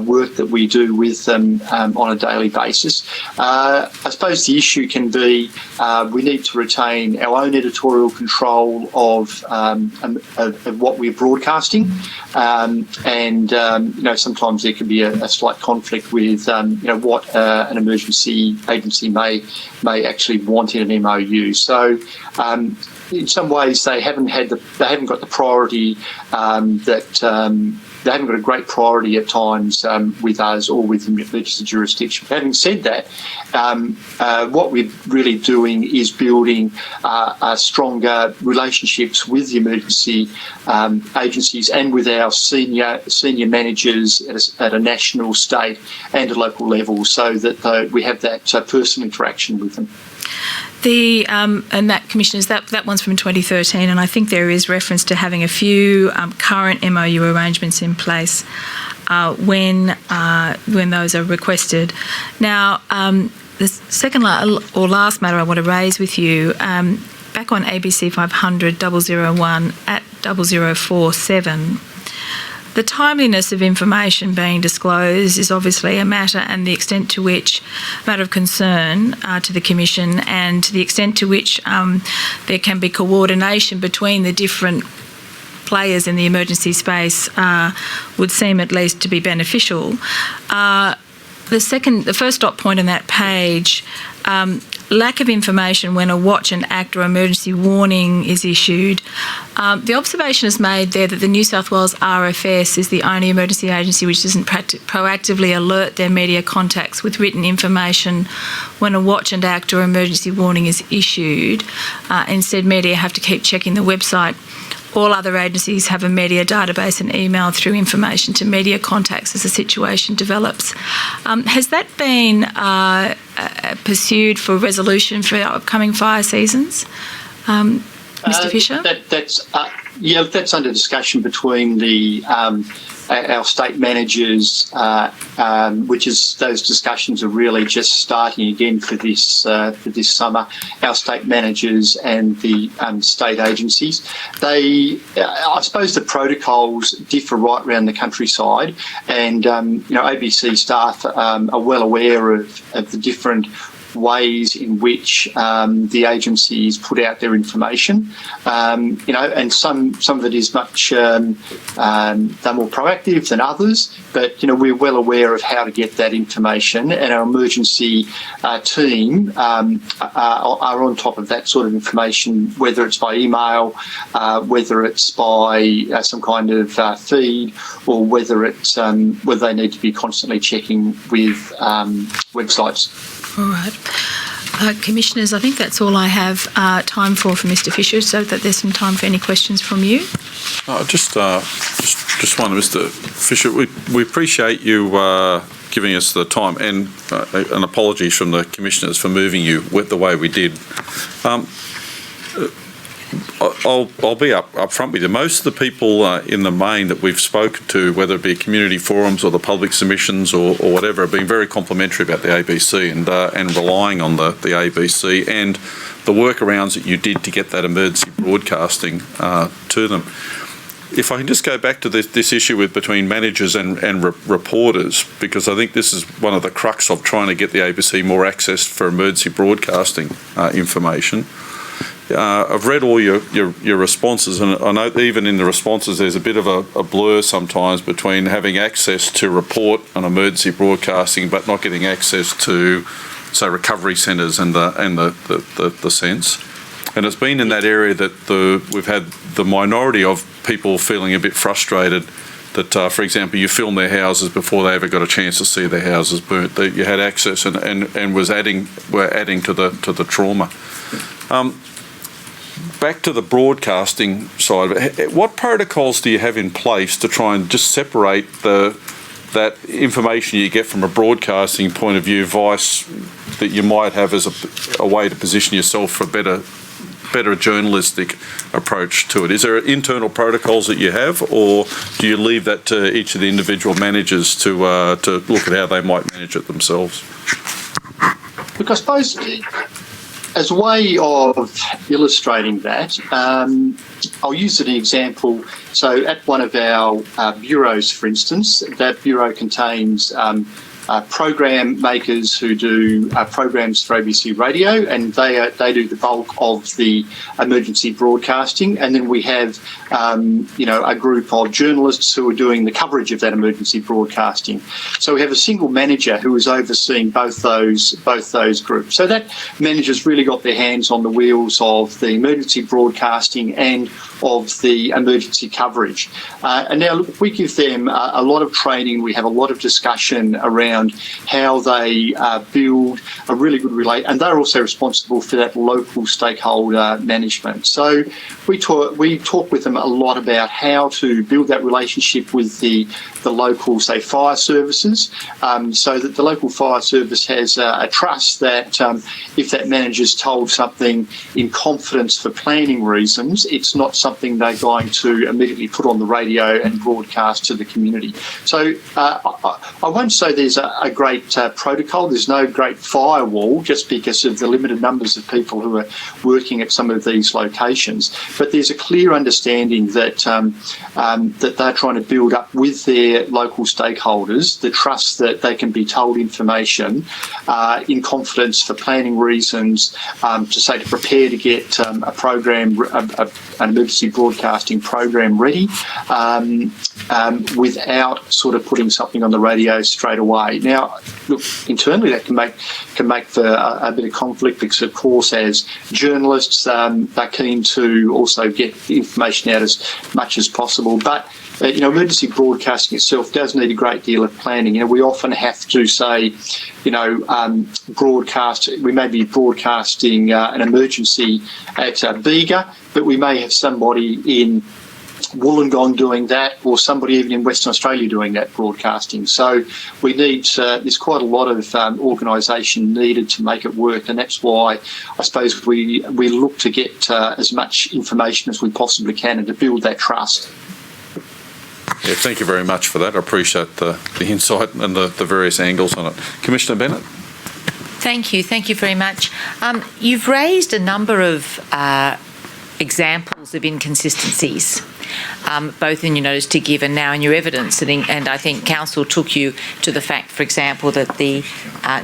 work that we do with them on a daily basis. I suppose the issue can be we need to retain our own editorial control of what we're broadcasting, and sometimes there can be a slight conflict with what an emergency agency may actually want in an MOU. So in some ways they haven't got the priority they haven't got a great priority at times with us or with the emergency jurisdiction. Having said that, what we're really doing is building stronger relationships with the emergency agencies and with our senior managers at a national, state and a local level, so that we have that personal interaction with them. And that, Commissioners, that one's from 2013, and I think there is reference to having a few current MOU arrangements in place when those are requested. Now, the second or last matter I want to raise with you, back on ABC 500 001 at 0047. The timeliness of information being disclosed is obviously a matter of concern to the Commission, and to the extent to which there can be coordination between the different players in the emergency space would seem at least to be beneficial. The first dot point on that page, lack of information when a watch and act or emergency warning is issued. The observation is made there that the New South Wales RFS is the only emergency agency which doesn't proactively alert their media contacts with written information when a watch and act or emergency warning is issued. Instead, media have to keep checking the website. All other agencies have a media database and email through information to media contacts as the situation develops. Has that been pursued for resolution for upcoming fire seasons? Mr. Fisher? That's under discussion between our state managers, which is those discussions are really just starting again for this summer. Our state managers and the state agencies, I suppose the protocols differ right around the countryside, and ABC staff are well aware of the different ways in which the agencies put out their information, and some of it is much they're more proactive than others, but we're well aware of how to get that information, and our emergency team are on top of that sort of information, whether it's by email, whether it's by some kind of feed, or whether they need to be constantly checking with websites. All right. Commissioners, I think that's all I have time for Mr. Fisher, so that there's some time for any questions from you. Just one, Mr. Fisher. We appreciate you giving us the time, and an apology from the Commissioners for moving you the way we did. I'll be up front with you. Most of the people in the main that we've spoken to, whether it be community forums or the public submissions or whatever, have been very complimentary about the ABC and relying on the ABC and the workarounds that you did to get that emergency broadcasting to them. If I can just go back to this issue between managers and reporters, because I think this is one of the crux of trying to get the ABC more access for emergency broadcasting information. I've read all your responses, and I know even in the responses there's a bit of a blur sometimes between having access to report on emergency broadcasting but not getting access to, say, recovery centres and the sense. And it's been in that area that we've had the minority of people feeling a bit frustrated that, for example, you film their houses before they ever got a chance to see their houses burnt. That you had access and were adding to the trauma. Back to the broadcasting side of it, what protocols do you have in place to try and just separate that information you get from a broadcasting point of view, vice that you might have as a way to position yourself for better better journalistic approach to it. Is there internal protocols that you have, or do you leave that to each of the individual managers to look at how they might manage it themselves? Look, I suppose as a way of illustrating that, I'll use an example. So at one of our bureaus, for instance, that bureau contains program makers who do programs for ABC Radio, and they do the bulk of the emergency broadcasting. And then we have, a group of journalists who are doing the coverage of that emergency broadcasting. So we have a single manager who is overseeing both those groups. So that manager's really got their hands on the wheels of the emergency broadcasting and of the emergency coverage. And now, look, we give them a lot of training. We have a lot of discussion around how they build a really good relate, and they're also responsible for that local stakeholder management. So we talk with them a lot about how to build that relationship with the local, say, fire services, so that the local fire service has a trust that if that manager's told something in confidence for planning reasons, it's not something they're going to immediately put on the radio and broadcast to the community. So I won't say there's a great protocol. There's no great firewall just because of the limited numbers of people who are working at some of these locations. But there's a clear understanding that that they're trying to build up with their local stakeholders the trust that they can be told information in confidence for planning reasons, to prepare to get a program, an emergency broadcasting program ready, without sort of putting something on the radio straight away. Now, look, internally that can make for a bit of conflict because, of course, as journalists, they're keen to also get the information out as much as possible. But emergency broadcasting itself does need a great deal of planning. We often have to say, broadcast. We may be broadcasting an emergency at Bega, but we may have somebody in Wollongong doing that, or somebody even in Western Australia doing that broadcasting. So we need, there's quite a lot of organisation needed to make it work, and that's why I suppose we look to get as much information as we possibly can and to build that trust. Yeah, thank you very much for that. I appreciate the insight and the various angles on it. Commissioner Bennett? Thank you very much. You've raised a number of examples of inconsistencies, both in your notice to give and now in your evidence. And I think Council took you to the fact, for example, that the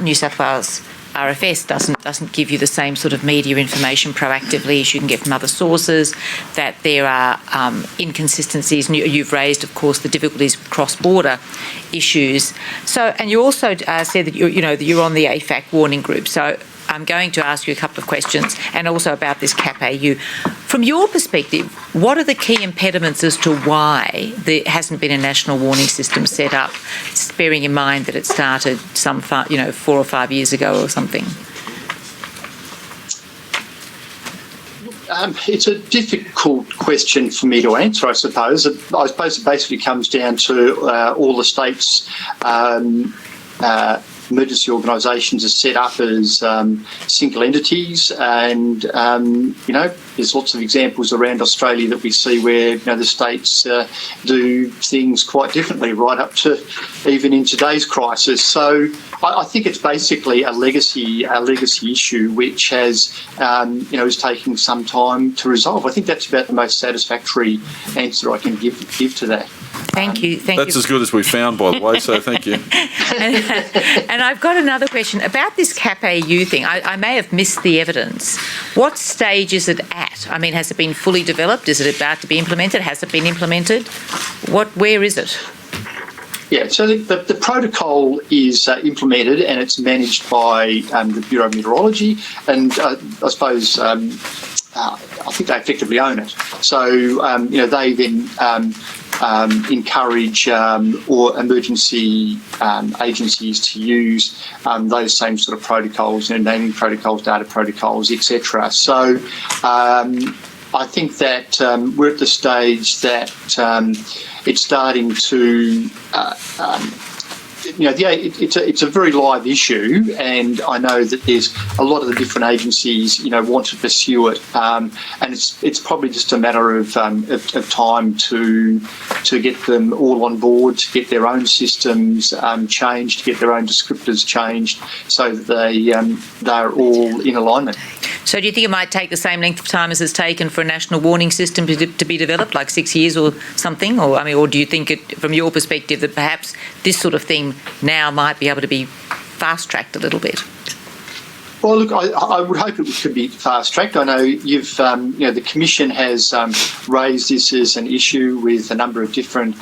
New South Wales RFS doesn't give you the same sort of media information proactively as you can get from other sources, that there are inconsistencies. And you've raised, of course, the difficulties with cross-border issues. So, and you also said that you're on the AFAC warning group. So I'm going to ask you a couple of questions, and also about this CAP-AU. From your perspective, what are the key impediments as to why there hasn't been a national warning system set up, bearing in mind that it started 4 or 5 years ago or something? It's a difficult question for me to answer, I suppose. I suppose it basically comes down to all the states' emergency organisations are set up as single entities, and there's lots of examples around Australia that we see where the states do things quite differently, right up to even in today's crisis. So I think it's basically a legacy issue which has is taking some time to resolve. I think that's about the most satisfactory answer I can give to that. Thank you. That's as good as we found, by the way, so thank you. And I've got another question about this CAP-AU thing. I may have missed the evidence. What stage is it at? I mean, has it been fully developed? Is it about to be implemented? Has it been implemented? Where is it? Yeah, so the protocol is implemented and it's managed by the Bureau of Meteorology, and I suppose I think they effectively own it. So they then encourage or emergency agencies to use those same sort of protocols, naming protocols, data protocols, etc. So I think that we're at the stage that it's starting to it's a very live issue, and I know that there's a lot of the different agencies, want to pursue it, and it's probably just a matter of time to get them all on board, to get their own systems changed, to get their own descriptors changed, so that they're all in alignment. So do you think it might take the same length of time as it's taken for a national warning system to be developed, like 6 years or something? Or do you think from your perspective that perhaps this sort of thing now might be able to be fast-tracked a little bit? Well, look, I would hope it could be fast-tracked. I know you've, the Commission has raised this as an issue with a number of different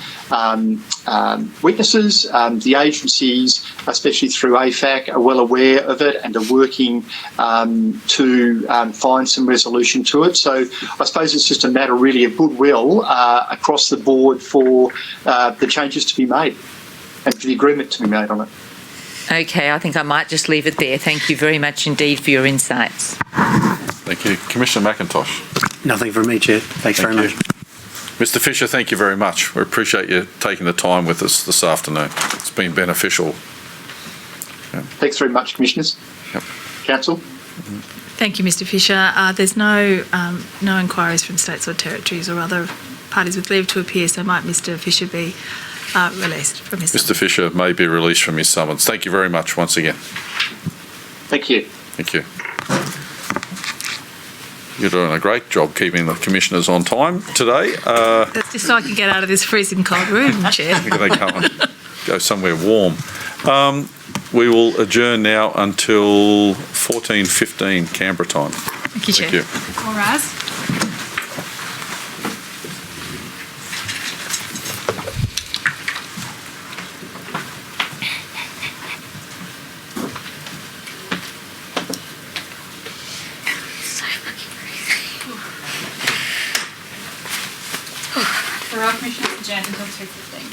witnesses. The agencies, especially through AFAC, are well aware of it and are working to find some resolution to it. So I suppose it's just a matter really of goodwill across the board for the changes to be made and for the agreement to be made on it. Okay, I think I might just leave it there. Thank you very much indeed for your insights. Thank you. Commissioner McIntosh. Nothing from me, Chair. Thanks very much. Mr Fisher, thank you very much. We appreciate you taking the time with us this afternoon. It's been beneficial. Yeah. Thanks very much, Commissioners. Yep. Council. Thank you, Mr Fisher. There's no inquiries from states or territories or other parties with leave to appear, so might Mr Fisher be released from his Mr Fisher may be released from his summons. Thank you very much once again. Thank you. Thank you. You're doing a great job keeping the commissioners on time today. That's just so I can get out of this freezing cold room, Chair. They come and go somewhere warm. We will adjourn now until 14:15 Canberra time. Thank you, Chair. Thank you. All rise. The Royal Commission is adjourned until 2:15.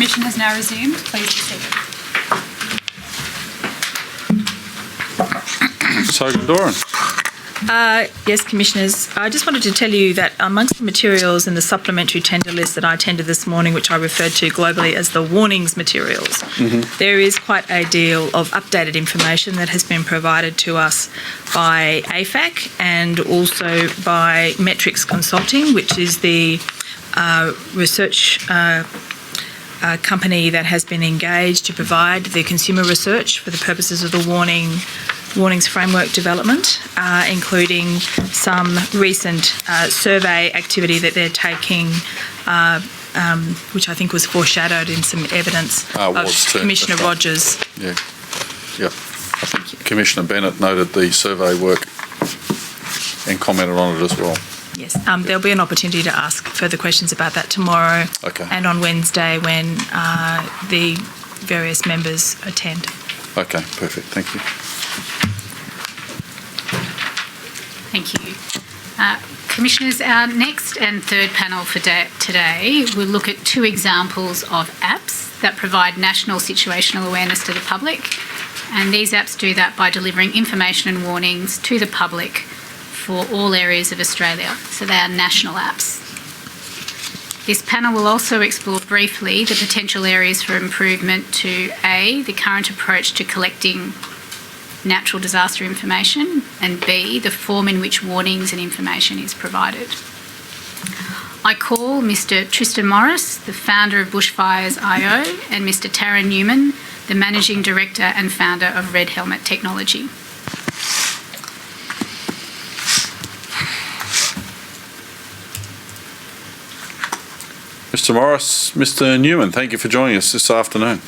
Commission has now resumed. Please be seated. Ms Hogan-Doran. Yes, Commissioners. I just wanted to tell you that amongst the materials in the supplementary tender list that I tendered this morning, which I referred to globally as the warnings materials, there is quite a deal of updated information that has been provided to us by AFAC and also by Metrics Consulting, which is the research company that has been engaged to provide the consumer research for the purposes of the warnings framework development, including some recent survey activity that they're taking, which I think was foreshadowed in some evidence of Commissioner Rogers. Yeah. I think Commissioner Bennett noted the survey work and commented on it as well. Yes, there'll be an opportunity to ask further questions about that tomorrow and on Wednesday when the various members attend. Okay, perfect. Thank you. Thank you. Commissioners, our next and third panel for today will look at two examples of apps that provide national situational awareness to the public, and these apps do that by delivering information and warnings to the public for all areas of Australia. So they are national apps. This panel will also explore briefly the potential areas for improvement to A, the current approach to collecting natural disaster information, and B, the form in which warnings and information is provided. I call Mr. Tristan Morris, the founder of Bushfires.io, and Mr. Taryn Newman, the Managing Director and founder of Red Helmet Technology. Mr Morris, Mr Newman, thank you for joining us this afternoon.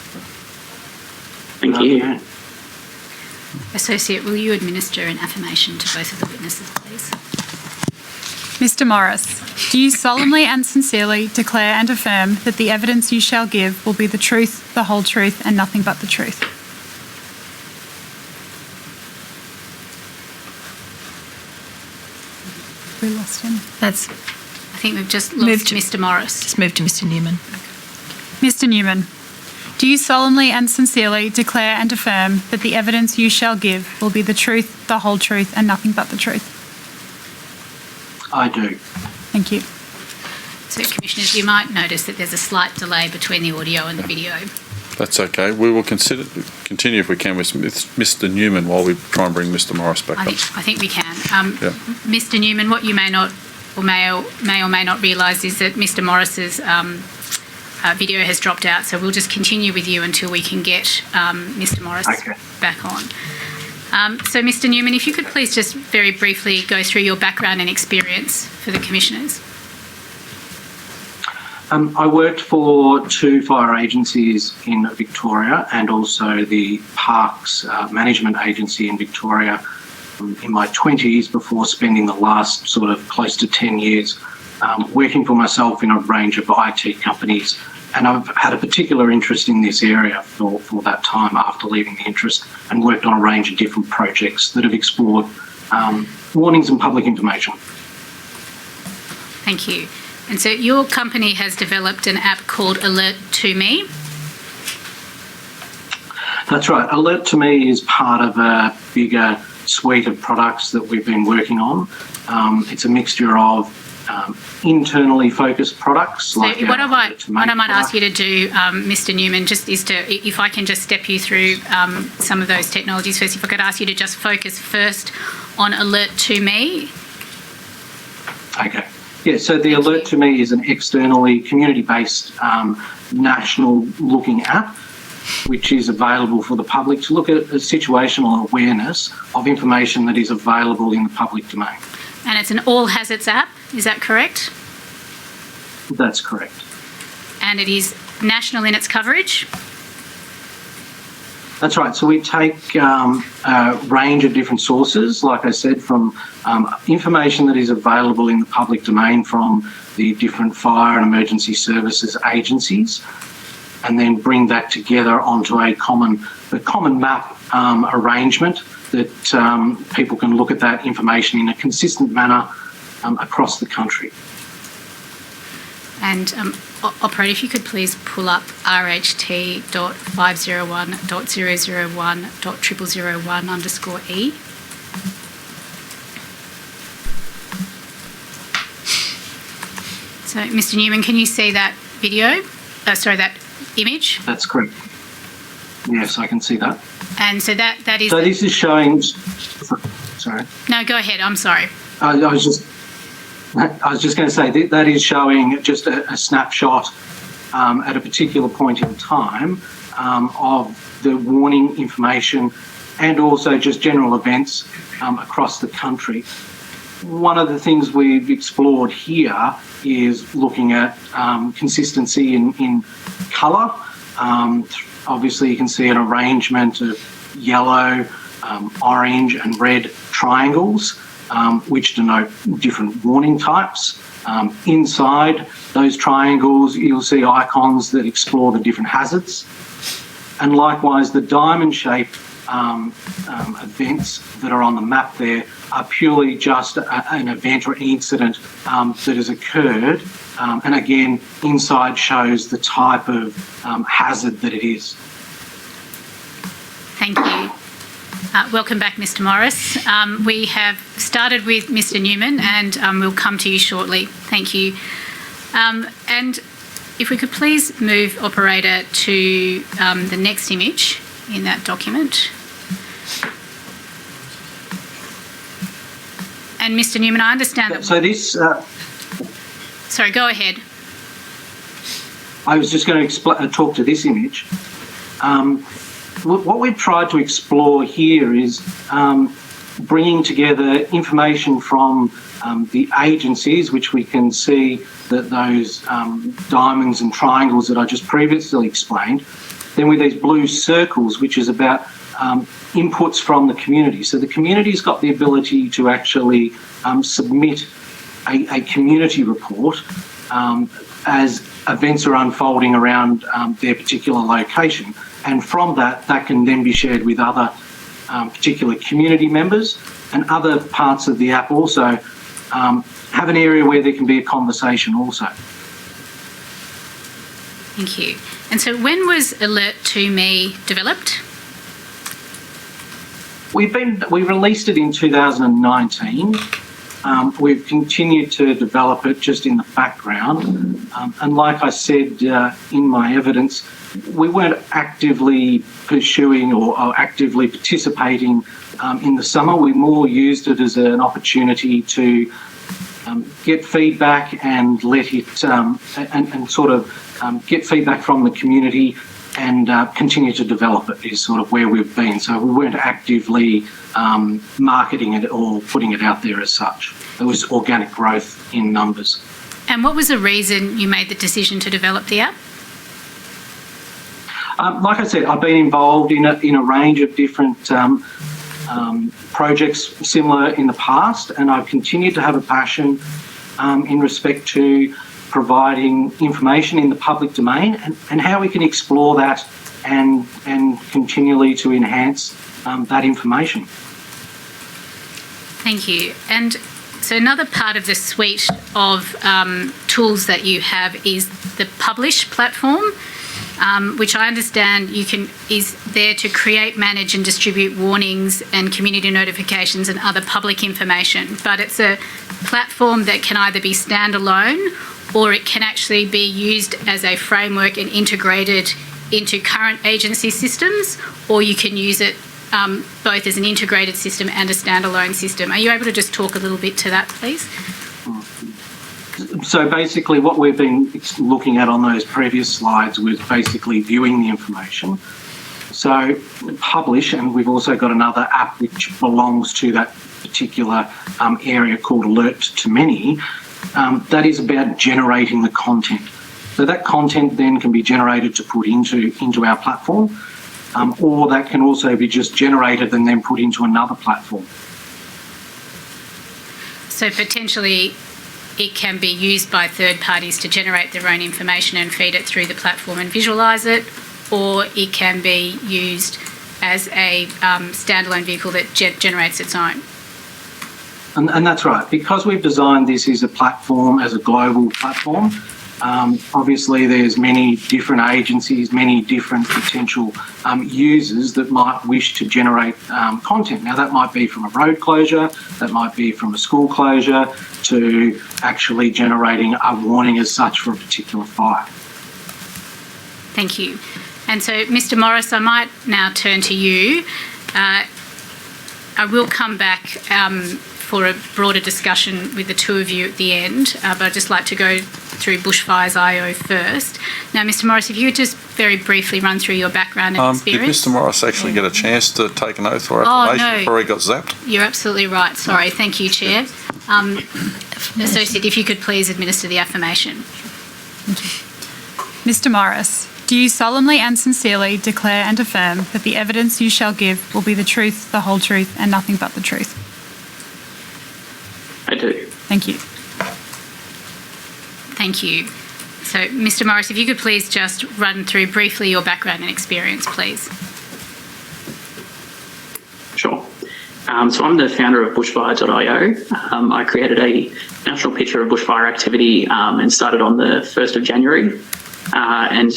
Thank you. Associate, will you administer an affirmation to both of the witnesses, please? Mr Morris, do you solemnly and sincerely declare and affirm that the evidence you shall give will be the truth, the whole truth, and nothing but the truth? We lost him. I think we've just lost Mr Morris. Just moved to Mr Newman. Mr Newman, do you solemnly and sincerely declare and affirm that the evidence you shall give will be the truth, the whole truth, and nothing but the truth? I do. Thank you. So, Commissioners, you might notice that there's a slight delay between the audio and the video. That's okay. We will continue if we can with Mr Newman while we try and bring Mr Morris back up. I think we can. Mr Newman, what you may or may not realise is that Mr Morris's video has dropped out, so we'll just continue with you until we can get Mr Morris back on. So, Mr Newman, if you could please just very briefly go through your background and experience for the Commissioners. I worked for 2 fire agencies in Victoria and also the Parks Management Agency in Victoria in my 20s before spending the last sort of close to 10 years working for myself in a range of IT companies. And I've had a particular interest in this area for that time after leaving the interest, and worked on a range of different projects that have explored warnings and public information. Thank you. And so your company has developed an app called Alert to Me. That's right. Alert to Me is part of a bigger suite of products that we've been working on. It's a mixture of internally focused products. So what I might ask you to do, Mr Newman, just is to, if I can just step you through some of those technologies first, if I could ask you to just focus first on Alert to Me. Okay. Yeah, so the Alert to Me is an externally community-based national looking app which is available for the public to look at a situational awareness of information that is available in the public domain. And it's an all hazards app, is that correct? That's correct. And it is national in its coverage? That's right. So we take a range of different sources, like I said, from information that is available in the public domain from the different fire and emergency services agencies, and then bring that together onto a common map arrangement that people can look at that information in a consistent manner across the country. And operator, if you could please pull up rht.501.001.0001.001_E. So, Mr. Newman, can you see that video? That image? That's correct. Yes, I can see that. And so that is... So this is showing... Sorry. No, go ahead. I'm sorry. I was just going to say that is showing just a snapshot at a particular point in time of the warning information and also just general events across the country. One of the things we've explored here is looking at consistency in colour. Obviously, you can see an arrangement of yellow, orange and red triangles, which denote different warning types. Inside those triangles, you'll see icons that explore the different hazards. And likewise, the diamond-shaped events that are on the map there are purely just an event or an incident that has occurred. And again, inside shows the type of hazard that it is. Thank you. Welcome back, Mr. Morris. We have started with Mr. Newman and we'll come to you shortly. Thank you. And if we could please move, operator, to the next image in that document. And Mr. Newman, I understand that... So this... Sorry, go ahead. I was just going to talk to this image. What we've tried to explore here is bringing together information from the agencies, which we can see that those diamonds and triangles that I just previously explained, then with these blue circles, which is about inputs from the community. So the community's got the ability to actually submit a community report as events are unfolding around their particular location. And from that can then be shared with other particular community members, and other parts of the app also have an area where there can be a conversation also. Thank you. And so when was Alert to Me developed? We released it in 2019. We've continued to develop it just in the background. And like I said in my evidence, we weren't actively pursuing or actively participating in the summer. We more used it as an opportunity to get feedback and let it and sort of get feedback from the community and continue to develop it is sort of where we've been. So we weren't actively marketing it or putting it out there as such. It was organic growth in numbers. And what was the reason you made the decision to develop the app? Like I said, I've been involved in a range of different projects similar in the past, and I've continued to have a passion in respect to providing information in the public domain and how we can explore that and continually to enhance that information. Thank you. And so another part of the suite of tools that you have is the Publish platform, which I understand is there to create, manage and distribute warnings and community notifications and other public information. But it's a platform that can either be standalone or it can actually be used as a framework and integrated into current agency systems, or you can use it both as an integrated system and a standalone system. Are you able to just talk a little bit to that, please? So basically what we've been looking at on those previous slides was basically viewing the information. So Publish, and we've also got another app which belongs to that particular area called Alert to Many, that is about generating the content. So that content then can be generated to put into our platform, or that can also be just generated and then put into another platform. So potentially it can be used by third parties to generate their own information and feed it through the platform and visualise it, or it can be used as a standalone vehicle that generates its own. And that's right. Because we've designed this as a platform, as a global platform, Obviously, there's many different agencies, many different potential users that might wish to generate content. Now, that might be from a road closure, that might be from a school closure, to actually generating a warning as such for a particular fire. Thank you. And so, Mr. Morris, I might now turn to you. I will come back for a broader discussion with the two of you at the end, but I'd just like to go through Bushfires IO first. Now, Mr. Morris, if you would just very briefly run through your background and experience. Did Mr. Morris actually get a chance to take an oath or affirmation before he got zapped? You're absolutely right. Sorry. Thank you, Chair. Associate, if you could please administer the affirmation. Mr. Morris, do you solemnly and sincerely declare and affirm that the evidence you shall give will be the truth, the whole truth, and nothing but the truth? I do. Thank you. Thank you. So, Mr. Morris, if you could please just run through briefly your background and experience, please. Sure. So I'm the founder of bushfire.io. I created a national picture of bushfire activity and started on the 1st of January. And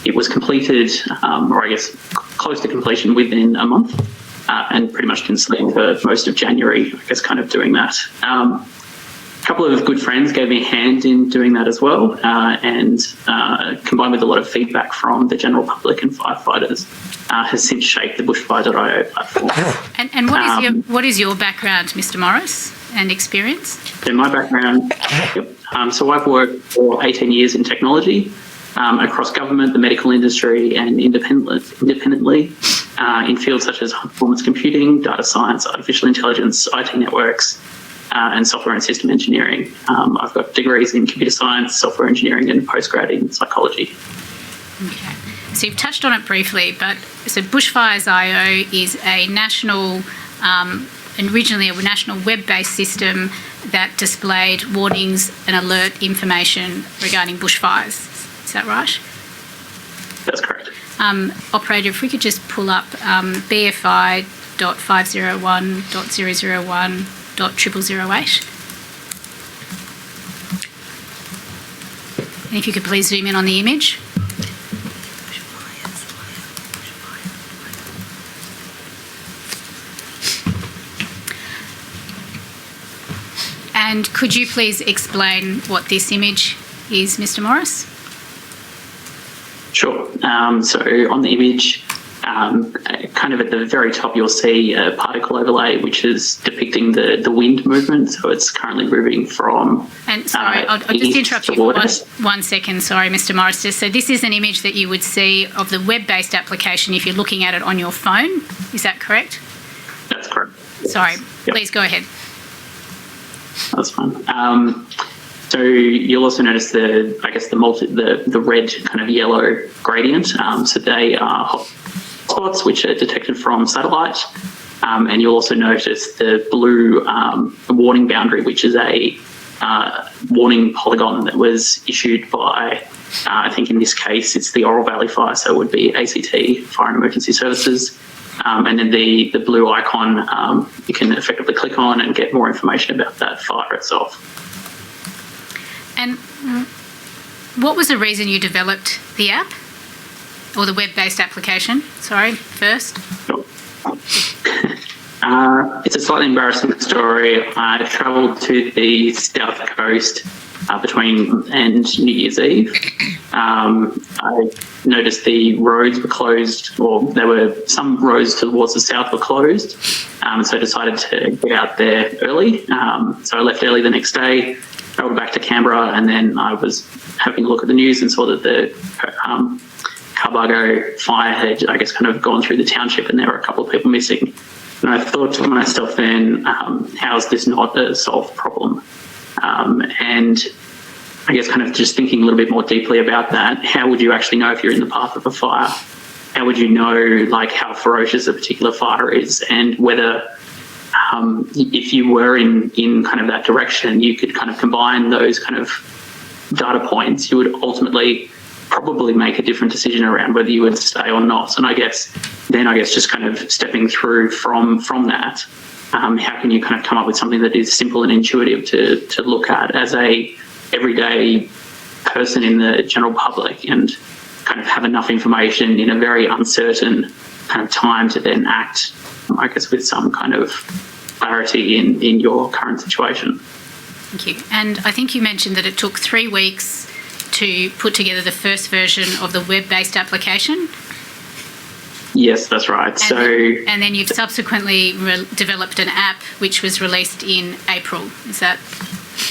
it was completed, or I guess close to completion, within a month, and pretty much can sleep for most of January, I guess, kind of doing that. A couple of good friends gave me a hand in doing that as well, and combined with a lot of feedback from the general public and firefighters, has since shaped the bushfire.io platform. And what is your background, Mr. Morris, and experience? In my background, so I've worked for 18 years in technology across government, the medical industry, and independently in fields such as high-performance computing, data science, artificial intelligence, IT networks, and software and system engineering. I've got degrees in computer science, software engineering, and postgrad in psychology. Okay. So you've touched on it briefly, but so Bushfires.io is a national, originally a national web-based system that displayed warnings and alert information regarding bushfires. Is that right? That's correct. Operator, if we could just pull up BFI.501.001.0008. And if you could please zoom in on the image. And could you please explain what this image is, Mr. Morris? Sure. So on the image, kind of at the very top, you'll see a particle overlay, which is depicting the wind movement. So it's currently moving from. And sorry, I'll just interrupt you for one second. Sorry, Mr. Morris. So this is an image that you would see of the web-based application if you're looking at it on your phone. Is that correct? That's correct. Sorry. Yep. Please go ahead. That's fine. So you'll also notice the red kind of yellow gradient. So they are hotspots which are detected from satellite. And you'll also notice the blue warning boundary, which is a warning polygon that was issued by, I think in this case, it's the Oral Valley Fire, so it would be ACT, Fire and Emergency Services. And then the blue icon you can effectively click on and get more information about that fire itself. And what was the reason you developed the app or the web-based application? Sorry, first. It's a slightly embarrassing story. I travelled to the South Coast between and New Year's Eve. I noticed the roads were closed, or there were some roads towards the south were closed, so I decided to get out there early. So I left early the next day, travelled back to Canberra, and then I was having a look at the news and saw that the Carbargo fire had, I guess, kind of gone through the township, and there were a couple of people missing. And I thought to myself then, how is this not a solved problem? And I guess kind of just thinking a little bit more deeply about that, how would you actually know if you're in the path of a fire? How would you know, like, how ferocious a particular fire is, and whether if you were in kind of that direction, you could kind of combine those kind of data points, you would ultimately probably make a different decision around whether you would stay or not. And I guess just kind of stepping through from that, how can you kind of come up with something that is simple and intuitive to look at as a everyday person in the general public and kind of have enough information in a very uncertain kind of time to then act, I guess, with some kind of clarity in your current situation. Thank you. And I think you mentioned that it took 3 weeks to put together the first version of the web-based application. Yes, that's right. And then you've subsequently developed an app which was released in April. Is that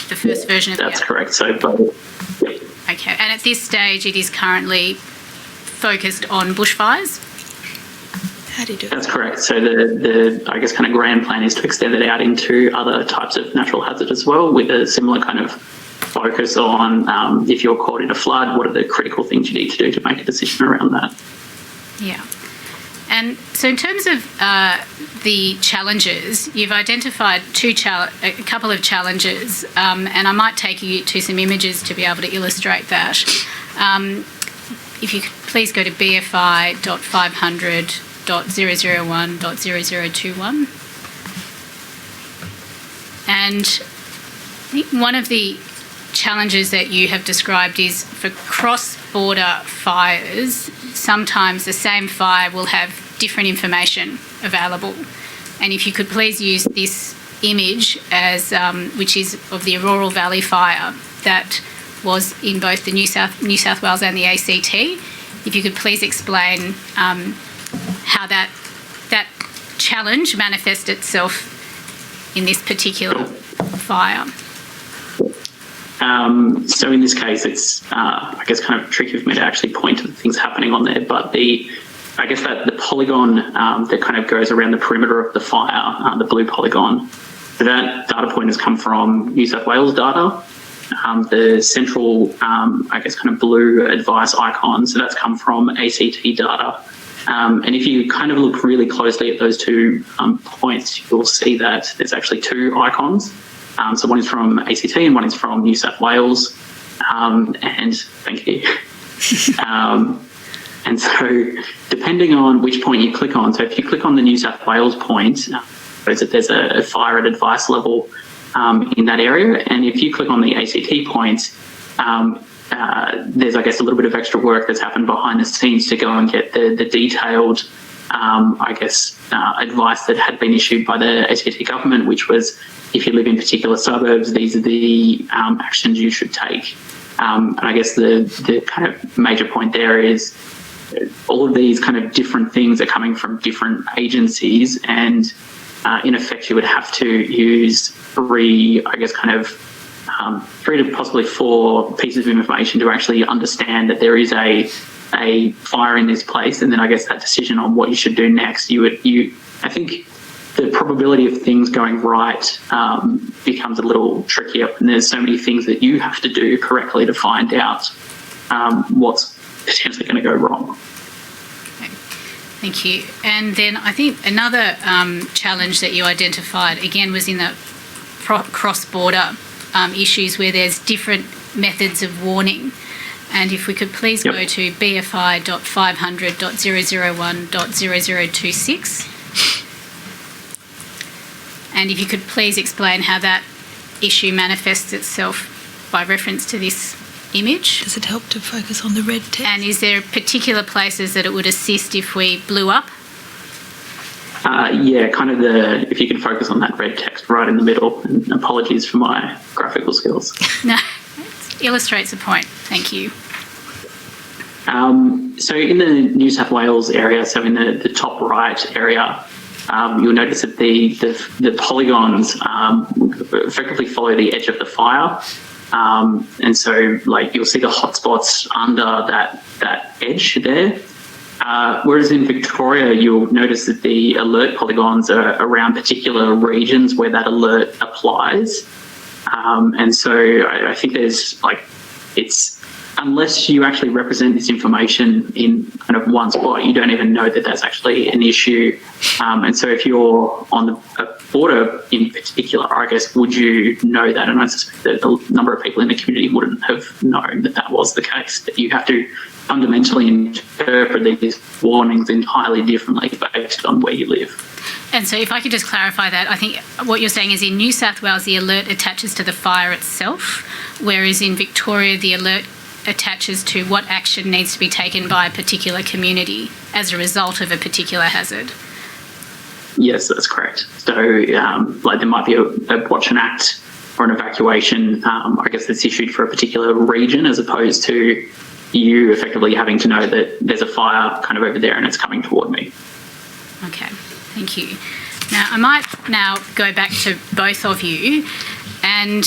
the first version of the app? That's correct. So, okay. And at this stage, it is currently focused on bushfires? How do you do it? That's correct. So the I guess kind of grand plan is to extend it out into other types of natural hazard as well, with a similar kind of focus on if you're caught in a flood, what are the critical things you need to do to make a decision around that. Yeah. And so in terms of the challenges, you've identified a couple of challenges, and I might take you to some images to be able to illustrate that. If you could please go to bfi.500.001.0021. And I think one of the challenges that you have described is for cross-border fires, sometimes the same fire will have different information available. And if you could please use this image as which is of the Aurora Valley fire that was in both the New South Wales and the ACT. If you could please explain how that challenge manifests itself in this particular fire. So in this case, it's I guess kind of tricky for me to actually point to the things happening on there, but the polygon that kind of goes around the perimeter of the fire, the blue polygon, so that data point has come from New South Wales data. The central, I guess, kind of blue advice icon, so that's come from ACT data. And if you kind of look really closely at those 2 points, you'll see that there's actually 2 icons. So one is from ACT and one is from New South Wales. And thank you. And so depending on which point you click on, so if you click on the New South Wales point, there's a fire at advice level in that area. And if you click on the ACT point, there's, I guess, a little bit of extra work that's happened behind the scenes to go and get the detailed, advice that had been issued by the ACT government, which was, if you live in particular suburbs, these are the actions you should take. And I guess the kind of major point there is all of these kind of different things are coming from different agencies, and in effect, you would have to use 3 to possibly 4 pieces of information to actually understand that there is a fire in this place, and then I guess that decision on what you should do next. I think the probability of things going right becomes a little trickier, and there's so many things that you have to do correctly to find out what's potentially going to go wrong. Okay. Thank you. And then I think another challenge that you identified, again, was in the cross-border issues where there's different methods of warning. And if we could please go to bfi.500.001.0026. And if you could please explain how that issue manifests itself by reference to this image. Does it help to focus on the red text? And is there particular places that it would assist if we blew up? If you could focus on that red text right in the middle. And apologies for my graphical skills. No, it illustrates the point. Thank you. So in the New South Wales area, so in the top right area, you'll notice that the polygons effectively follow the edge of the fire. And so you'll see the hotspots under that edge there. Whereas in Victoria, you'll notice that the alert polygons are around particular regions where that alert applies. And so I think there's unless you actually represent this information in kind of one spot, you don't even know that that's actually an issue. And so if you're on the border in particular, I guess, would you know that? And I suspect that a number of people in the community wouldn't have known that that was the case, that you have to fundamentally interpret these warnings entirely differently based on where you live. And so if I could just clarify that, I think what you're saying is in New South Wales, the alert attaches to the fire itself, whereas in Victoria, the alert attaches to what action needs to be taken by a particular community as a result of a particular hazard. Yes, that's correct. So, like there might be a watch and act or an evacuation, I guess that's issued for a particular region, as opposed to you effectively having to know that there's a fire kind of over there and it's coming toward me. Okay, thank you. Now, I might now go back to both of you and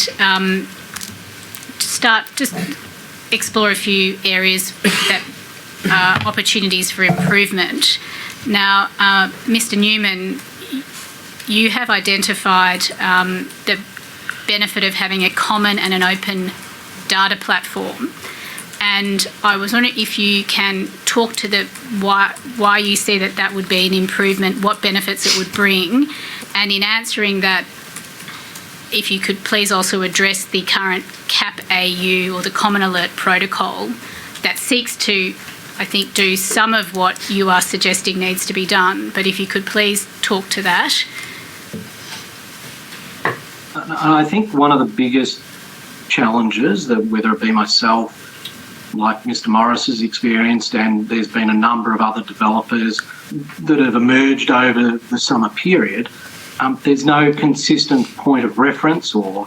just explore a few areas that are opportunities for improvement. Now, Mr. Newman, you have identified the benefit of having a common and an open data platform. And I was wondering if you can talk to why you see that would be an improvement, what benefits it would bring, and in answering that, if you could please also address the current CAP-AU or the Common Alert Protocol that seeks to, I think, do some of what you are suggesting needs to be done. But if you could please talk to that. I think one of the biggest challenges that, whether it be myself, like Mr. Morris has experienced, and there's been a number of other developers that have emerged over the summer period, there's no consistent point of reference or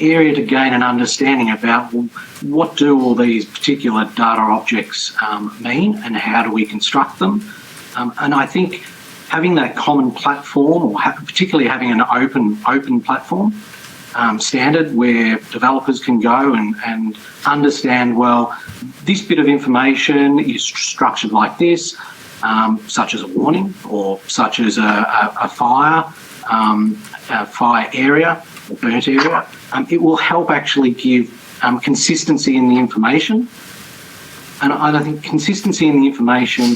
area to gain an understanding about, well, what do all these particular data objects mean and how do we construct them? And I think having that common platform, or particularly having an open platform standard where developers can go and understand, well, this bit of information is structured like this, such as a warning or such as a fire area or burnt area. It will help actually give consistency in the information. And I think consistency in the information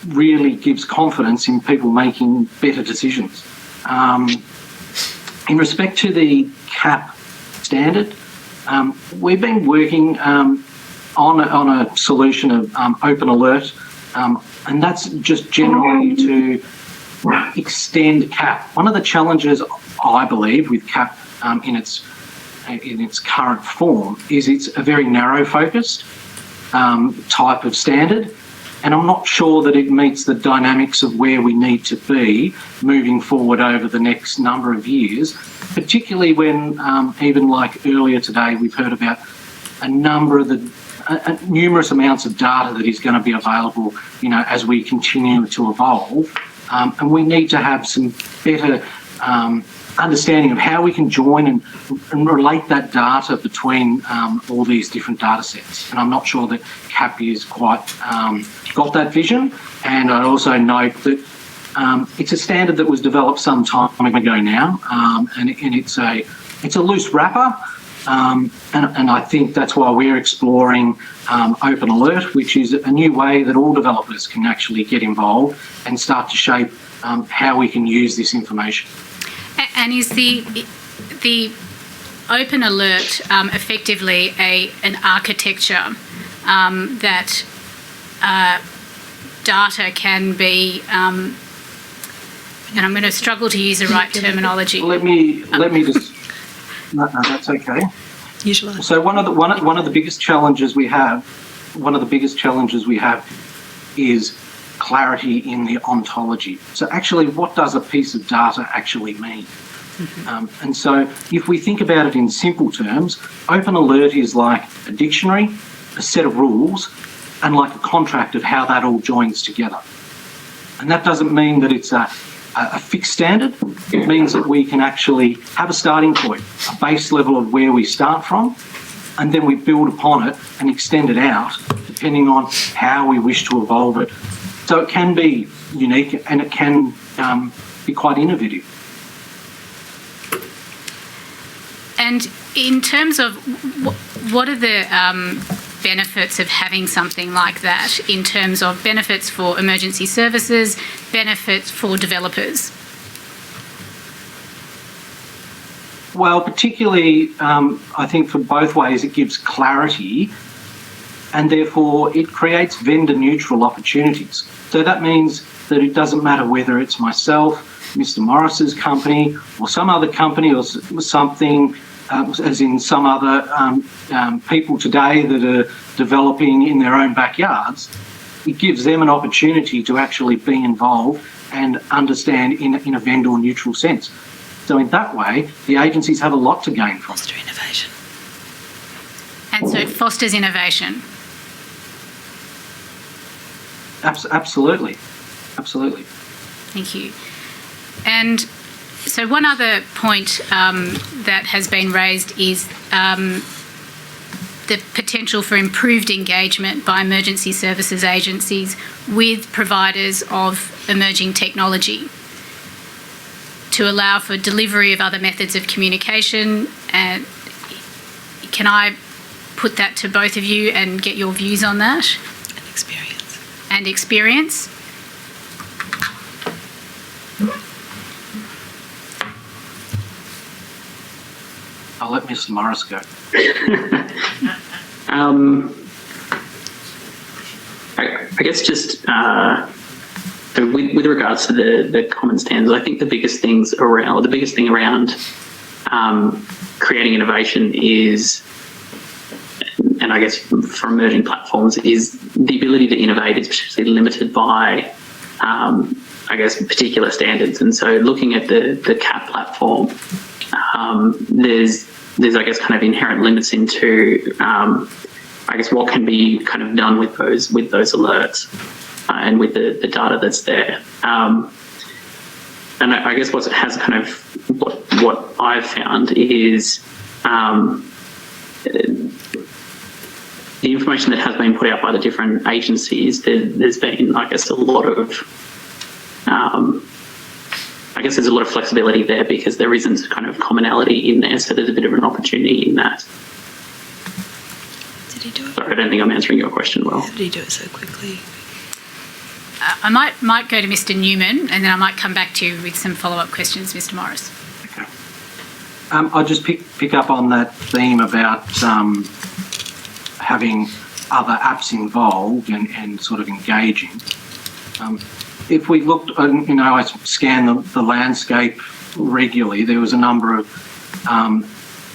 really gives confidence in people making better decisions. In respect to the CAP standard, we've been working on a solution of Open Alert, and that's just generally to extend CAP. One of the challenges, I believe, with CAP in its current form is it's a very narrow-focused type of standard, and I'm not sure that it meets the dynamics of where we need to be moving forward over the next number of years, particularly when, even like earlier today, we've heard about a number of the numerous amounts of data that is going to be available, as we continue to evolve. And we need to have some better understanding of how we can join and relate that data between all these different data sets. And I'm not sure that CAP is quite got that vision. And I also note that it's a standard that was developed some time ago now, and it's a loose wrapper. And I think that's why we're exploring Open Alert, which is a new way that all developers can actually get involved and start to shape how we can use this information. And is the Open Alert effectively an architecture that data can be, and I'm going to struggle to use the right terminology. Let me just. No, that's okay. Usually. So one of the biggest challenges we have, is clarity in the ontology. So actually, what does a piece of data actually mean? Mm-hmm. And so if we think about it in simple terms, Open Alert is like a dictionary, a set of rules, and like a contract of how that all joins together. And that doesn't mean that it's a fixed standard. It means that we can actually have a starting point, a base level of where we start from, and then we build upon it and extend it out depending on how we wish to evolve it. So it can be unique and it can be quite innovative. And in terms of what are the benefits of having something like that in terms of benefits for emergency services, benefits for developers? Well, particularly, I think for both ways, it gives clarity and therefore it creates vendor neutral opportunities. So that means that it doesn't matter whether it's myself, Mr. Morris's company, or some other company or something as in some other people today that are developing in their own backyards, it gives them an opportunity to actually be involved and understand in a vendor neutral sense. So in that way, the agencies have a lot to gain from it. Innovation. And so it fosters innovation. Absolutely. Absolutely. Thank you. And so one other point that has been raised is the potential for improved engagement by emergency services agencies with providers of emerging technology to allow for delivery of other methods of communication. And can I put that to both of you and get your views on that? And experience. I'll let Mr. Morris go. I guess just with regards to the common standards, I think the biggest thing around creating innovation is, and I guess for emerging platforms, is the ability to innovate is particularly limited by, I guess, particular standards. And so looking at the CAP platform, there's I guess kind of inherent limits into I guess what can be kind of done with those alerts and with the data that's there. And I guess what I've found is the information that has been put out by the different agencies. There's been, I guess, a lot of there's a lot of flexibility there because there isn't kind of commonality in there, so there's a bit of an opportunity in that. Did he do it? Sorry, I don't think I'm answering your question well. How did he do it so quickly? I might go to Mr. Newman and then I might come back to you with some follow-up questions, Mr. Morris. Okay. I'll just pick up on that theme about having other apps involved and sort of engaging. If we looked, I scan the landscape regularly. There was a number of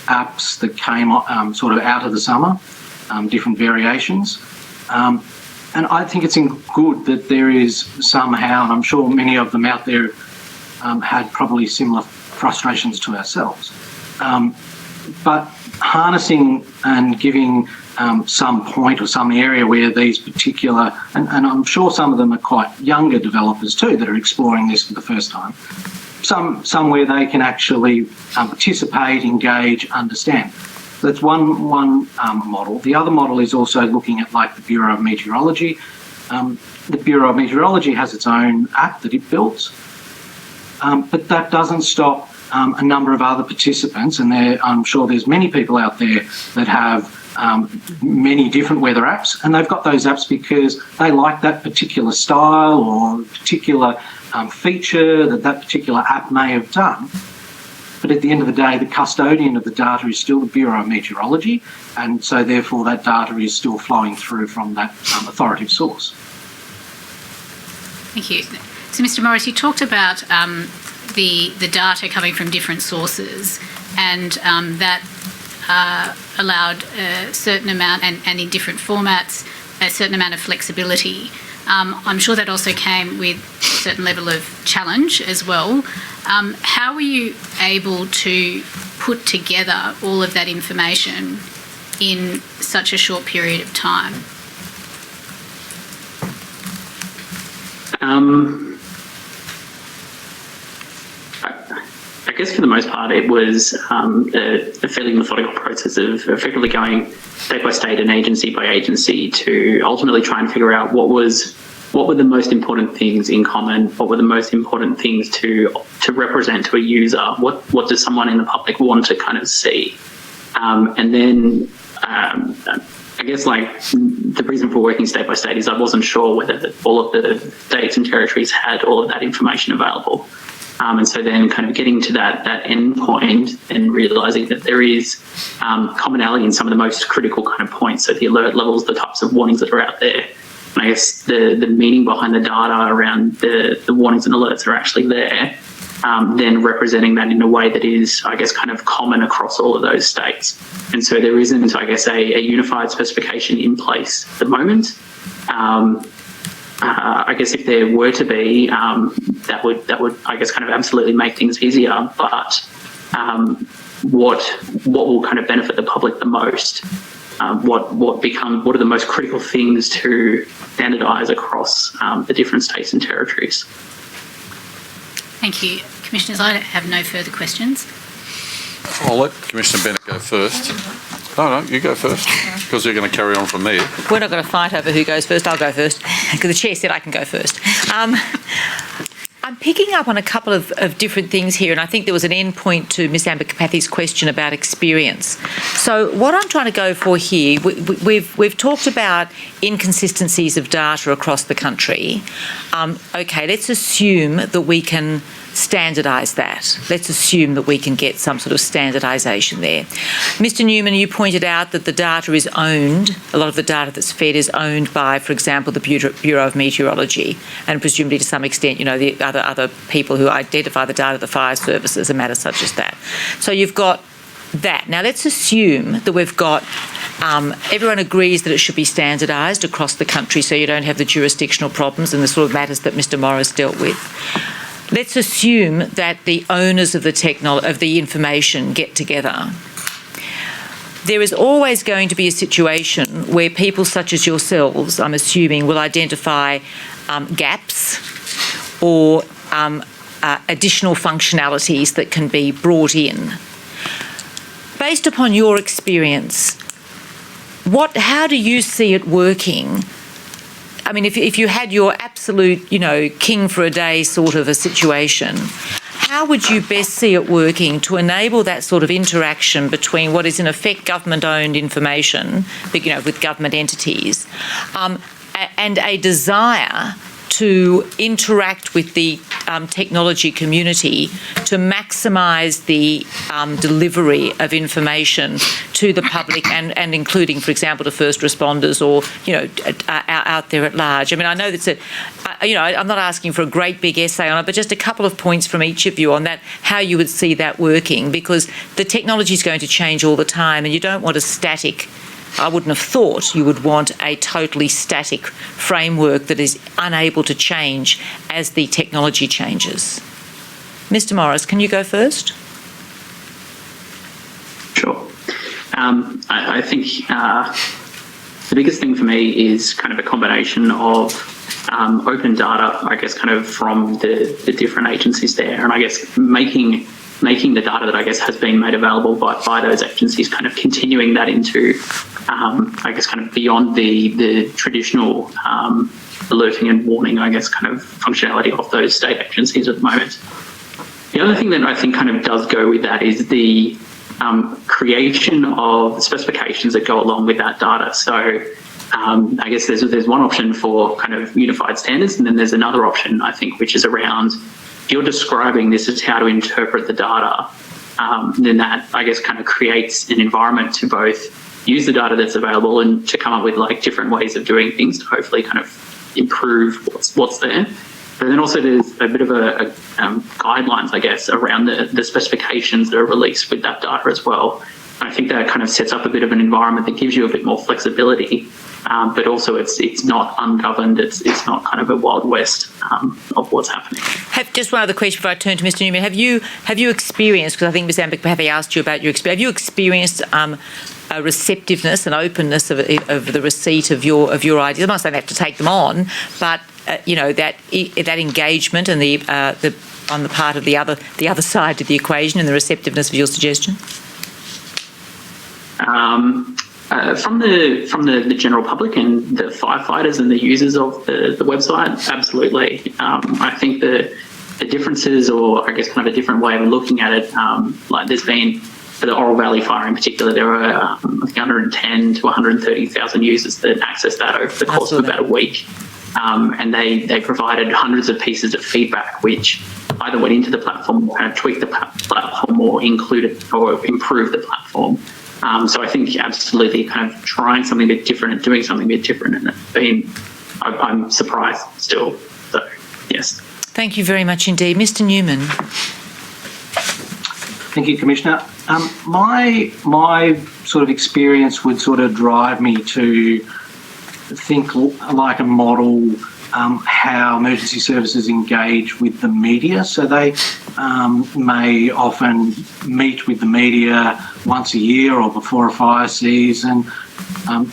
apps that came sort of out of the summer, different variations. And I think it's good that there is somehow, and I'm sure many of them out there had probably similar frustrations to ourselves. But harnessing and giving some point or some area where these particular, and I'm sure some of them are quite younger developers too that are exploring this for the first time, somewhere they can actually participate, engage, understand. That's one model. The other model is also looking at like the Bureau of Meteorology. The Bureau of Meteorology has its own app that it builds, but that doesn't stop a number of other participants, and I'm sure there's many people out there that have many different weather apps, and they've got those apps because they like that particular style or particular feature that particular app may have done. But at the end of the day, the custodian of the data is still the Bureau of Meteorology, and so therefore that data is still flowing through from that authoritative source. Thank you. So, Mr. Morris, you talked about the data coming from different sources, and that allowed a certain amount, and in different formats, a certain amount of flexibility. I'm sure that also came with a certain level of challenge as well. How were you able to put together all of that information in such a short period of time? I guess for the most part it was a fairly methodical process of effectively going state by state and agency by agency to ultimately try and figure out what were the most important things in common, what were the most important things to represent to a user, what does someone in the public want to kind of see. And then I guess like the reason for working state by state is I wasn't sure whether all of the states and territories had all of that information available. And so then kind of getting to that end point and realising that there is commonality in some of the most critical kind of points, so the alert levels, the types of warnings that are out there. And I guess the meaning behind the data around the warnings and alerts that are actually there then representing that in a way that is, I guess, kind of common across all of those states. And so there isn't, I guess, a unified specification in place at the moment. I guess if there were to be, that would I guess kind of absolutely make things easier. But what will kind of benefit the public the most? What are the most critical things to standardise across the different states and territories? Thank you. Commissioners, I have no further questions. I'll let Commissioner Bennett go first. No, you go first, because you're going to carry on from there. We're not going to fight over who goes first. I'll go first, because the chair said I can go first. I'm picking up on a couple of different things here, and I think there was an end point to Ms Amber Kapathy's question about experience. So what I'm trying to go for here, we've talked about inconsistencies of data across the country. Okay, let's assume that we can standardise that. Let's assume that we can get some sort of standardisation there. Mr Newman, you pointed out that the data is owned, a lot of the data that's fed is owned by, for example, the Bureau of Meteorology, and presumably to some extent, you know, the other people who identify the data, the fire services and matters such as that. So you've got that. Now let's assume that we've got, everyone agrees that it should be standardised across the country so you don't have the jurisdictional problems and the sort of matters that Mr Morris dealt with. Let's assume that the owners of the information get together. There is always going to be a situation where people such as yourselves, I'm assuming, will identify gaps or additional functionalities that can be brought in. Based upon your experience, how do you see it working? I mean, if you had your absolute, king for a day sort of a situation, how would you best see it working to enable that sort of interaction between what is in effect government-owned information, with government entities, and a desire to interact with the technology community to maximise the delivery of information to the public and including, for example, to first responders or, out there at large? I mean, I know that's I'm not asking for a great big essay on it, but just a couple of points from each of you on that, how you would see that working, because the technology is going to change all the time and you don't want a static, I wouldn't have thought you would want a totally static framework that is unable to change as the technology changes. Mr Morris, can you go first? Sure. I think the biggest thing for me is kind of a combination of open data, I guess, kind of from the different agencies there, and I guess making the data that I guess has been made available by those agencies, kind of continuing that into, I guess, kind of beyond the traditional alerting and warning, I guess, kind of functionality of those state agencies at the moment. The other thing that I think kind of does go with that is the creation of specifications that go along with that data. So I guess there's one option for kind of unified standards, and then there's another option, I think, which is around, if you're describing this as how to interpret the data, then that, I guess, kind of creates an environment to both use the data that's available and to come up with like different ways of doing things to hopefully kind of improve what's there. But then also there's a bit of a guidelines, I guess, around the specifications that are released with that data as well. And I think that kind of sets up a bit of an environment that gives you a bit more flexibility, but also it's not ungoverned. It's not kind of a wild west of what's happening. Just one other question before I turn to Mr Newman. Have you experienced, because I think Ms Amber Kapathy asked you about your experience, have you experienced a receptiveness and openness of the receipt of your ideas? I'm not saying they have to take them on, but that engagement and the on the part of the other side of the equation and the receptiveness of your suggestion? From the general public and the firefighters and the users of the website, absolutely. I think the differences, or I guess kind of a different way of looking at it, like there's been, for the Oral Valley fire in particular, there were I think 110 to 130,000 users that accessed that over the course of about a week. And they provided hundreds of pieces of feedback, which either went into the platform or kind of tweaked the platform or included or improved the platform. So I think absolutely kind of trying something a bit different and doing something a bit different, and I'm surprised still. So, yes. Thank you very much indeed. Mr Newman. Thank you, Commissioner. My sort of experience would sort of drive me to think like a model how emergency services engage with the media. So they may often meet with the media once a year or before a fire season,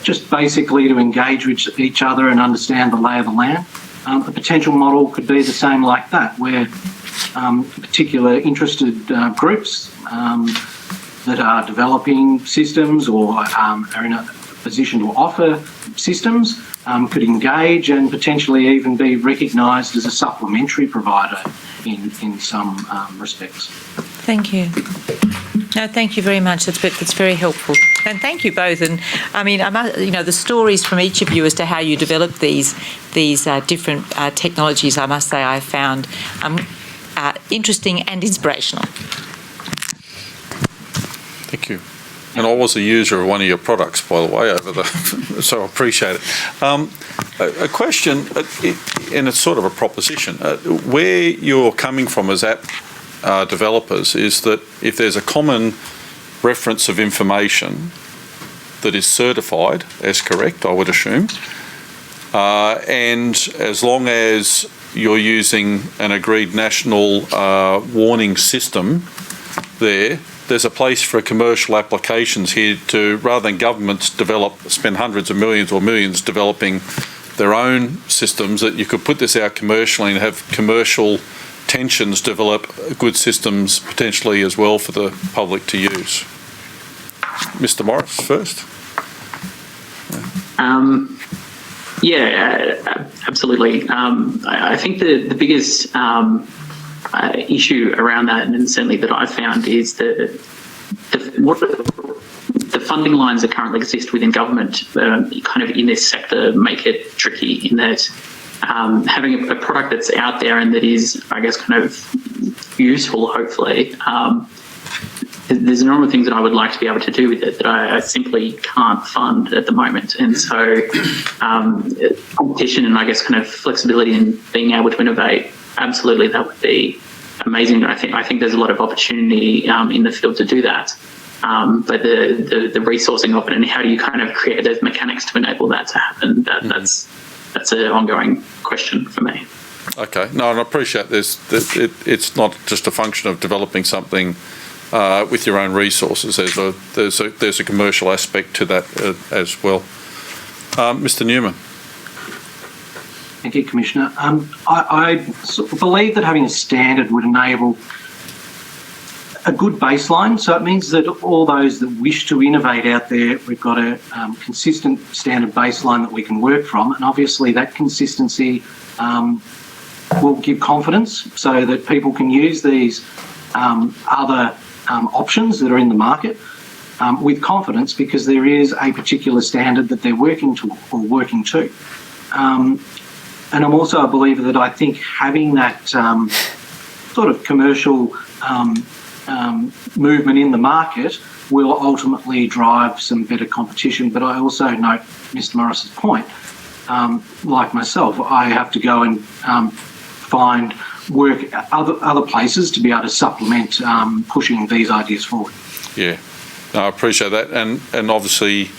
just basically to engage with each other and understand the lay of the land. A potential model could be the same like that, where particular interested groups that are developing systems or are in a position to offer systems could engage and potentially even be recognised as a supplementary provider in some respects. Thank you. No, thank you very much. That's very helpful. And thank you both. And I mean, the stories from each of you as to how you develop these different technologies, I must say, I found interesting and inspirational. Thank you. And I was a user of one of your products, by the way, so I appreciate it. A question, and it's sort of a proposition. Where you're coming from as app developers is that if there's a common reference of information that is certified as correct, I would assume, and as long as you're using an agreed national warning system there's a place for commercial applications here to, rather than governments spend hundreds of millions or millions developing their own systems, that you could put this out commercially and have commercial tensions develop good systems potentially as well for the public to use. Mr. Morris first. Absolutely. I think the biggest issue around that, and certainly that I've found, is what the funding lines that currently exist within government kind of in this sector make it tricky in that having a product that's out there and that is, I guess, kind of useful, hopefully, there's a number of things that I would like to be able to do with it that I simply can't fund at the moment. And so competition and, I guess, kind of flexibility and being able to innovate, absolutely, that would be amazing. I think there's a lot of opportunity in the field to do that. But the resourcing of it and how do you kind of create those mechanics to enable that to happen, that's an ongoing question for me. Okay. No, and I appreciate this. It's not just a function of developing something with your own resources. There's a commercial aspect to that as well. Mr. Newman. Thank you, Commissioner. I believe that having a standard would enable a good baseline. So it means that all those that wish to innovate out there, we've got a consistent standard baseline that we can work from. And obviously that consistency will give confidence so that people can use these other options that are in the market with confidence, because there is a particular standard that they're working to or working to. And I'm also a believer that I think having that sort of commercial movement in the market will ultimately drive some better competition. But I also note Mr. Morris's point. Like myself, I have to go and find work other places to be able to supplement pushing these ideas forward. Yeah, no, I appreciate that. And obviously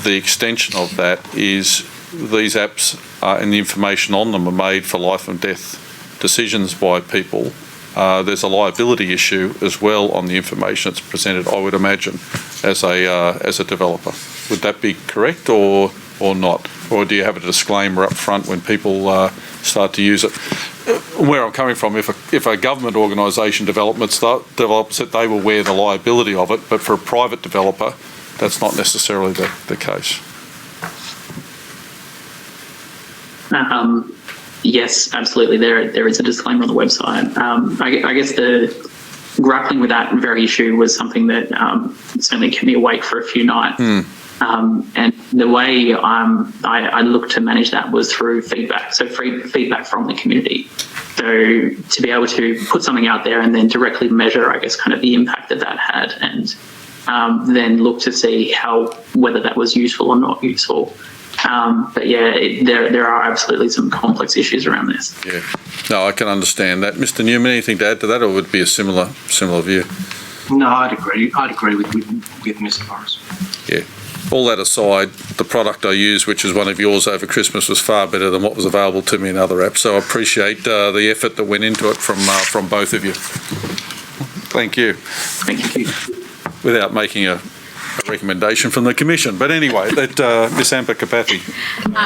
the extension of that is these apps and the information on them are made for life and death decisions by people. There's a liability issue as well on the information that's presented, I would imagine, as a developer. Would that be correct or not? Or do you have a disclaimer up front when people start to use it? Where I'm coming from, if a government organisation develops it, they will wear the liability of it, but for a private developer, that's not necessarily the case. Yes, absolutely. There is a disclaimer on the website. I guess the grappling with that very issue was something that certainly kept me awake for a few nights. And the way I looked to manage that was through feedback. So feedback from the community. So to be able to put something out there and then directly measure, I guess, kind of the impact that had, and then look to see whether that was useful or not useful. But yeah, there are absolutely some complex issues around this. Yeah, no, I can understand that. Mr. Newman, anything to add to that, or would it be a similar view? No, I'd agree. I'd agree with Mr. Morris. Yeah. All that aside, the product I used, which was one of yours over Christmas, was far better than what was available to me in other apps. So I appreciate the effort that went into it from both of you. Thank you. Thank you. Without making a recommendation from the Commission. But anyway, Ms Amber Kapathi.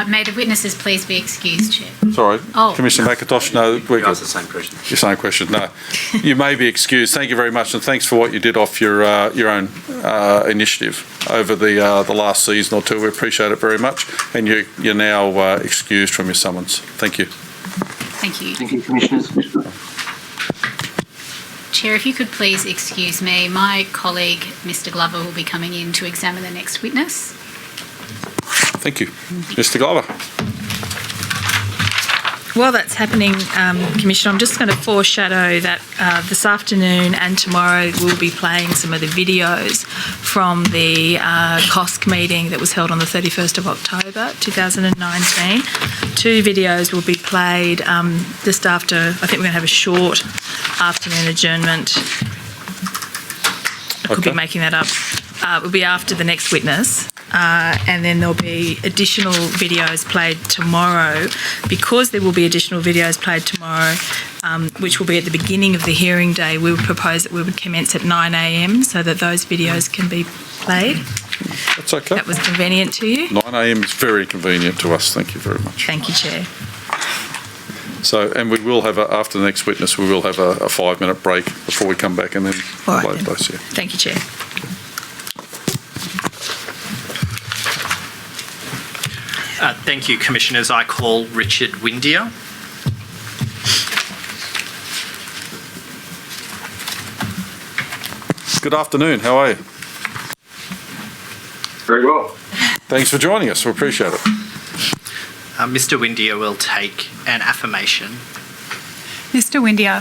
May the witnesses please be excused, Chair. Sorry, Oh. Commissioner McIntosh, no. You asked the same question. Your same question, no. You may be excused. Thank you very much, and thanks for what you did off your own initiative over the last season or two. We appreciate it very much, and you're now excused from your summons. Thank you. Thank you. Thank you, Commissioners. Chair, if you could please excuse me, my colleague, Mr Glover, will be coming in to examine the next witness. Thank you. Mr Glover. While that's happening, Commissioner, I'm just going to foreshadow that this afternoon and tomorrow we'll be playing some of the videos from the COSC meeting that was held on the 31st of October 2019. 2 videos will be played just after, I think we're going to have a short afternoon adjournment. I could be making that up. It will be after the next witness. And then there'll be additional videos played tomorrow. Because there will be additional videos played tomorrow, which will be at the beginning of the hearing day, we would propose that we would commence at 9 a.m. so that those videos can be played. That's okay. That was convenient to you? 9 a.m. is very convenient to us. Thank you very much. Thank you, Chair. So, and we will have, after the next witness, we will have a 5-minute break before we come back and then load those here. Thank you, Chair. Thank you, Commissioners. I call Richard Windier. Good afternoon. How are you? Very well. Thanks for joining us. We appreciate it. Mr Windier will take an affirmation. Mr Windier,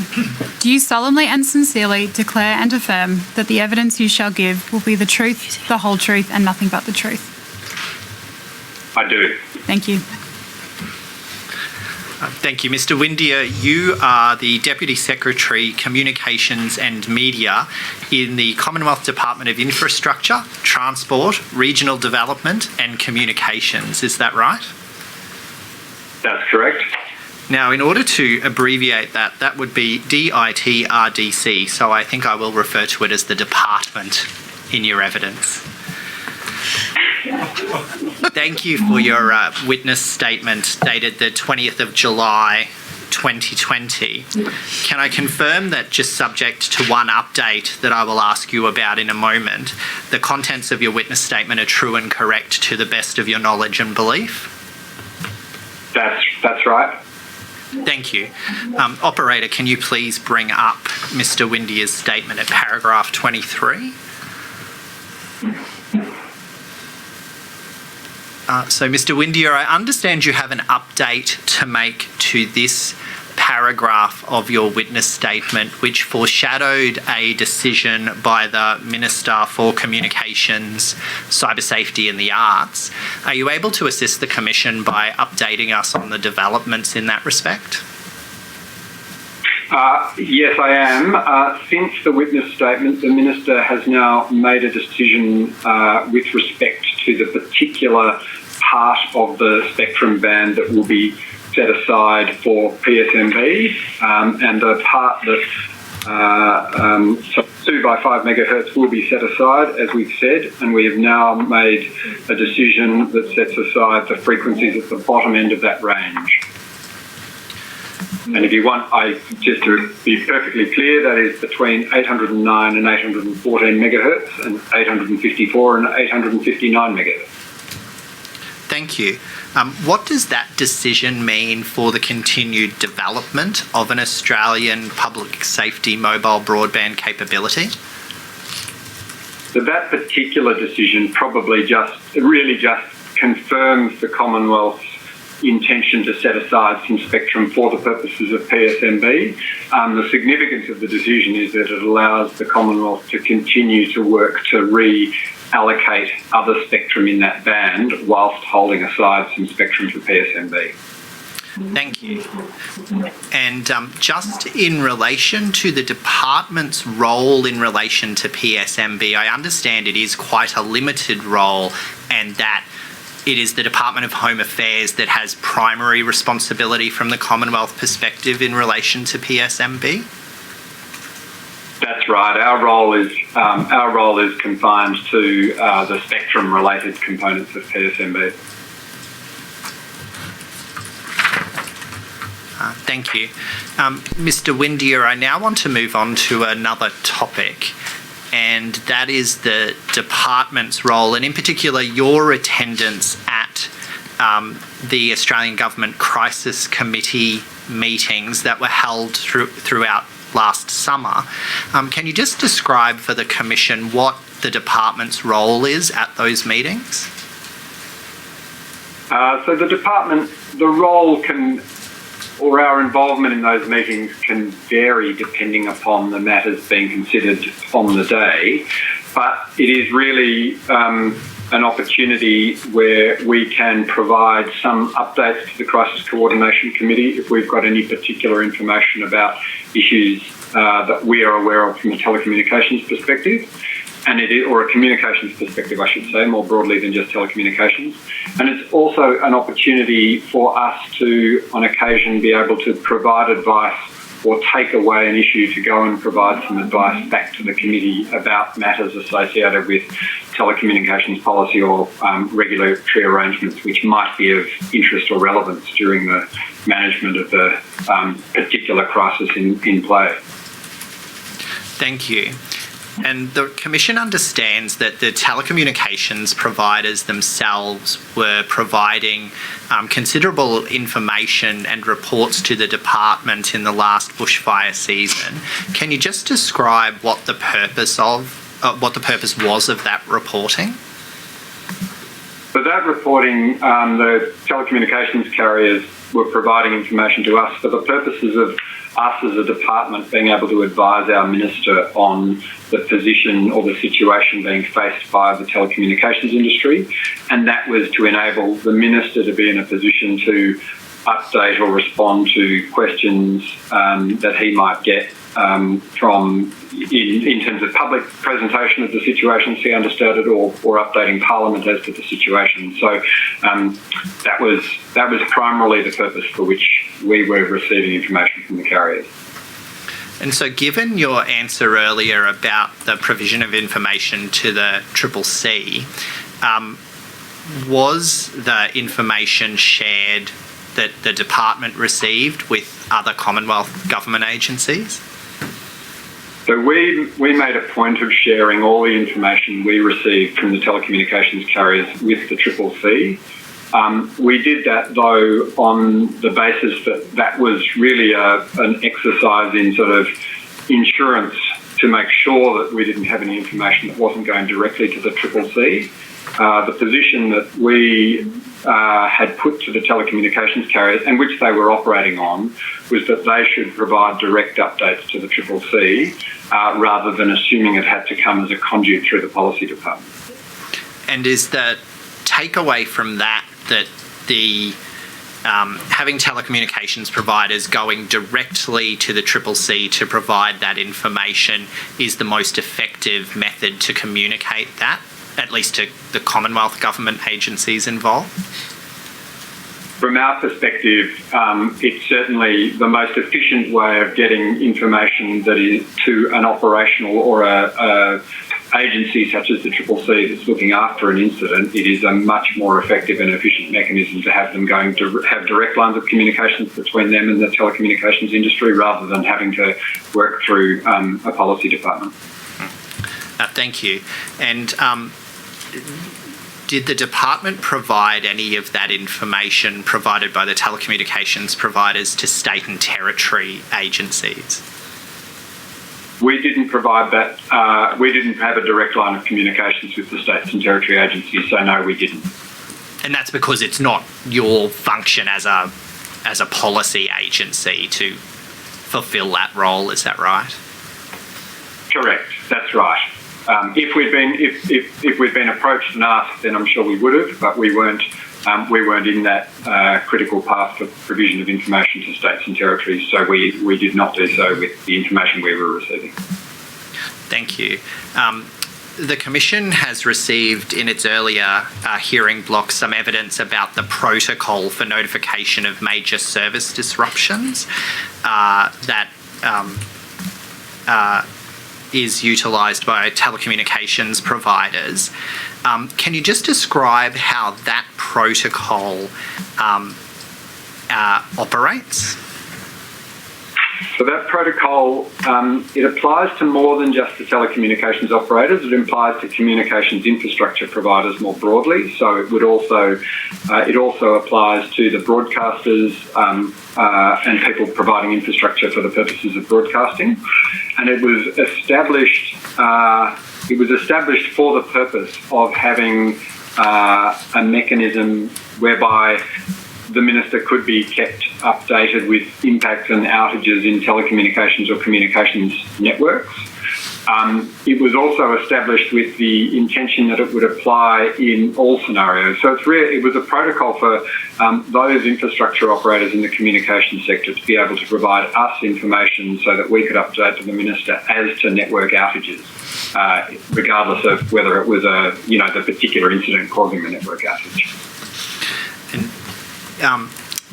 do you solemnly and sincerely declare and affirm that the evidence you shall give will be the truth, the whole truth, and nothing but the truth? I do. Thank you. Thank you, Mr Windier. You are the Deputy Secretary, Communications and Media in the Commonwealth Department of Infrastructure, Transport, Regional Development and Communications. Is that right? That's correct. Now, in order to abbreviate that, that would be DITRDC, so I think I will refer to it as the department in your evidence. Thank you for your witness statement dated the 20th of July 2020. Can I confirm that, just subject to one update that I will ask you about in a moment, the contents of your witness statement are true and correct to the best of your knowledge and belief? That's right. Thank you. Operator, can you please bring up Mr Windier's statement at paragraph 23? So, Mr Windier, I understand you have an update to make to this paragraph of your witness statement, which foreshadowed a decision by the Minister for Communications, Cyber Safety and the Arts. Are you able to assist the Commission by updating us on the developments in that respect? Yes, I am. Since the witness statement, the Minister has now made a decision with respect to the particular part of the spectrum band that will be set aside for PSMB, and the part that 2 by 5 megahertz will be set aside, as we've said, and we have now made a decision that sets aside the frequencies at the bottom end of that range. And if you want, just to be perfectly clear, that is between 809 and 814 megahertz and 854 and 859 megahertz. Thank you. What does that decision mean for the continued development of an Australian public safety mobile broadband capability? So that particular decision probably just confirms the Commonwealth's intention to set aside some spectrum for the purposes of PSMB. The significance of the decision is that it allows the Commonwealth to continue to work to reallocate other spectrum in that band whilst holding aside some spectrum for PSMB. Thank you. And just in relation to the department's role in relation to PSMB, I understand it is quite a limited role and that it is the Department of Home Affairs that has primary responsibility from the Commonwealth perspective in relation to PSMB? That's right. Our role is confined to the spectrum-related components of PSMB. Thank you. Mr. Windeyer, I now want to move on to another topic, and that is the department's role, and in particular your attendance at the Australian Government Crisis Committee meetings that were held throughout last summer. Can you just describe for the Commission what the department's role is at those meetings? So the role or our involvement in those meetings can vary depending upon the matters being considered on the day, but it is really an opportunity where we can provide some updates to the Crisis Coordination Committee if we've got any particular information about issues that we are aware of from a telecommunications perspective. Or a communications perspective, I should say, more broadly than just telecommunications. And it's also an opportunity for us to, on occasion, be able to provide advice or take away an issue to go and provide some advice back to the committee about matters associated with telecommunications policy or regulatory arrangements which might be of interest or relevance during the management of the particular crisis in play. Thank you. And the Commission understands that the telecommunications providers themselves were providing considerable information and reports to the department in the last bushfire season. Can you just describe what the purpose was of that reporting? For that reporting, the telecommunications carriers were providing information to us for the purposes of us as a department being able to advise our minister on the position or the situation being faced by the telecommunications industry, and that was to enable the minister to be in a position to update or respond to questions that he might get from in terms of public presentation of the situation, as he understood it, or updating Parliament as to the situation. So that was primarily the purpose for which we were receiving information from the carriers. And so given your answer earlier about the provision of information to the CCC, was the information shared that the department received with other Commonwealth government agencies? So we made a point of sharing all the information we received from the telecommunications carriers with the CCC. We did that, though, on the basis that was really an exercise in sort of insurance to make sure that we didn't have any information that wasn't going directly to the CCC. The position that we had put to the telecommunications carriers, and which they were operating on, was that they should provide direct updates to the CCC rather than assuming it had to come as a conduit through the policy department. And is the takeaway from that the having telecommunications providers going directly to the CCC to provide that information is the most effective method to communicate that, at least to the Commonwealth government agencies involved? From our perspective, it's certainly the most efficient way of getting information that is to an operational or a agency such as the CCC that's looking after an incident. It is a much more effective and efficient mechanism to have them have direct lines of communications between them and the telecommunications industry rather than having to work through a policy department. Thank you. And did the department provide any of that information provided by the telecommunications providers to state and territory agencies? We didn't provide that. We didn't have a direct line of communications with the states and territory agencies, so no, we didn't. And that's because it's not your function as a policy agency to fulfil that role, is that right? Correct, that's right. If we'd been approached and asked, then I'm sure we would have, but we weren't we weren't in that critical path for provision of information to states and territories, so we did not do so with the information we were receiving. Thank you. The Commission has received in its earlier hearing block some evidence about the protocol for notification of major service disruptions that is utilised by telecommunications providers. Can you just describe how that protocol operates? So that protocol, it applies to more than just the telecommunications operators. It applies to communications infrastructure providers more broadly. So it would also, it also applies to the broadcasters and people providing infrastructure for the purposes of broadcasting. And it was established. It was established for the purpose of having a mechanism whereby the Minister could be kept updated with impacts and outages in telecommunications or communications networks. It was also established with the intention that it would apply in all scenarios. So it was a protocol for those infrastructure operators in the communications sector to be able to provide us information so that we could update the Minister as to network outages, regardless of whether it was the particular incident causing the network outage.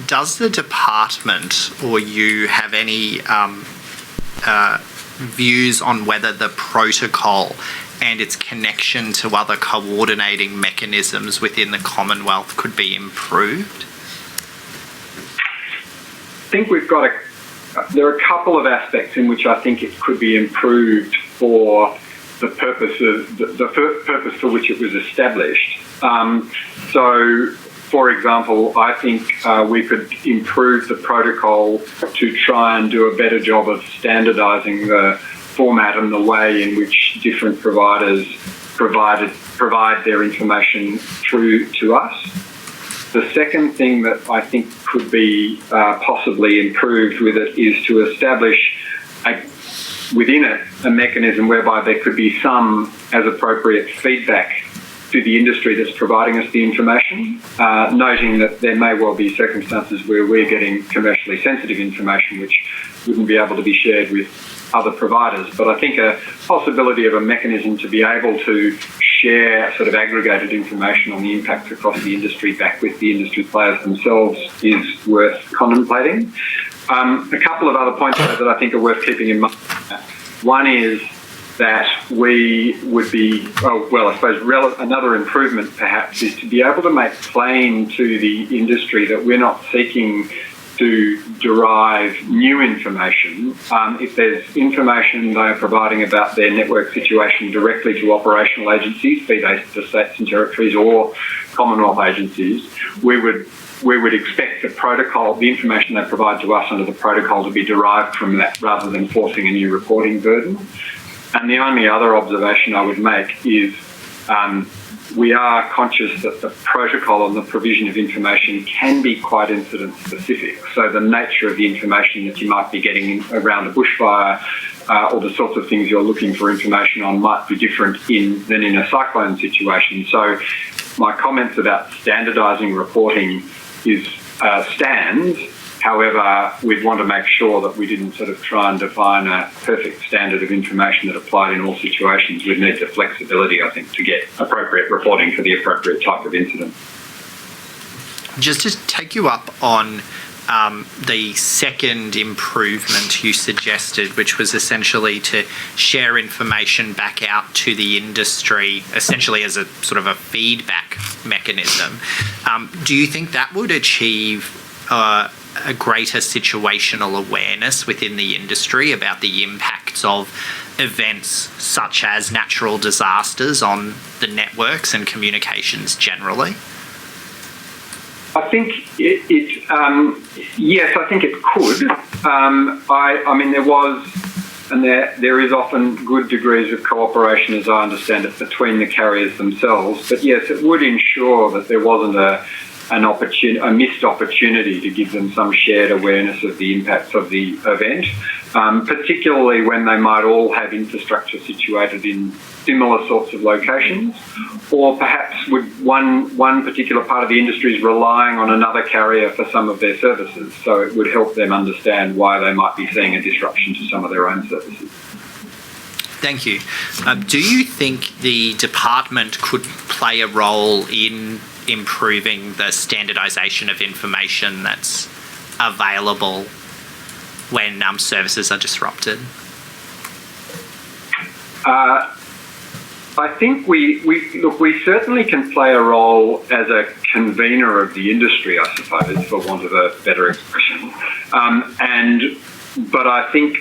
Does the department or you have any views on whether the protocol and its connection to other coordinating mechanisms within the Commonwealth could be improved? I think there are a couple of aspects in which I think it could be improved for the purpose of the purpose for which it was established. For example, I think we could improve the protocol to try and do a better job of standardising the format and the way in which different providers provide their information through to us. The second thing that I think could be possibly improved with it is to establish within it a mechanism whereby there could be some, as appropriate, feedback to the industry that's providing us the information, noting that there may well be circumstances where we're getting commercially sensitive information which wouldn't be able to be shared with other providers. But I think a possibility of a mechanism to be able to share sort of aggregated information on the impacts across the industry back with the industry players themselves is worth contemplating. A couple of other points that I think are worth keeping in mind. One is that we would be, another improvement perhaps is to be able to make plain to the industry that we're not seeking to derive new information. If there's information they are providing about their network situation directly to operational agencies, be they the states and territories or Commonwealth agencies, we would expect the information they provide to us under the protocol to be derived from that rather than forcing a new reporting burden. And the only other observation I would make is we are conscious that the protocol and the provision of information can be quite incident specific. So the nature of the information that you might be getting around a bushfire or the sorts of things you're looking for information on might be different than in a cyclone situation. So my comments about standardising reporting stands. However, we'd want to make sure that we didn't sort of try and define a perfect standard of information that applied in all situations. We'd need the flexibility, I think, to get appropriate reporting for the appropriate type of incident. Just to take you up on the second improvement you suggested, which was essentially to share information back out to the industry, essentially as a sort of a feedback mechanism. Do you think that would achieve a greater situational awareness within the industry about the impacts of events such as natural disasters on the networks and communications generally? I think yes, I think it could. I mean, there was, and there is often good degrees of cooperation, as I understand it, between the carriers themselves. But yes, it would ensure that there wasn't a missed opportunity to give them some shared awareness of the impacts of the event, particularly when they might all have infrastructure situated in similar sorts of locations, or perhaps would one particular part of the industry is relying on another carrier for some of their services. So it would help them understand why they might be seeing a disruption to some of their own services. Thank you. Do you think the department could play a role in improving the standardisation of information that's available when services are disrupted? I think we certainly can play a role as a convener of the industry, I suppose, for want of a better expression. But I think,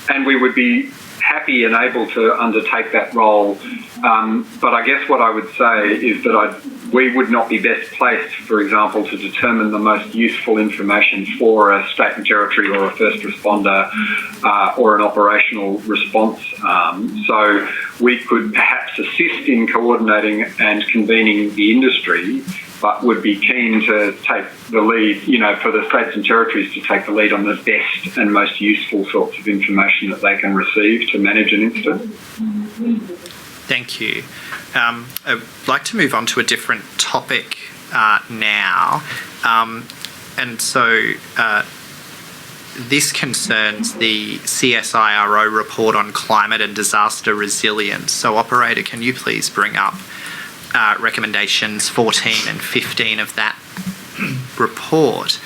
and we would be happy and able to undertake that role. But I guess what I would say is that we would not be best placed, for example, to determine the most useful information for a state and territory or a first responder or an operational response arm. So we could perhaps assist in coordinating and convening the industry, but would be keen to take the lead, for the states and territories to take the lead on the best and most useful sorts of information that they can receive to manage an incident. Thank you. I'd like to move on to a different topic now. And so this concerns the CSIRO report on climate and disaster resilience. So, operator, can you please bring up recommendations 14 and 15 of that report?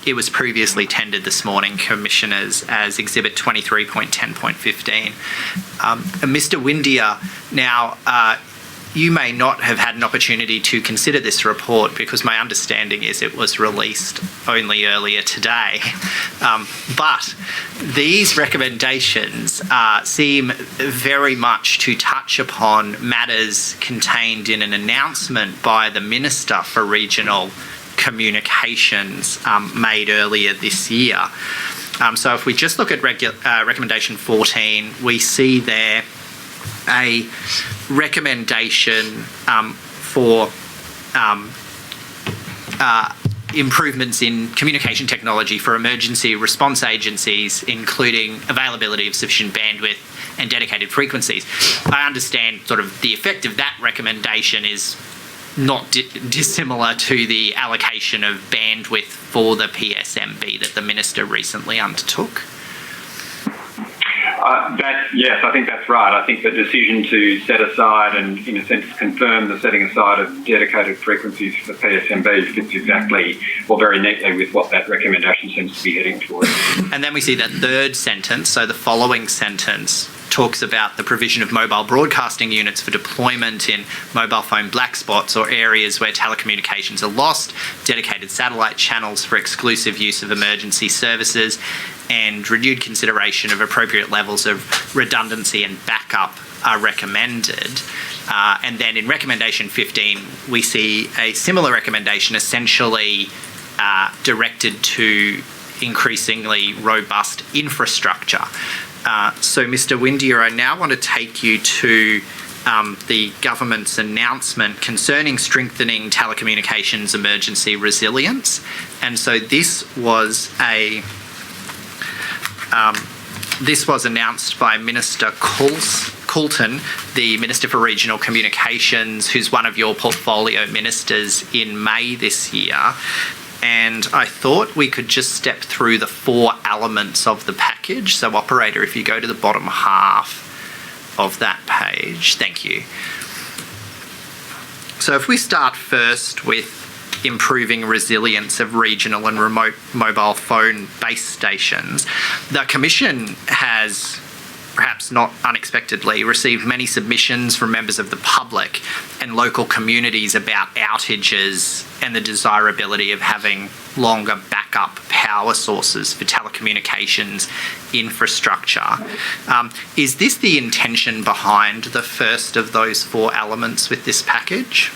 It was previously tendered this morning, Commissioners, as Exhibit 23.10.15. Mr. Windeyer, now, you may not have had an opportunity to consider this report because my understanding is it was released only earlier today. But these recommendations seem very much to touch upon matters contained in an announcement by the Minister for Regional Communications made earlier this year. So if we just look at recommendation 14, we see there a recommendation for improvements in communication technology for emergency response agencies, including availability of sufficient bandwidth and dedicated frequencies. I understand sort of the effect of that recommendation is not dissimilar to the allocation of bandwidth for the PSMB that the Minister recently undertook. Yes, I think that's right. I think the decision to set aside and, in a sense, confirm the setting aside of dedicated frequencies for PSMB fits exactly, or very neatly, with what that recommendation seems to be heading towards. And then we see that third sentence, so the following sentence talks about the provision of mobile broadcasting units for deployment in mobile phone black spots or areas where telecommunications are lost, dedicated satellite channels for exclusive use of emergency services, and renewed consideration of appropriate levels of redundancy and backup are recommended. And then in recommendation 15, we see a similar recommendation essentially directed to increasingly robust infrastructure. So, Mr. Windeyer, I now want to take you to the government's announcement concerning strengthening telecommunications emergency resilience. And so this was announced by Minister Coulton, the Minister for Regional Communications, who's one of your portfolio ministers, in May this year. And I thought we could just step through the four elements of the package. So, operator, if you go to the bottom half of that page, thank you. So if we start first with improving resilience of regional and remote mobile phone base stations, the Commission has, perhaps not unexpectedly, received many submissions from members of the public and local communities about outages and the desirability of having longer backup power sources for telecommunications infrastructure. Is this the intention behind the first of those four elements with this package?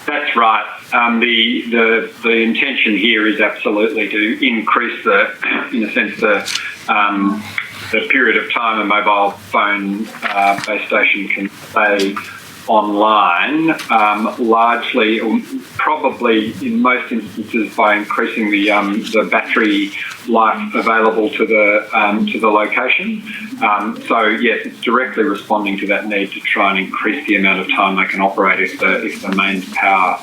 That's right. The intention here is absolutely to increase the period of time a mobile phone base station can stay online, largely, or probably in most instances, by increasing the battery life available to the location. So yes, it's directly responding to that need to try and increase the amount of time they can operate if the mains power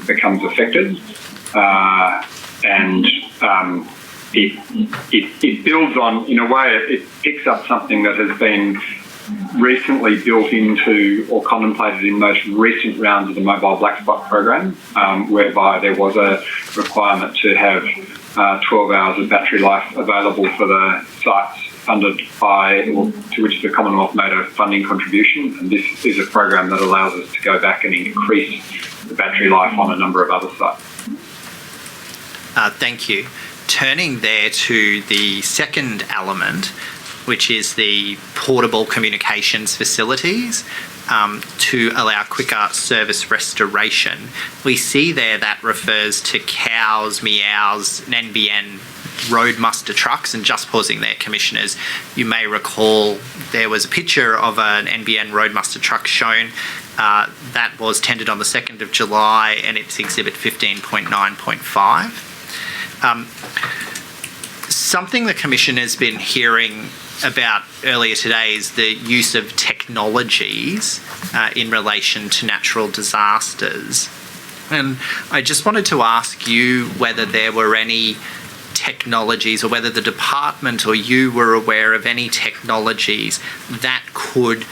becomes affected, and it builds on, in a way, it picks up something that has been recently built into or contemplated in most recent rounds of the Mobile Black Spot program, whereby there was a requirement to have 12 hours of battery life available for the sites funded by, or to which the Commonwealth made a funding contribution. And this is a program that allows us to go back and increase the battery life on a number of other sites. Thank you. Turning there to the second element, which is the portable communications facilities to allow quicker service restoration. We see there that refers to cows, meows, and NBN road muster trucks. And just pausing there, Commissioners, you may recall there was a picture of an NBN road muster truck shown that was tendered on the 2nd of July, and it's exhibit 15.9.5. Something the Commission has been hearing about earlier today is the use of technologies in relation to natural disasters. And I just wanted to ask you whether there were any technologies, or whether the department or you were aware of any technologies that could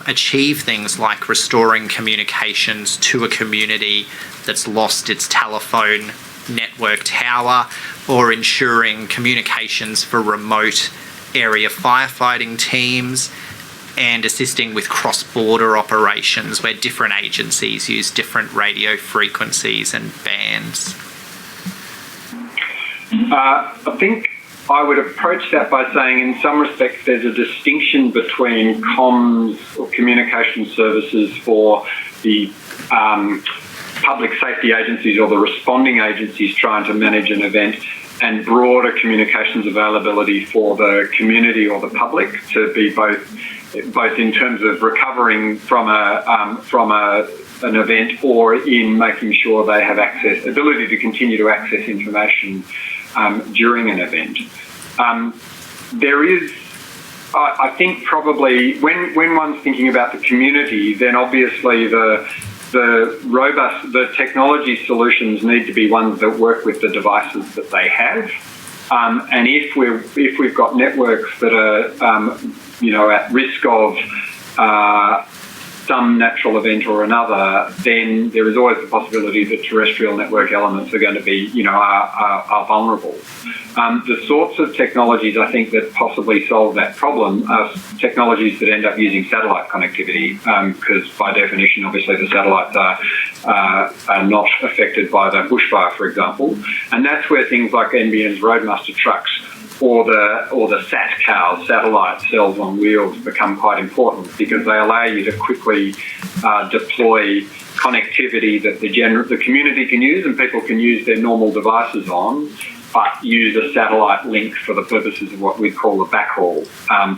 achieve things like restoring communications to a community that's lost its telephone network tower, or ensuring communications for remote area firefighting teams, and assisting with cross-border operations where different agencies use different radio frequencies and bands. I think I would approach that by saying, in some respects, there's a distinction between comms or communication services for the public safety agencies or the responding agencies trying to manage an event, and broader communications availability for the community or the public to be both in terms of recovering from an event, or in making sure they have ability to continue to access information during an event. There is, I think, probably when one's thinking about the community, then obviously the technology solutions need to be ones that work with the devices that they have. And if we've got networks that are at risk of some natural event or another, then there is always the possibility that terrestrial network elements are going to be, are vulnerable. The sorts of technologies I think that possibly solve that problem are technologies that end up using satellite connectivity, because by definition, obviously, the satellites are not affected by the bushfire, for example. And that's where things like NBN's roadmaster trucks or the SAT-COWS, satellite cells on wheels, become quite important, because they allow you to quickly deploy connectivity that the community can use and people can use their normal devices on, but use a satellite link for the purposes of what we call a backhaul,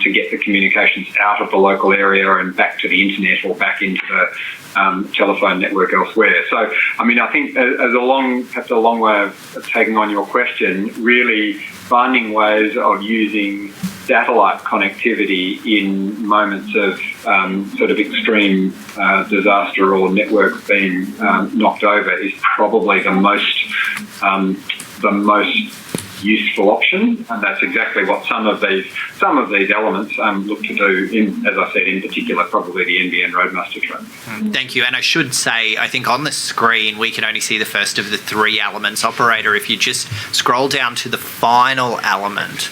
to get the communications out of the local area and back to the internet or back into the telephone network elsewhere. So, I think perhaps a long way of taking on your question, really finding ways of using satellite connectivity in moments of sort of extreme disaster or network being knocked over is probably the most useful option, and that's exactly what some of these elements look to do. As I said, in particular, probably the NBN roadmaster truck. Thank you. And I should say, I think on the screen we can only see the first of the three elements. Operator, if you just scroll down to the final element,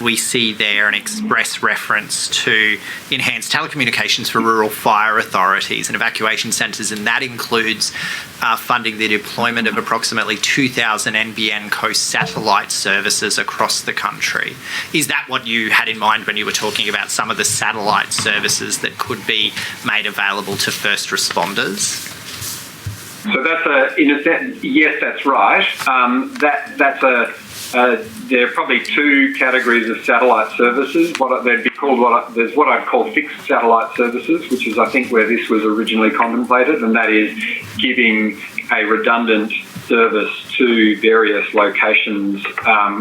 we see there an express reference to enhanced telecommunications for rural fire authorities and evacuation centres, and that includes funding the deployment of approximately 2,000 NBN Coast satellite services across the country. Is that what you had in mind when you were talking about some of the satellite services that could be made available to first responders? So that's in a sense, yes, that's right. That's there are probably two categories of satellite services. There's what I'd call fixed satellite services, which is I think where this was originally contemplated, and that is giving a redundant service to various locations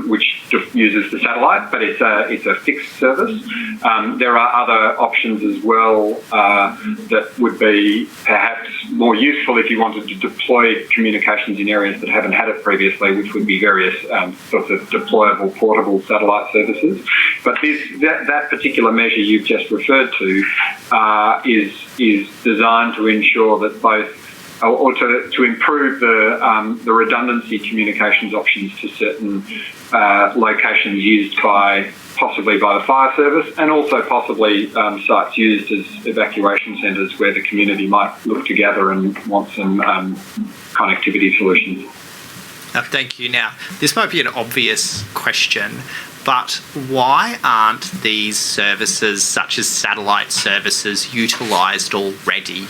which uses the satellite, but it's a fixed service. There are other options as well that would be perhaps more useful if you wanted to deploy communications in areas that haven't had it previously, which would be various sorts of deployable portable satellite services. But that particular measure you've just referred to is designed to ensure that both or to improve the redundancy communications options to certain locations used possibly by the fire service, and also possibly sites used as evacuation centres where the community might look to gather and want some connectivity solutions. Thank you. Now, this might be an obvious question, but why aren't these services, such as satellite services, utilised already?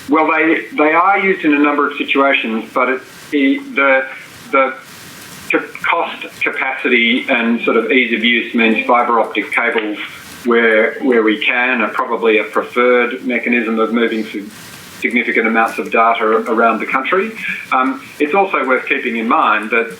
Well, they are used in a number of situations, but the cost, capacity, and sort of ease of use means fibre optic cables, where we can, are probably a preferred mechanism of moving significant amounts of data around the country. It's also worth keeping in mind that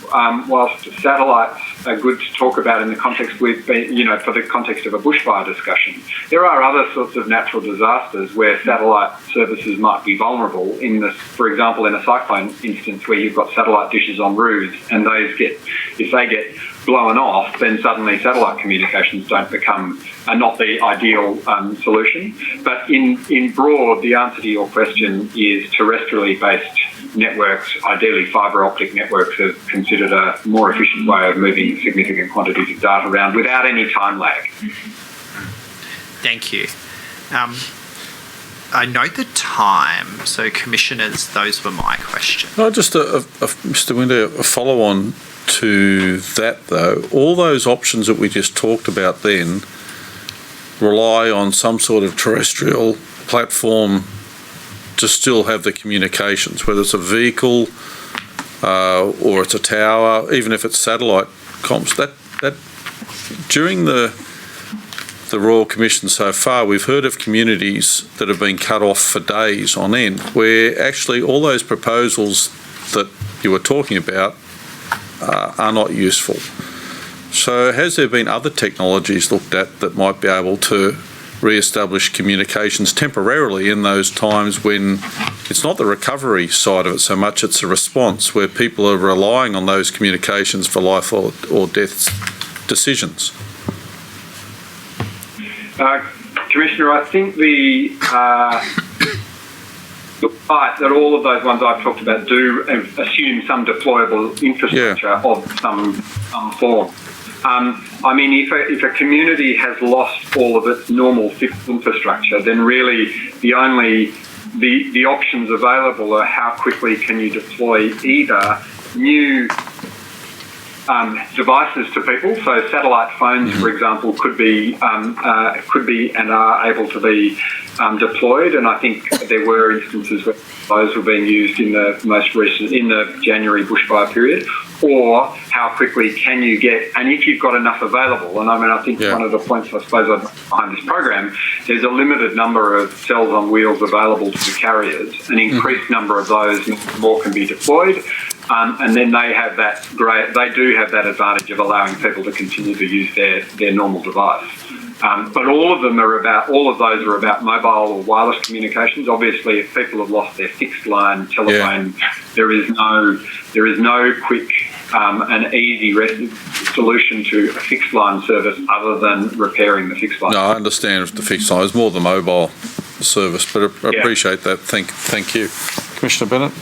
whilst satellites are good to talk about in the context for the context of a bushfire discussion, there are other sorts of natural disasters where satellite services might be vulnerable. For example, in a cyclone instance where you've got satellite dishes on roofs, and if they get blown off, then suddenly satellite communications are not the ideal solution. But in broad, the answer to your question is terrestrially based networks, ideally fibre optic networks, are considered a more efficient way of moving significant quantities of data around without any time lag. Thank you. I note the time, so commissioners, those were my questions. No, just Mr. Windy, a follow on to that though. All those options that we just talked about then rely on some sort of terrestrial platform to still have the communications, whether it's a vehicle or it's a tower, even if it's satellite comms. That during the Royal Commission so far, we've heard of communities that have been cut off for days on end, where actually all those proposals that you were talking about are not useful. So has there been other technologies looked at that might be able to re-establish communications temporarily in those times when it's not the recovery side of it so much, it's a response where people are relying on those communications for life or death decisions? Commissioner, I think the fact that all of those ones I've talked about do assume some deployable infrastructure of some form. I mean, if a community has lost all of its normal fixed infrastructure, then really the options available are how quickly can you deploy either new devices to people. So satellite phones, for example, could be and are able to be deployed. And I think there were instances where those were being used in the January bushfire period. Or how quickly can you get, and if you've got enough available, and I think one of the points I suppose behind this program, there's a limited number of cells on wheels available to the carriers. An increased number of those, more can be deployed. And then they do have that advantage of allowing people to continue to use their normal device. But all of those are about mobile or wireless communications. Obviously, if people have lost their fixed line telephone, there is no quick and easy solution to a fixed line service other than repairing the fixed line. No, I understand if the fixed line is more the mobile service, but I appreciate that. Thank you. Commissioner Bennett,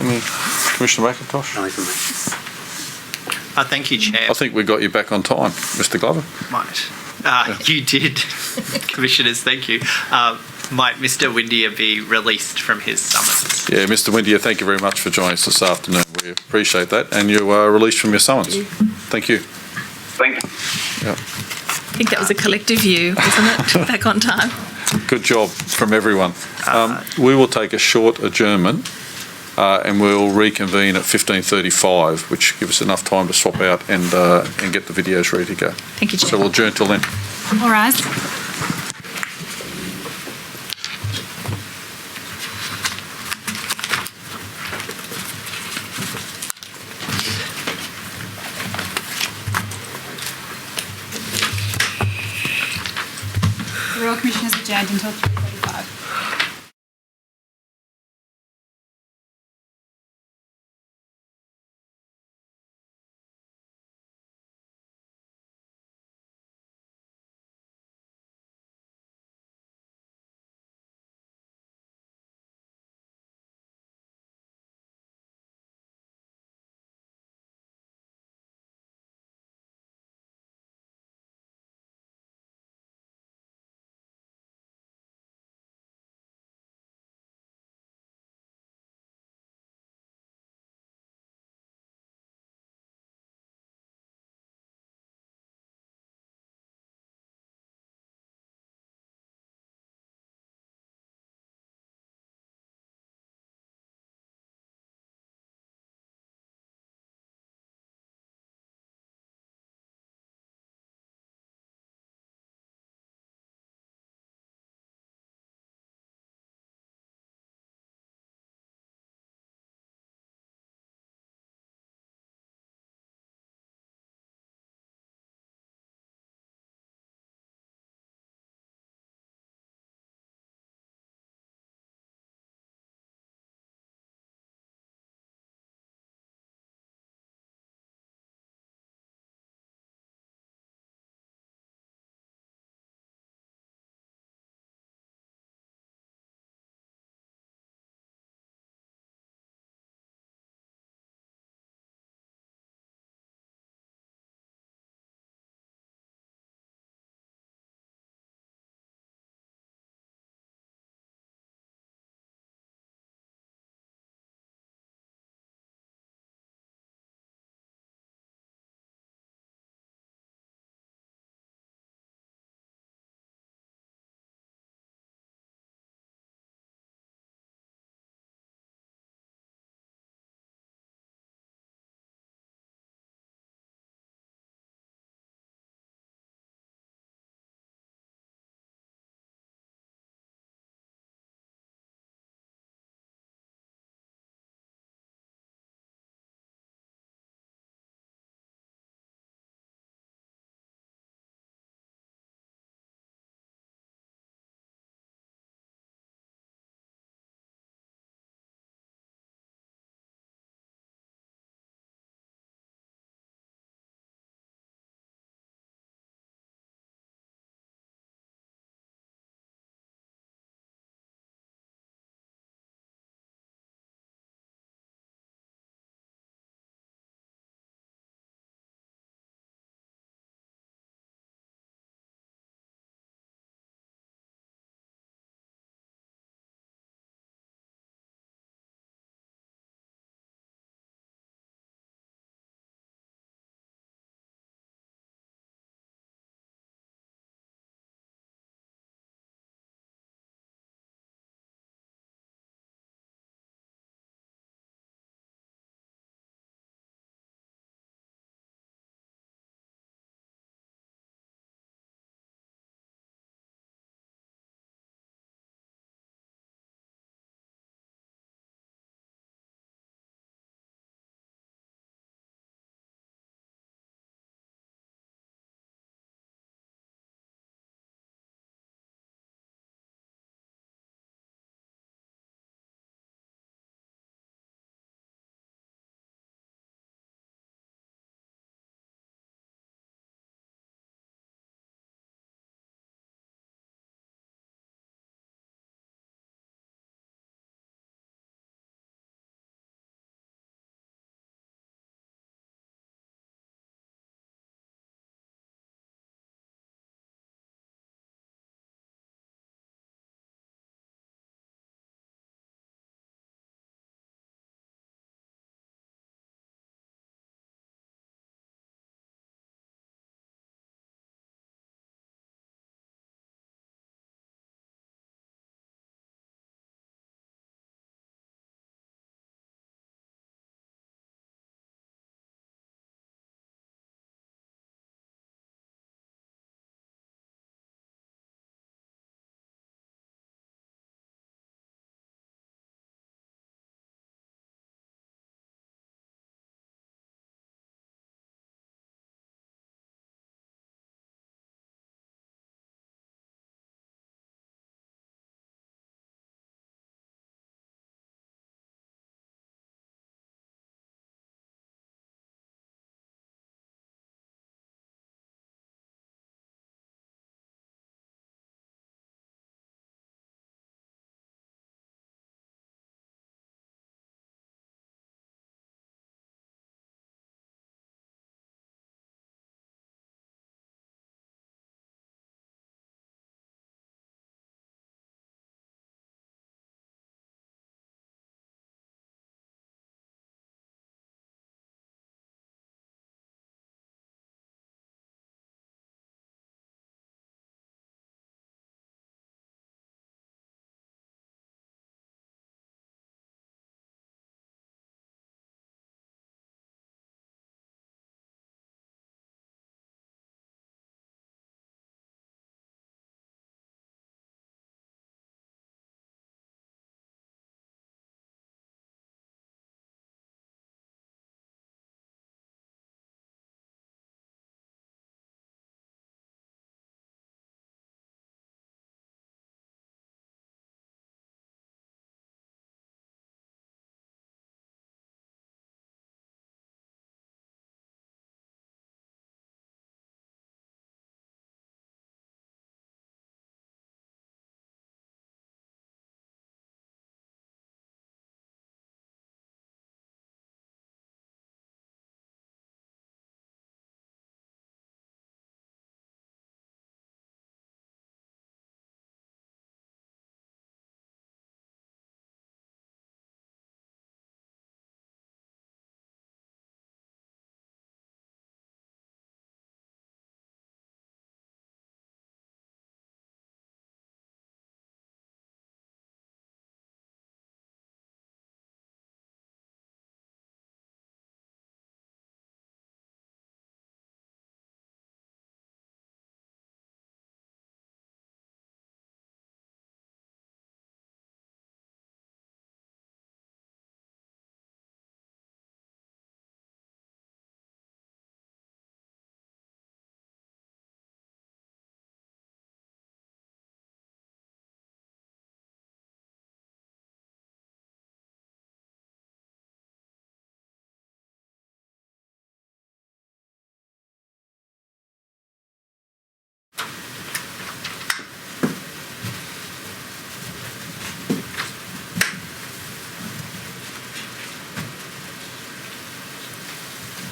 Commissioner McIntosh? Thank you, Chair. I think we got you back on time, Mr. Glover. Might. You did. Commissioners, thank you. Might Mr. Windier be released from his summons? Yeah, Mr. Windier, thank you very much for joining us this afternoon. We appreciate that. And you are released from your summons. Thank you. Thank you. Yep. I think that was a collective view, wasn't it? Back on time. Good job from everyone. We will take a short adjournment and we'll reconvene at 15:35, which gives us enough time to swap out and get the videos ready to go. Thank you, Chair. So we'll adjourn till then. All rise. The Royal Commission is adjourned until 3:45.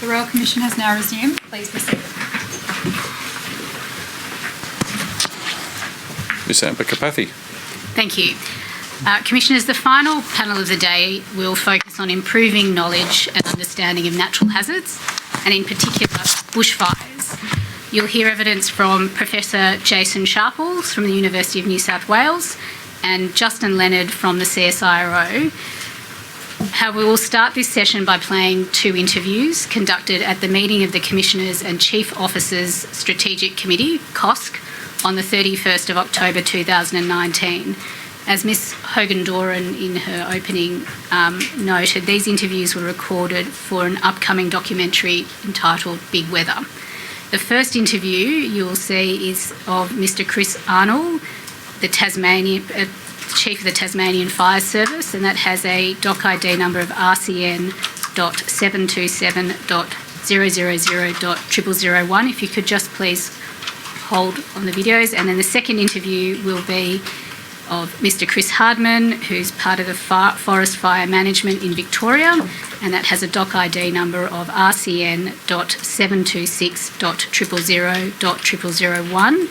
The Royal Commission has now resumed. Please proceed. Ms Amber Kapathy. Thank you. Commissioners, the final panel of the day will focus on improving knowledge and understanding of natural hazards, and in particular bushfires. You'll hear evidence from Professor Jason Sharples from the University of New South Wales and Justin Leonard from the CSIRO. However, we will start this session by playing 2 interviews conducted at the meeting of the Commissioners and Chief Officers Strategic Committee, COSC, on the 31st of October 2019. As Ms Hogan-Doran in her opening noted, these interviews were recorded for an upcoming documentary entitled Big Weather. The first interview you'll see is of Mr Chris Arnold, the Chief of the Tasmanian Fire Service, and that has a doc ID number of RCN.727.000.001. If you could just please hold on the videos. And then the second interview will be of Mr Chris Hardman, who's part of the Forest Fire Management in Victoria, and that has a doc ID number of RCN.726.000.001.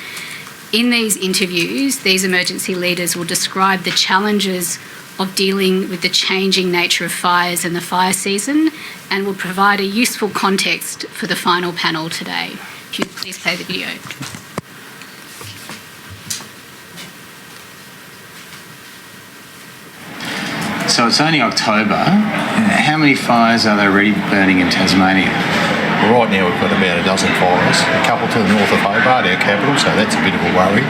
In these interviews, these emergency leaders will describe the challenges of dealing with the changing nature of fires and the fire season, and will provide a useful context for the final panel today. If you please play the video. So it's only October. How many fires are there already burning in Tasmania? Well, right now we've got about a dozen fires, a couple to the north of Hobart, our capital, so that's a bit of a worry.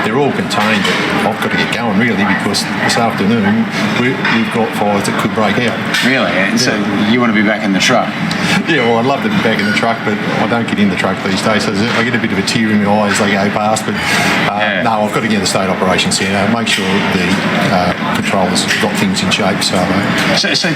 They're all contained, but I've got to get going really because this afternoon we've got fires that could break out. Really? And so you want to be back in the truck? Yeah, well, I'd love to be back in the truck, but I don't get in the truck these days, so I get a bit of a tear in my eye as they go past. But no, I've got to get to the State Operations Centre, make sure the controllers got things in shape. So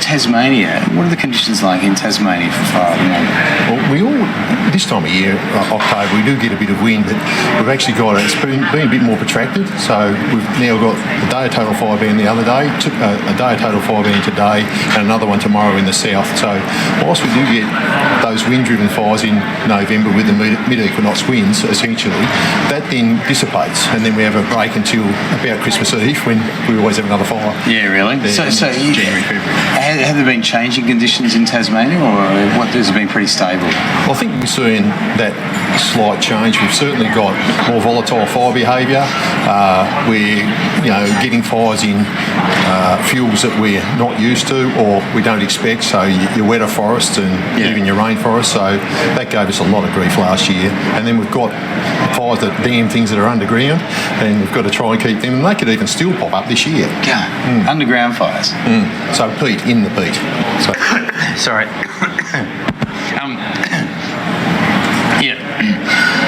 Tasmania, what are the conditions like in Tasmania for fire at the moment? Well, we all, this time of year, October, we do get a bit of wind, but we've actually got it's been a bit more protracted. So we've now got a day of total fire ban the other day, a day of total fire ban today, and another one tomorrow in the south. So whilst we do get those wind-driven fires in November with the mid-equinox winds, essentially, that then dissipates, and then we have a break until about Christmas Eve when we always have another fire. Yeah, really? So January, February. Have there been changing conditions in Tasmania, or what has it been pretty stable? I think we're seeing that slight change. We've certainly got more volatile fire behaviour. We're getting fires in fuels that we're not used to or we don't expect. So your wetter forests and even your rainforests. So that gave us a lot of grief last year. And then we've got fires that damn things that are underground, and we've got to try and keep them. And they could even still pop up this year. Underground fires. So peat in the peat. So. Sorry.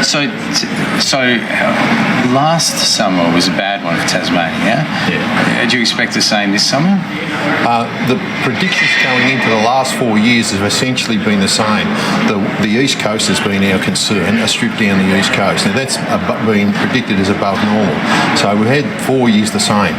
So last summer was a bad one for Tasmania. Do you expect the same this summer? The predictions going into the last 4 years have essentially been the same. The East Coast has been our concern, a strip down the East Coast. Now that's been predicted as above normal. So we've had 4 years the same.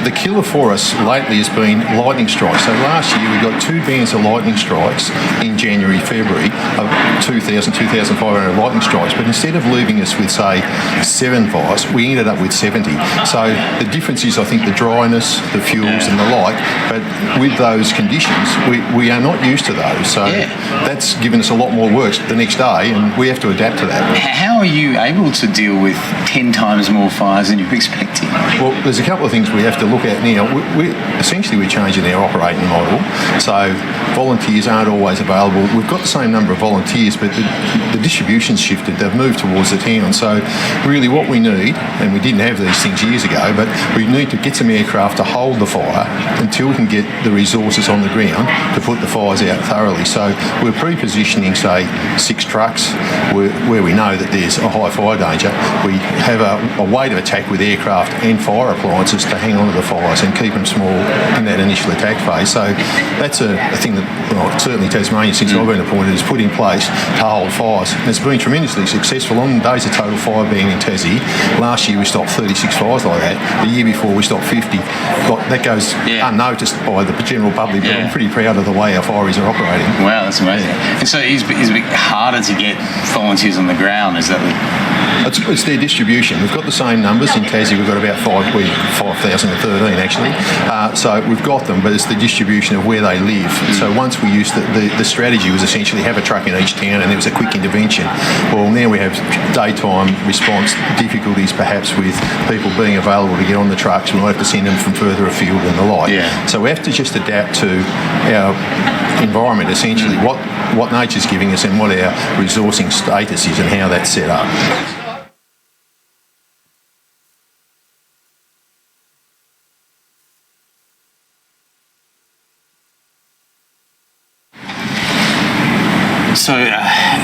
The killer for us lately has been lightning strikes. So last year we got 2 bands of lightning strikes in January, February, of 2,500 lightning strikes. But instead of leaving us with, say, 7 fires, we ended up with 70. So the difference is, I think, the dryness, the fuels and the like. But with those conditions, we are not used to those. So that's given us a lot more work the next day, and we have to adapt to that. How are you able to deal with 10 times more fires than you're expecting? Well, there's a couple of things we have to look at now. We're changing our operating model. So volunteers aren't always available. We've got the same number of volunteers, but the distribution's shifted. They've moved towards the town. So really what we need, and we didn't have these things years ago, but we need to get some aircraft to hold the fire until we can get the resources on the ground to put the fires out thoroughly. So we're pre-positioning, say, 6 trucks where we know that there's a high fire danger. We have a way to attack with aircraft and fire appliances to hang on to the fires and keep them small in that initial attack phase. So that's a thing that certainly Tasmania, since I've been appointed, has put in place to hold fires. And it's been tremendously successful. On days of total fire ban in Tassie, Last year we stopped 36 fires like that. The year before we stopped 50. That goes unnoticed by the general public, but I'm pretty proud of the way our fireys are operating. Wow, that's amazing. And so it's a bit harder to get volunteers on the ground, is that It's their distribution. We've got the same numbers in Tassie. We've got about 5,013 actually. So we've got them, but it's the distribution of where they live. So once we used the strategy was essentially have a truck in each town, and there was a quick intervention. Well, now we have daytime response difficulties, perhaps with people being available to get on the trucks. We might have to send them from further afield and the like. So we have to just adapt to our environment, essentially, what nature's giving us and what our resourcing status is and how that's set up.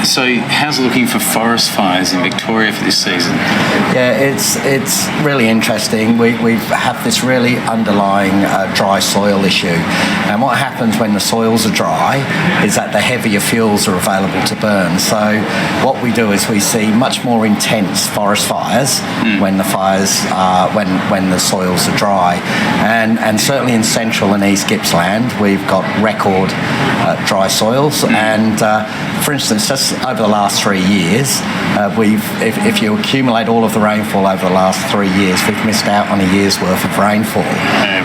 So how's it looking for forest fires in Victoria for this season? Yeah, it's really interesting. We have this really underlying dry soil issue, and what happens when the soils are dry is that the heavier fuels are available to burn. So what we do is we see much more intense forest fires when the fires when the soils are dry, and certainly in central and east Gippsland we've got record dry soils. And for instance, just over the last 3 years, if you accumulate all of the rainfall over the last 3 years, we've missed out on a year's worth of rainfall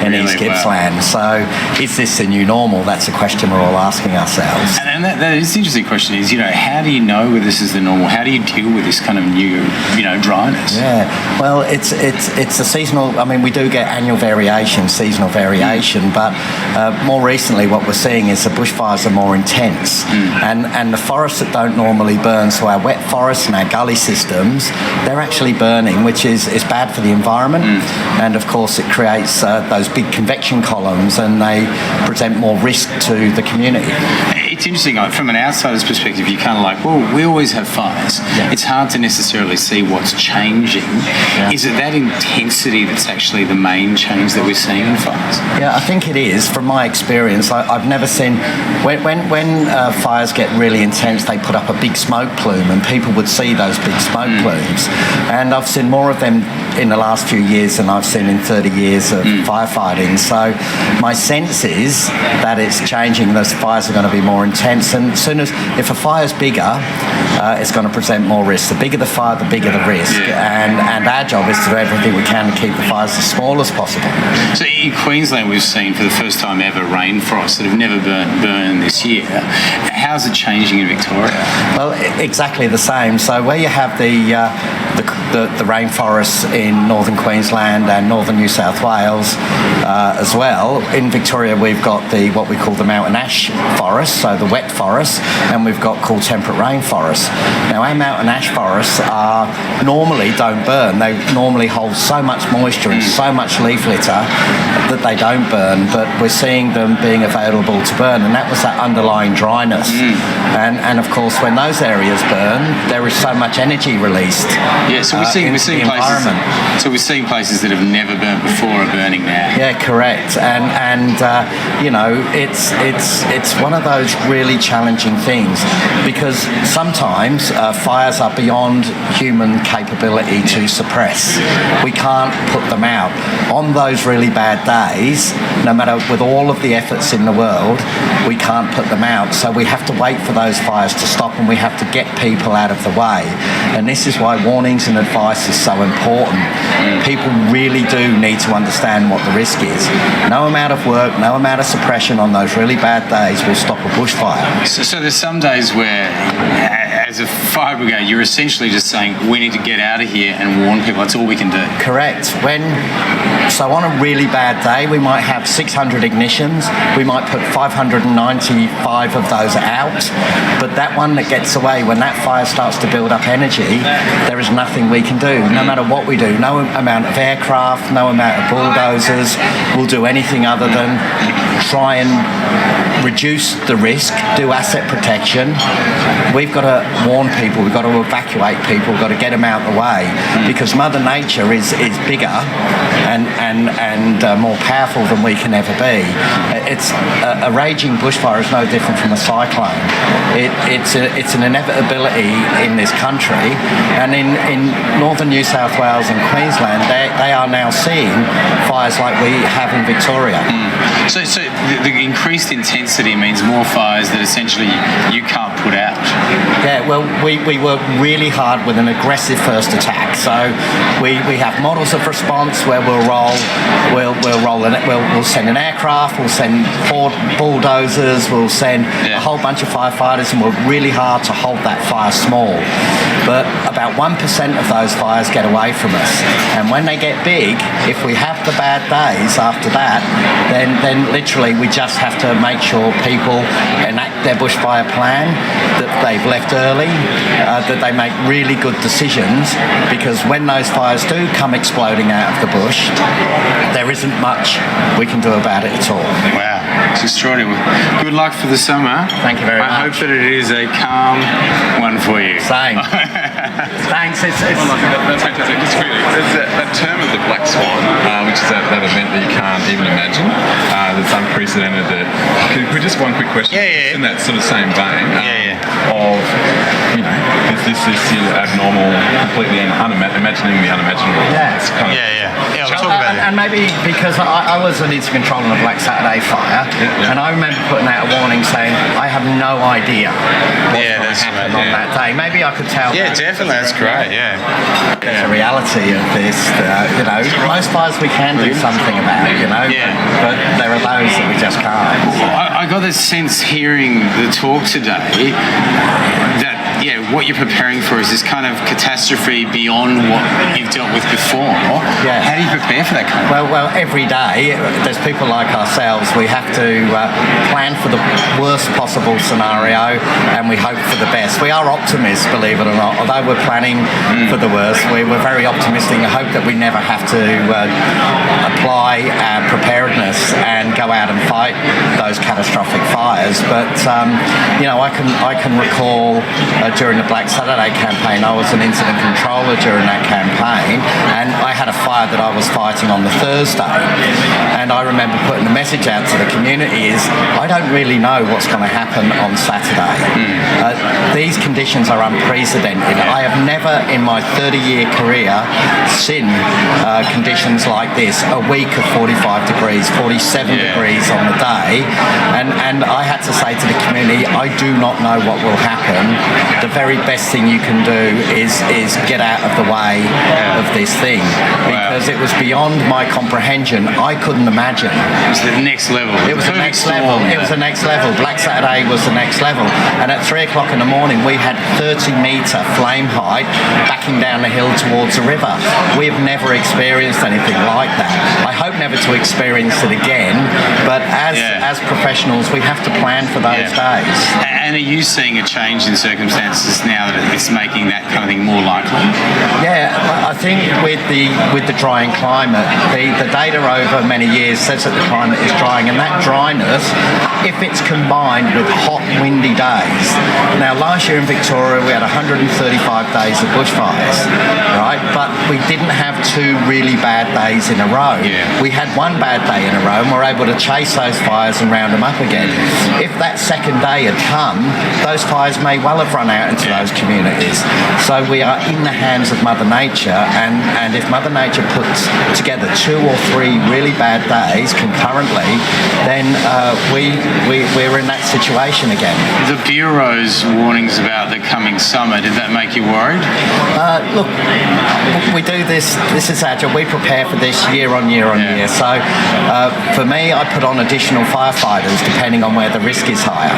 in East Gippsland. So is this the new normal? That's a question we're all asking ourselves. And that is the interesting question is, how do you know whether this is the normal? How do you deal with this kind of new, dryness? Yeah, well, it's a seasonal, we do get annual variation, seasonal variation, but more recently what we're seeing is the bushfires are more intense, and the forests that don't normally burn, so our wet forests and our gully systems, they're actually burning, which is bad for the environment. And of course it creates those big convection columns, and they present more risk to the community. It's interesting, from an outsider's perspective, you're kind of like, well, we always have fires. It's hard to necessarily see what's changing. Is it that intensity that's actually the main change that we're seeing in fires? Yeah, I think it is. From my experience, I've never seen, when fires get really intense, they put up a big smoke plume, and people would see those big smoke plumes. And I've seen more of them in the last few years than I've seen in 30 years of firefighting. So my sense is that it's changing. Those fires are going to be more intense, and if a fire's bigger, it's going to present more risk. The bigger the fire, the bigger the risk. And our job is to do everything we can to keep the fires as small as possible. So in Queensland, we've seen for the first time ever rainforests that have never burned this year. How's it changing in Victoria? Well, exactly the same. So where you have the rainforests in northern Queensland and northern New South Wales as well, in Victoria we've got what we call the mountain ash forest, so the wet forests, and we've got cool temperate rainforests. Now our mountain ash forests normally don't burn. They normally hold so much moisture and so much leaf litter that they don't burn, but we're seeing them being available to burn, and that was that underlying dryness. And of course when those areas burn, there is so much energy released. Yeah, so we're seeing places. So we're seeing places that have never burnt before are burning now. Yeah, correct. And it's one of those really challenging things, because sometimes fires are beyond human capability to suppress. We can't put them out. On those really bad days, no matter with all of the efforts in the world, we can't put them out. So we have to wait for those fires to stop, and we have to get people out of the way. And this is why warnings and advice is so important. People really do need to understand what the risk is. No amount of work, no amount of suppression on those really bad days will stop a bushfire. So there's some days where, as a fire brigade, you're essentially just saying, we need to get out of here and warn people. That's all we can do. Correct. So on a really bad day, we might have 600 ignitions. We might put 595 of those out. But that one that gets away, when that fire starts to build up energy, there is nothing we can do. No matter what we do, no amount of aircraft, no amount of bulldozers will do anything other than try and reduce the risk, do asset protection. We've got to warn people, we've got to evacuate people, we've got to get them out of the way, because Mother Nature is bigger and more powerful than we can ever be. It's a raging bushfire is no different from a cyclone. It's an inevitability in this country, and in northern New South Wales and Queensland, they are now seeing fires like we have in Victoria. So the increased intensity means more fires that essentially you can't put out. Yeah, well, we work really hard with an aggressive first attack. So we have models of response where we'll send an aircraft, we'll send 4 bulldozers, we'll send a whole bunch of firefighters, and we're really hard to hold that fire small. But about 1% of those fires get away from us. And when they get big, if we have the bad days after that, then literally we just have to make sure people enact their bushfire plan, that they've left early, that they make really good decisions, because when those fires do come exploding out of the bush, there isn't much we can do about it at all. Wow, it's extraordinary. Good luck for the summer. Thank you very much. I hope that it is a calm one for you. Same. Thanks. That's fantastic. Just quickly, there's that term of the black swan, which is that event that you can't even imagine, that's unprecedented. Could we just one quick question? Yeah. In that sort of same vein, of, is this abnormal, completely imagining the unimaginable? Yeah. It's kind of We'll talk about it. And maybe because I was an incident control on a Black Saturday fire, and I remember putting out a warning saying, I have no idea what's going to happen on that day. Maybe I could tell. Yeah, definitely. That's great. Yeah. There's a reality of this. Most fires we can do something about, but there are those that we just can't. I got the sense hearing the talk today that what you're preparing for is this kind of catastrophe beyond what you've dealt with before. Yeah. How do you prepare for that kind of Well, every day there's people like ourselves. We have to plan for the worst possible scenario, and we hope for the best. We are optimists, believe it or not. Although we're planning for the worst, we're very optimistic. I hope that we never have to apply preparedness and go out and fight those catastrophic fires. But I can recall during the Black Saturday campaign, I was an incident controller during that campaign, and I had a fire that I was fighting on the Thursday. And I remember putting a message out to the community is, I don't really know what's going to happen on Saturday. These conditions are unprecedented. I have never in my 30-year career seen conditions like this, a week of 45 degrees, 47 degrees on the day. And I had to say to the community, I do not know what will happen. The very best thing you can do is get out of the way of this thing, because it was beyond my comprehension. I couldn't imagine. It was the next level. It was the next level. It was the next level. Black Saturday was the next level. And at 3 o'clock in the morning, we had 30-metre flame height backing down the hill towards the river. We have never experienced anything like that. I hope never to experience it again, but as professionals, we have to plan for those days. And are you seeing a change in circumstances now that it's making that kind of thing more likely? Yeah, I think with the drying climate, the data over many years says that the climate is drying, and that dryness, if it's combined with hot, windy days. Now, last year in Victoria, we had 135 days of bushfires, right? But we didn't have 2 really bad days in a row. We had 1 bad day in a row, and we're able to chase those fires and round them up again. If that second day had come, those fires may well have run out into those communities. So we are in the hands of Mother Nature, and if Mother Nature puts together 2 or 3 really bad days concurrently, then we're in that situation again. The Bureau's warnings about the coming summer, did that make you worried? Look, we do this is our job. We prepare for this year on year. So for me, I put on additional firefighters depending on where the risk is higher.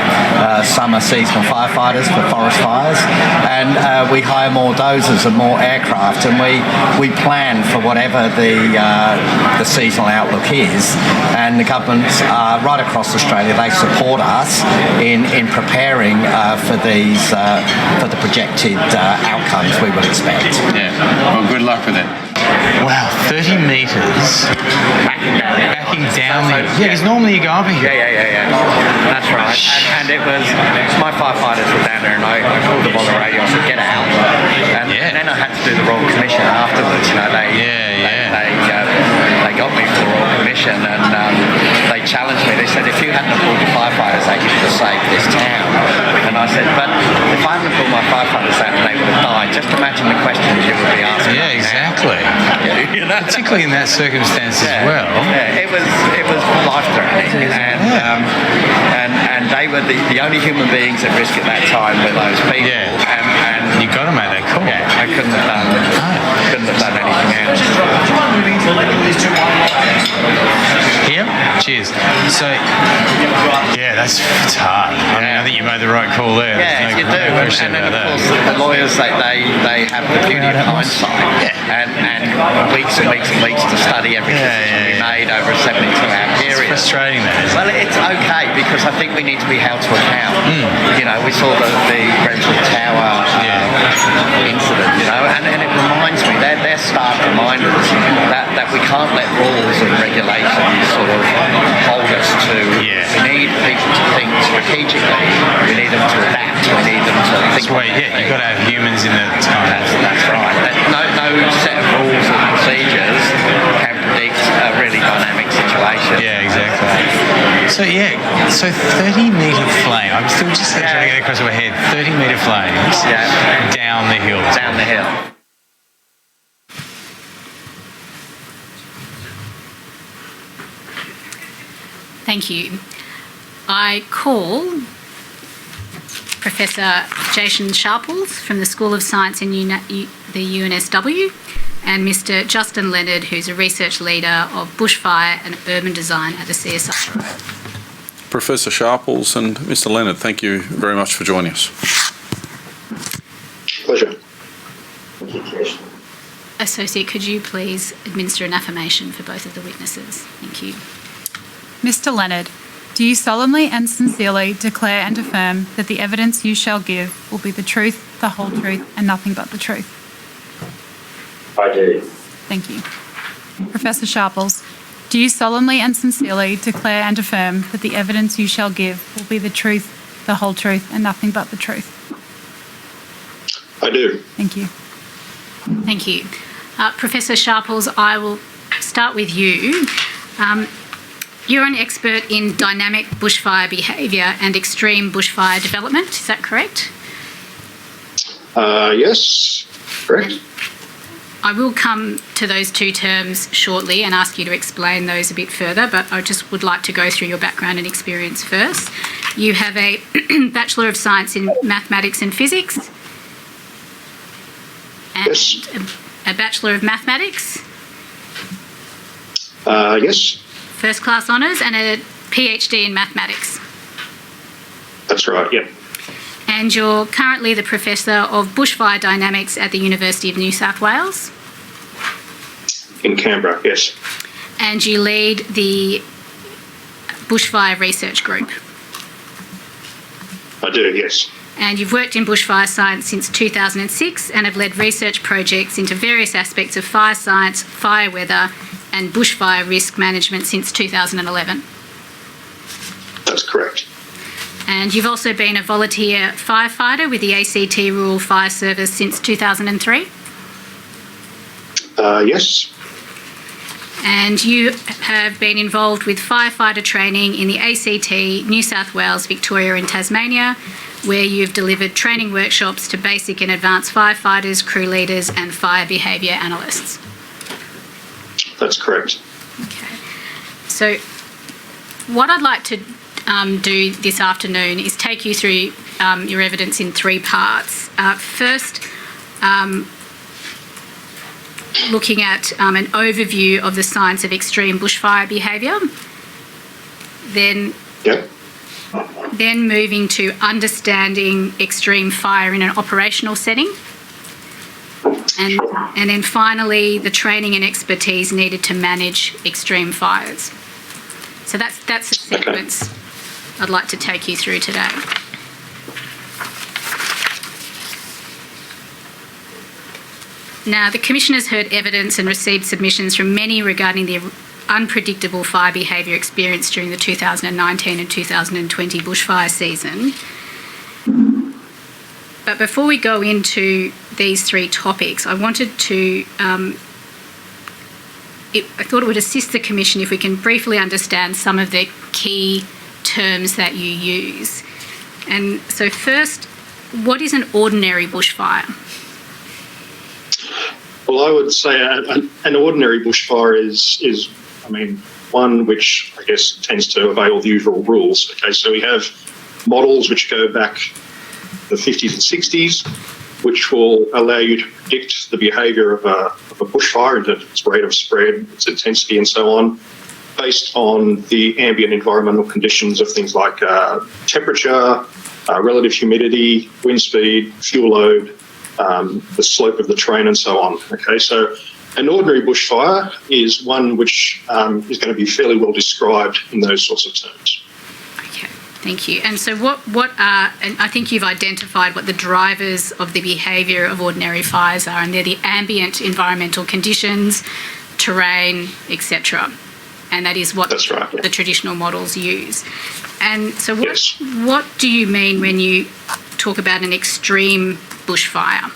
Some are seasonal firefighters for forest fires, and we hire more dozers and more aircraft, and we plan for whatever the seasonal outlook is. And the governments right across Australia, they support us in preparing for the projected outcomes we would expect. Yeah. Well, good luck with it. Wow, 30 metres back hiking down the hill. Yeah, because normally you go up a hill. Yeah. That's right. And it was my firefighters were down there, and I called them on the radio. I said, "Get out!" And then I had to do the Royal Commission afterwards. You know, they got me for the Royal Commission, and they challenged me. They said, "If you hadn't pulled your firefighters out, you could have saved this town." And I said, "But if I hadn't pulled my firefighters out, they would have died. Just imagine the questions you would be asking." Yeah, exactly. You know? Particularly in that circumstance as well. Yeah, it was life-threatening, and they were the only human beings at risk at that time were those people. Yeah. And you got to make that call. Yeah, I couldn't have done anything else. Here? Cheers. So, yeah, that's hard. I mean, I think you made the right call there. Yeah, you do. And then, of course, the lawyers, they have the beauty of hindsight. And weeks and weeks and weeks to study everything that we made over a 72-hour period. It's frustrating, that, isn't it? Well, it's okay, because I think we need to be held to account. You know, we saw the Grenfell Tower incident, you know, and it reminds me, they're stark reminders that we can't let rules and regulations sort of hold us to. We need people to think strategically. We need them to adapt. We need them to think. You've got to have humans in the time. That's right. No set of rules and procedures can predict a really dynamic situation. Yeah, exactly. So 30-metre flame. I'm still just trying to get across my head. 30-metre flames down the hill. Down the hill. Thank you. I call Professor Jason Sharples from the School of Science in the UNSW, and Mr. Justin Leonard, who's a research leader of bushfire and urban design at the CSIRO. Professor Sharples and Mr. Leonard, thank you very much for joining us. Pleasure. Associate, could you please administer an affirmation for both of the witnesses? Thank you. Mr. Leonard, do you solemnly and sincerely declare and affirm that the evidence you shall give will be the truth, the whole truth, and nothing but the truth? I do. Thank you. Professor Sharples, do you solemnly and sincerely declare and affirm that the evidence you shall give will be the truth, the whole truth, and nothing but the truth? I do. Thank you. Thank you. Professor Sharples, I will start with you. You're an expert in dynamic bushfire behaviour and extreme bushfire development, is that correct? Yes, correct. I will come to those two terms shortly and ask you to explain those a bit further, but I just would like to go through your background and experience first. You have a Bachelor of Science in Mathematics and Physics and a Bachelor of Mathematics. Yes. First class honours, and a PhD in Mathematics. That's right, yep. And you're currently the Professor of Bushfire Dynamics at the University of New South Wales. In Canberra, yes. And you lead the Bushfire Research Group. I do, yes. And you've worked in bushfire science since 2006 and have led research projects into various aspects of fire science, fire weather, and bushfire risk management since 2011. That's correct. And you've also been a volunteer firefighter with the ACT Rural Fire Service since 2003? Yes. And you have been involved with firefighter training in the ACT, New South Wales, Victoria and Tasmania, where you've delivered training workshops to basic and advanced firefighters, crew leaders and fire behaviour analysts. That's correct. Okay. So what I'd like to do this afternoon is take you through your evidence in three parts. First, looking at an overview of the science of extreme bushfire behaviour. Then moving to understanding extreme fire in an operational setting. And then finally, the training and expertise needed to manage extreme fires. So that's the sequence I'd like to take you through today. Now, the Commission has heard evidence and received submissions from many regarding the unpredictable fire behaviour experienced during the 2019 and 2020 bushfire season. But before we go into these three topics, I wanted to, I thought it would assist the Commission if we can briefly understand some of the key terms that you use. And so first, what is an ordinary bushfire? Well, I would say an ordinary bushfire is one which I guess tends to obey the usual rules. Okay, so we have models which go back the 50s and 60s, which will allow you to predict the behaviour of a bushfire, into its rate of spread, its intensity and so on, based on the ambient environmental conditions of things like temperature, relative humidity, wind speed, fuel load, the slope of the terrain and so on. Okay, so an ordinary bushfire is one which is going to be fairly well described in those sorts of terms. Thank you. And so what are, and I think you've identified what the drivers of the behaviour of ordinary fires are, and they're the ambient environmental conditions, terrain, etc. And that is what the traditional models use. And so what do you mean when you talk about an extreme bushfire?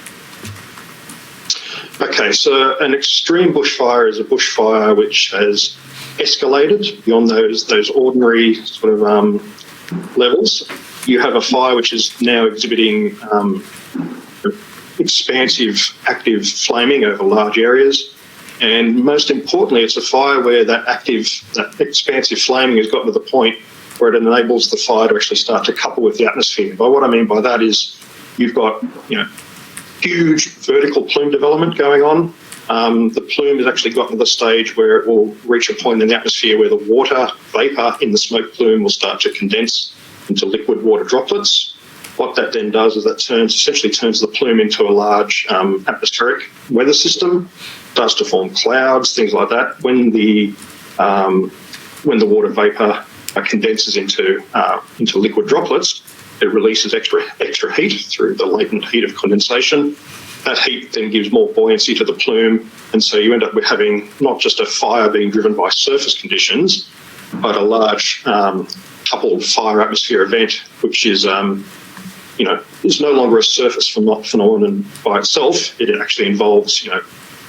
Okay, so an extreme bushfire is a bushfire which has escalated beyond those ordinary sort of levels. You have a fire which is now exhibiting expansive active flaming over large areas, and most importantly it's a fire where that expansive flaming has gotten to the point where it enables the fire to actually start to couple with the atmosphere. But what I mean by that is you've got huge vertical plume development going on. The plume has actually gotten to the stage where it will reach a point in the atmosphere where the water vapour in the smoke plume will start to condense into liquid water droplets. What that then does is that essentially turns the plume into a large atmospheric weather system, starts to form clouds, things like that. When the water vapour condenses into liquid droplets, it releases extra heat through the latent heat of condensation. That heat then gives more buoyancy to the plume, and so you end up with having not just a fire being driven by surface conditions, but a large coupled fire atmosphere event, which is is no longer a surface phenomenon by itself. It actually involves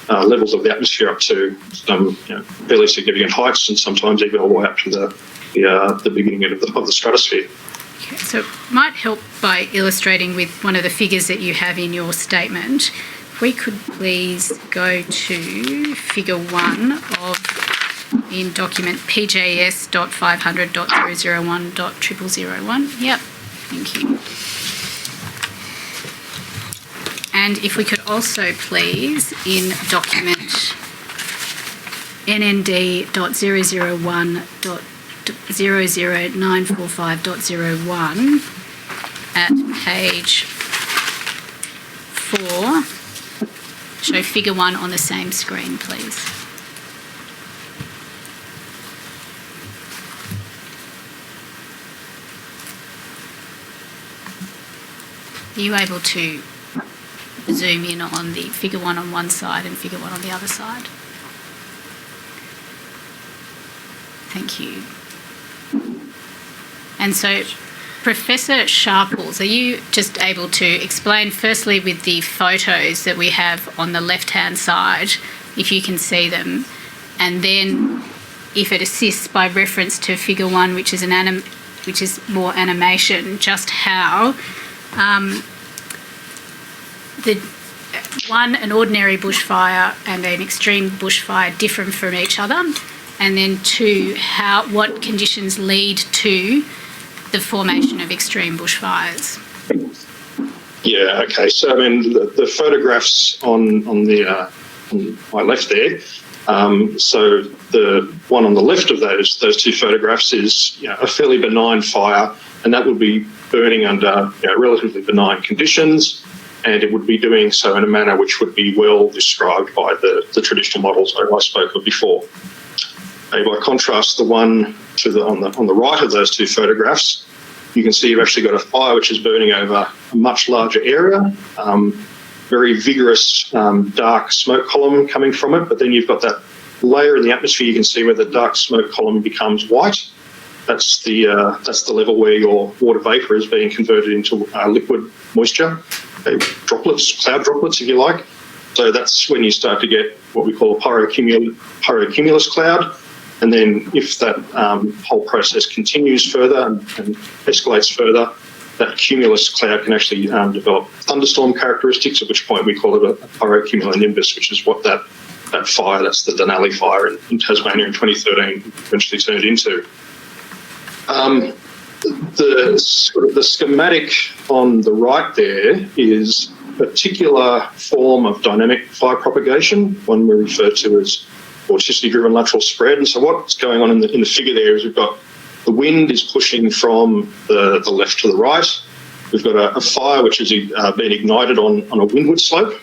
levels of the atmosphere up to some fairly significant heights, and sometimes even all the way up to the beginning of the stratosphere. Okay, so it might help by illustrating with one of the figures that you have in your statement. If we could please go to figure 1 in document PJS.500.001.0001. Yep, thank you. And if we could also please in document NND.001.00945.01 at page 4, show figure 1 on the same screen, please. Are you able to zoom in on the figure 1 on one side and figure 1 on the other side? Thank you. And so, Professor Sharples, are you just able to explain firstly with the photos that we have on the left-hand side, if you can see them, and then if it assists by reference to figure 1, which is which is more animation, just how an ordinary bushfire and an extreme bushfire differ from each other, and then 2, what conditions lead to the formation of extreme bushfires? Yeah, okay. So, I mean, the photographs on my left there, so the one on the left of those 2 photographs is a fairly benign fire, and that would be burning under relatively benign conditions, and it would be doing so in a manner which would be well described by the traditional models I spoke of before. By contrast, the one on the right of those 2 photographs, you can see you've actually got a fire which is burning over a much larger area, very vigorous dark smoke column coming from it, but then you've got that layer in the atmosphere, you can see where the dark smoke column becomes white. That's the level where your water vapour is being converted into liquid moisture, droplets, cloud droplets, if you like. So that's when you start to get what we call a pyrocumulus cloud. And then if that whole process continues further and escalates further, that cumulus cloud can actually develop thunderstorm characteristics, at which point we call it a pyrocumulonimbus, which is what that fire, that's the Denali fire in Tasmania in 2013, eventually turned into. The schematic on the right there is a particular form of dynamic fire propagation, one we refer to as vorticity-driven lateral spread. And so what's going on in the figure there is we've got the wind is pushing from the left to the right. We've got a fire which has been ignited on a windward slope.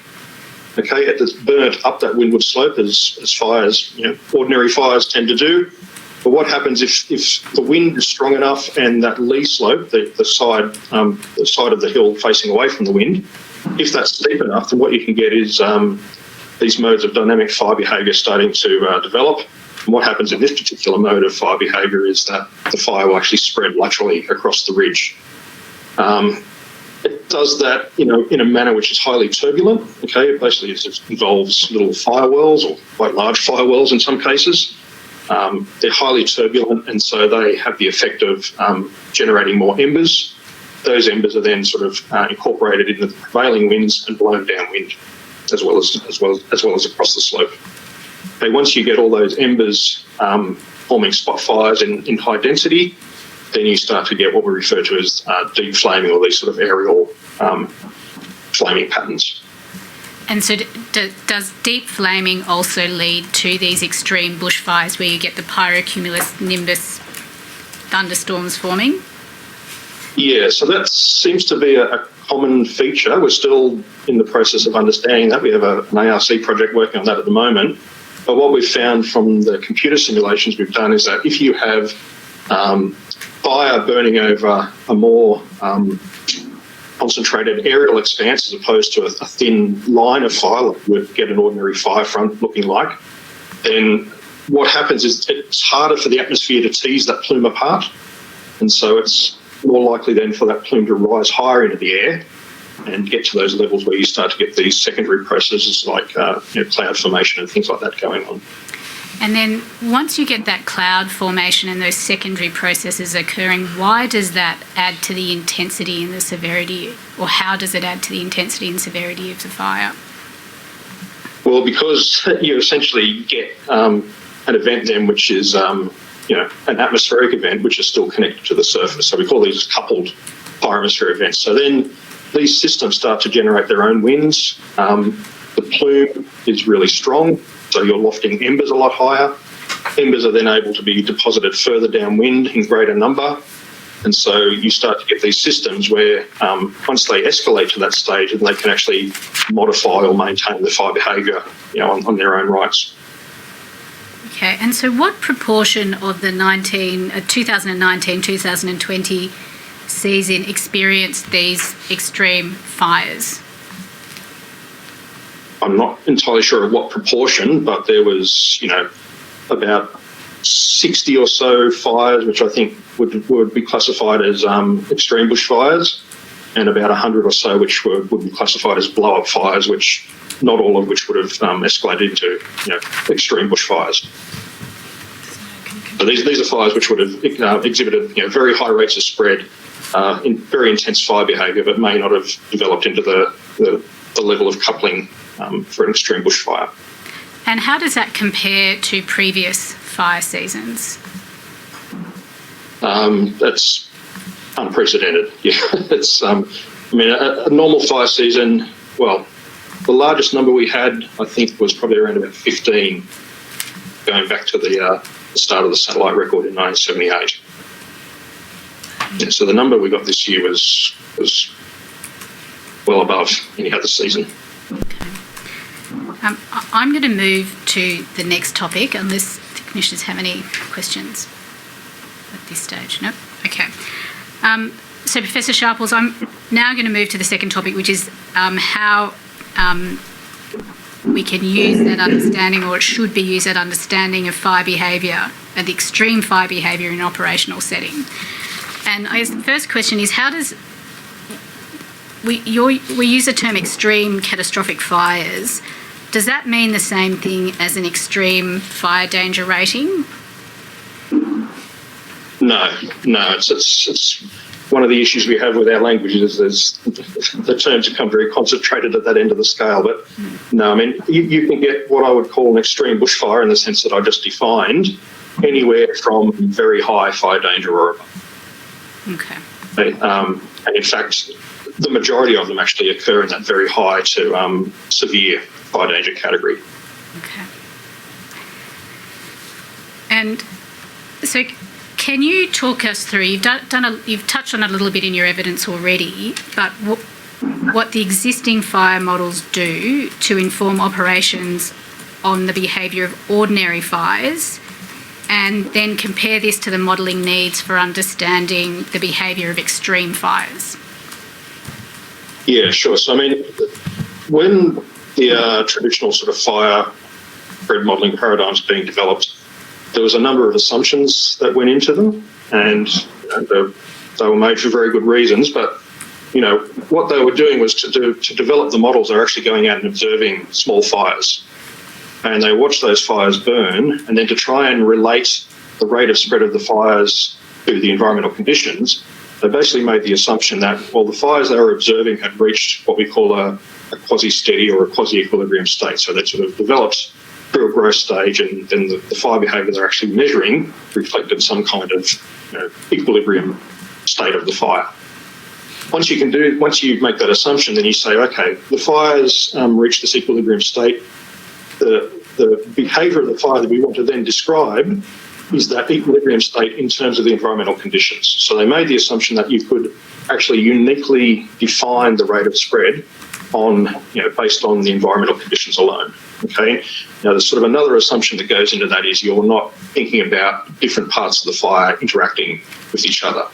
Okay, it's burnt up that windward slope as fires, ordinary fires tend to do. But what happens if the wind is strong enough and that lee slope, the side of the hill facing away from the wind, if that's steep enough, then what you can get is these modes of dynamic fire behaviour starting to develop. And what happens in this particular mode of fire behaviour is that the fire will actually spread laterally across the ridge. It does that, in a manner which is highly turbulent. Okay, it basically involves little firewells or quite large firewells in some cases. They're highly turbulent, and so they have the effect of generating more embers. Those embers are then sort of incorporated in the prevailing winds and blown downwind, as well as across the slope. Okay, once you get all those embers forming spot fires in high density, then you start to get what we refer to as deep flaming, or these sort of aerial flaming patterns. And so does deep flaming also lead to these extreme bushfires where you get the pyrocumulus nimbus thunderstorms forming? Yeah, so that seems to be a common feature. We're still in the process of understanding that. We have an ARC project working on that at the moment. But what we've found from the computer simulations we've done is that if you have fire burning over a more concentrated aerial expanse as opposed to a thin line of fire, like you would get an ordinary fire front looking like, then what happens is it's harder for the atmosphere to tease that plume apart. And so it's more likely then for that plume to rise higher into the air and get to those levels where you start to get these secondary processes like cloud formation and things like that going on. And then once you get that cloud formation and those secondary processes occurring, why does that add to the intensity and the severity, or how does it add to the intensity and severity of the fire? Well, because you essentially get an event then which is an atmospheric event which is still connected to the surface. So we call these coupled fire atmosphere events. So then these systems start to generate their own winds. The plume is really strong, so you're lofting embers a lot higher. Embers are then able to be deposited further downwind in greater number. And so you start to get these systems where once they escalate to that stage, then they can actually modify or maintain the fire behaviour on their own rights. Okay, and so what proportion of the 2019-2020 season experienced these extreme fires? I'm not entirely sure of what proportion, but there was, about 60 or so fires, which I think would be classified as extreme bushfires, and about 100 or so which would be classified as blow-up fires, which not all of which would have escalated into, extreme bushfires. So these are fires which would have exhibited, very high rates of spread, in very intense fire behaviour, but may not have developed into the level of coupling for an extreme bushfire. And how does that compare to previous fire seasons? That's unprecedented. Yeah, it's. A normal fire season. Well, the largest number we had, I think, was probably around about 15, going back to the start of the satellite record in 1978. Yeah, so the number we got this year was well above any other season. Okay. I'm going to move to the next topic, unless the commissioners have any questions at this stage. Nope. Okay. So, Professor Sharples, I'm now going to move to the second topic, which is how we can use that understanding, or it should be used, that understanding of fire behaviour and the extreme fire behaviour in an operational setting. And I guess the first question is, how does we use the term extreme catastrophic fires? Does that mean the same thing as an extreme fire danger rating? No. It's one of the issues we have with our language is the terms become very concentrated at that end of the scale. But no, I mean, you can get what I would call an extreme bushfire in the sense that I just defined, anywhere from very high fire danger or above. Okay. And in fact, the majority of them actually occur in that very high to severe fire danger category. Okay. And so, can you talk us through? You've touched on it a little bit in your evidence already, but what the existing fire models do to inform operations on the behaviour of ordinary fires, and then compare this to the modelling needs for understanding the behaviour of extreme fires. Yeah, sure. So, I mean, when the traditional sort of fire spread modelling paradigms being developed, there was a number of assumptions that went into them, and they were made for very good reasons. But what they were doing was to develop the models. They're actually going out and observing small fires, and they watch those fires burn, and then to try and relate the rate of spread of the fires to the environmental conditions, they basically made the assumption that, well, the fires they were observing had reached what we call a quasi-steady or a quasi-equilibrium state. So they sort of developed through a growth stage, and then the fire behaviour they're actually measuring reflected some kind of equilibrium state of the fire. Once you make that assumption, then you say, okay, the fires reach this equilibrium state. The behaviour of the fire that we want to then describe is that equilibrium state in terms of the environmental conditions. So they made the assumption that you could actually uniquely define the rate of spread based on the environmental conditions alone. Okay. Now, there's sort of another assumption that goes into that is you're not thinking about different parts of the fire interacting with each other.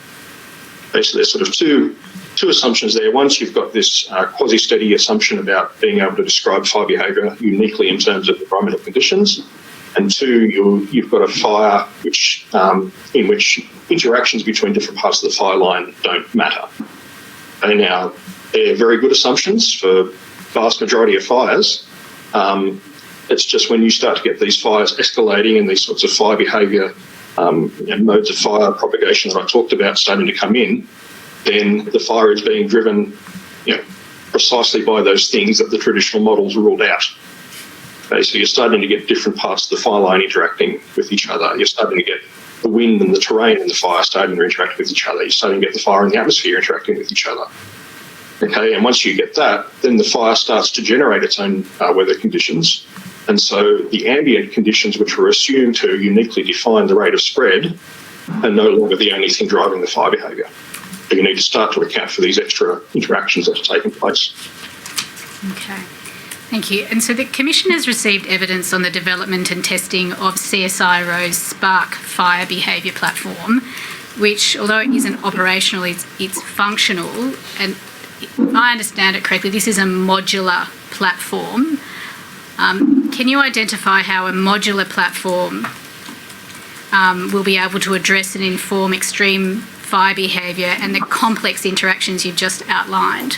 Okay, so there's sort of two assumptions there. Once you've got this quasi-steady assumption about being able to describe fire behaviour uniquely in terms of environmental conditions, and two, you've got a fire in which interactions between different parts of the fire line don't matter. Okay, now, they're very good assumptions for the vast majority of fires. It's just when you start to get these fires escalating and these sorts of fire behaviour modes of fire propagation that I talked about starting to come in, then the fire is being driven precisely by those things that the traditional models ruled out. Okay, so you're starting to get different parts of the fire line interacting with each other. You're starting to get the wind and the terrain in the fire starting to interact with each other. You're starting to get the fire in the atmosphere interacting with each other. Okay, and once you get that, then the fire starts to generate its own weather conditions. And so the ambient conditions, which were assumed to uniquely define the rate of spread, are no longer the only thing driving the fire behaviour. So you need to start to account for these extra interactions that are taking place. Okay, thank you. And so the Commission has received evidence on the development and testing of CSIRO's Spark fire behaviour platform, which, although it isn't operational, it's functional. And if I understand it correctly, this is a modular platform. Can you identify how a modular platform will be able to address and inform extreme fire behaviour and the complex interactions you've just outlined?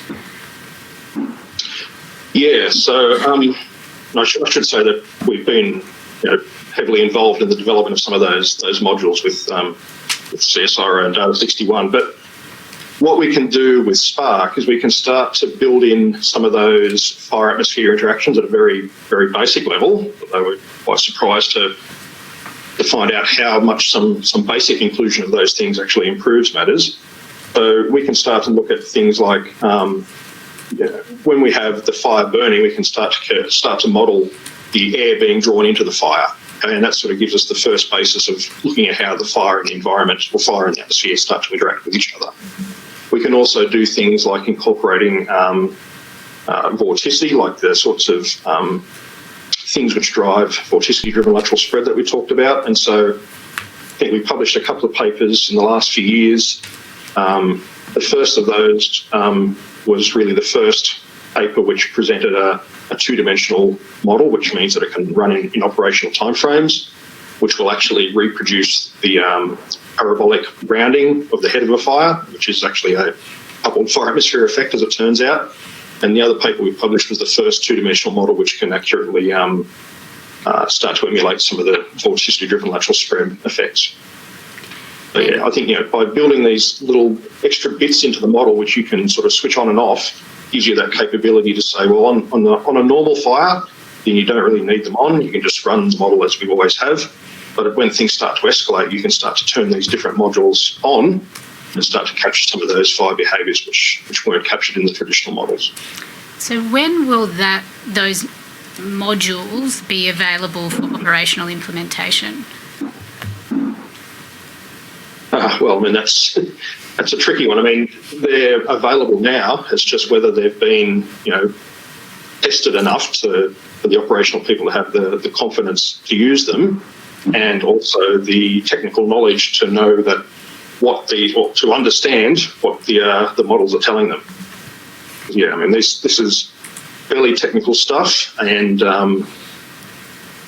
Yeah, so I should say that we've been heavily involved in the development of some of those modules with CSIRO and Data 61, but what we can do with Spark is we can start to build in some of those fire atmosphere interactions at a very, very basic level. They were quite surprised to find out how much some basic inclusion of those things actually improves matters. So we can start to look at things like when we have the fire burning, we can start to model the air being drawn into the fire. And that sort of gives us the first basis of looking at how the fire in the environment or fire in the atmosphere start to interact with each other. We can also do things like incorporating vorticity, like the sorts of things which drive vorticity-driven lateral spread that we talked about. And so I think we published a couple of papers in the last few years. The first of those was really the first paper which presented a two-dimensional model, which means that it can run in operational timeframes, which will actually reproduce the parabolic rounding of the head of a fire, which is actually a coupled fire atmosphere effect, as it turns out. And the other paper we published was the first two-dimensional model which can accurately start to emulate some of the vorticity-driven lateral spread effects. But yeah, I think, by building these little extra bits into the model, which you can sort of switch on and off, gives you that capability to say, well, on a normal fire, then you don't really need them on. You can just run the model as we always have. But when things start to escalate, you can start to turn these different modules on and start to capture some of those fire behaviours which weren't captured in the traditional models. So when will those modules be available for operational implementation? Well, I mean, that's a tricky one. I mean, they're available now. It's just whether they've been, tested enough for the operational people to have the confidence to use them, and also the technical knowledge to know that to understand what the models are telling them. Yeah, I mean, this is fairly technical stuff, and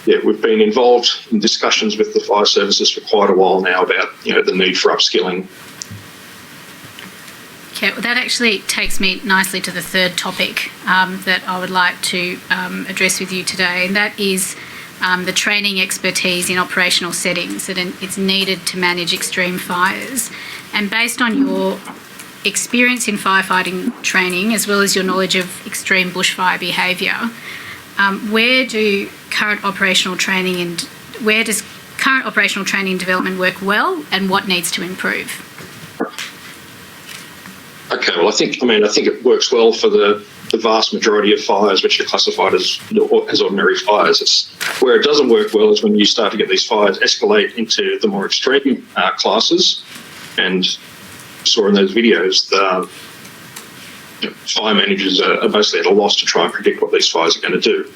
we've been involved in discussions with the fire services for quite a while now about the need for upskilling. Okay, well, that actually takes me nicely to the third topic that I would like to address with you today, and that is the training expertise in operational settings that it's needed to manage extreme fires. And based on your experience in firefighting training, as well as your knowledge of extreme bushfire behaviour, where does current operational training and development work well, and what needs to improve? Okay, well, I think it works well for the vast majority of fires which are classified as ordinary fires. It's where it doesn't work well is when you start to get these fires escalate into the more extreme classes. And saw in those videos, the fire managers are basically at a loss to try and predict what these fires are going to do.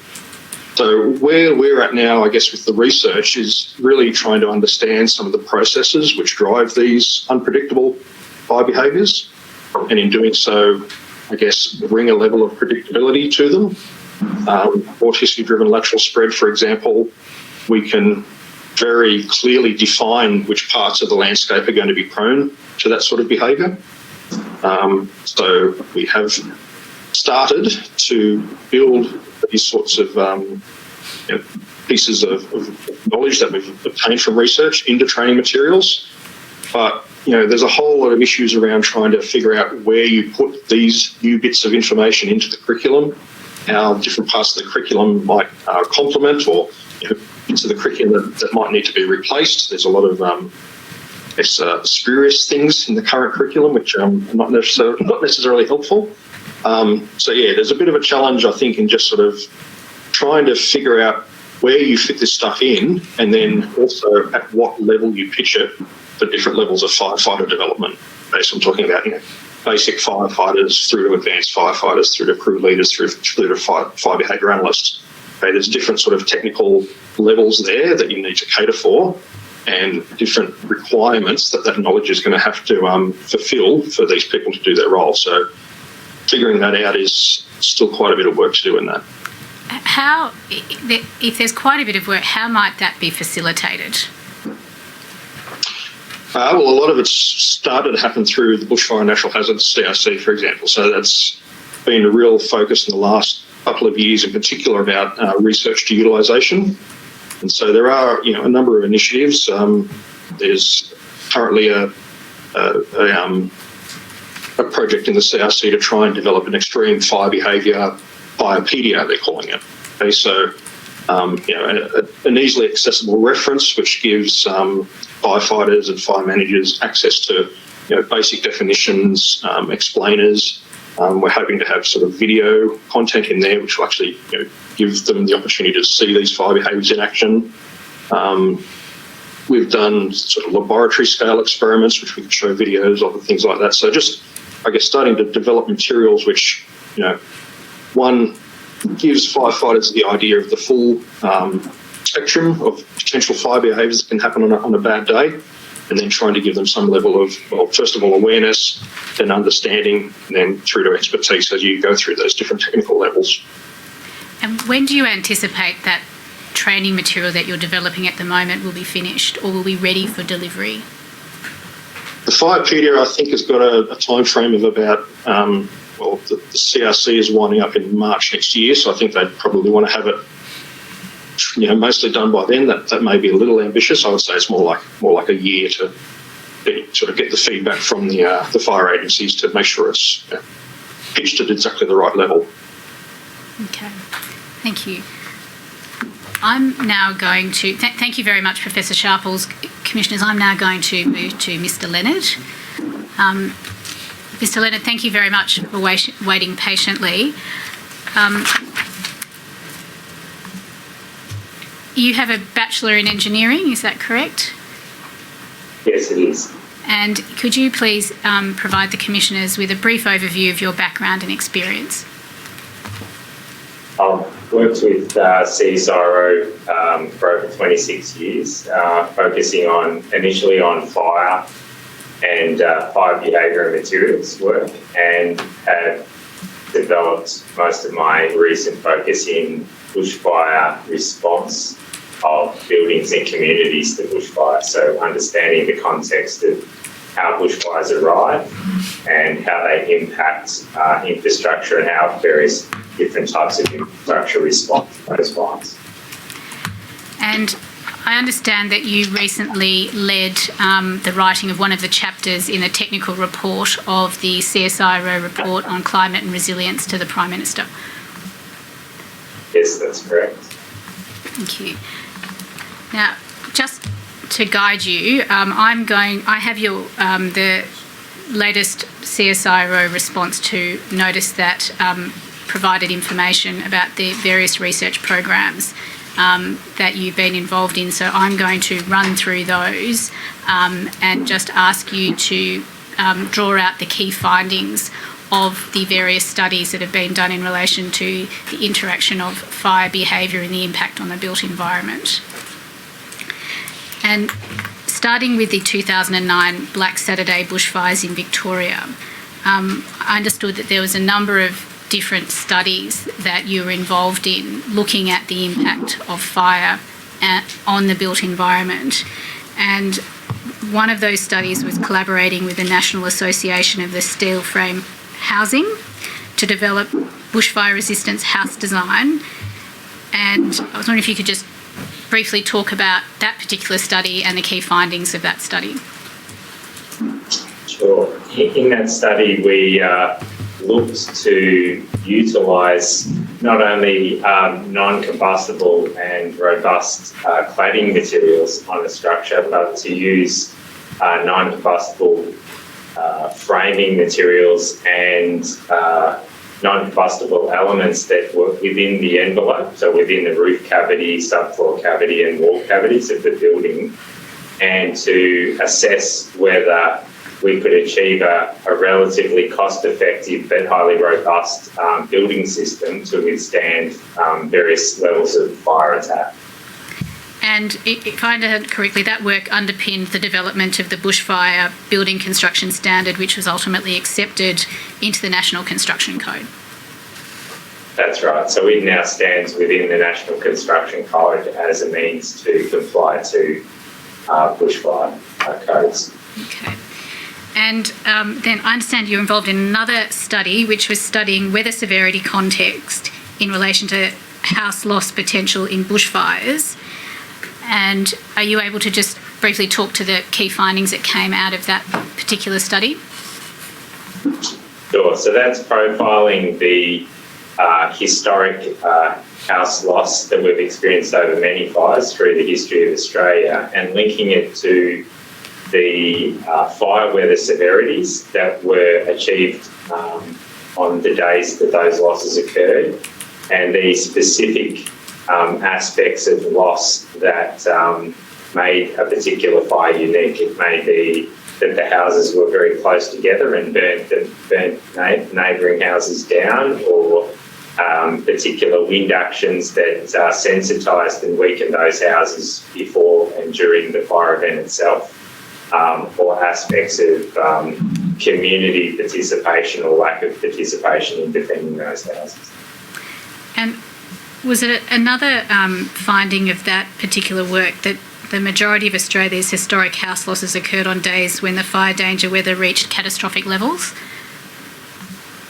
So where we're at now, I guess, with the research is really trying to understand some of the processes which drive these unpredictable fire behaviours, and in doing so, I guess, bring a level of predictability to them. Vorticity-driven lateral spread, for example, we can very clearly define which parts of the landscape are going to be prone to that sort of behaviour. So we have started to build these sorts of pieces of knowledge that we've obtained from research into training materials. But there's a whole lot of issues around trying to figure out where you put these new bits of information into the curriculum, how different parts of the curriculum might complement, or bits of the curriculum that might need to be replaced. There's a lot of spurious things in the current curriculum which are not necessarily helpful. There's a bit of a challenge, I think, in just sort of trying to figure out where you fit this stuff in, and then also at what level you pitch it for different levels of firefighter development. I'm talking about basic firefighters through to advanced firefighters, through to crew leaders, through to fire behaviour analysts. Okay, there's different sort of technical levels there that you need to cater for, and different requirements that knowledge is going to have to fulfil for these people to do their role. So figuring that out is still quite a bit of work to do in that. How, if there's quite a bit of work, how might that be facilitated? Well, a lot of it's started to happen through the Bushfire and Natural Hazards CRC, for example. So that's been a real focus in the last couple of years, in particular about research to utilisation. And so there are, a number of initiatives. There's currently a project in the CRC to try and develop an extreme fire behaviour biopedia, they're calling it. Okay, so an easily accessible reference which gives firefighters and fire managers access to basic definitions, explainers. We're hoping to have sort of video content in there which will actually give them the opportunity to see these fire behaviours in action. We've done sort of laboratory scale experiments which we can show videos of and things like that. So just, I guess, starting to develop materials which, one, gives firefighters the idea of the full spectrum of potential fire behaviours that can happen on a bad day, and then trying to give them some level of, well, first of all, awareness, then understanding, and then through to expertise as you go through those different technical levels. And when do you anticipate that training material that you're developing at the moment will be finished or will be ready for delivery? The Firepedia, I think, has got a time frame of about, the CRC is winding up in March next year, so I think they'd probably want to have it, mostly done by then. That may be a little ambitious. I would say it's more like a year to sort of get the feedback from the fire agencies to make sure it's pitched at exactly the right level. Okay, thank you. I'm now going to, thank you very much, Professor Sharples. Commissioners, I'm now going to move to Mr. Leonard. Mr. Leonard, thank you very much for waiting patiently. You have a Bachelor in Engineering, is that correct? Yes, it is. And could you please provide the Commissioners with a brief overview of your background and experience? I've worked with CSIRO for over 26 years, focusing initially on fire and fire behaviour and materials work, and have developed most of my recent focus in bushfire response of buildings and communities to bushfire. So understanding the context of how bushfires arrive and how they impact infrastructure and how various different types of infrastructure respond to those fires. And I understand that you recently led the writing of one of the chapters in a technical report of the CSIRO report on climate and resilience to the Prime Minister. Yes, that's correct. Thank you. Now, just to guide you, I have your the latest CSIRO response to notice that provided information about the various research programs that you've been involved in. So I'm going to run through those and just ask you to draw out the key findings of the various studies that have been done in relation to the interaction of fire behaviour and the impact on the built environment. And starting with the 2009 Black Saturday bushfires in Victoria, I understood that there was a number of different studies that you were involved in looking at the impact of fire on the built environment. And one of those studies was collaborating with the National Association of the Steel Frame Housing to develop bushfire resistance house design. And I was wondering if you could just briefly talk about that particular study and the key findings of that study. Sure. In that study, we looked to utilise not only non-combustible and robust cladding materials on a structure, but to use non-combustible framing materials and non-combustible elements that were within the envelope, so within the roof cavity, subfloor cavity and wall cavities of the building, and to assess whether we could achieve a relatively cost-effective but highly robust building system to withstand various levels of fire attack. And if I understand correctly, that work underpinned the development of the Bushfire Building Construction Standard, which was ultimately accepted into the National Construction Code. That's right. So it now stands within the National Construction Code as a means to comply to bushfire codes. Okay. And then I understand you're involved in another study, which was studying weather severity context in relation to house loss potential in bushfires. And are you able to just briefly talk to the key findings that came out of that particular study? Sure. So that's profiling the historic house loss that we've experienced over many fires through the history of Australia and linking it to the fire weather severities that were achieved on the days that those losses occurred, and the specific aspects of loss that made a particular fire unique. It may be that the houses were very close together and burnt neighbouring houses down, or particular wind actions that sensitised and weakened those houses before and during the fire event itself. or aspects of community participation or lack of participation in defending those houses. And was it another finding of that particular work that the majority of Australia's historic house losses occurred on days when the fire danger weather reached catastrophic levels?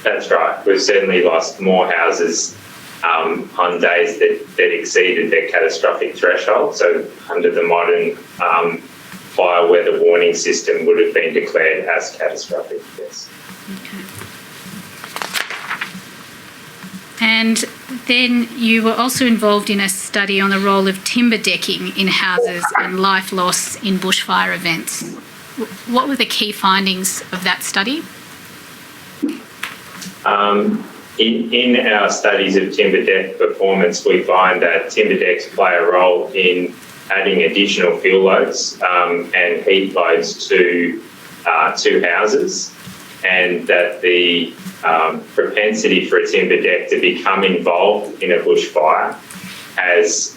That's right. We've certainly lost more houses on days that exceeded their catastrophic threshold. So under the modern fire weather warning system would have been declared as catastrophic, yes. Okay. And then you were also involved in a study on the role of timber decking in houses and life loss in bushfire events. What were the key findings of that study? In our studies of timber deck performance, we find that timber decks play a role in adding additional fuel loads and heat loads to houses, and that the propensity for a timber deck to become involved in a bushfire has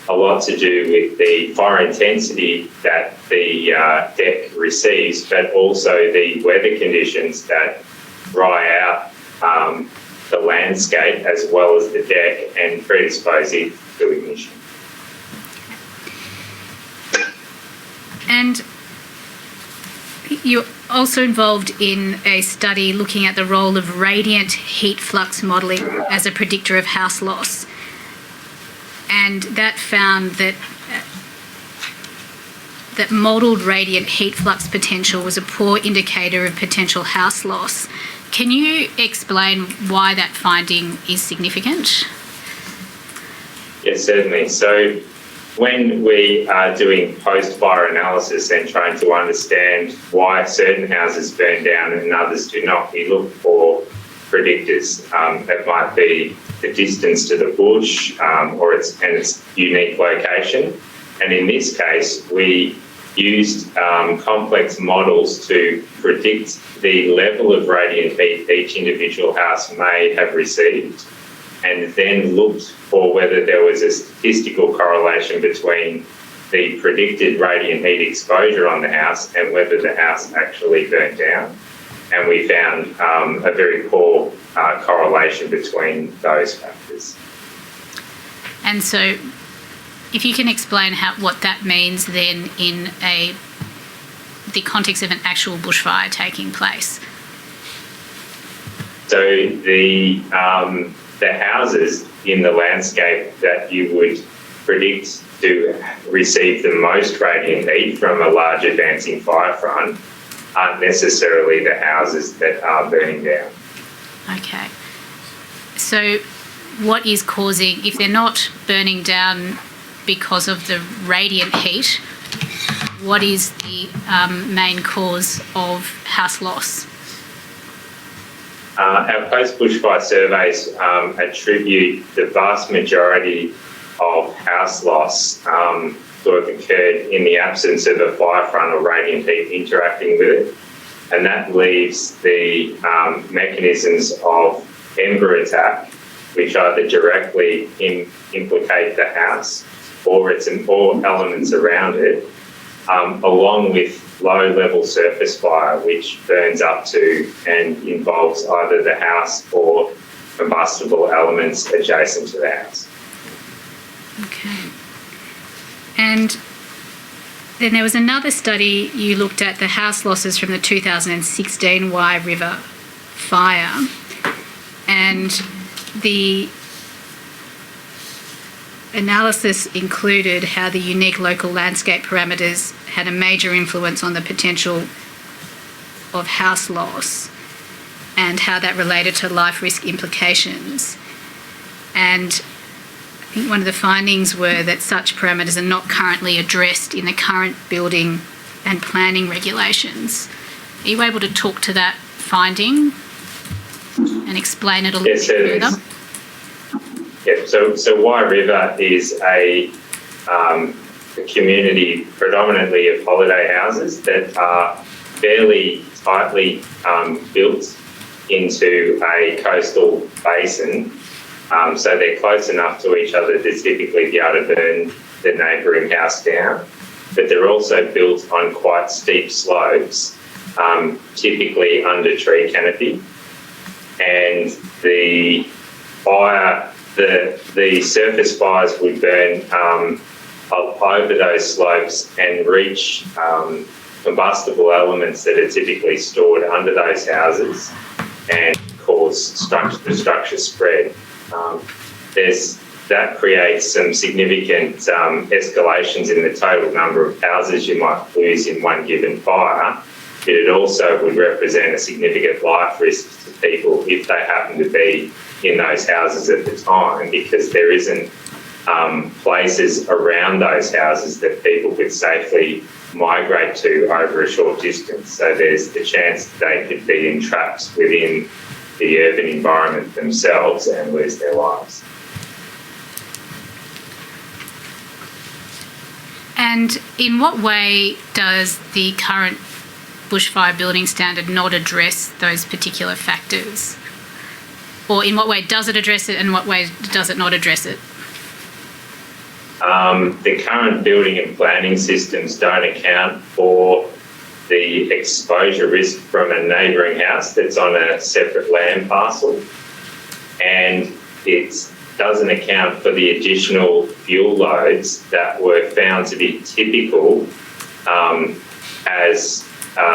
a lot to do with the fire intensity that the deck receives, but also the weather conditions that dry out the landscape as well as the deck and predispose it to ignition. And you're also involved in a study looking at the role of radiant heat flux modelling as a predictor of house loss. And that found that modelled radiant heat flux potential was a poor indicator of potential house loss. Can you explain why that finding is significant? Yes, certainly. So when we are doing post-fire analysis and trying to understand why certain houses burn down and others do not, we look for predictors. It might be the distance to the bush or its unique location. And in this case, we used complex models to predict the level of radiant heat each individual house may have received, and then looked for whether there was a statistical correlation between the predicted radiant heat exposure on the house and whether the house actually burnt down. And we found a very poor correlation between those factors. And so if you can explain what that means then in the context of an actual bushfire taking place. So the houses in the landscape that you would predict to receive the most radiant heat from a large advancing fire front aren't necessarily the houses that are burning down. Okay. So what is causing, if they're not burning down because of the radiant heat, what is the main cause of house loss? Our post-bushfire surveys attribute the vast majority of house loss to have occurred in the absence of a fire front or radiant heat interacting with it. And that leaves the mechanisms of ember attack, which either directly implicate the house or elements around it, along with low-level surface fire, which burns up to and involves either the house or combustible elements adjacent to the house. Okay. And then there was another study you looked at the house losses from the 2016 Wye River fire, and the analysis included how the unique local landscape parameters had a major influence on the potential of house loss and how that related to life risk implications. And I think one of the findings were that such parameters are not currently addressed in the current building and planning regulations. Are you able to talk to that finding and explain it a little bit further? Yeah, so Wye River is a community predominantly of holiday houses that are fairly tightly built into a coastal basin. So they're close enough to each other to typically be able to burn the neighbouring house down. but they're also built on quite steep slopes, typically under tree canopy. And the surface fires would burn over those slopes and reach combustible elements that are typically stored under those houses and cause the structure spread. That creates some significant escalations in the total number of houses you might lose in one given fire, but it also would represent a significant life risk to people if they happen to be in those houses at the time, because there isn't places around those houses that people could safely migrate to over a short distance. So there's the chance that they could be entrapped within the urban environment themselves and lose their lives. And in what way does the current bushfire building standard not address those particular factors? Or in what way does it address it and in what way does it not address it? The current building and planning systems don't account for the exposure risk from a neighbouring house that's on a separate land parcel, and it doesn't account for the additional fuel loads that were found to be typical as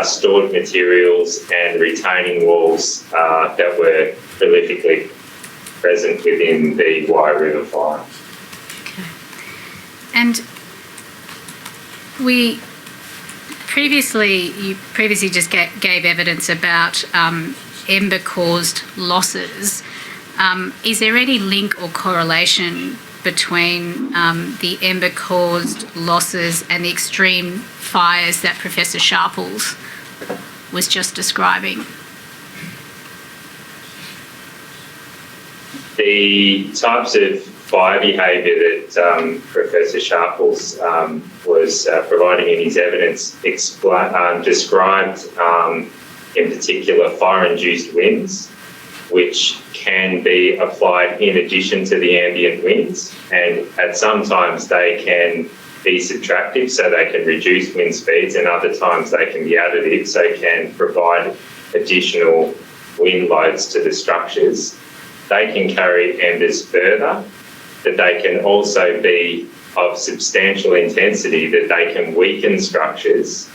stored materials and retaining walls that were prolifically present within the Wye River fire. And you previously just gave evidence about ember-caused losses. Is there any link or correlation between the ember-caused losses and the extreme fires that Professor Sharples was just describing? The types of fire behaviour that Professor Sharples was providing in his evidence described in particular fire-induced winds, which can be applied in addition to the ambient winds, and at some times they can be subtractive, so they can reduce wind speeds, and other times they can be additive, so can provide additional wind loads to the structures. They can carry embers further, that they can also be of substantial intensity, that they can weaken structures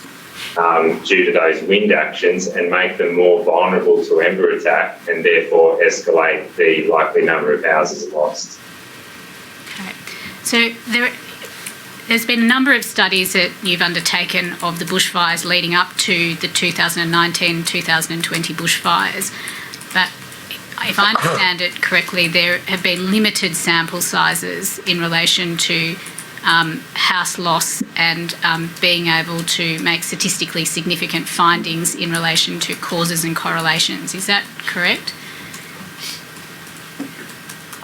due to those wind actions and make them more vulnerable to ember attack, and therefore escalate the likely number of houses lost. Okay. So there's been a number of studies that you've undertaken of the bushfires leading up to the 2019-2020 bushfires, but if I understand it correctly, there have been limited sample sizes in relation to house loss and being able to make statistically significant findings in relation to causes and correlations. Is that correct?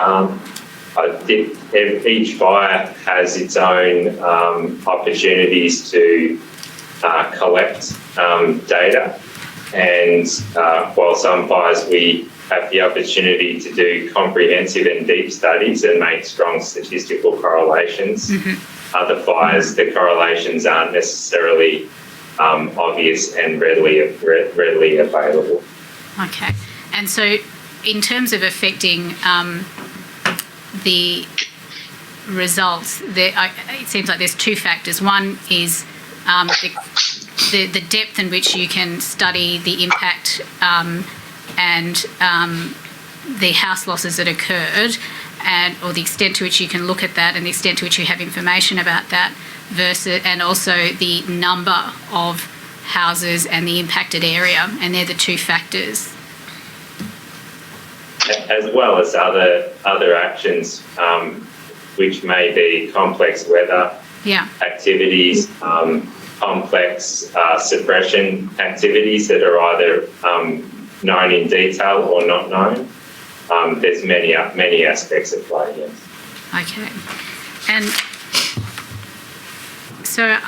I think each fire has its own opportunities to collect data, and while some fires we have the opportunity to do comprehensive and deep studies and make strong statistical correlations. Mm-hmm. Other fires, the correlations aren't necessarily obvious and readily available. Okay. And so in terms of affecting the results, it seems like there's two factors. One is the depth in which you can study the impact and the house losses that occurred, or the extent to which you can look at that and the extent to which you have information about that, versus, and also the number of houses and the impacted area, and they're the two factors. As well as other actions, which may be complex weather activities, complex suppression activities that are either known in detail or not known. There's many aspects at play, yes. Okay. And so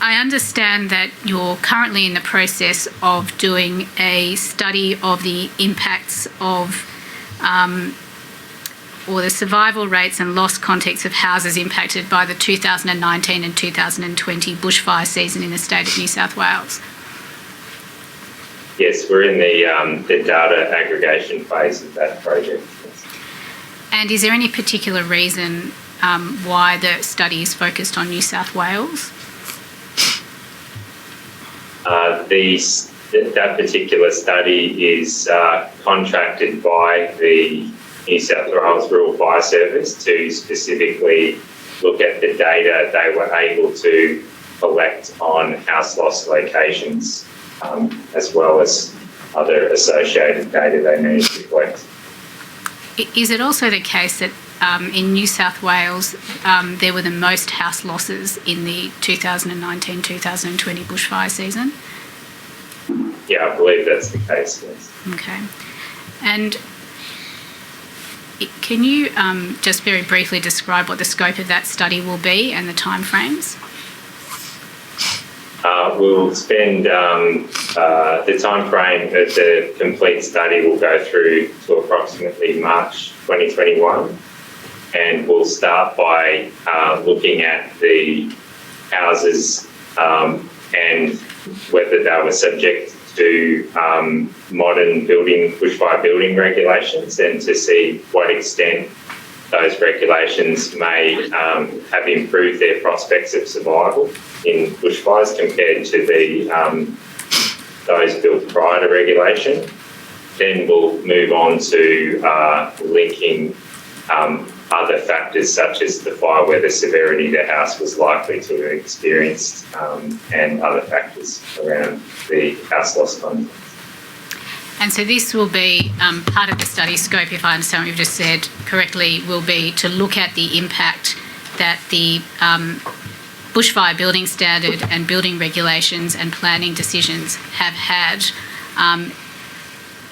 I understand that you're currently in the process of doing a study of the impacts of or the survival rates and loss context of houses impacted by the 2019 and 2020 bushfire season in the state of New South Wales? Yes, we're in the data aggregation phase of that project. And is there any particular reason why the study is focused on New South Wales? That particular study is contracted by the New South Wales Rural Fire Service to specifically look at the data they were able to collect on house loss locations, as well as other associated data they need to collect. Is it also the case that in New South Wales there were the most house losses in the 2019-2020 bushfire season? Yeah, I believe that's the case, yes. Okay. And can you just very briefly describe what the scope of that study will be and the timeframes? We'll spend the time frame of the complete study will go through to approximately March 2021, and we'll start by looking at the houses and whether they were subject to modern bushfire building regulations, and to see what extent those regulations may have improved their prospects of survival in bushfires compared to those built prior to regulation. Then we'll move on to linking other factors such as the fire weather severity the house was likely to have experienced, and other factors around the house loss context. And so this will be part of the study scope, if I understand what you've just said correctly, will be to look at the impact that the bushfire building standard and building regulations and planning decisions have had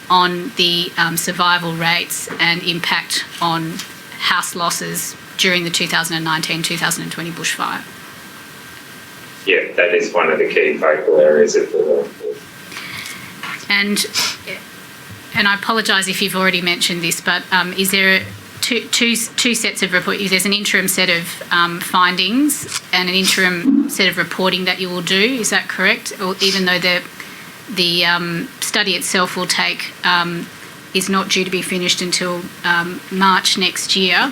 on the survival rates and impact on house losses during the 2019-2020 bushfire. Yeah, that is one of the key focal areas of the work. And I apologise if you've already mentioned this, but is there two sets of report? There's an interim set of findings and an interim set of reporting that you will do. Is that correct? Or even though the study itself will take is not due to be finished until March next year,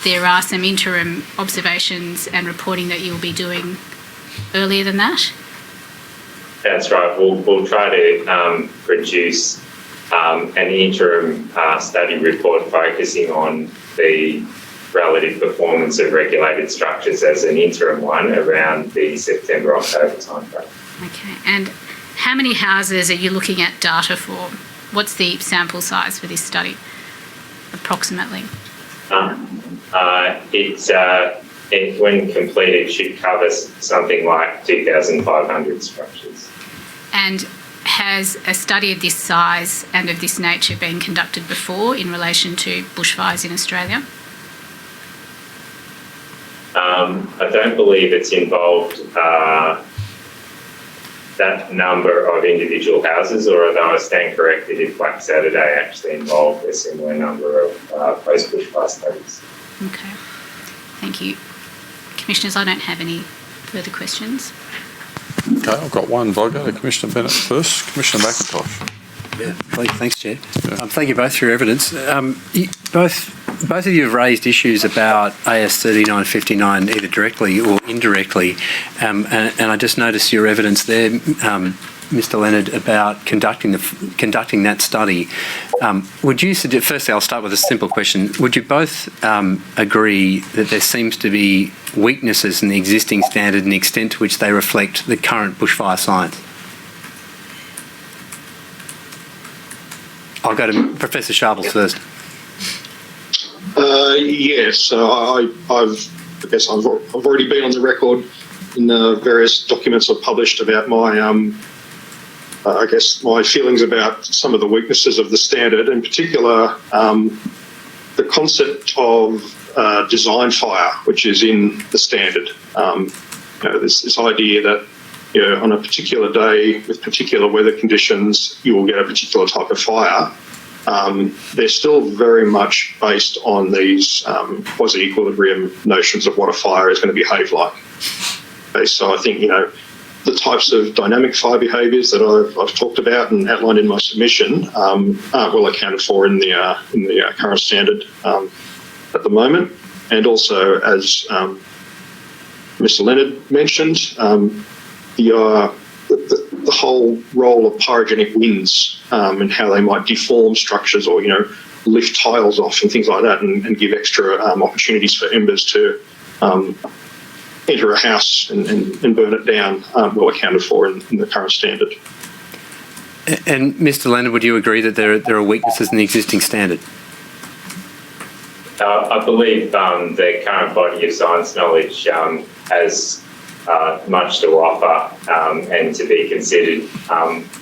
there are some interim observations and reporting that you will be doing earlier than that? That's right. We'll try to produce an interim study report focusing on the relative performance of regulated structures as an interim one around the September-October timeframe. Okay. And how many houses are you looking at data for? What's the sample size for this study, approximately? It, when completed, should cover something like 2,500 structures. And has a study of this size and of this nature been conducted before in relation to bushfires in Australia? I don't believe it's involved that number of individual houses, or although I stand corrected if Black Saturday actually involved a similar number of post-bushfire studies. Okay, thank you. Commissioners, I don't have any further questions. Okay, I've got one. I'll go to Commissioner Bennett first. Commissioner McIntosh. Yeah, thanks, Chair. Thank you both for your evidence. Both of you have raised issues about AS 3959 either directly or indirectly, and I just noticed your evidence there, Mr. Leonard, about conducting that study. Would you suggest? Firstly, I'll start with a simple question. Would you both agree that there seems to be weaknesses in the existing standard and the extent to which they reflect the current bushfire science? I'll go to Professor Sharples first. Yes, I've already been on the record in various documents I've published about my my feelings about some of the weaknesses of the standard, in particular the concept of design fire, which is in the standard. This idea that on a particular day with particular weather conditions, you will get a particular type of fire. they're still very much based on these quasi-equilibrium notions of what a fire is going to behave like. Okay, so I think, the types of dynamic fire behaviours that I've talked about and outlined in my submission aren't well accounted for in the current standard at the moment. And also, as Mr. Leonard mentioned, the whole role of pyrogenic winds and how they might deform structures or, lift tiles off and things like that and give extra opportunities for embers to enter a house and burn it down aren't well accounted for in the current standard. And Mr. Leonard, would you agree that there are weaknesses in the existing standard? I believe the current body of science knowledge has much to offer and to be considered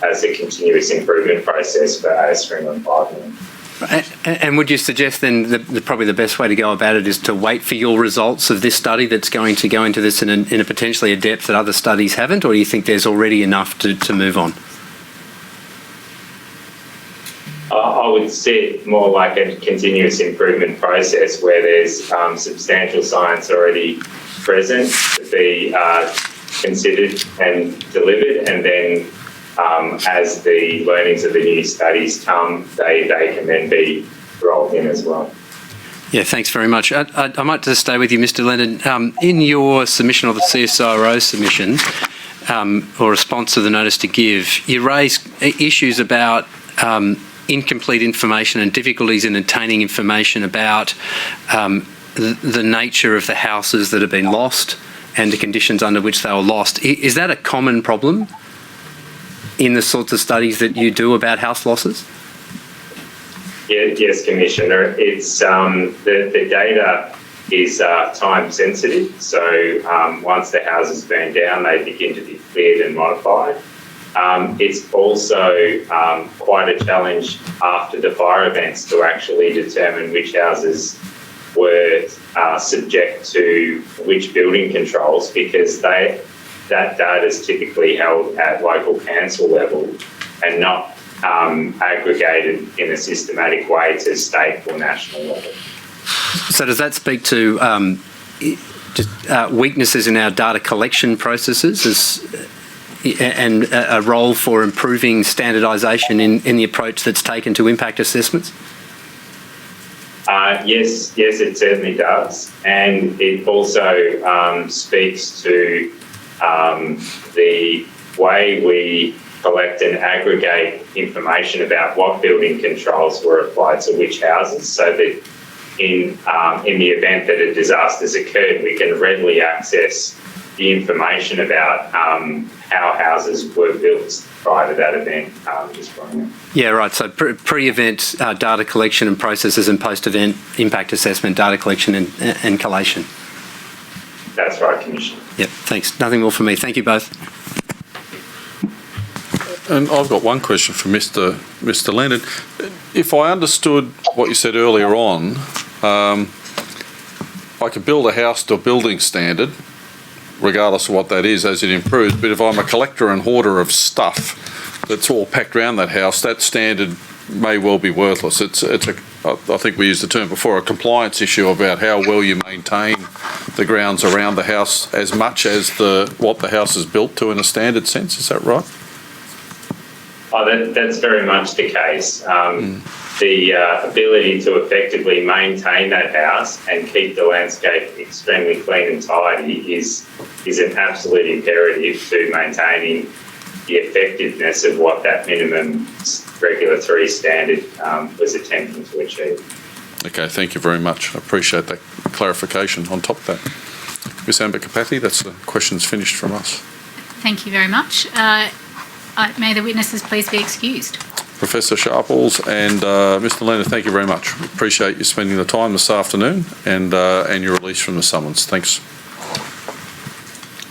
as a continuous improvement process for AS-Stream and Pipeline. And would you suggest then that probably the best way to go about it is to wait for your results of this study that's going to go into this in a potentially a depth that other studies haven't, or do you think there's already enough to move on? I would see it more like a continuous improvement process where there's substantial science already present to be considered and delivered, and then as the learnings of the new studies come, they can then be rolled in as well. Yeah, thanks very much. I might just stay with you, Mr. Leonard. In your submission, or the CSIRO submission, or response to the notice to give, you raise issues about incomplete information and difficulties in obtaining information about the nature of the houses that have been lost and the conditions under which they were lost. Is that a common problem in the sorts of studies that you do about house losses? Yes, Commissioner. It's the data is time sensitive. So once the houses burn down, they begin to be cleared and modified. It's also quite a challenge after the fire events to actually determine which houses were subject to which building controls, because that data is typically held at local council level and not aggregated in a systematic way to state or national level. So does that speak to weaknesses in our data collection processes and a role for improving standardisation in the approach that's taken to impact assessments? Yes, it certainly does. And it also speaks to the way we collect and aggregate information about what building controls were applied to which houses, so that in the event that a disaster's occurred, we can readily access the information about how houses were built prior to that event. Yeah, right. So pre-event data collection and processes, and post-event impact assessment data collection and collation. That's right, Commissioner. Yep, thanks. Nothing more from me. Thank you both. And I've got one question for Mr. Leonard. If I understood what you said earlier on, I could build a house to a building standard, regardless of what that is, as it improves. But if I'm a collector and hoarder of stuff that's all packed around that house, that standard may well be worthless. I think we used the term before, a compliance issue about how well you maintain the grounds around the house as much as what the house is built to in a standard sense. Is that right? Oh, that's very much the case. The ability to effectively maintain that house and keep the landscape extremely clean and tidy is an absolute imperative to maintaining the effectiveness of what that minimum regulatory standard was attempting to achieve. Okay, thank you very much. I appreciate that clarification. On top of that, Ms. Amber Kapathi, that's the questions finished from us. Thank you very much. May the witnesses please be excused. Professor Sharples and Mr. Leonard, thank you very much. Appreciate you spending the time this afternoon and your release from the summons. Thanks.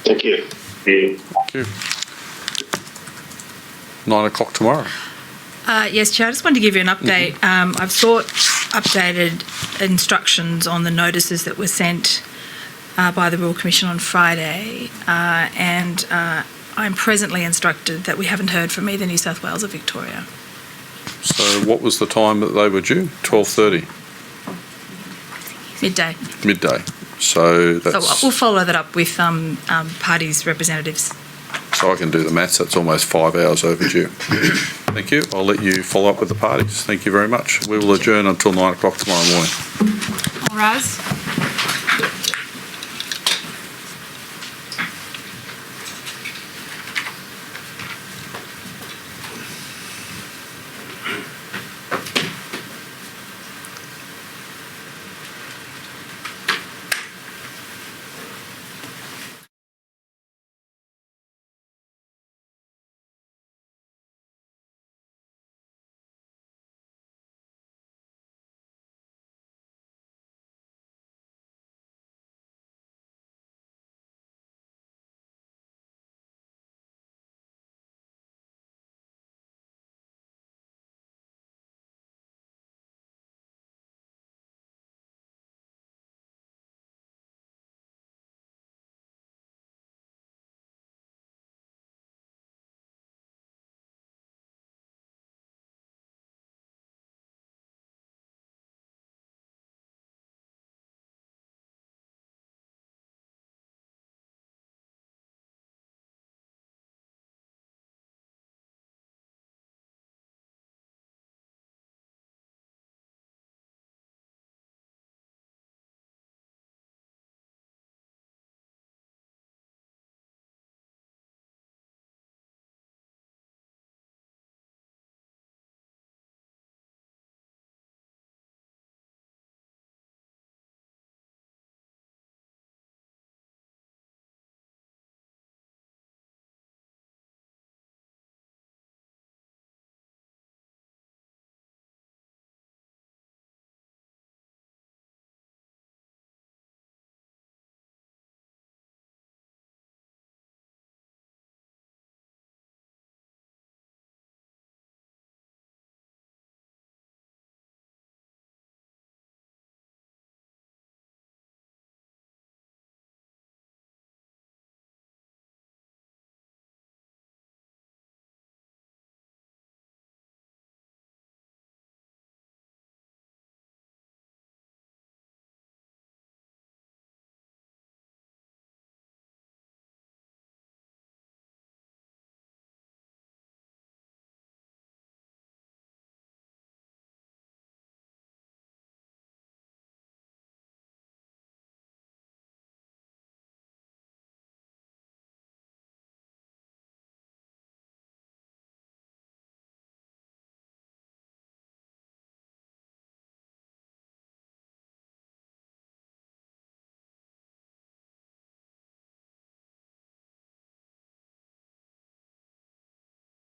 Thank you. Thank you. 9 o'clock tomorrow. Yes, Chair, I just wanted to give you an update. I've sought updated instructions on the notices that were sent by the Royal Commission on Friday, and I'm presently instructed that we haven't heard from either New South Wales or Victoria. So what was the time that they were due? 12:30, Midday. midday. So So that's, we'll follow that up with parties' representatives. so I can do the maths, that's almost 5 hours overdue. Thank you. I'll let you follow up with the parties. Thank you very much. We will adjourn until 9 o'clock tomorrow morning. All rise.